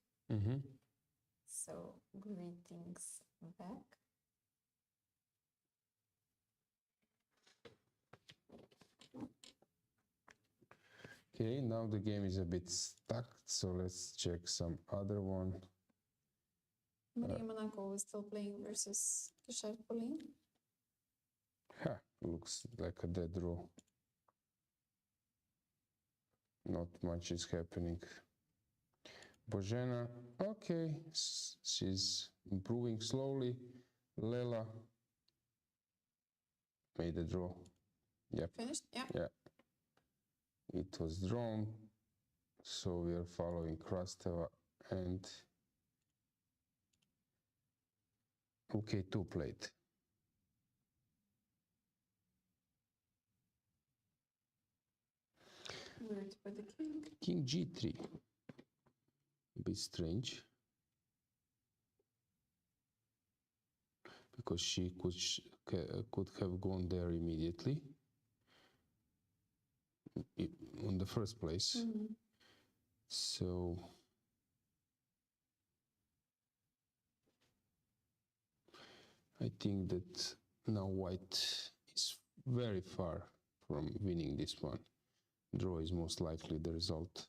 So greetings back.
Okay, now the game is a bit stuck, so let's check some other one.
Maria Monaco is still playing versus Kishev Polin.
Looks like a dead draw. Not much is happening. Bozena, okay, she's improving slowly. Lela made a draw. Yep.
Finished? Yeah.
Yeah. It was drawn, so we are following Krasteva and rook a2 played.
Where to put the king?
King g3. A bit strange. Because she could have gone there immediately. In the first place.
Mm-hmm.
So I think that now white is very far from winning this one. Draw is most likely the result.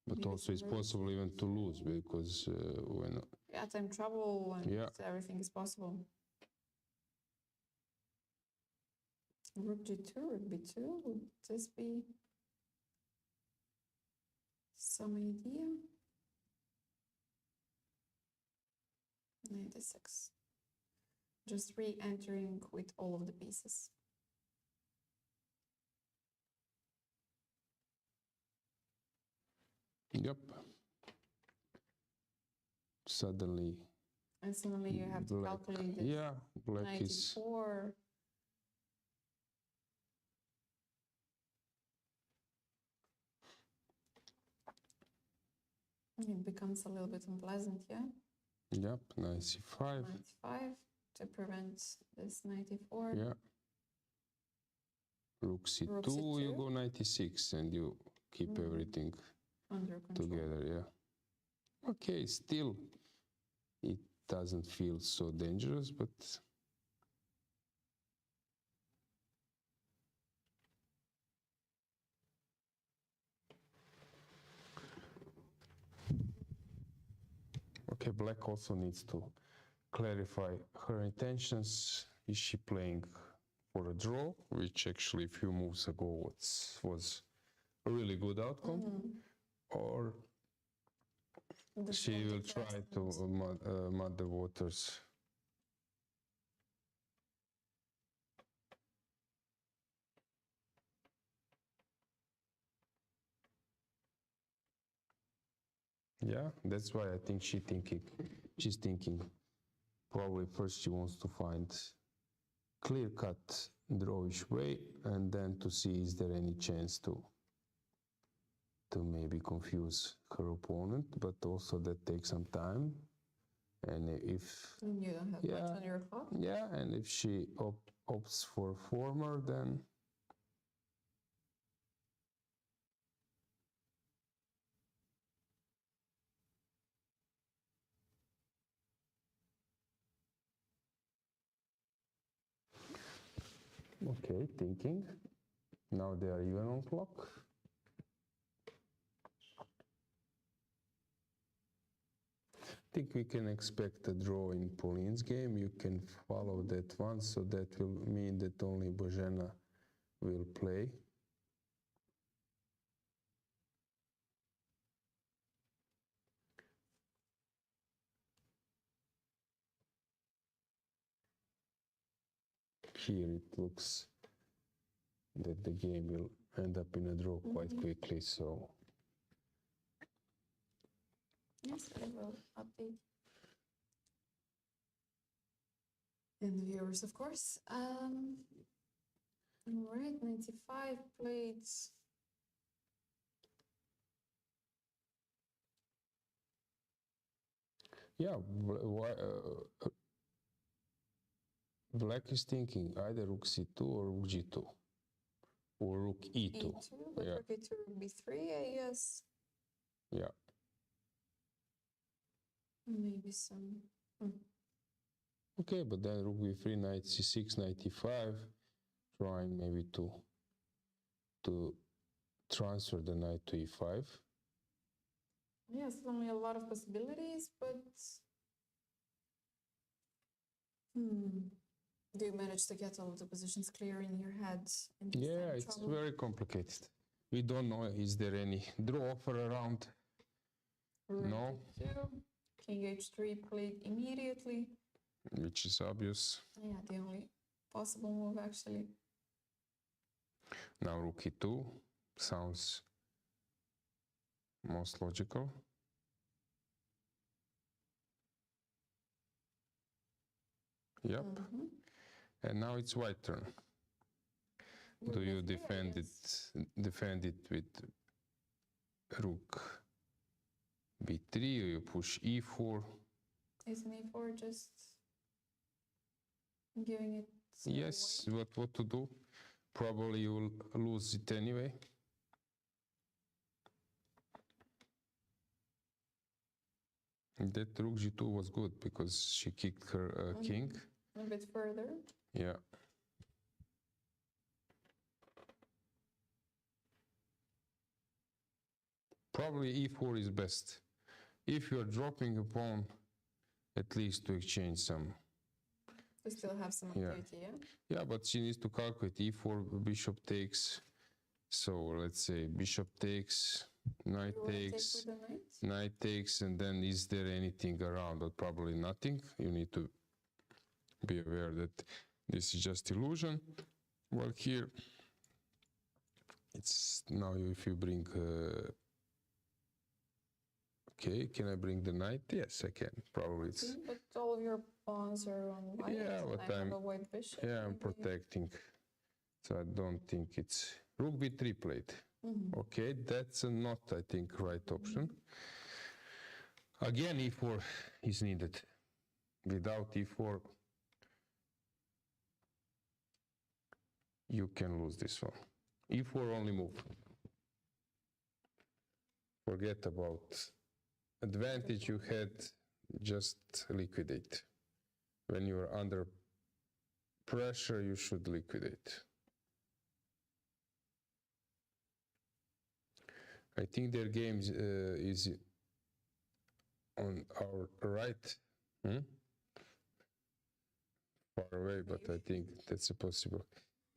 But
Maybe
also it's
some rook.
possible even to lose because when
Yeah, time trouble and
Yeah.
everything is possible. Rook g2, rook b2, would this be some idea? 96. Just re-entering with all of the pieces.
Yep. Suddenly,
And suddenly you have to
black.
calculate this.
Yeah, black is
94. It becomes a little bit unpleasant, yeah?
yep, 95.
95 to prevent this 94.
Yeah. Rook c2,
Rook
you
c2.
go 96 and you keep
Mhm.
everything
Under control.
together, yeah. Okay, still it doesn't feel so dangerous, but okay, black also needs to clarify her intentions. Is she playing for a draw, which actually a few moves ago was a really good outcome,
Mhm.
or
This
she
one
will
the
try
first
to
moves.
mud the waters. Yeah, that's why I think she's thinking probably first she wants to find clear-cut drawish way and then to see is there any chance to maybe confuse her opponent, but also that takes some time. And if
And you don't have much
Yeah.
on your clock.
yeah, and if she opts for former, then okay, thinking. Now they are even on clock. I think we can expect a draw in Pauline's game. You can follow that one, so that will mean that only Božena will play. Here it looks that the game will end up in a draw quite quickly, so
Yes, I will update. And the viewers, of course. Right, 95 plates.
yeah, black is thinking either rook c2 or rook g2 or rook e2.
E2, but
Yeah.
rook e2, rook b3, I guess.
Yeah.
Maybe some.
Okay, but then rook b3, knight c6, 95, trying maybe to transfer the knight to e5.
Yes, only a lot of possibilities, but. Do you manage to get all of the positions clear in your head? In this
Yeah,
time
it's
trouble?
very complicated. We don't know, is there any draw offer around?
Rook
No.
e2, king h3 played immediately.
Which is obvious.
Yeah, the only possible move actually.
Now rook e2 sounds most logical. Yep. And now it's white turn. Do you defend it with rook b3, or you push e4?
Isn't e4 just giving it
Yes, but what to do? Probably you will lose it anyway. That rook g2 was good because she kicked her king.
a bit further?
Yeah. Probably e4 is best. If you're dropping a pawn, at least to exchange some.
To still have some activity, yeah?
Yeah, but she needs to calculate e4, bishop takes. So let's say bishop takes, knight
You wanna take
takes,
with the knight?
knight takes, and then is there anything around? But probably nothing. You need to be aware that this is just illusion. Well, here, it's now if you bring... okay, can I bring the knight? Yes, I can. Probably it's...
But all of your pawns are on white.
Yeah, but
I have a white bishop.
Yeah, I'm
maybe.
protecting. So I don't think it's... Rook b3 played. Okay, that's not, I think, right option. Again, e4 is needed. Without e4, you can lose this one. e4 only move. Forget about advantage you had, just liquidate. When you are under pressure, you should liquidate. I think their game is on our right. Far away, but I think that's possible.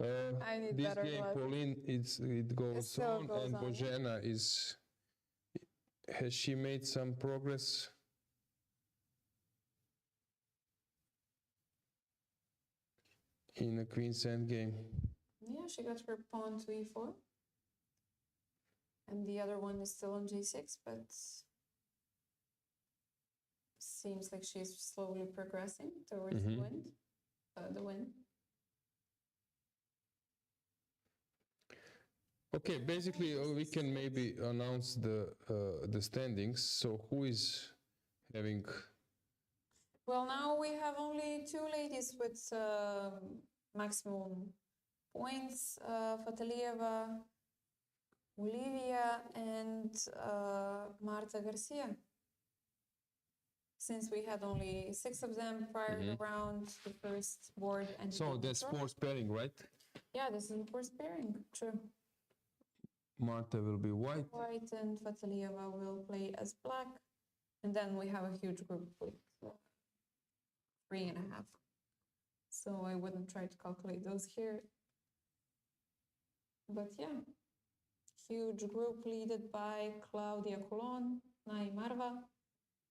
I need
this
better
game,
luck.
Pauline, it goes
still
on,
goes
and
on.
Bozena is... Has she made some progress? In a queen's endgame?
Yeah, she got her pawn to e4. And the other one is still on g6, but seems like she's slowly progressing towards the win.
Okay, basically we can maybe announce the standings. So who is having...
Well, now we have only two ladies with maximum points, Fatalieva, Yuliia, and Marta Garcia. Since we had only 6 of them prior around the first board. And
So that's force pairing, right?
Yeah, this is the first pairing, true.
Marta will be white.
White and Fatalieva will play as black. And then we have a huge group with 3.5. So I wouldn't try to calculate those here. But yeah, huge group led by Claudia Colon, Nai Marva,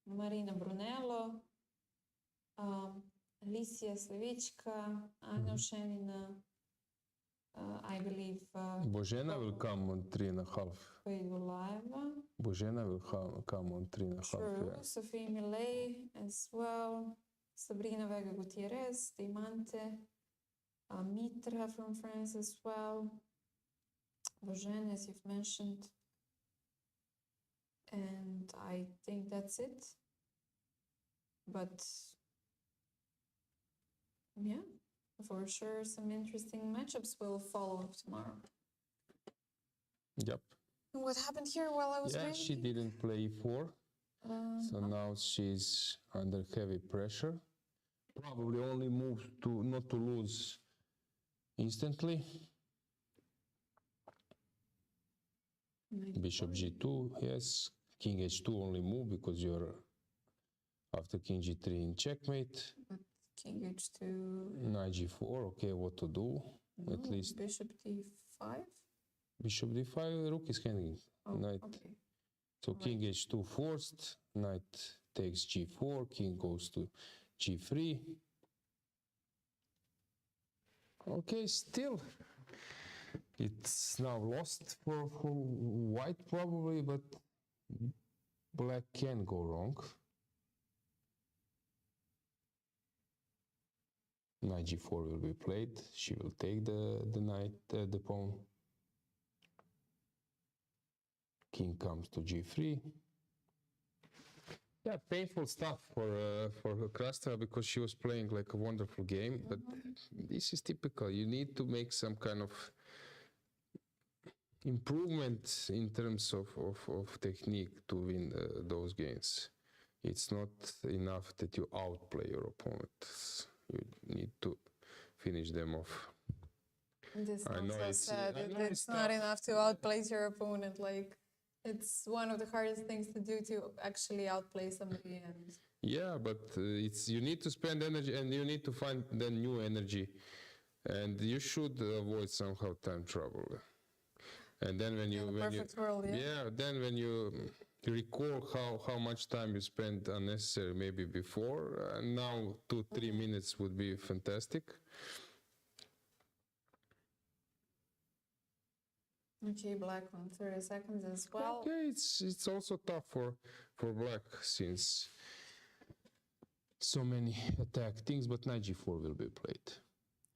Marina Brunello, Alicia Slevichka, Anya Shenina, I believe...
Bozena will come on 3.5.
Feidulaeva.
Bozena will come on 3.5.
True,
Yeah.
Sophie Millet as well, Sabrina Vega Gutierrez, Diamante, Mitra from France as well, Bozena, as you've mentioned. And I think that's it. But yeah, for sure some interesting matchups will follow tomorrow.
Yep.
What happened here while I was
Yeah,
reading?
she didn't play e4. So now she's under heavy pressure. Probably only moves to not to lose instantly. Bishop g2, yes. King h2 only move because you're after king g3 in checkmate.
But king h2.
Knight g4, okay, what to do?
No,
At least
bishop d5.
bishop d5, rook is hanging.
Oh,
Knight.
okay.
So king h2 forced, knight takes g4, king goes to g3. Okay, still, it's now lost for white probably, but black can go wrong. Knight g4 will be played. She will take the knight, the pawn. King comes to g3. Yeah, painful stuff for Krasteva because she was playing like a wonderful game, but this is typical. You need to make some kind of improvement in terms of technique to win those games. It's not enough that you outplay your opponent. You need to finish them off.
This
I know
also
it's-
said
I know
it's
it's
not
tough.
enough to outplay your opponent. Like, it's one of the hardest things to do to actually outplay somebody. And
Yeah, but it's you need to spend energy and you need to find the new energy, and you should avoid somehow time trouble. And then when you
in the perfect world, yeah.
then when you recall how much time you spent unnecessary maybe before, now 2-3 minutes would be fantastic.
Okay, black on 30 seconds as well.
Okay, it's also tough for black since so many attack things, but knight g4 will be played.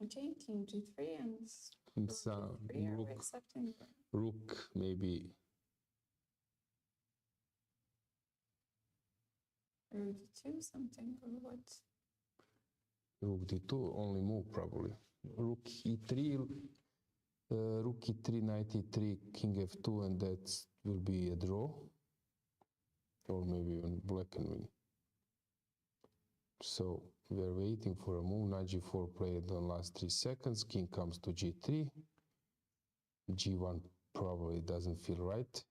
Okay, king g3 and
It's
rook g3. Are we
rook,
accepting?
rook maybe.
Rook d2 something or what?
Rook d2 only move probably. Rook e3, rook e3, knight e3, king f2, and that will be a draw, or maybe even black can win. So we are waiting for a move. Knight g4 played the last 3 seconds. King comes to g3. g1 probably doesn't feel right.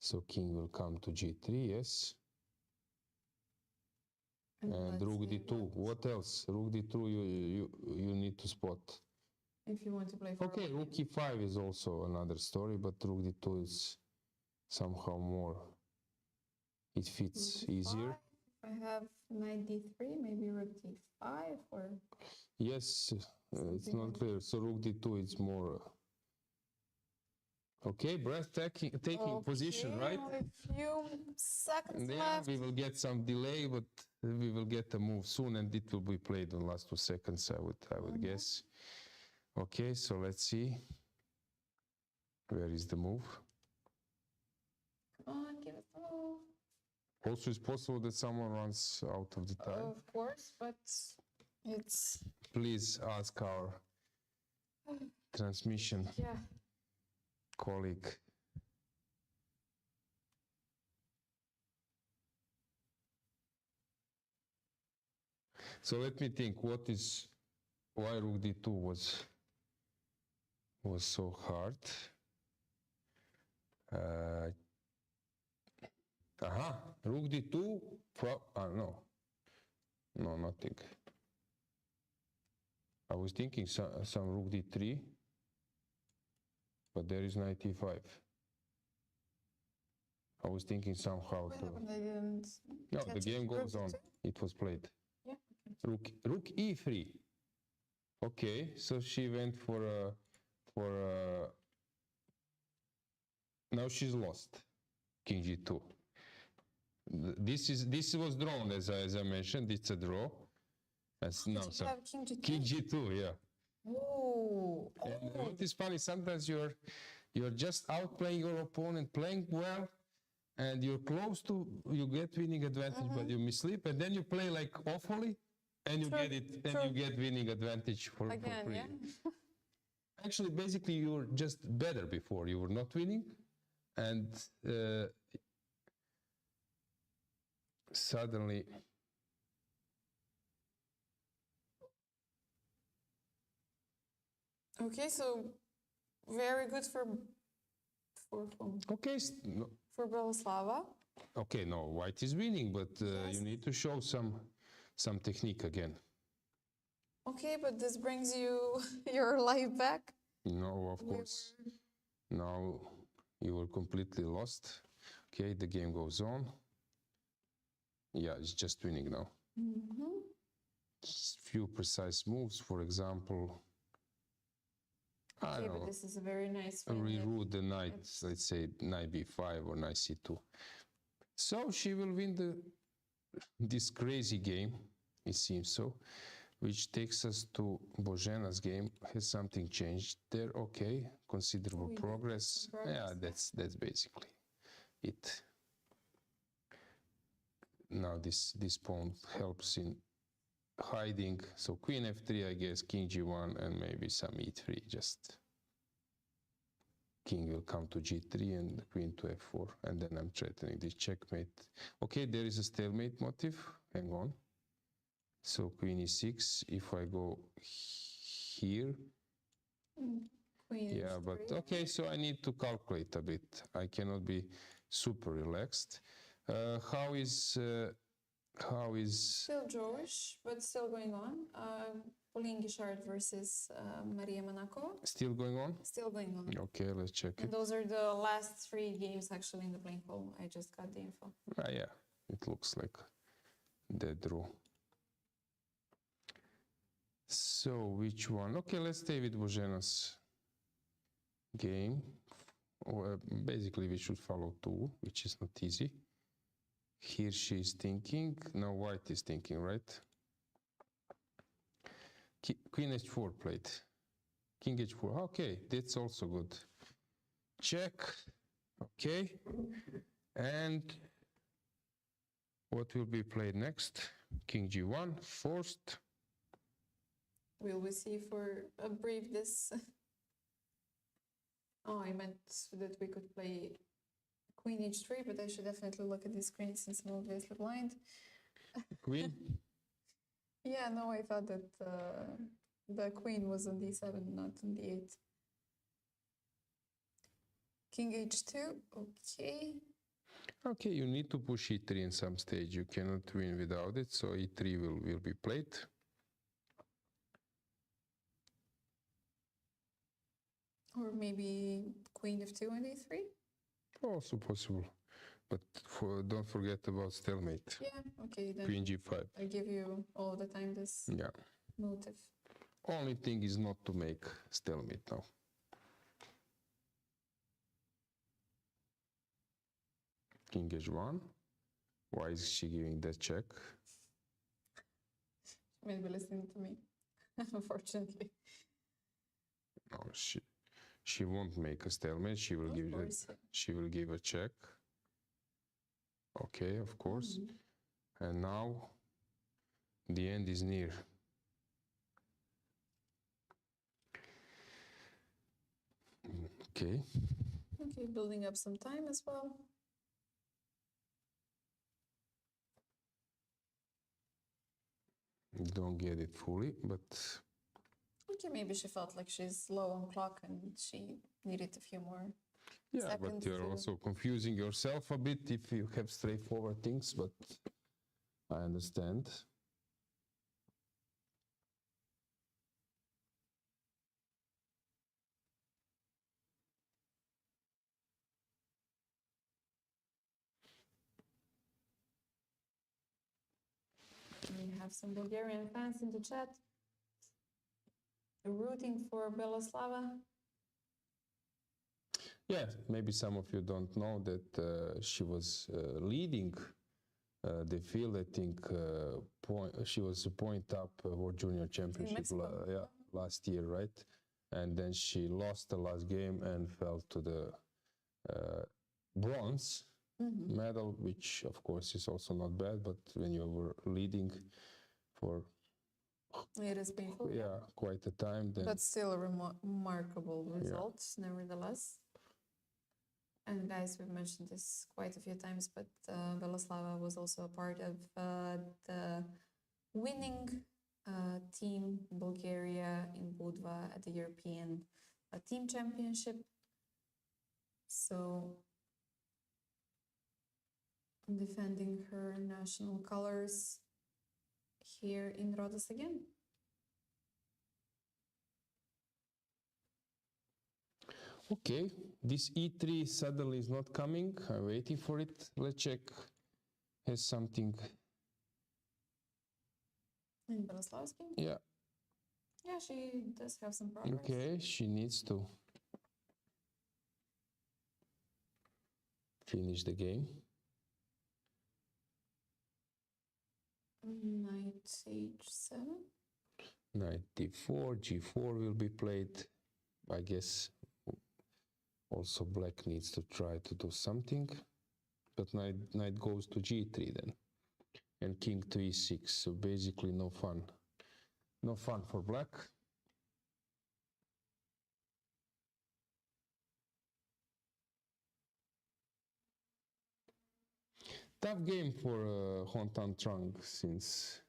So king will come to g3, yes. And
let's
rook
see
d2. What else? Rook d2 you need to spot.
if you want to play for
Okay, rook e5 is also another story, but rook d2 is somehow more. It fits easier.
I have knight d3, maybe rook d5 or
Yes, it's
Something
not
like
clear. So rook d2 is more. Okay, breathtaking taking position, right?
Only a few seconds
Yeah,
left.
we will get some delay, but we will get a move soon, and it will be played in the last 2 seconds. I would guess. Okay, so let's see. Where is the move?
Come on, give us the move.
Also, it's possible that someone runs out of the time.
Of course, but it's
Please ask our transmission
yeah.
colleague. So let me think. Why rook d2 was so hard? Rook d2. No, nothing. I was thinking some rook d3, but there is knight e5. I was thinking somehow
What
to.
happened? I didn't.
No,
catch
the game
it.
goes
Rook
on.
d2?
It was played.
Yeah.
Rook e3. Okay, so she went for now she's lost. King g2. This was drawn as I mentioned. It's a draw. As now,
Did
so
you have king g2?
king g2, yeah.
Oh.
And what is funny? Sometimes you're just outplaying your opponent, playing well, and you're close to you get winning advantage, but you missleep, and then you play like awfully, and you
True,
get it, and
true.
you get winning advantage for
Again,
free.
yeah.
Actually, basically, you were just better before. You were not winning, and suddenly.
Okay, so very good for
Okay,
for Beloslava.
okay, no, white is winning, but you need to show some technique again.
Okay, but this brings you your life back.
No, of course. Now you were completely lost. Okay, the game goes on. Yeah, it's just winning now. Few precise moves, for example. I
Okay,
don't
but
know.
this is a very nice win.
Reroute the knight, let's say knight b5 or knight c2. So she will win this crazy game, it seems so. which takes us to Božena's game. Has something changed there? Okay, considerable
We have
progress.
some progress,
Yeah,
yeah.
that's basically it. Now this pawn helps in hiding. So queen f3, I guess, king g1, and maybe some e3. Just king will come to g3 and queen to f4, and then I'm threatening this checkmate. Okay, there is a stalemate motive. Hang on. So queen e6. If I go here,
Queen
yeah, but
h3.
okay. So I need to calculate a bit. I cannot be super relaxed. How is
Still Jewish, but still going on. Pauline Guichard versus Maria Monaco.
still going on?
Still going on.
Okay, let's check
And
it.
those are the last 3 games actually in the playing hall. I just got the info.
Ah, yeah, it looks like dead draw. So which one? Okay, let's stay with Božena's game. Basically, we should follow 2, which is not easy. Here she is thinking. Now white is thinking, right? Queen h4 played. King h4. Okay, that's also good. Check. Okay. And what will be played next? King g1, forced.
Will we see for a brief this? Oh, I meant that we could play Queen h3, but I should definitely look at the screen since I'm obviously blind.
Queen.
Yeah, no, I thought that the queen was on d7, not on d8. King h2, okay.
Okay, you need to push e3 in some stage. You cannot win without it, so e3 will be played.
Or maybe queen f2 and a3?
Also possible. But don't forget about stalemate.
Yeah, okay, then
Queen g5.
I give you all the time this
Yeah.
motive.
Only thing is not to make stalemate now. King h1. Why is she giving that check?
Maybe listening to me, unfortunately.
No, she won't make a stalemate. She will
Of
give
course, yeah.
she will give a check. Okay, of course. And now the end is near. Okay.
Okay, building up some time as well.
Don't get it fully, but
Okay, maybe she felt like she's low on clock and she needed a few more.
yeah, but
Seconds
you're
to-
also confusing yourself a bit if you have straightforward things, but I understand.
We have some Bulgarian fans in the chat rooting for Beloslava.
Yeah, maybe some of you don't know that she was leading the field. I think she was a point up World Junior Championship
Mexico.
last year, right? And then she lost the last game and fell to the bronze medal, which of course is also not bad. But when you were leading for
It is painful,
quite a time, then
but still a remarkable result, nevertheless. And guys, we've mentioned this quite a few times, but Beloslava was also a part of the winning team Bulgaria in Budva at the European Team Championship. So defending her national colors here in Rhodes again.
okay, this e3 suddenly is not coming. I'm waiting for it. Let's check. Has something.
In Beloslav's game?
Yeah.
Yeah, she does have some progress.
Okay, she needs to finish the game.
Knight h7.
Knight d4, g4 will be played. I guess also black needs to try to do something. But knight goes to g3 then. And king to e6, so basically no fun. No fun for black. Tough game for Hontan Trang, since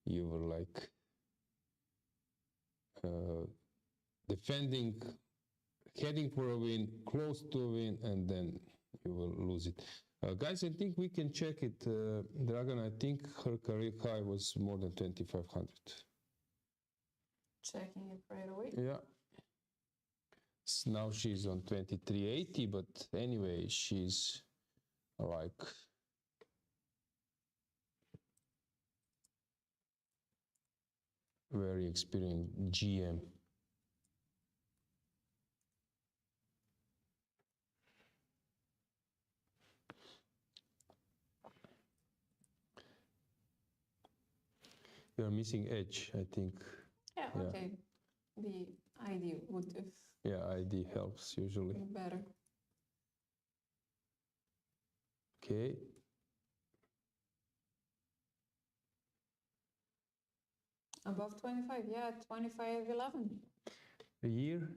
you were like defending, heading for a win, close to a win, and then you will lose it. Guys, I think we can check it. Dragana, I think her career high was more than 2,500.
Checking it right away.
Yeah. Now she's on 2380, but anyway, she's like very experienced GM. You're missing edge, I think.
Yeah, okay. The ID would do
Yeah, ID helps usually.
better.
Okay.
Above 25, yeah, 2511.
A year?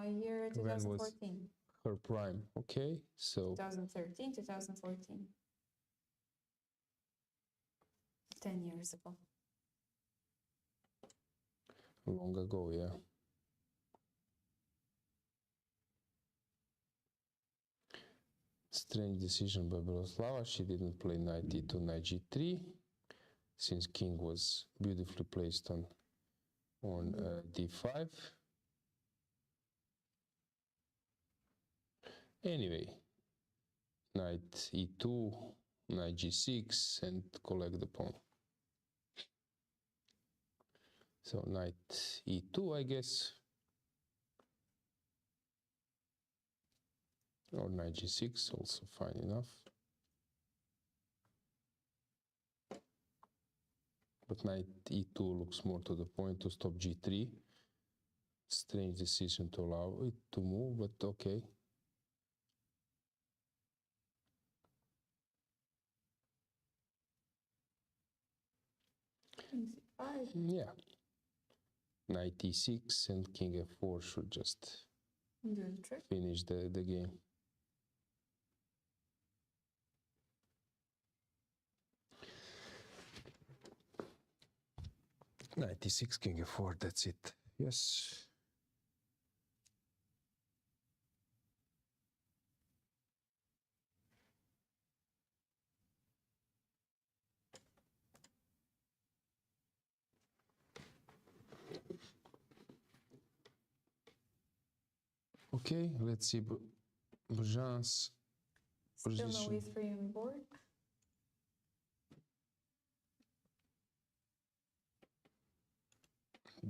Year
When was
2014.
her prime? Okay, so
2013, 2014. 10 years ago.
long ago, yeah. Strange decision by Beloslava. She didn't play knight e2, knight g3, since king was beautifully placed on d5. Anyway, knight e2, knight g6, and collect the pawn. So knight e2, I guess, or knight g6, also fine enough. But knight e2 looks more to the point to stop g3. Strange decision to allow it to move, but okay. Yeah. Knight e6 and king f4 should just
Do the trick.
finish the game. Knight e6, king f4, that's it. Yes. Okay, let's see Brzan's
Still no
position.
e3 on board.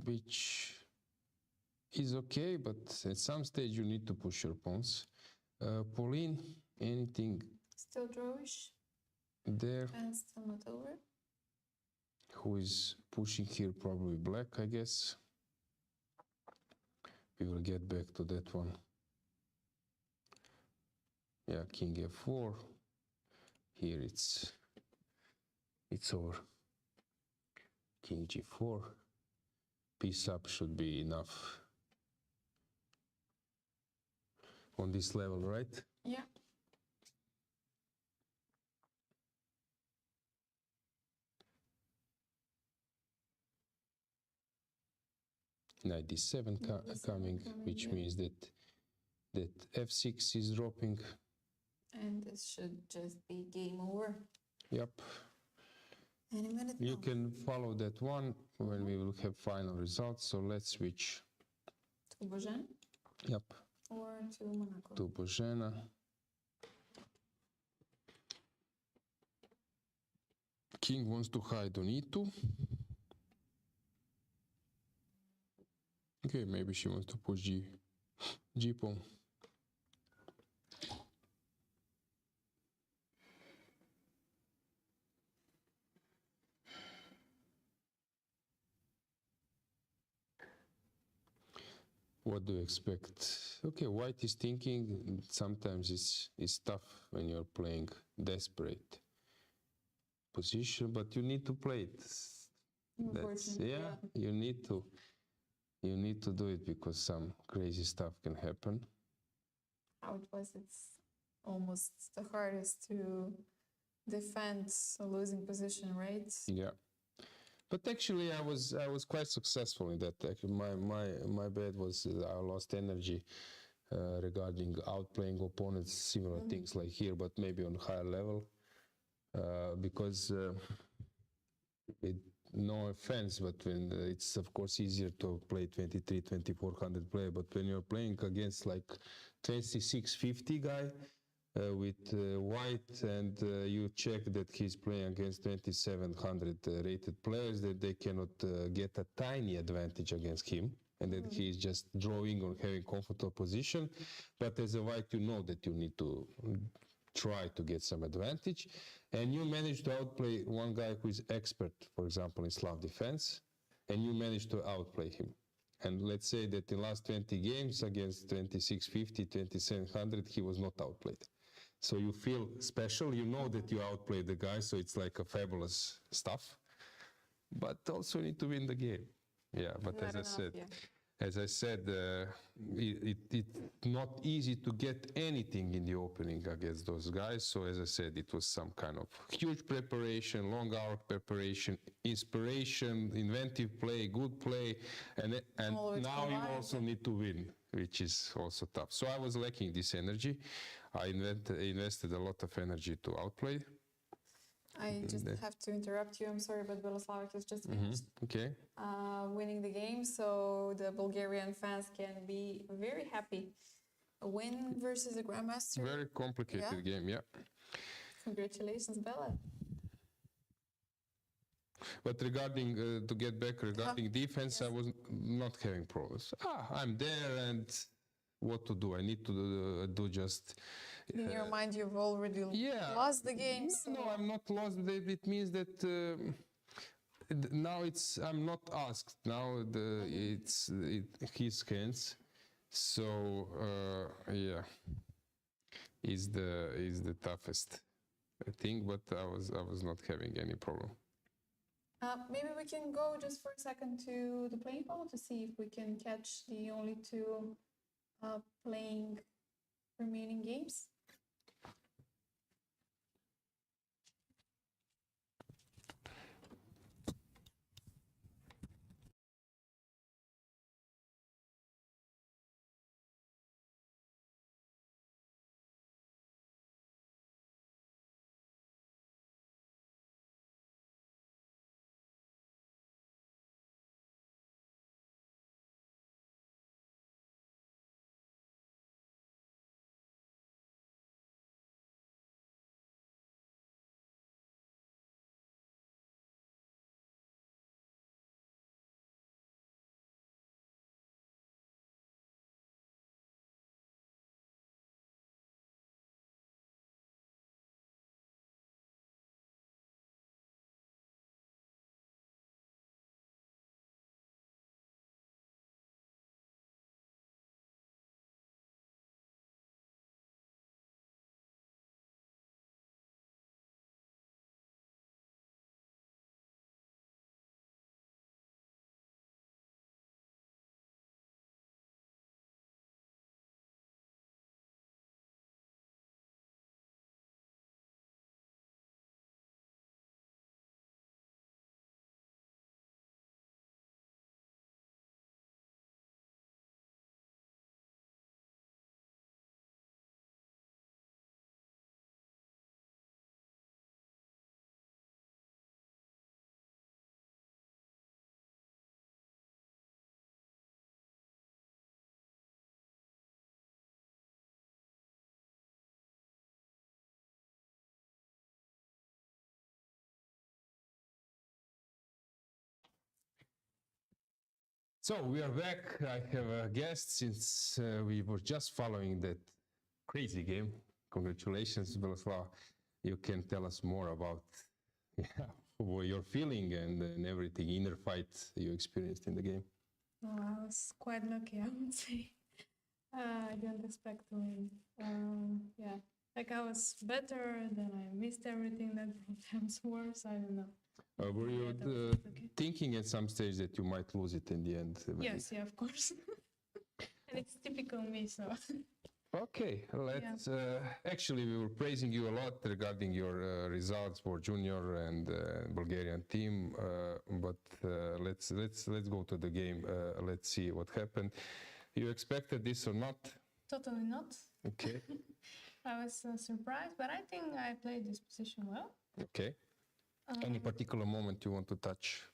Which is okay, but at some stage you need to push your pawns. Pauline, anything
Still drawish.
there?
And still not over.
Who is pushing here? Probably black, I guess. We will get back to that one. Yeah, king f4. Here it's over. King g4. Piece up should be enough on this level, right?
Yeah.
Knight d7 coming, which means that f6 is dropping.
And this should just be game over.
Yep.
Any minute
You
now.
can follow that one when we will have final results. So let's switch.
To Bojan
Yep.
or to Monaco.
To Bojana. King wants to hide on e2. Okay, maybe she wants to push g pawn. What do you expect? Okay, white is thinking. Sometimes it's tough when you're playing desperate position, but you need to play it.
Unfortunately,
you need to do it because some crazy stuff can happen.
how it was, it's almost the hardest to defend a losing position, right?
Yeah, but actually I was quite successful in that. Actually, my bad was I lost energy regarding outplaying opponents, similar things like here, but maybe on higher level, because no offense, but when it's of course easier to play 2400 player, but when you're playing against like 2650 guy with white, and you check that he's playing against 2700 rated players, that they cannot get a tiny advantage against him, and that he's just drawing or having comfortable position. But as a white, you know that you need to try to get some advantage, and you manage to outplay one guy who is expert, for example, in Slav defense, and you manage to outplay him. And let's say that in last 20 games against 2650, 2700, he was not outplayed. So you feel special, you know that you outplayed the guy, so it's like a fabulous stuff. But also you need to win the game. Yeah, but as I said, it's not easy to get anything in the opening against those guys. So as I said, it was some kind of huge preparation, long hour preparation, inspiration, inventive play, good play, and now you also need to win, which is also tough. So I was lacking this energy. I invested a lot of energy to outplay.
I just have to interrupt you. I'm sorry, but Beloslavic has just finished winning the game, so the Bulgarian fans can be very happy. A win versus a grandmaster.
Very complicated game, yeah.
Congratulations, Bella.
But regarding, to get back, regarding defense, I was not having problems. I'm there, and what to do? I need to do just...
In your mind, you've already lost the game. So.
No, I'm not lost. It means that now I'm not asked. Now it's his hands. So yeah, is the toughest thing. But I was not having any problem.
Maybe we can go just for a second to the playing hall to see if we can catch the only two playing remaining games.
So we are back. I have a guest since we were just following that crazy game. Congratulations, Beloslav. You can tell us more about what you're feeling and everything, inner fight you experienced in the game.
No, I was quite lucky, I would say. I didn't expect to win. Yeah, like I was better, then I missed everything that becomes worse. I don't know.
Were you
Yeah, that was okay.
thinking at some stage that you might lose it in the end?
Yes, yeah, of course. And it's typical me, so.
Okay, let's. Actually, we were praising you a lot regarding your results for junior and Bulgarian team, but let's go to the game. Let's see what happened. You expected this or not?
Totally not.
Okay.
I was surprised, but I think I played this position well.
Okay. Any particular moment you want to touch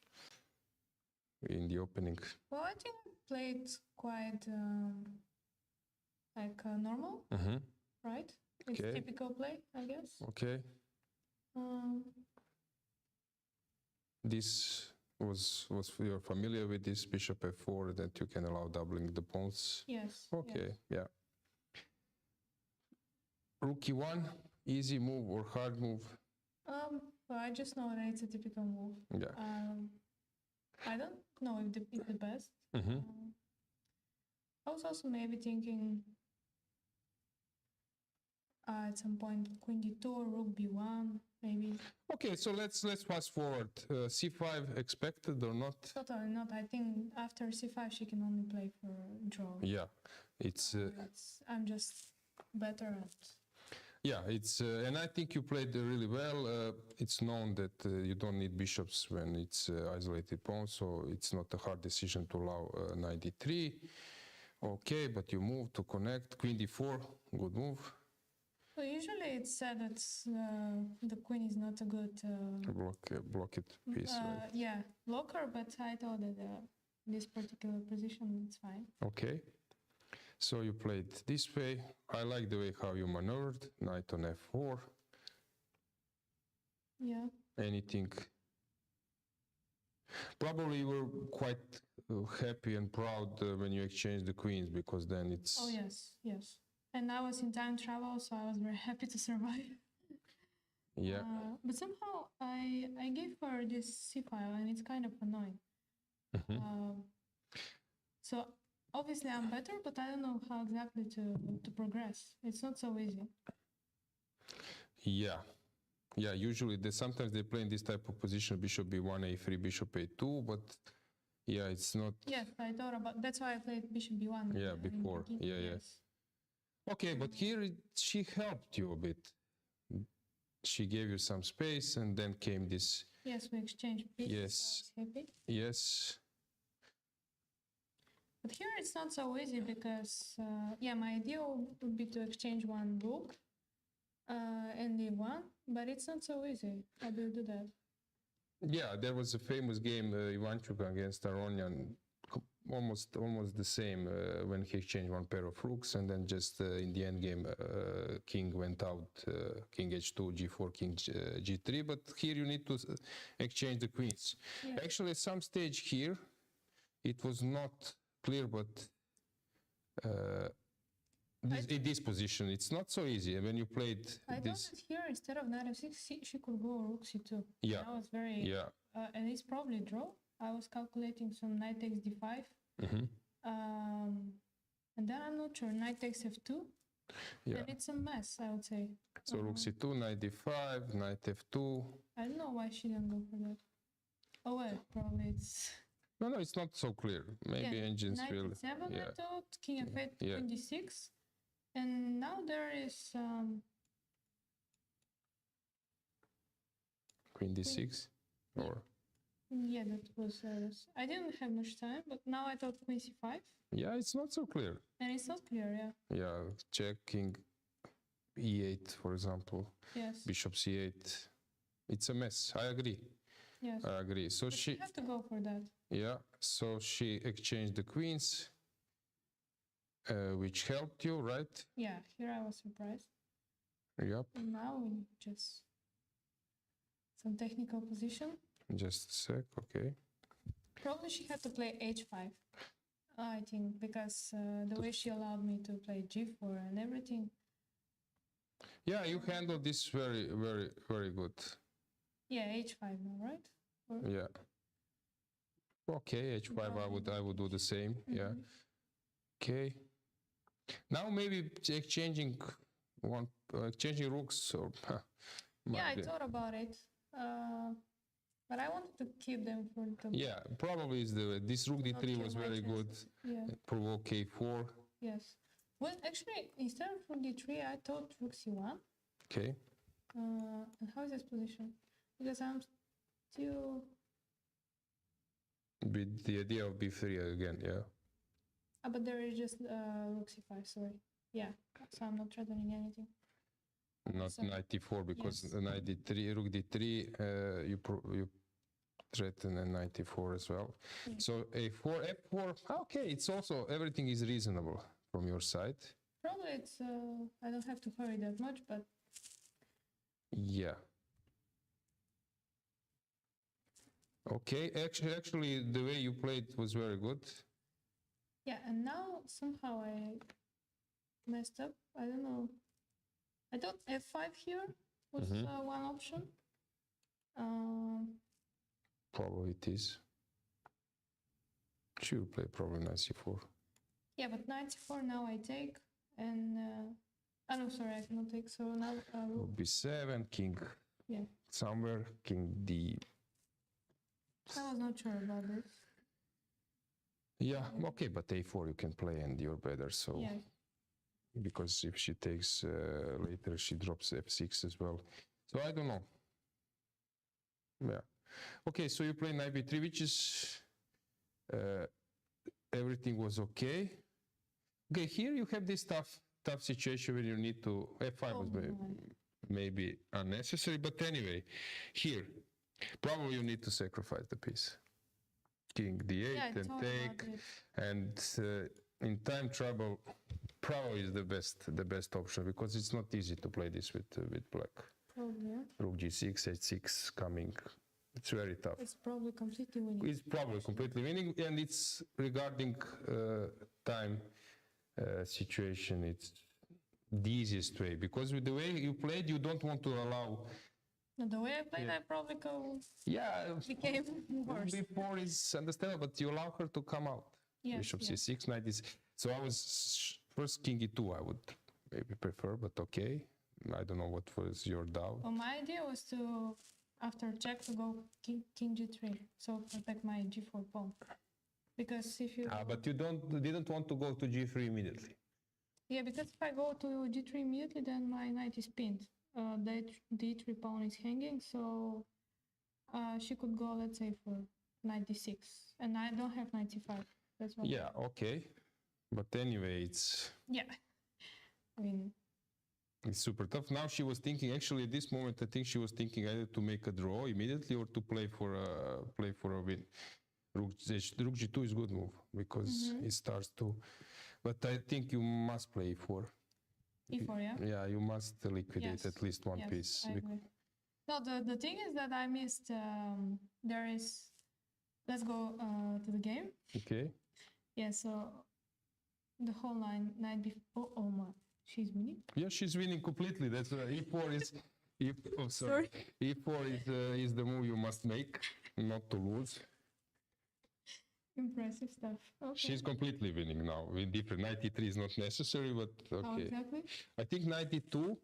in the opening?
Well, I think I played quite normal, right? It's
Okay.
typical play, I guess.
Okay. This was you're familiar with this bishop f4 that you can allow doubling the pawns.
Yes.
Okay,
yes.
yeah. Rook e1, easy move or hard move?
Well, I just know that it's a typical move.
Yeah.
I don't know if it's the best. I was also maybe thinking at some point queen d2 or rook b1, maybe.
Okay, so let's fast forward. c5 expected or not?
Totally not. I think after c5 she can only play for draw.
Yeah, it's
I'm just better at.
yeah, it's and I think you played really well. It's known that you don't need bishops when it's isolated pawn, so it's not a hard decision to allow knight d3. Okay, but you move to connect. Queen d4, good move.
So usually it's said that the queen is not a good
Block it piece. Right?
yeah, blocker, but I thought that this particular position is fine.
Okay. So you played this way. I like the way how you maneuvered. Knight on f4.
Yeah.
Anything? Probably you were quite happy and proud when you exchanged the queens, because then it's...
Oh, yes, yes. And I was in time travel, so I was very happy to survive.
Yeah.
But somehow I gave her this c file, and it's kind of annoying. So obviously I'm better, but I don't know how exactly to progress. It's not so easy.
Yeah. Yeah, usually sometimes they play in this type of position, bishop b1, a3, bishop a2, but yeah, it's not...
Yes, I thought about... That's why I played bishop b1.
Yeah, before. Yeah,
yes.
yes. Okay, but here she helped you a bit. She gave you some space, and then came this...
Yes, we exchanged pieces.
Yes.
So I was happy.
Yes.
But here it's not so easy because, yeah, my idea would be to exchange one rook and d1, but it's not so easy. How do you do that?
Yeah, there was a famous game, Ivanchuk against Aronian, almost the same when he exchanged one pair of rooks, and then just in the end game, king went out, king h2, g4, king g3, but here you need to exchange the queens.
Yeah.
Actually, at some stage here, it was not clear, but in this position, it's not so easy. And when you played
I
this...
thought that here, instead of knight f6, she could go rook c2.
Yeah.
And I was very...
Yeah.
And it's probably draw. I was calculating some knight takes d5. And then I'm not sure, knight takes f2.
Yeah.
And it's a mess, I would say.
So rook c2, knight d5, knight f2.
I don't know why she didn't go for that. Oh well, probably it's...
No, it's not so clear. Maybe engines
knight
will...
e7,
Yeah.
I thought, king f8,
Yeah.
queen d6. And now there is...
Queen d6? Or...
Yeah, that was... I didn't have much time, but now I thought queen c5.
Yeah, it's not so clear.
And it's not clear, yeah.
Yeah, check king e8, for example.
Yes.
Bishop c8. It's a mess. I agree.
Yes.
I agree. So
But
she...
you have to go for that.
Yeah, so she exchanged the queens, which helped you, right?
Yeah, here I was surprised.
Yep.
And now we just... Some technical position.
Just a sec, okay.
Probably she had to play h5, I think, because the way she allowed me to play g4 and everything.
Yeah, you handled this very, very, very good.
Yeah, h5 now, right? Or...
Yeah. Okay, h5. I would do the same. Yeah. Okay. Now maybe exchanging rooks or.
Yeah, I
might be-
thought about it, but I wanted to keep them for the.
Yeah, probably is this rook
Not
d3
kill
was
my
very good.
chances. Yeah.
Provoke a4.
Yes. Well, actually, instead of rook d3, I thought rook c1.
Okay.
And how is this position? Because I'm still.
With the idea of b3 again, yeah.
But there is just rook c5. Sorry. Yeah. So I'm not threatening anything.
Not
So-
knight d4 because
yes.
knight d3, rook d3, you threaten a knight d4 as well.
Yeah.
So a4, f4. Okay, it's also everything is reasonable from your side.
Probably it's. I don't have to hurry that much, but
Yeah. Okay, actually, the way you played was very good.
yeah. And now somehow I messed up. I don't know. I thought f5 here was one option.
Probably it is. She will play probably knight c4.
Yeah, but knight c4 now I take, and oh no, sorry, I cannot take. So now rook.
Rook b7, king
Yeah,
somewhere, king d.
I was not sure about this.
Yeah, okay, but a4 you can play and you're better. So
Yeah,
because if she takes later, she drops f6 as well. So I don't know. Yeah. Okay, so you play knight b3, which is everything was okay. Okay, here you have this tough situation where you need to f5 was maybe unnecessary, but anyway, here probably you need to sacrifice the piece. King d8
yeah, I
and
thought
take,
about it.
and in time trouble, probably is the best option because it's not easy to play this with black.
Probably, yeah.
Rook g6, h6 coming. It's very tough.
It's probably completely winning.
It's probably completely winning, and it's regarding time situation. It's the easiest way because with the way you played, you don't want to allow.
No, the way I played, I probably
Yeah,
became worse.
before is understandable, but you allow her to come out.
Yes,
Bishop
yes.
c6, knight is. So I was first king e2. I would maybe prefer, but okay. I don't know what was your doubt.
Well, my idea was to, after check, to go king g3, so protect my g4 pawn. Because if you,
But you didn't want to go to g3 immediately.
yeah, because if I go to g3 immediately, then my knight is pinned. The d3 pawn is hanging, so she could go, let's say, for knight d6, and I don't have knight c5. That's what.
Yeah, okay. But anyway, it's
Yeah. I mean,
super tough. Now she was thinking, actually at this moment, I think she was thinking either to make a draw immediately or to play for a win. Rook g2 is good move because it starts to, but I think you must play e4.
e4, yeah.
Yeah, you must liquidate
Yes.
at least one
Yes,
piece.
I agree. No, the thing is that I missed. There is. Let's go to the game.
Okay.
Yeah. So the whole line knight before. Oh my, she's winning.
Yeah, she's winning completely. That's e4 is.
Sorry.
E4 is the move you must make, not to lose.
Impressive stuff. Okay.
She's completely winning now. With different knight e3 is not necessary, but
How
okay.
exactly?
I think knight e2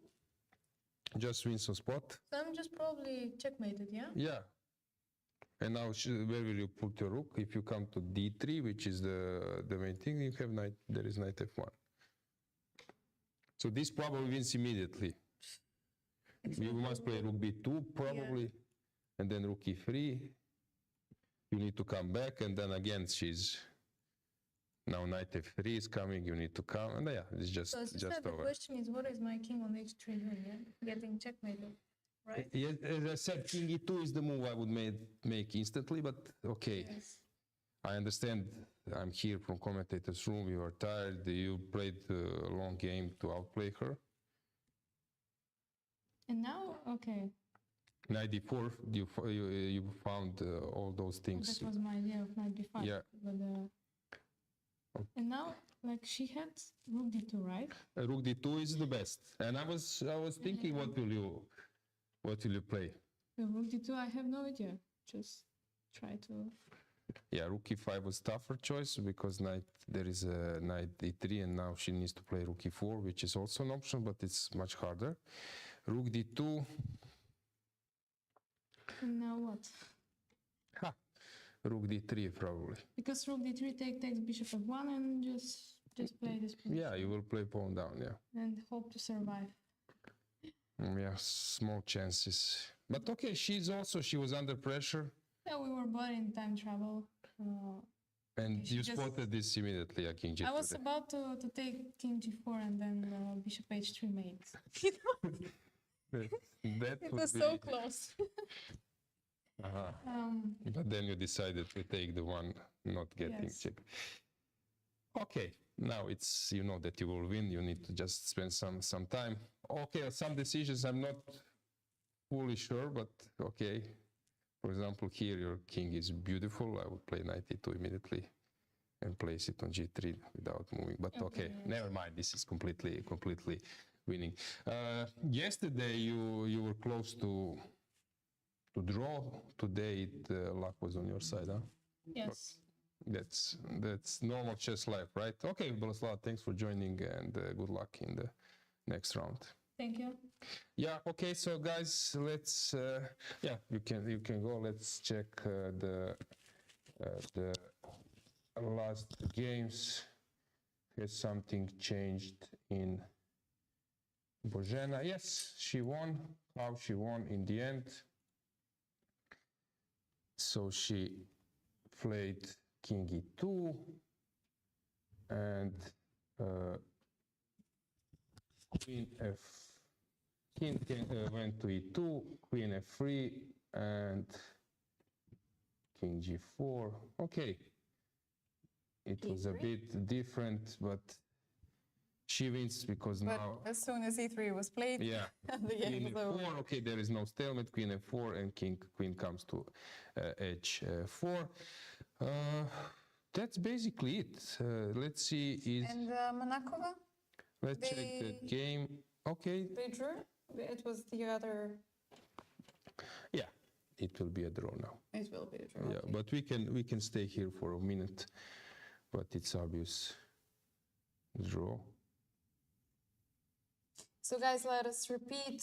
just wins on spot.
So I'm just probably checkmated, yeah.
Yeah. And now where will you put your rook? If you come to d3, which is the main thing, you have knight. There is knight f1. So this probably wins immediately. You must play rook b2 probably, and then rook e3. You need to come back, and then again she's now knight f3 is coming. You need to come, and yeah, it's just
So the
over.
question is, what is my king on h3 doing? Yeah? Getting checkmated, right?
Yeah, as I said, king e2 is the move I would make instantly, but okay.
Yes.
I understand. I'm here from commentator's room. You are tired. You played a long game to outplay her.
And now, okay,
Knight d4, you found all those things.
that was my idea of knight b5.
Yeah.
But, and now, like she had rook d2, right?
Rook d2 is the best. And I was thinking, what will you play?
The rook d2, I have no idea. Just try to.
Yeah, rook e5 was tougher choice because there is a knight d3, and now she needs to play rook e4, which is also an option, but it's much harder. Rook d2.
And now what?
Ha! Rook d3 probably.
Because rook d3 takes bishop f1 and just play this position.
Yeah, you will play pawn down, yeah.
And hope to survive.
Yeah, small chances. But okay, she was under pressure.
Yeah, we were both in time trouble.
And
okay,
you spotted this immediately, King G2.
I was about to take king g4 and then bishop h3 mate.
That
It
would
was
be...
so close.
But then you decided to take the one not getting
Yes.
check. Okay, now it's, you know that you will win. You need to just spend some time. Okay, some decisions I'm not fully sure, but okay. For example, here your king is beautiful. I would play knight e2 immediately and place it on g3 without moving. But okay, never mind. This is completely winning. Yesterday you were close to draw. Today luck was on your side, huh?
Yes.
That's normal chess life, right? Okay, Boleslav, thanks for joining, and good luck in the next round.
Thank you.
Yeah. Okay. So guys, let's. Yeah, you can go. Let's check the last games. Has something changed in Bozena? Yes, she won. How she won in the end? So she played king e2 and king went to e2, queen f3, and king g4. Okay, it was a bit different, but she wins because
But
now.
as soon as e3 was played,
Yeah.
the game
Queen
was over.
f4, okay, there is no stalemate, queen f4, and queen comes to h4. That's basically it. Let's see.
And Monakova,
Let's check the game. Okay.
they drew. It was the other.
Yeah, it will be a draw now.
It will be a draw.
Yeah,
okay.
but we can stay here for a minute, but it's obvious draw.
So guys, let us repeat.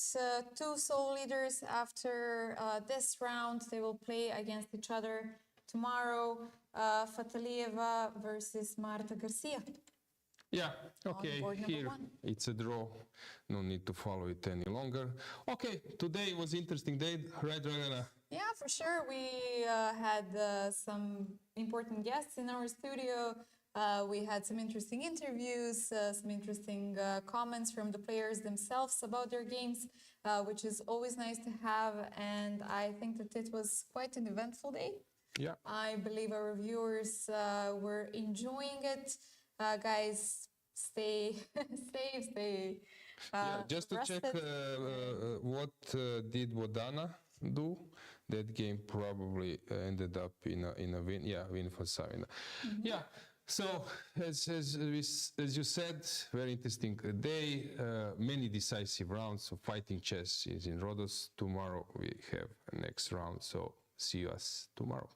Two sole leaders after this round. They will play against each other tomorrow. Fatalieva versus Marta Garcia.
Yeah, okay,
board number
here
1.
it's a draw. No need to follow it any longer. Okay, today was interesting day, right, Dragana?
Yeah, for sure. We had some important guests in our studio. We had some interesting interviews, some interesting comments from the players themselves about their games, which is always nice to have. And I think that it was quite an eventful day.
Yeah.
I believe our viewers were enjoying it. Guys, stay safe, stay
Yeah, just to
rested.
check what did Vodana do. That game probably ended up in a win. Yeah, win for Savina. Yeah. So as you said, very interesting day. Many decisive rounds. So fighting chess is in Rhodes. Tomorrow we have a next round. So see us tomorrow.